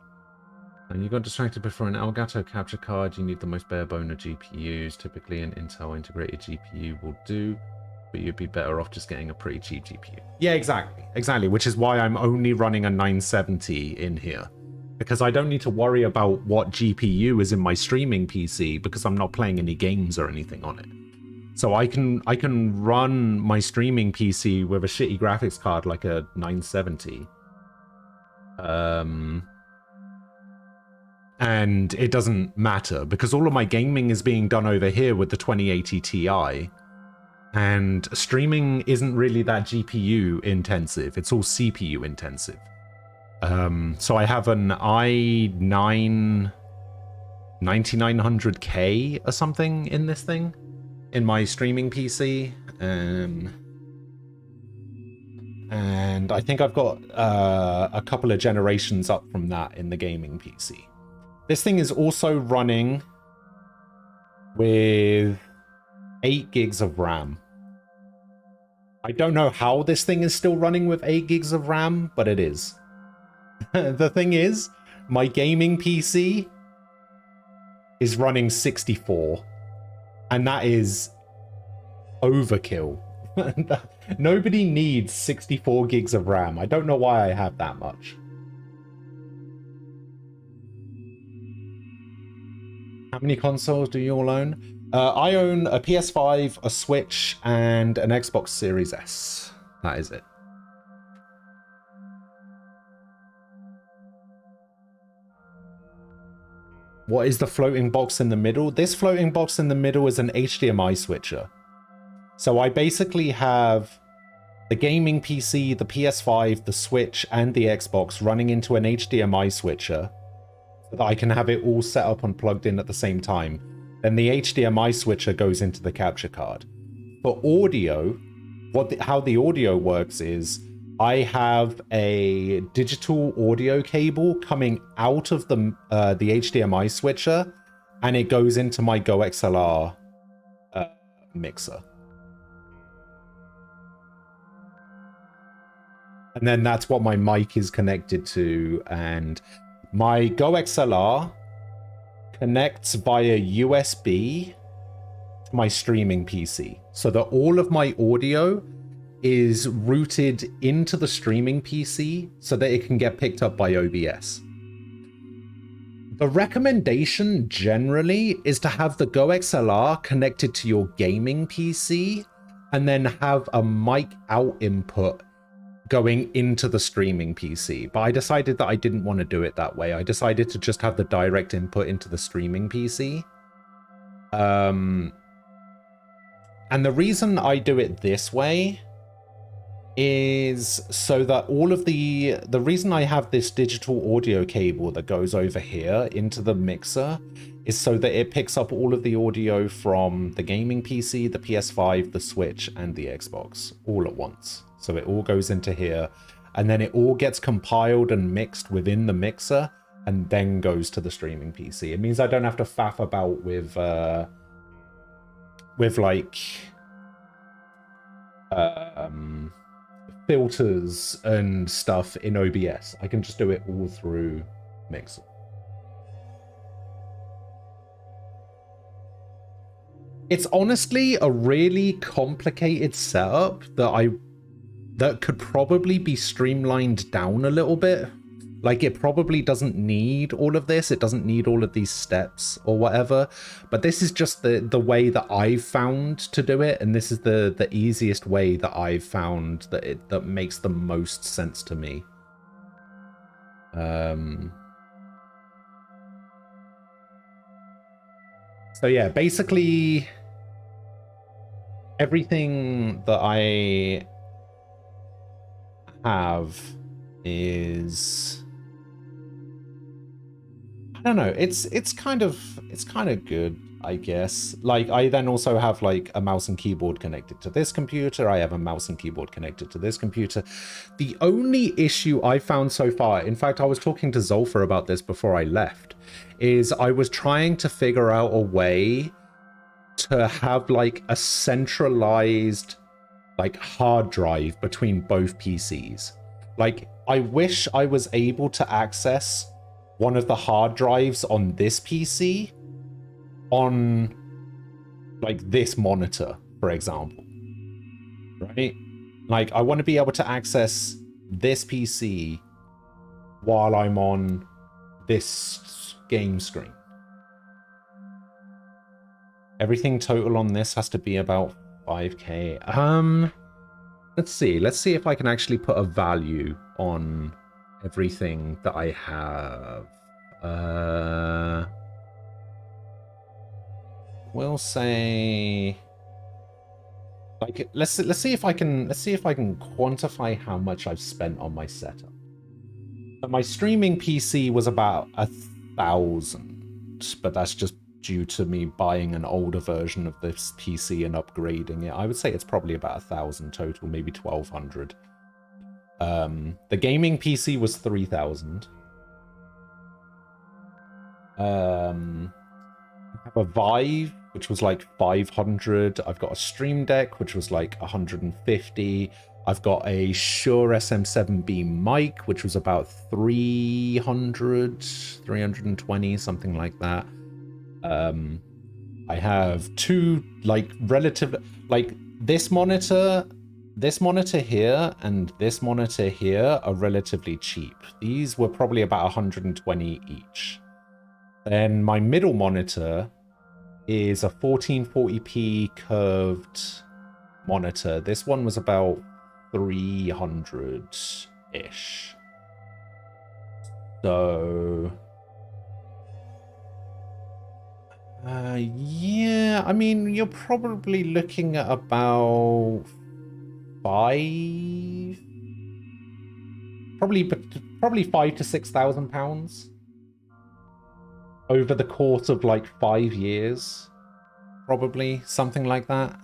And you got distracted before an Elgato capture card. You need the most bare bone of GPUs. Typically, an Intel integrated GPU will do, but you'd be better off just getting a pretty cheap GPU. Yeah, exactly. Which is why I'm only running a 970 in here. Because I don't need to worry about what GPU is in my streaming PC because I'm not playing any games or anything on it. So I can run my streaming PC with a shitty graphics card like a 970. And it doesn't matter because all of my gaming is being done over here with the 2080 Ti. And streaming isn't really that GPU intensive. It's all CPU intensive. So I have an i9 9900K or something in this thing, in my streaming PC, and I think I've got a couple of generations up from that in the gaming PC. This thing is also running with 8 gigs of RAM. I don't know how this thing is still running with 8 gigs of RAM, but it is. The thing is, my gaming PC is running 64, and that is overkill. Nobody needs 64 gigs of RAM. I don't know why I have that much. How many consoles do you all own? I own a PS5, a Switch, and an Xbox Series S. That is it. What is the floating box in the middle? This floating box in the middle is an HDMI switcher. So I basically have the gaming PC, the PS5, the Switch, and the Xbox running into an HDMI switcher so that I can have it all set up and plugged in at the same time. Then the HDMI switcher goes into the capture card. For audio, how the audio works is I have a digital audio cable coming out of the HDMI switcher, and it goes into my Go XLR mixer. And then that's what my mic is connected to, and my Go XLR connects via USB to my streaming PC, so that all of my audio is routed into the streaming PC so that it can get picked up by OBS. The recommendation generally is to have the Go XLR connected to your gaming PC and then have a mic out input going into the streaming PC, but I decided that I didn't want to do it that way. I decided to just have the direct input into the streaming PC. And the reason I do it this way is so that all of the reason I have this digital audio cable that goes over here into the mixer is so that it picks up all of the audio from the gaming PC, the PS5, the Switch, and the Xbox all at once. So it all goes into here, and then it all gets compiled and mixed within the mixer, and then goes to the streaming PC. It means I don't have to faff about with like filters and stuff in OBS. I can just do it all through Mixer. It's honestly a really complicated setup that could probably be streamlined down a little bit. Like, it probably doesn't need all of this. It doesn't need all of these steps or whatever. But this is just the way that I've found to do it. And this is the easiest way that I've found that makes the most sense to me. So yeah, basically everything that I have is, I don't know, it's kind of good, I guess. Like, I then also have like a mouse and keyboard connected to this computer. I have a mouse and keyboard connected to this computer. The only issue I found so far, in fact, I was talking to Zolfer about this before I left, is I was trying to figure out a way to have like a centralized like hard drive between both PCs. Like, I wish I was able to access one of the hard drives on this PC on like this monitor, for example, right? Like, I want to be able to access this PC while I'm on this game screen. Everything total on this has to be about 5K. Let's see if I can actually put a value on everything that I have. We'll say, like, let's see if I can quantify how much I've spent on my setup. But my streaming PC was about 1,000, but that's just due to me buying an older version of this PC and upgrading it. I would say it's probably about 1,000 total, maybe 1,200. The gaming PC was 3,000. I have a Vive, which was like 500. I've got a Stream Deck, which was like 150. I've got a Shure SM7B mic, which was about 300, 320, something like that. I have two like relative, like this monitor here and this monitor here are relatively cheap. These were probably about 120 each. Then my middle monitor is a 1440p curved monitor. This one was about 300-ish. So yeah, I mean, you're probably looking at about probably £5,000 to £6,000 over the course of like 5 years, probably something like that.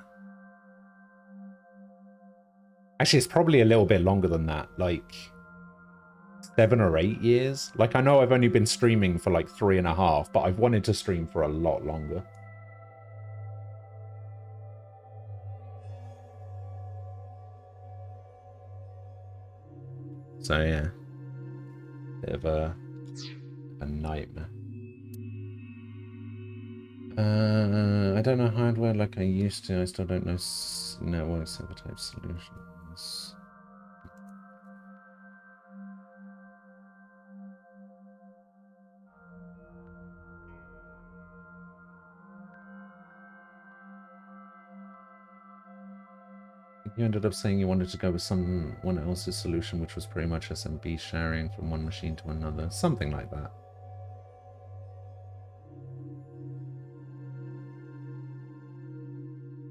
Actually, it's probably a little bit longer than that, like 7 or 8 years. Like, I know I've only been streaming for like 3.5, but I've wanted to stream for a lot longer. So yeah, bit of a nightmare. I don't know hardware like I used to. I still don't know network server type solutions. You ended up saying you wanted to go with someone else's solution, which was pretty much SMB sharing from one machine to another. Something like that.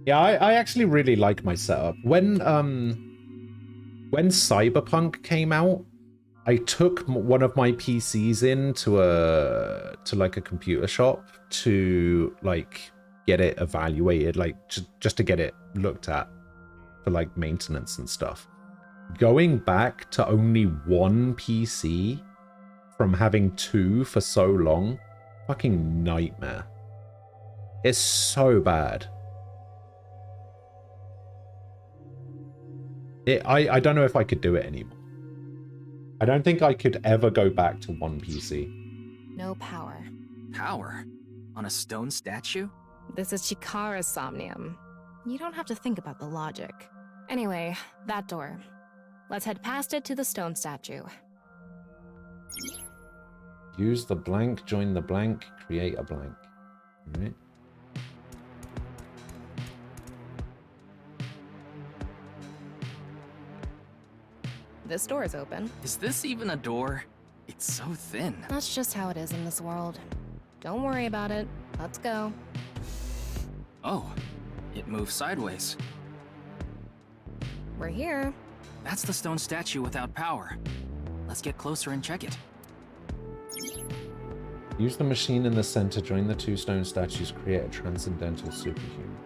Yeah, I actually really like my setup. When Cyberpunk came out, I took one of my PCs in to like a computer shop to like get it evaluated, like just to get it looked at for like maintenance and stuff. Going back to only one PC from having two for so long, fucking nightmare. It's so bad. I don't know if I could do it anymore. I don't think I could ever go back to one PC. No power. Power? On a stone statue? This is Chikara's Somnium. You don't have to think about the logic. Anyway, that door. Let's head past it to the stone statue. Use the blank, join the blank, create a blank. All right. This door is open. Is this even a door? It's so thin. That's just how it is in this world. Don't worry about it. Let's go. Oh, it moves sideways. We're here. That's the stone statue without power. Let's get closer and check it. Use the machine in the center, join the two stone statues, create a transcendental superhuman.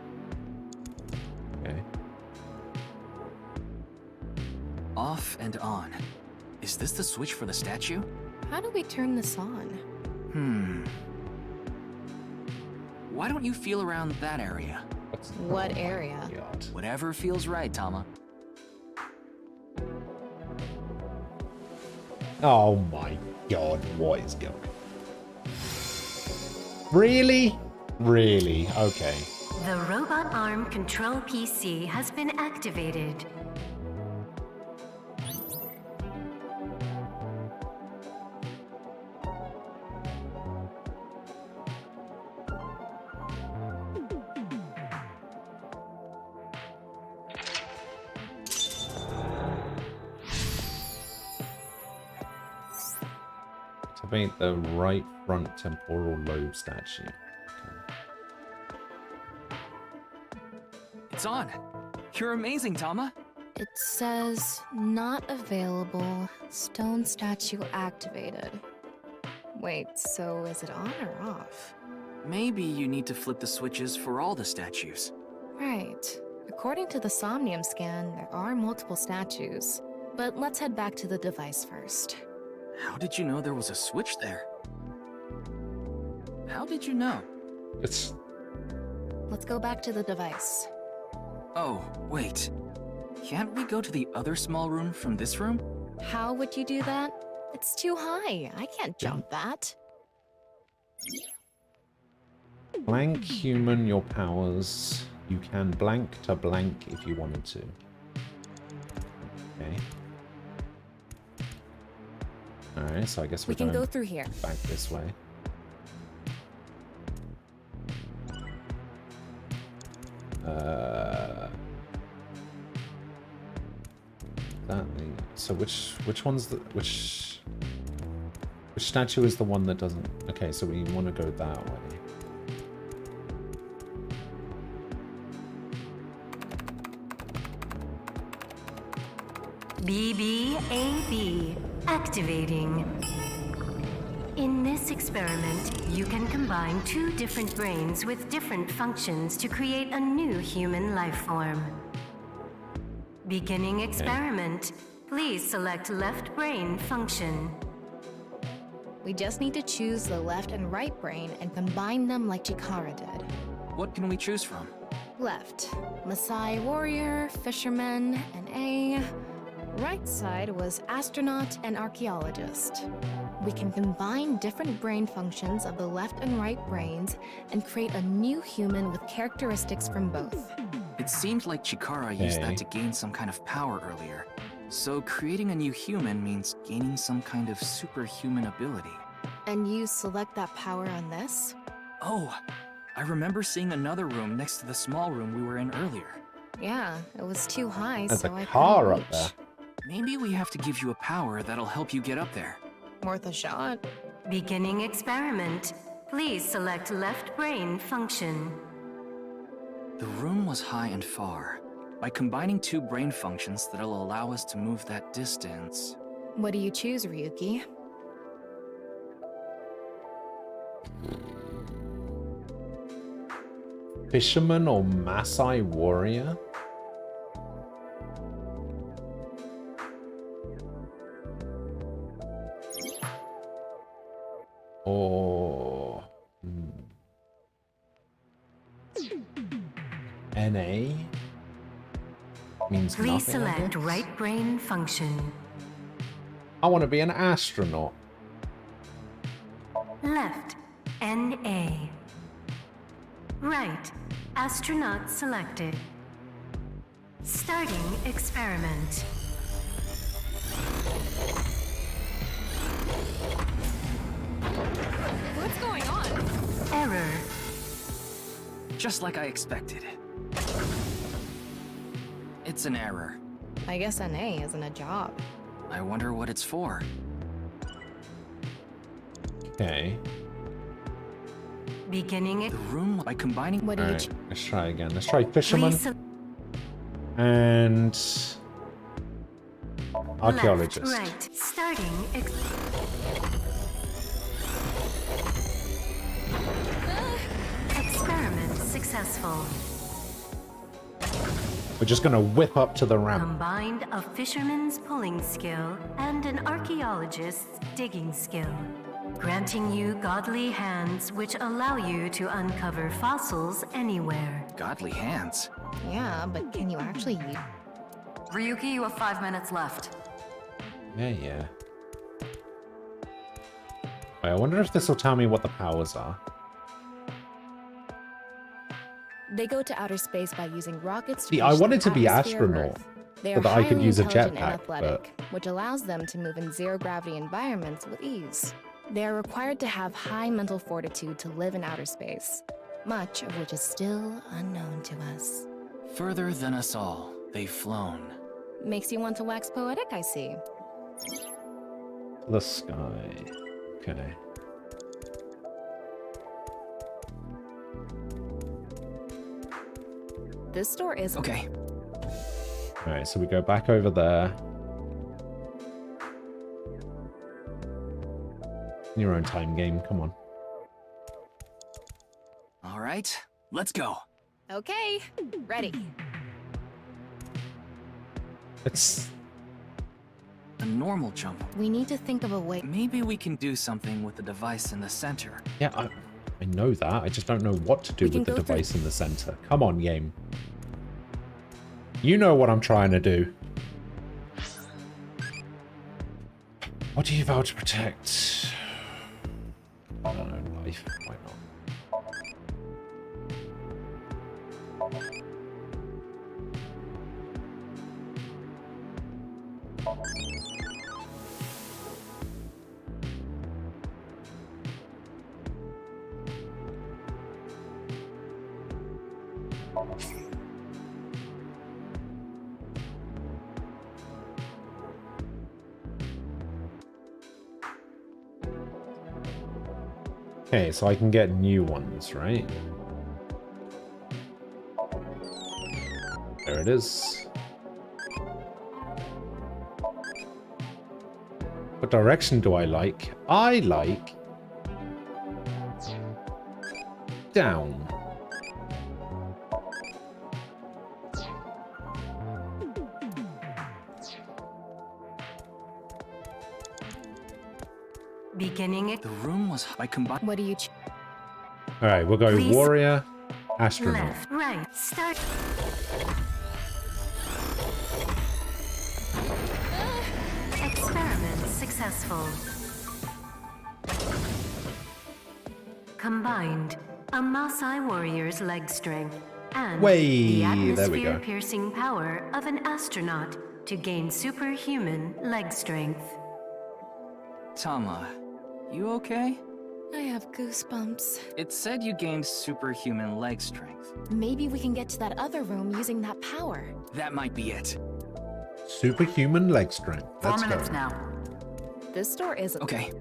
Okay. Off and on. Is this the switch for the statue? How do we turn this on? Why don't you feel around that area? What area? Whatever feels right, Tama. Oh my god, what is going on? Really? Really? Okay. The robot arm control PC has been activated. Activate the right front temporal lobe statue. Okay. It's on. You're amazing, Tama. It says not available. Stone statue activated. Wait, so is it on or off? Maybe you need to flip the switches for all the statues. Right. According to the Somnium scan, there are multiple statues. But let's head back to the device first. How did you know there was a switch there? How did you know? It's... Let's go back to the device. Oh, wait. Can't we go to the other small room from this room? How would you do that? It's too high. I can't jump that. Blank human your powers. You can blank to blank if you wanted to. Okay. Alright, so I guess we can go through here. Back this way. So which one's the which statue is the one that doesn't? Okay, so we want to go that way. BBAB activating. In this experiment, you can combine two different brains with different functions to create a new human life form. Beginning experiment. Please select left brain function. We just need to choose the left and right brain and combine them like Chikara did. What can we choose from? Left, Maasai warrior, fisherman, and A. Right side was astronaut and archaeologist. We can combine different brain functions of the left and right brains and create a new human with characteristics from both. It seemed like Chikara used that to gain some kind of power earlier. So creating a new human means gaining some kind of superhuman ability. And you select that power on this? Oh, I remember seeing another room next to the small room we were in earlier. Yeah, it was too high, There's so a I car couldn't up there. Maybe we have to give you a power that'll help you get up there. Worth a shot. Beginning experiment. Please select left brain function. The room was high and far. By combining two brain functions that'll allow us to move that distance. What do you choose, Ryuki? Fisherman or Maasai warrior? Or NA means Please nothing, I select guess. right brain function. I want to be an astronaut. Left, NA. Right, astronaut selected. Starting experiment. What's going on? Error. Just like I expected. It's an error. I guess NA isn't a job. I wonder what it's for. Okay. Beginning The room by combining. What do you Alright, let's try again. Let's try fisherman Please and archaeologist. Left, right, starting experiment successful. We're just gonna whip up to the ramp. Combined a fisherman's pulling skill and an archaeologist's digging skill, granting you godly hands which allow you to uncover fossils anywhere. Godly hands. Yeah, but can you actually use? Ryuki, you have 5 minutes left. Yeah. Wait, I wonder if this will tell me what the powers are. They go to outer space by using rockets to See, I reach the wanted to be atmosphere of astronaut Earth. They so are that I could highly use a intelligent and jetpack, athletic, which allows them to move in zero-gravity environments with ease. They are required to have high mental fortitude to live in outer space, much of which is still unknown to us. Further than us all, they've flown. Makes you want to wax poetic, I see. The sky. Okay. This store is okay. Alright, so we go back over there. In your own time, game. Come on. All right, let's go. Okay, ready. It's A normal jump. We need to think of a way. Maybe we can do something with the device in the center. yeah. I know that. I just don't know what to do with the device in the center. Come on, game. You know what I'm trying to do. What do you vow to protect? I don't know, life. Why not? Okay, so I can get new ones, right? There it is. What direction do I like? I like down. Beginning it. The room was by combined. What do you All right, we'll go Please. warrior, astronaut. Left, right, start. Experiment successful. Combined, a Maasai warrior's leg strength and Way, the there we go. atmosphere-piercing power of an astronaut to gain superhuman leg strength. Tama, you okay? I have goosebumps. It said you gained superhuman leg strength. Maybe we can get to that other room using that power. That might be it. Superhuman leg strength. Let's 4 minutes go. now. This door is okay.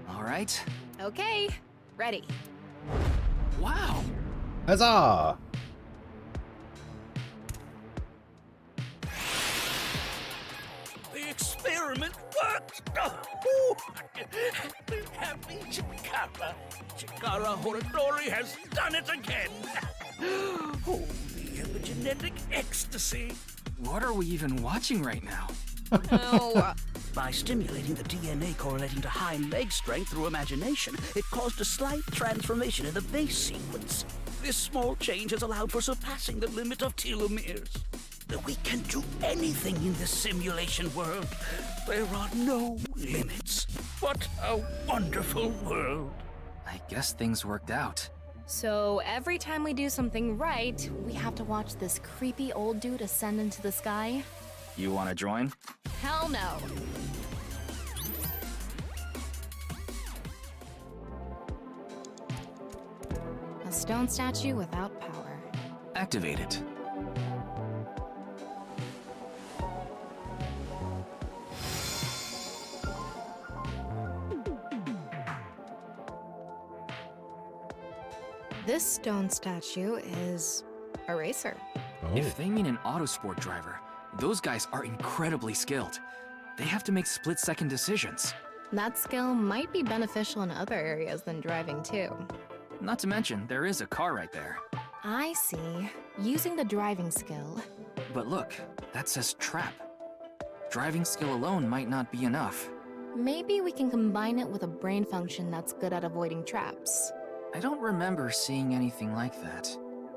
All right. Okay, ready. Wow. Huzzah! The experiment worked! Happy Chikara! Chikara Horadori has done it again! Oh, the epigenetic ecstasy! What are we even watching right now? By stimulating the DNA correlating to high leg strength through imagination, it caused a slight transformation in the base sequence. This small change has allowed for surpassing the limit of telomeres. We can do anything in this simulation world. There are no limits. What a wonderful world. I guess things worked out. So every time we do something right, we have to watch this creepy old dude ascend into the sky? You want to join? Hell no. A stone statue without power. Activate it. This stone statue is a racer. Oh. If they mean an autosport driver, those guys are incredibly skilled. They have to make split-second decisions. That skill might be beneficial in other areas than driving too. Not to mention, there is a car right there. I see. Using the driving skill. But look, that says trap. Driving skill alone might not be enough. Maybe we can combine it with a brain function that's good at avoiding traps. I don't remember seeing anything like that.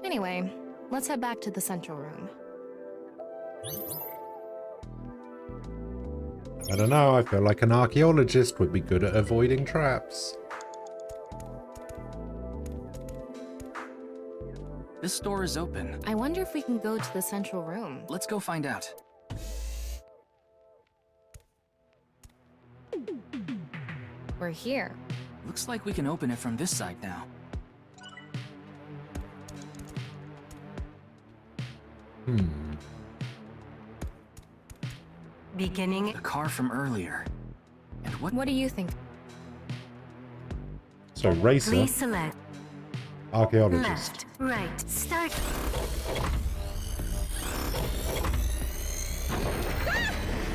Anyway, let's head back to the central room. I don't know, I feel like an archaeologist would be good at avoiding traps. This door is open. I wonder if we can go to the central room. Let's go find out. We're here. Looks like we can open it from this side now. Beginning. The car from earlier. And What do you think? So racer, Please select archaeologist. left, right, start.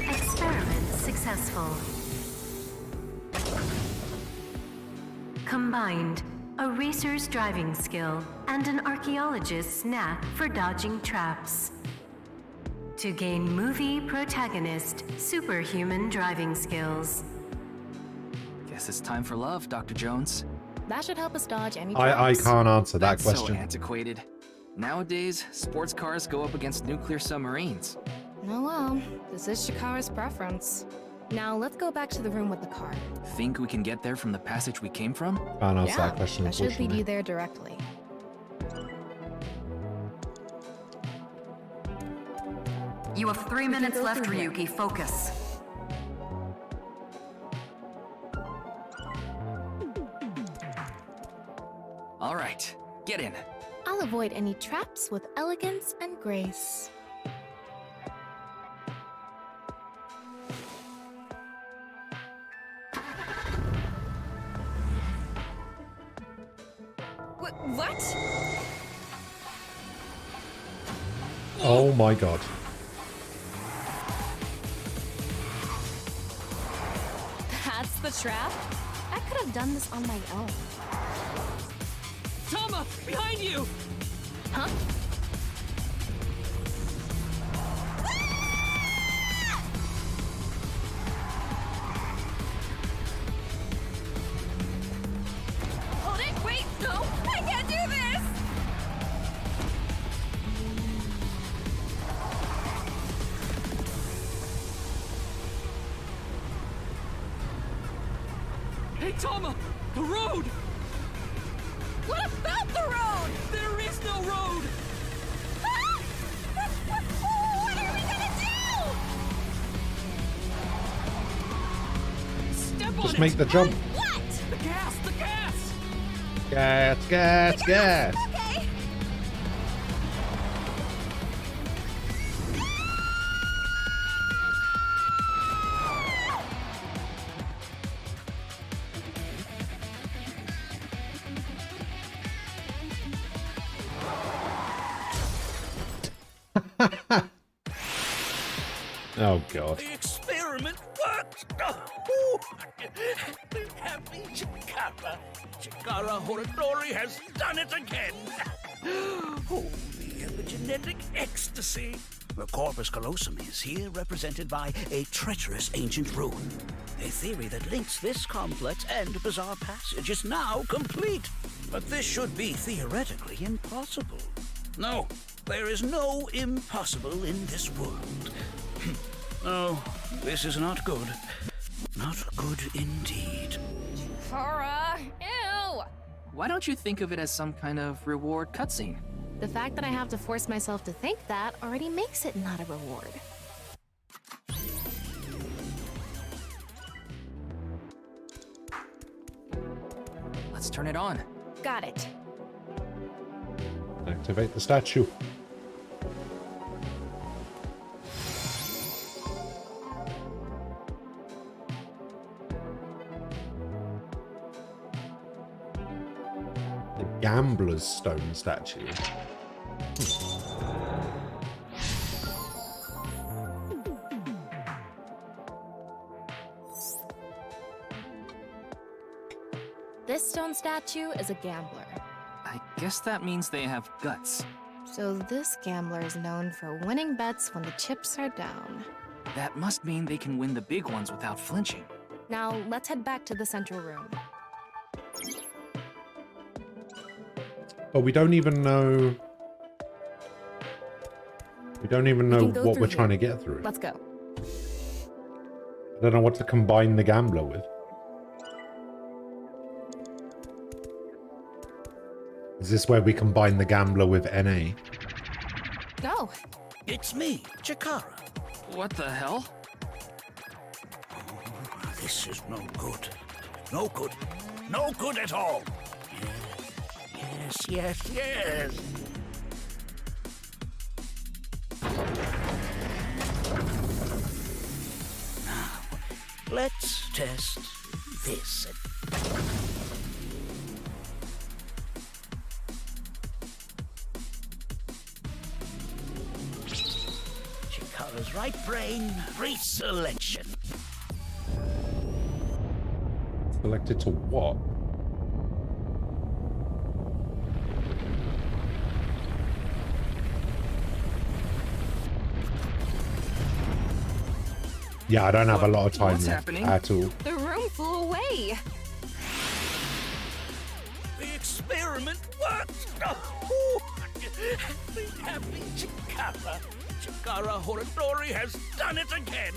Experiment successful. Combined, a racer's driving skill and an archaeologist's knack for dodging traps. To gain movie protagonist superhuman driving skills. Guess it's time for love, Dr. Jones. That should help us dodge any I traps. can't answer that That's question. so antiquated. Nowadays, sports cars go up against nuclear submarines. Oh well, this is Shikara's preference. Now let's go back to the room with the car. Think we can get there from the passage we came from? Can't answer that question, that should lead unfortunately. you there directly. You have 3 minutes go left, through here. Ryuki. Focus. All right, get in. I'll avoid any traps with elegance and grace. What? Oh my god. That's the trap? I could have done this on my own. Tama, behind you! Huh? Hold it! Wait! No! I can't do this! Hey, Tama! The road! What about the road? There is Still road! What are we gonna do? Step on Just it. make the jump. What? The gas! The gas! Gas, gas, gas. Okay. Oh god. The experiment worked! Happy Chikara. Chikara Horadori has done it again! Oh, the epigenetic ecstasy! The corpus callosum is here represented by a treacherous ancient rune. A theory that links this complex and bizarre passage is now complete. But this should be theoretically impossible. No, there is no impossible in this world. Oh, this is not good. Not good indeed. Kara, ew! Why don't you think of it as some kind of reward cutscene? The fact that I have to force myself to think that already makes it not a reward. Let's turn it on. Got it. Activate the statue. The Gambler's Stone statue. This stone statue is a gambler. I guess that means they have guts. So this gambler is known for winning bets when the chips are down. That must mean they can win the big ones without flinching. Now, let's head back to the central room. But we don't even know... We don't even know what we're trying to get through. Let's go. I don't know what to combine the gambler with. Is this where we combine the gambler with NA? Go. It's me, Chikara. What the hell? Oh, this is no good. No good. No good at all. Yes, yes, yes. Now, let's test this. Chikara's right brain reselection. Selected to what? Yeah, I don't have a lot of time left at all. The room flew away. The experiment worked! Oh, happy Chikara. Chikara Horadori has done it again!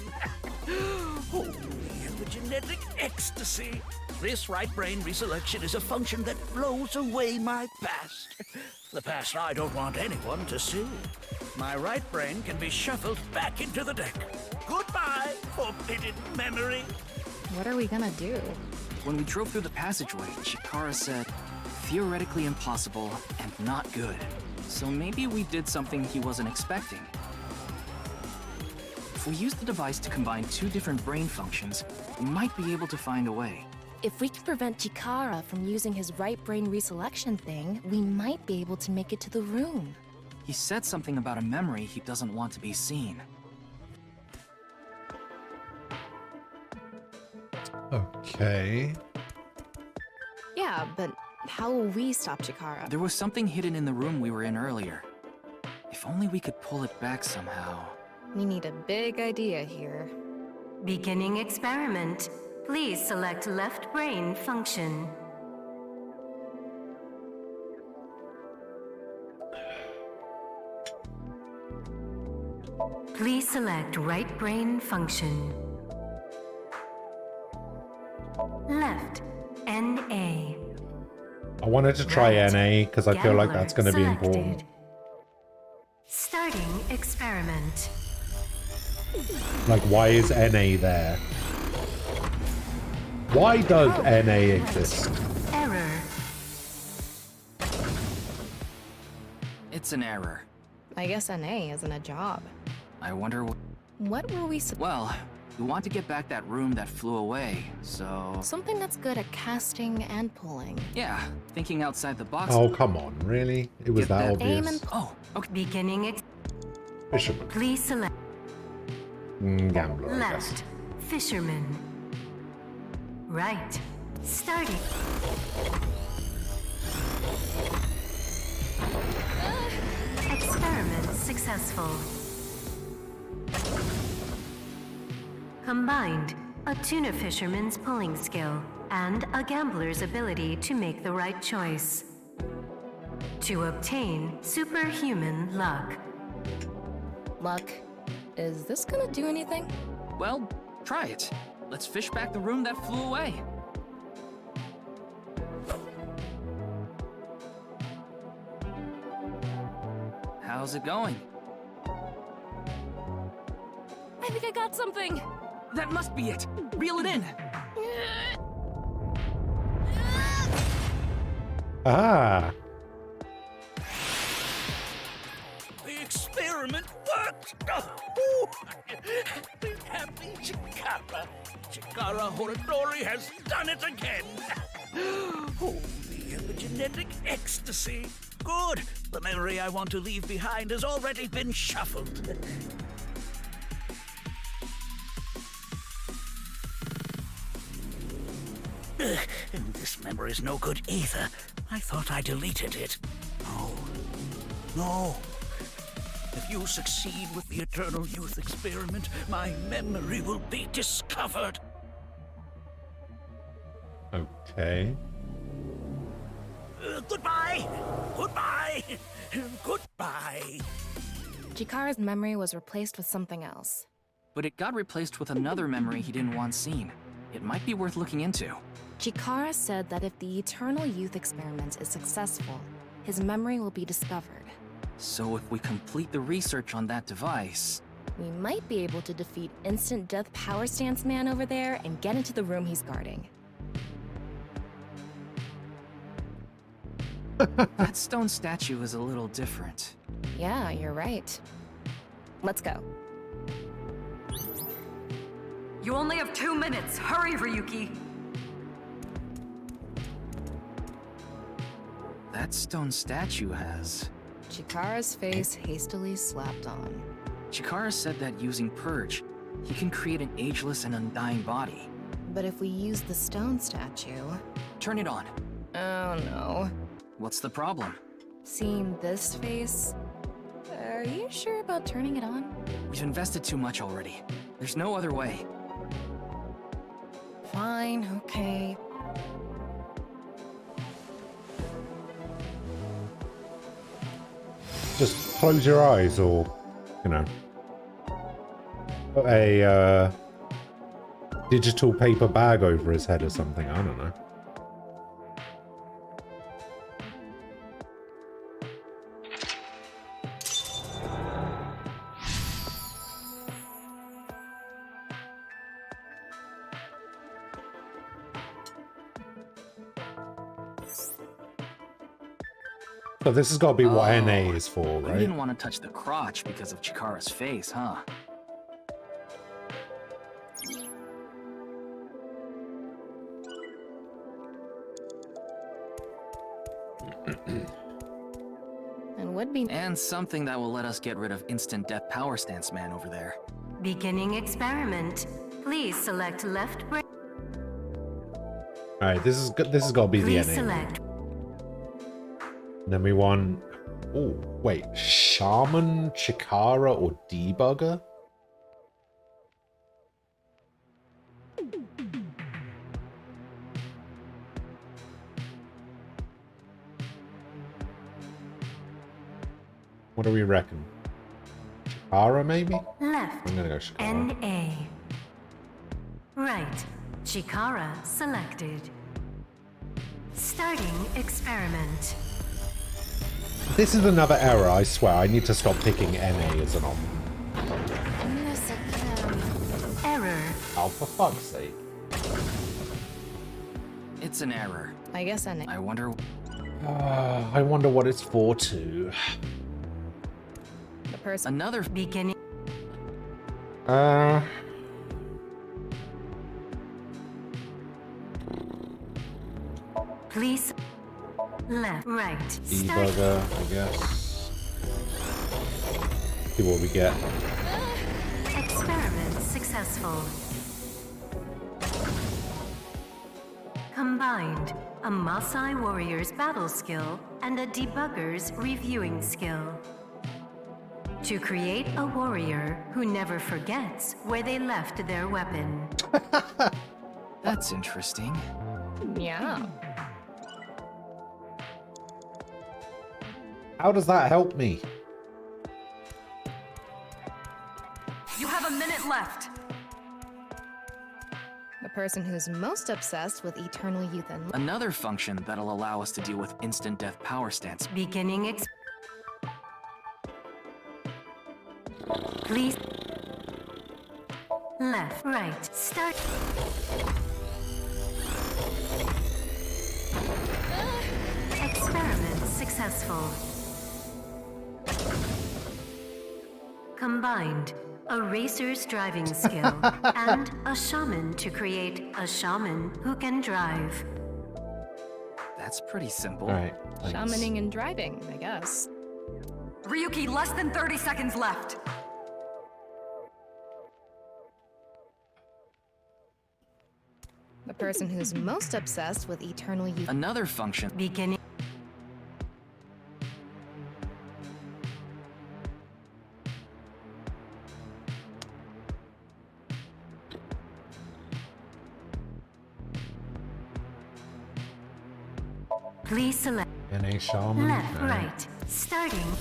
Oh, the epigenetic ecstasy! This right brain reselection is a function that blows away my past. The past I don't want anyone to see. My right brain can be shuffled back into the deck. Goodbye, forbidden memory! What are we gonna do? When we drove through the passageway, Chikara said, theoretically impossible and not good. So maybe we did something he wasn't expecting. If we use the device to combine two different brain functions, we might be able to find a way. If we can prevent Chikara from using his right brain reselection thing, we might be able to make it to the room. He said something about a memory he doesn't want to be seen. Okay. Yeah, but how will we stop Chikara? There was something hidden in the room we were in earlier. If only we could pull it back somehow. We need a big idea here. Beginning experiment. Please select left brain function. Please select right brain function. Left, NA. I wanted to try NA because I feel like that's going to be important. Starting experiment. Like, why is NA there? Why does NA exist? Error. It's an error. I guess NA isn't a job. I wonder What were we Well, we want to get back that room that flew away, so... Something that's good at casting and pulling. Yeah, thinking outside the box. Oh, come on, really? It was that obvious. Oh, okay. Beginning Fisherman. Please select Gambler, I guess. left. Fisherman. Right. Starting. Experiment successful. Combined, a tuna fisherman's pulling skill and a gambler's ability to make the right choice. To obtain superhuman luck. Luck. Is this gonna do anything? Well, try it. Let's fish back the room that flew away. How's it going? I think I got something. That must be it. Reel it in. Ah. The experiment worked! We're happy, Chikara. Chikara Horadori has done it again! Oh, the epigenetic ecstasy! Good! The memory I want to leave behind has already been shuffled. And this memory's no good either. I thought I deleted it. No. If you succeed with the Eternal Youth experiment, my memory will be discovered. Okay. Goodbye! Goodbye! Goodbye! Chikara's memory was replaced with something else. But it got replaced with another memory he didn't want seen. It might be worth looking into. Chikara said that if the Eternal Youth experiment is successful, his memory will be discovered. So if we complete the research on that device... We might be able to defeat Instant Death Power Stance Man over there and get into the room he's guarding. That stone statue is a little different. Yeah, you're right. Let's go. You only have 2 minutes. Hurry, Ryuki. That stone statue has... Chikara's face hastily slapped on. Chikara said that using Purge, he can create an ageless and undying body. But if we use the stone statue... Turn it on. Oh no. What's the problem? Seeing this face... Are you sure about turning it on? We've invested too much already. There's no other way. Fine, okay. Just close your eyes or, you know, put a digital paper bag over his head or something. I don't know. So this has got to be what NA is for, You right? didn't want to touch the crotch because of Chikara's face, huh? And would be... And something that will let us get rid of Instant Death Power Stance Man over there. Beginning experiment. Please select left brain. All right, this has got to be the Please NA. select. Then we want... Oh, wait. Shaman, Chikara, or Debugger? What do we reckon? Chikara, maybe? Left. I'm gonna go Chikara. NA. Right. Chikara selected. Starting experiment. This is another error, I swear. I need to stop picking NA as an option. Error. Oh, for fuck's sake. It's an error. I guess NA. I wonder what it's for too. The person. Another beginning. Please. Left, right. Debugger, I guess. See what we get. Experiment successful. Combined, a Maasai warrior's battle skill and a debugger's reviewing skill. To create a warrior who never forgets where they left their weapon. That's interesting. Yeah. How does that help me? You have a minute left. The person who's most obsessed with eternal youth and Another function that'll allow us to deal with instant death power stance. Beginning Please. Left, right, start. Experiment successful. Combined, a racer's driving skill and a shaman to create a shaman who can drive. That's pretty simple. All right. shamaning and driving, I guess. Ryuki, less than 30 seconds left. The person who's most obsessed with eternal youth. Another function. Beginning. Please select. NA shaman. Left, right. Starting.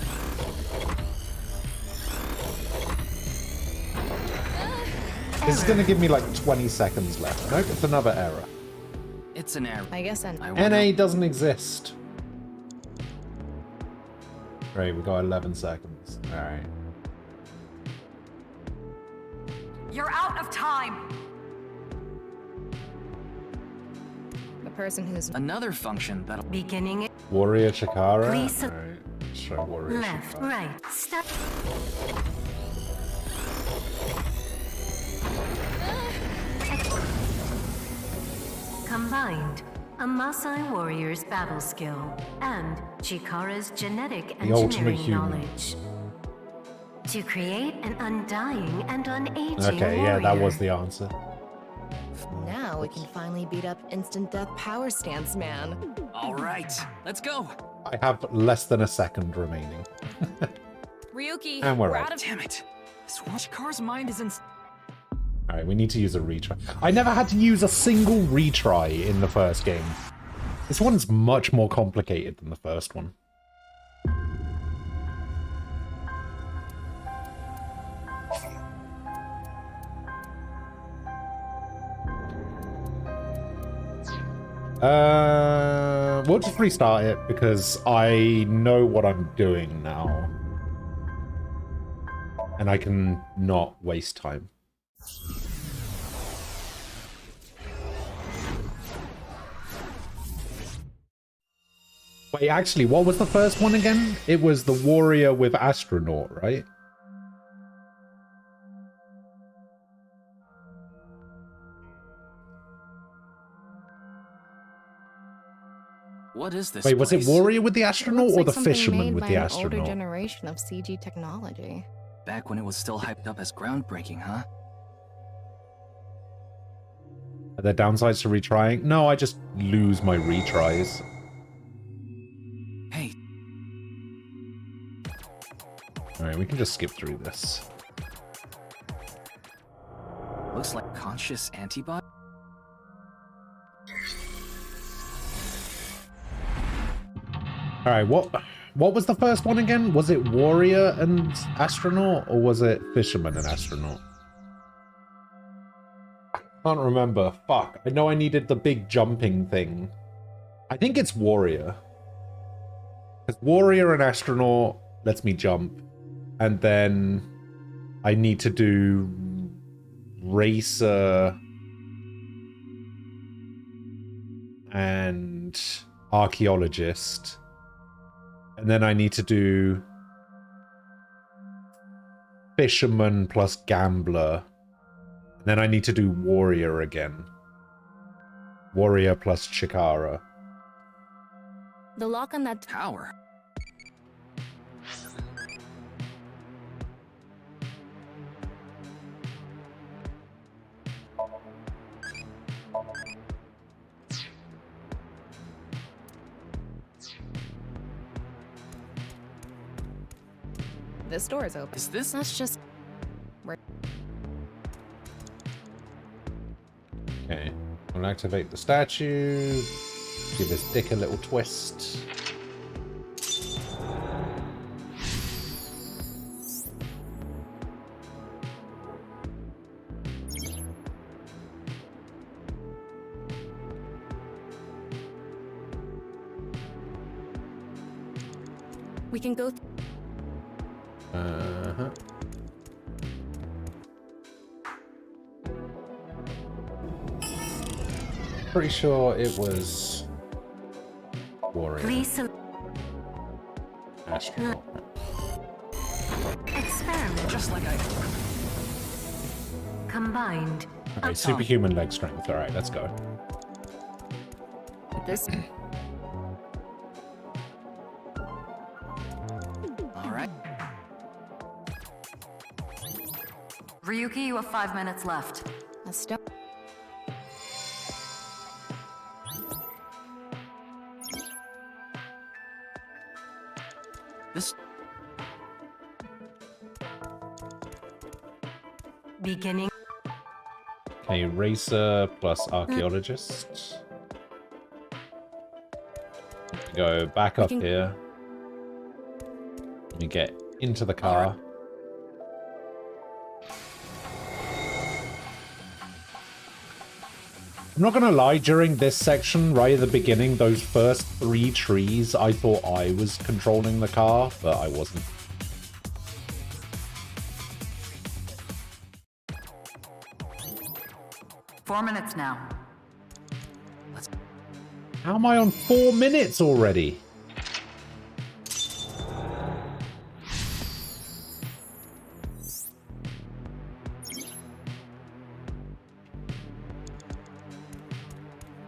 This is going to give me like 20 seconds left. Nope, it's another error. It's an error. I guess NA doesn't exist. Right, we got 11 seconds. All right. You're out of time. The person who's another function that'll beginning. Warrior Chikara. Please. All right. Show Warrior Left, Chikara. right. Start. Combined, a Maasai warrior's battle skill and Chikara's genetic The ultimate engineering human. knowledge. To create an undying and unaging Okay, warrior. yeah, that was the answer. Now we can finally beat up instant death power stance man. All right, let's go. I have less than a second remaining. Ryuki, And we're we're out. out of Damn it. This car's mind is in. All right, we need to use a retry. I never had to use a single retry in the first game. This one's much more complicated than the first one. We'll just restart it because I know what I'm doing now. And I can not waste time. Wait, actually, what was the first one again? It was the warrior with astronaut, right? What is this? Wait, was it place? warrior with the astronaut Looks or like the something fisherman made with by the an astronaut? older generation of CG technology. Back when it was still hyped up as groundbreaking, huh? Are there downsides to retrying? No, I just lose my retries. Hey. Alright, we can just skip through this. Looks like conscious antibody. Alright, what was the first one again? Was it warrior and astronaut, or was it fisherman and astronaut? I can't remember. Fuck. I know I needed the big jumping thing. I think it's Warrior. Because Warrior and Astronaut lets me jump. And then I need to do Racer and Archaeologist. And then I need to do Fisherman plus Gambler. And then I need to do Warrior again. Warrior plus Chikara. The lock on that tower. This door is open. Is this? That's just... We're... Okay. We'll activate the statue. Give his dick a little twist. We can go... Uh-huh. Pretty sure it was Warrior. Please Astronaut. experiment. Just like I... Combined. Okay, superhuman leg strength. Alright, let's go. This... Alright. Ryuki, you have 5 minutes left. A step... This... Beginning. Okay, Racer plus Archaeologist. Go back up here. Let me get into the car. I'm not gonna lie, during this section, right at the beginning, those first 3 trees, I thought I was controlling the car, but I wasn't. Four minutes now. How am I on 4 minutes already?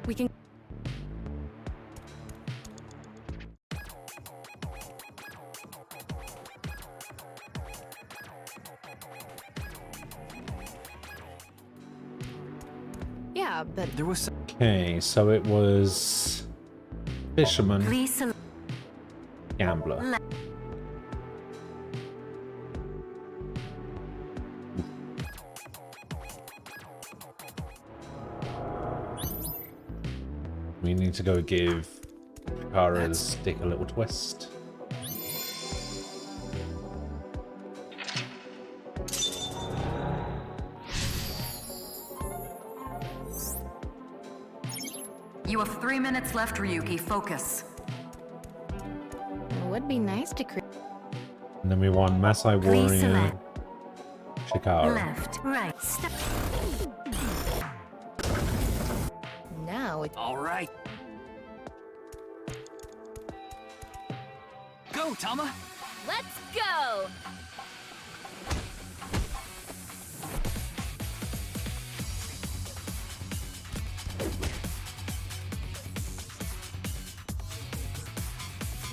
We can... Yeah, but... There was... Okay, so it was... Fisherman. Gambler. We need to go give Chikara's dick a little twist. You have 3 minutes left, Ryuki. Focus. It would be nice to create... And then we want Masai Warrior, Chikara. Left, right, step. Now it... All right. Go, Tama! Let's go!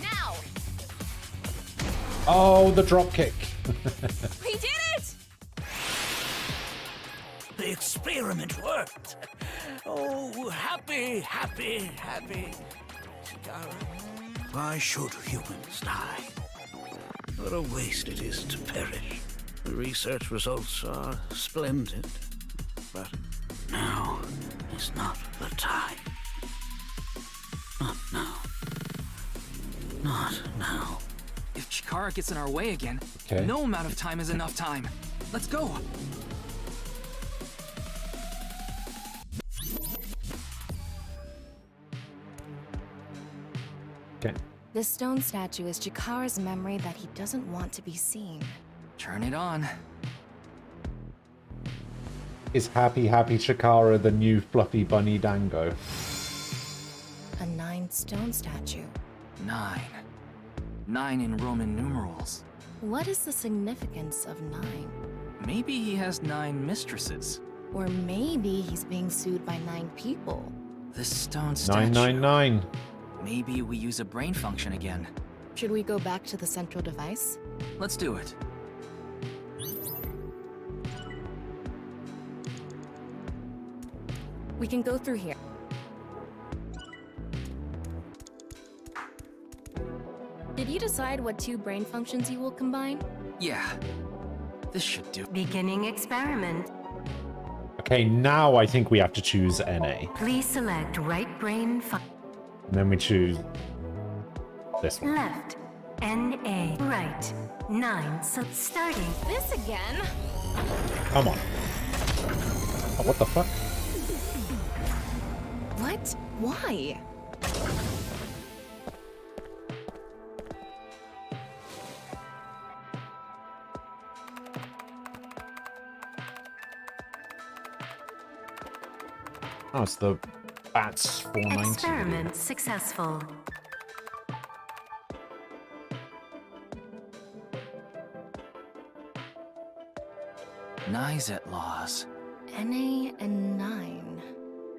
Now! Oh, the drop kick. We did it! The experiment worked. Oh, happy, happy, happy. Chikara, why should humans die? What a waste it is to perish. The research results are splendid, but now is not the time. Not now. Not now. If Chikara gets in our way again, Okay. no amount of time is enough time. Let's go! This stone statue is Chikara's memory that he doesn't want to be seen. Turn it on. Is Happy Happy Chikara the new fluffy bunny dango? A 9 stone statue. 9. 9 in Roman numerals. What is the significance of 9? Maybe he has 9 mistresses. Or maybe he's being sued by 9 people. This stone statue. 999. Maybe we use a brain function again. Should we go back to the central device? Let's do it. We can go through here. Did you decide what 2 brain functions you will combine? Yeah. This should do. Beginning experiment. Okay, now I think we have to choose NA. Please select right brain And then we choose this one. left. NA. Right. 9. So starting. This again? Come on. Oh, what the fuck? What? Why? Oh, it's the Bats 490. Experiment successful. Nice at laws. NA and 9.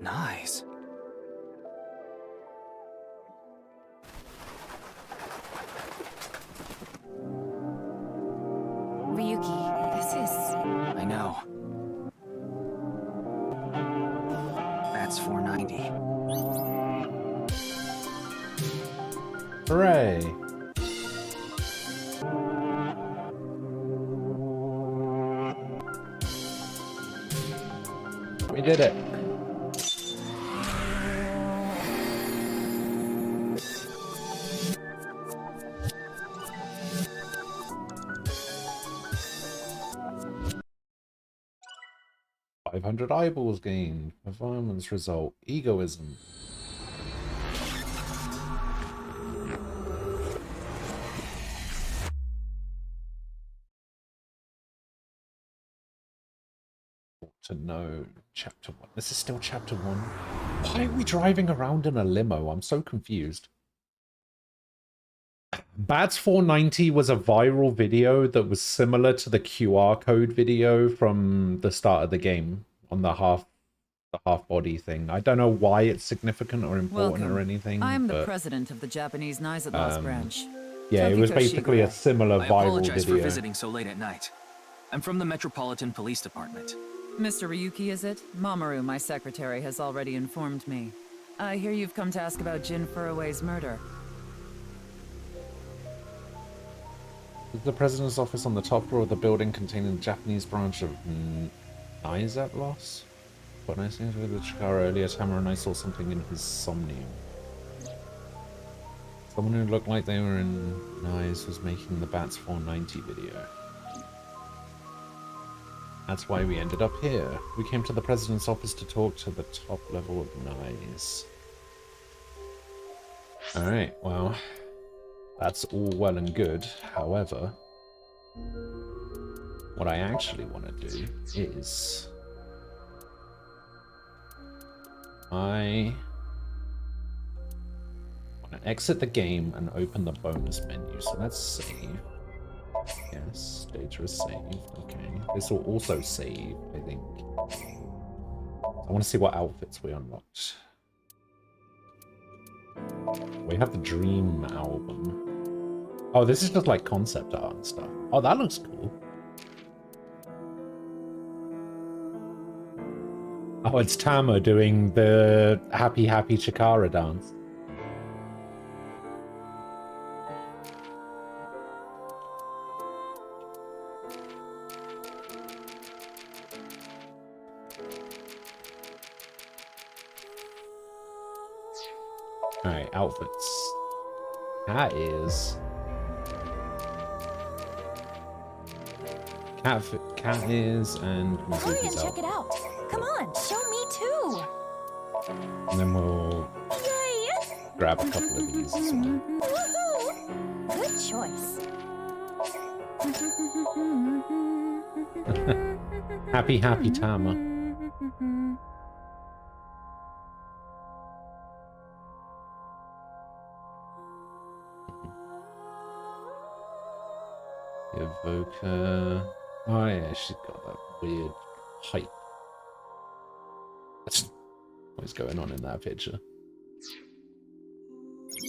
Nice. Ryuki, this is... I know. That's 490. Hooray! We did it. $500 eyeballs gained. Performance result. Egoism. To know chapter 1. This is still chapter 1. Why are we driving around in a limo? I'm so confused. Bats 490 was a viral video that was similar to the QR code video from the start of the game on the half body thing. I don't know why it's significant or important or anything. I'm the but, president of the Japanese Naizados branch. Yeah, it was basically a similar I viral apologize video. for visiting so late at night. I'm from the Metropolitan Police Department. Mr. Ryuki, is it? Mamoru, my secretary, has already informed me. I hear you've come to ask about Jin Furue's murder. Is the president's office on the top floor of the building containing the Japanese branch of Naizatos? When I seen with Chikara earlier, Tamara and I saw something in his Somnium. Someone who looked like they were in Naiz was making the Bats 490 video. That's why we ended up here. We came to the president's office to talk to the top level of Naiz. Alright, well, that's all well and good. However, what I actually want to do is... I want to exit the game and open the bonus menu. So let's save. Yes, data is saved. Okay. This will also save, I think. I want to see what outfits we unlocked. We have the Dream album. Oh, this is just like concept art and stuff. Oh, that looks cool. Oh, it's Tama doing the Happy Happy Chikara dance. Alright, outfits. Cat is... Cat is and Hurry and Mizuki's check it out. Come on, show me too. And then we'll Yay! grab a couple of these as well. Woohoo! choice. Happy, happy Tama. Evoker. Oh yeah, she's got that weird height. What's going on in that picture?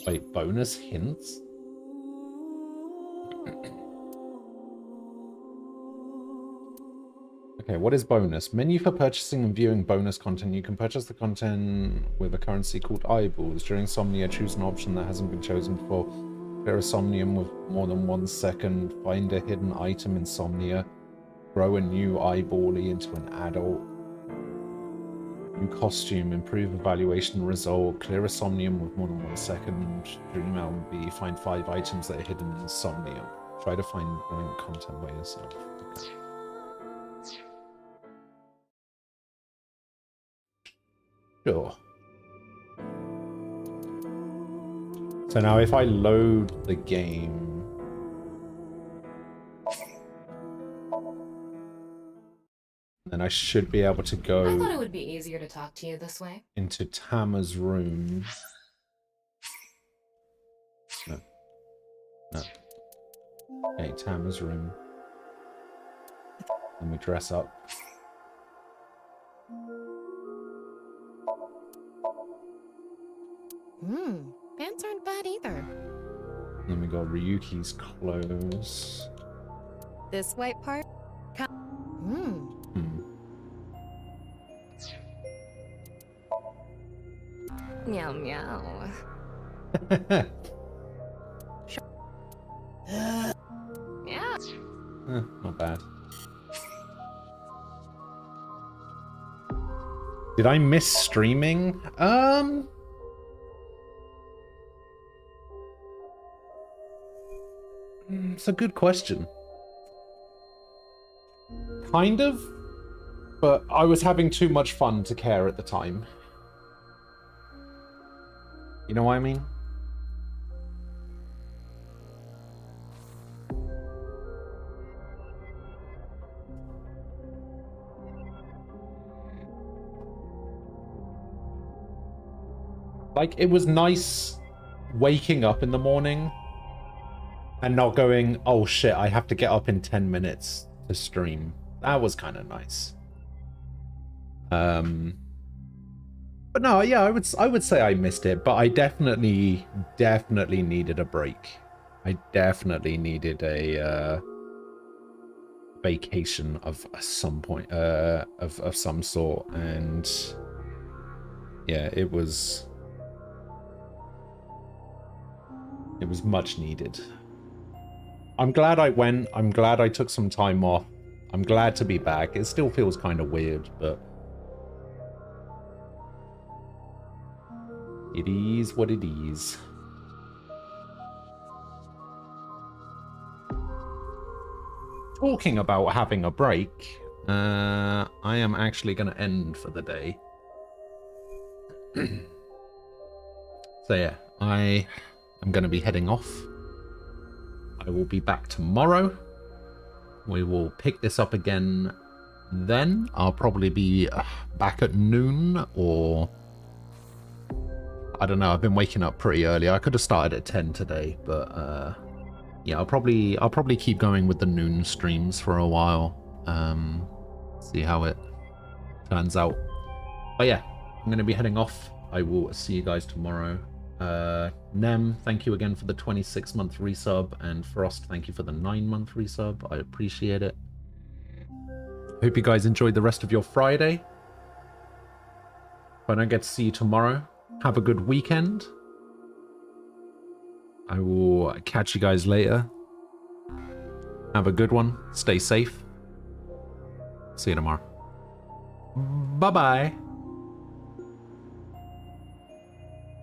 Wait, bonus hints? Okay, what is bonus? Menu for purchasing and viewing bonus content. You can purchase the content with a currency called eyeballs. During Somnia, choose an option that hasn't been chosen before. Clear a Somnium with more than 1 second. Find a hidden item in Somnia. Grow a new eyeballie into an adult. New costume. Improve evaluation result. Clear a Somnium with more than 1 second. Dream LB. Find 5 items that are hidden in Somnium. Try to find relevant content by yourself. Okay. Sure. So now if I load the game... then I should be able to go... I thought it would be easier to talk to you this way. ...into Tama's room. No. No. Okay, Tama's room. Let me dress up. Pants aren't bad either. Then we got Ryuki's clothes. This white part? Meow meow. Yeah. Not bad. Did I miss streaming? It's a good question. Kind of, but I was having too much fun to care at the time. You know what I mean? Like, it was nice waking up in the morning and not going, oh shit, I have to get up in 10 minutes to stream. That was kind of nice. But no, yeah, I would say I missed it, but I definitely needed a break. I definitely needed a vacation of some point, of some sort, and yeah, it was much needed. I'm glad I went. I'm glad I took some time off. I'm glad to be back. It still feels kind of weird, but it is what it is. Talking about having a break, I am actually going to end for the day. So yeah, I am going to be heading off. I will be back tomorrow. We will pick this up again then. I'll probably be back at noon, or I don't know. I've been waking up pretty early. I could have started at 10 today, but yeah, I'll probably keep going with the noon streams for a while. See how it turns out. But yeah, I'm going to be heading off. I will see you guys tomorrow. Nem, thank you again for the 26-month resub, and Frost, thank you for the 9-month resub. I appreciate it. Hope you guys enjoyed the rest of your Friday. If I don't get to see you tomorrow, have a good weekend. I will catch you guys later. Have a good one. Stay safe. See you tomorrow. Bye-bye.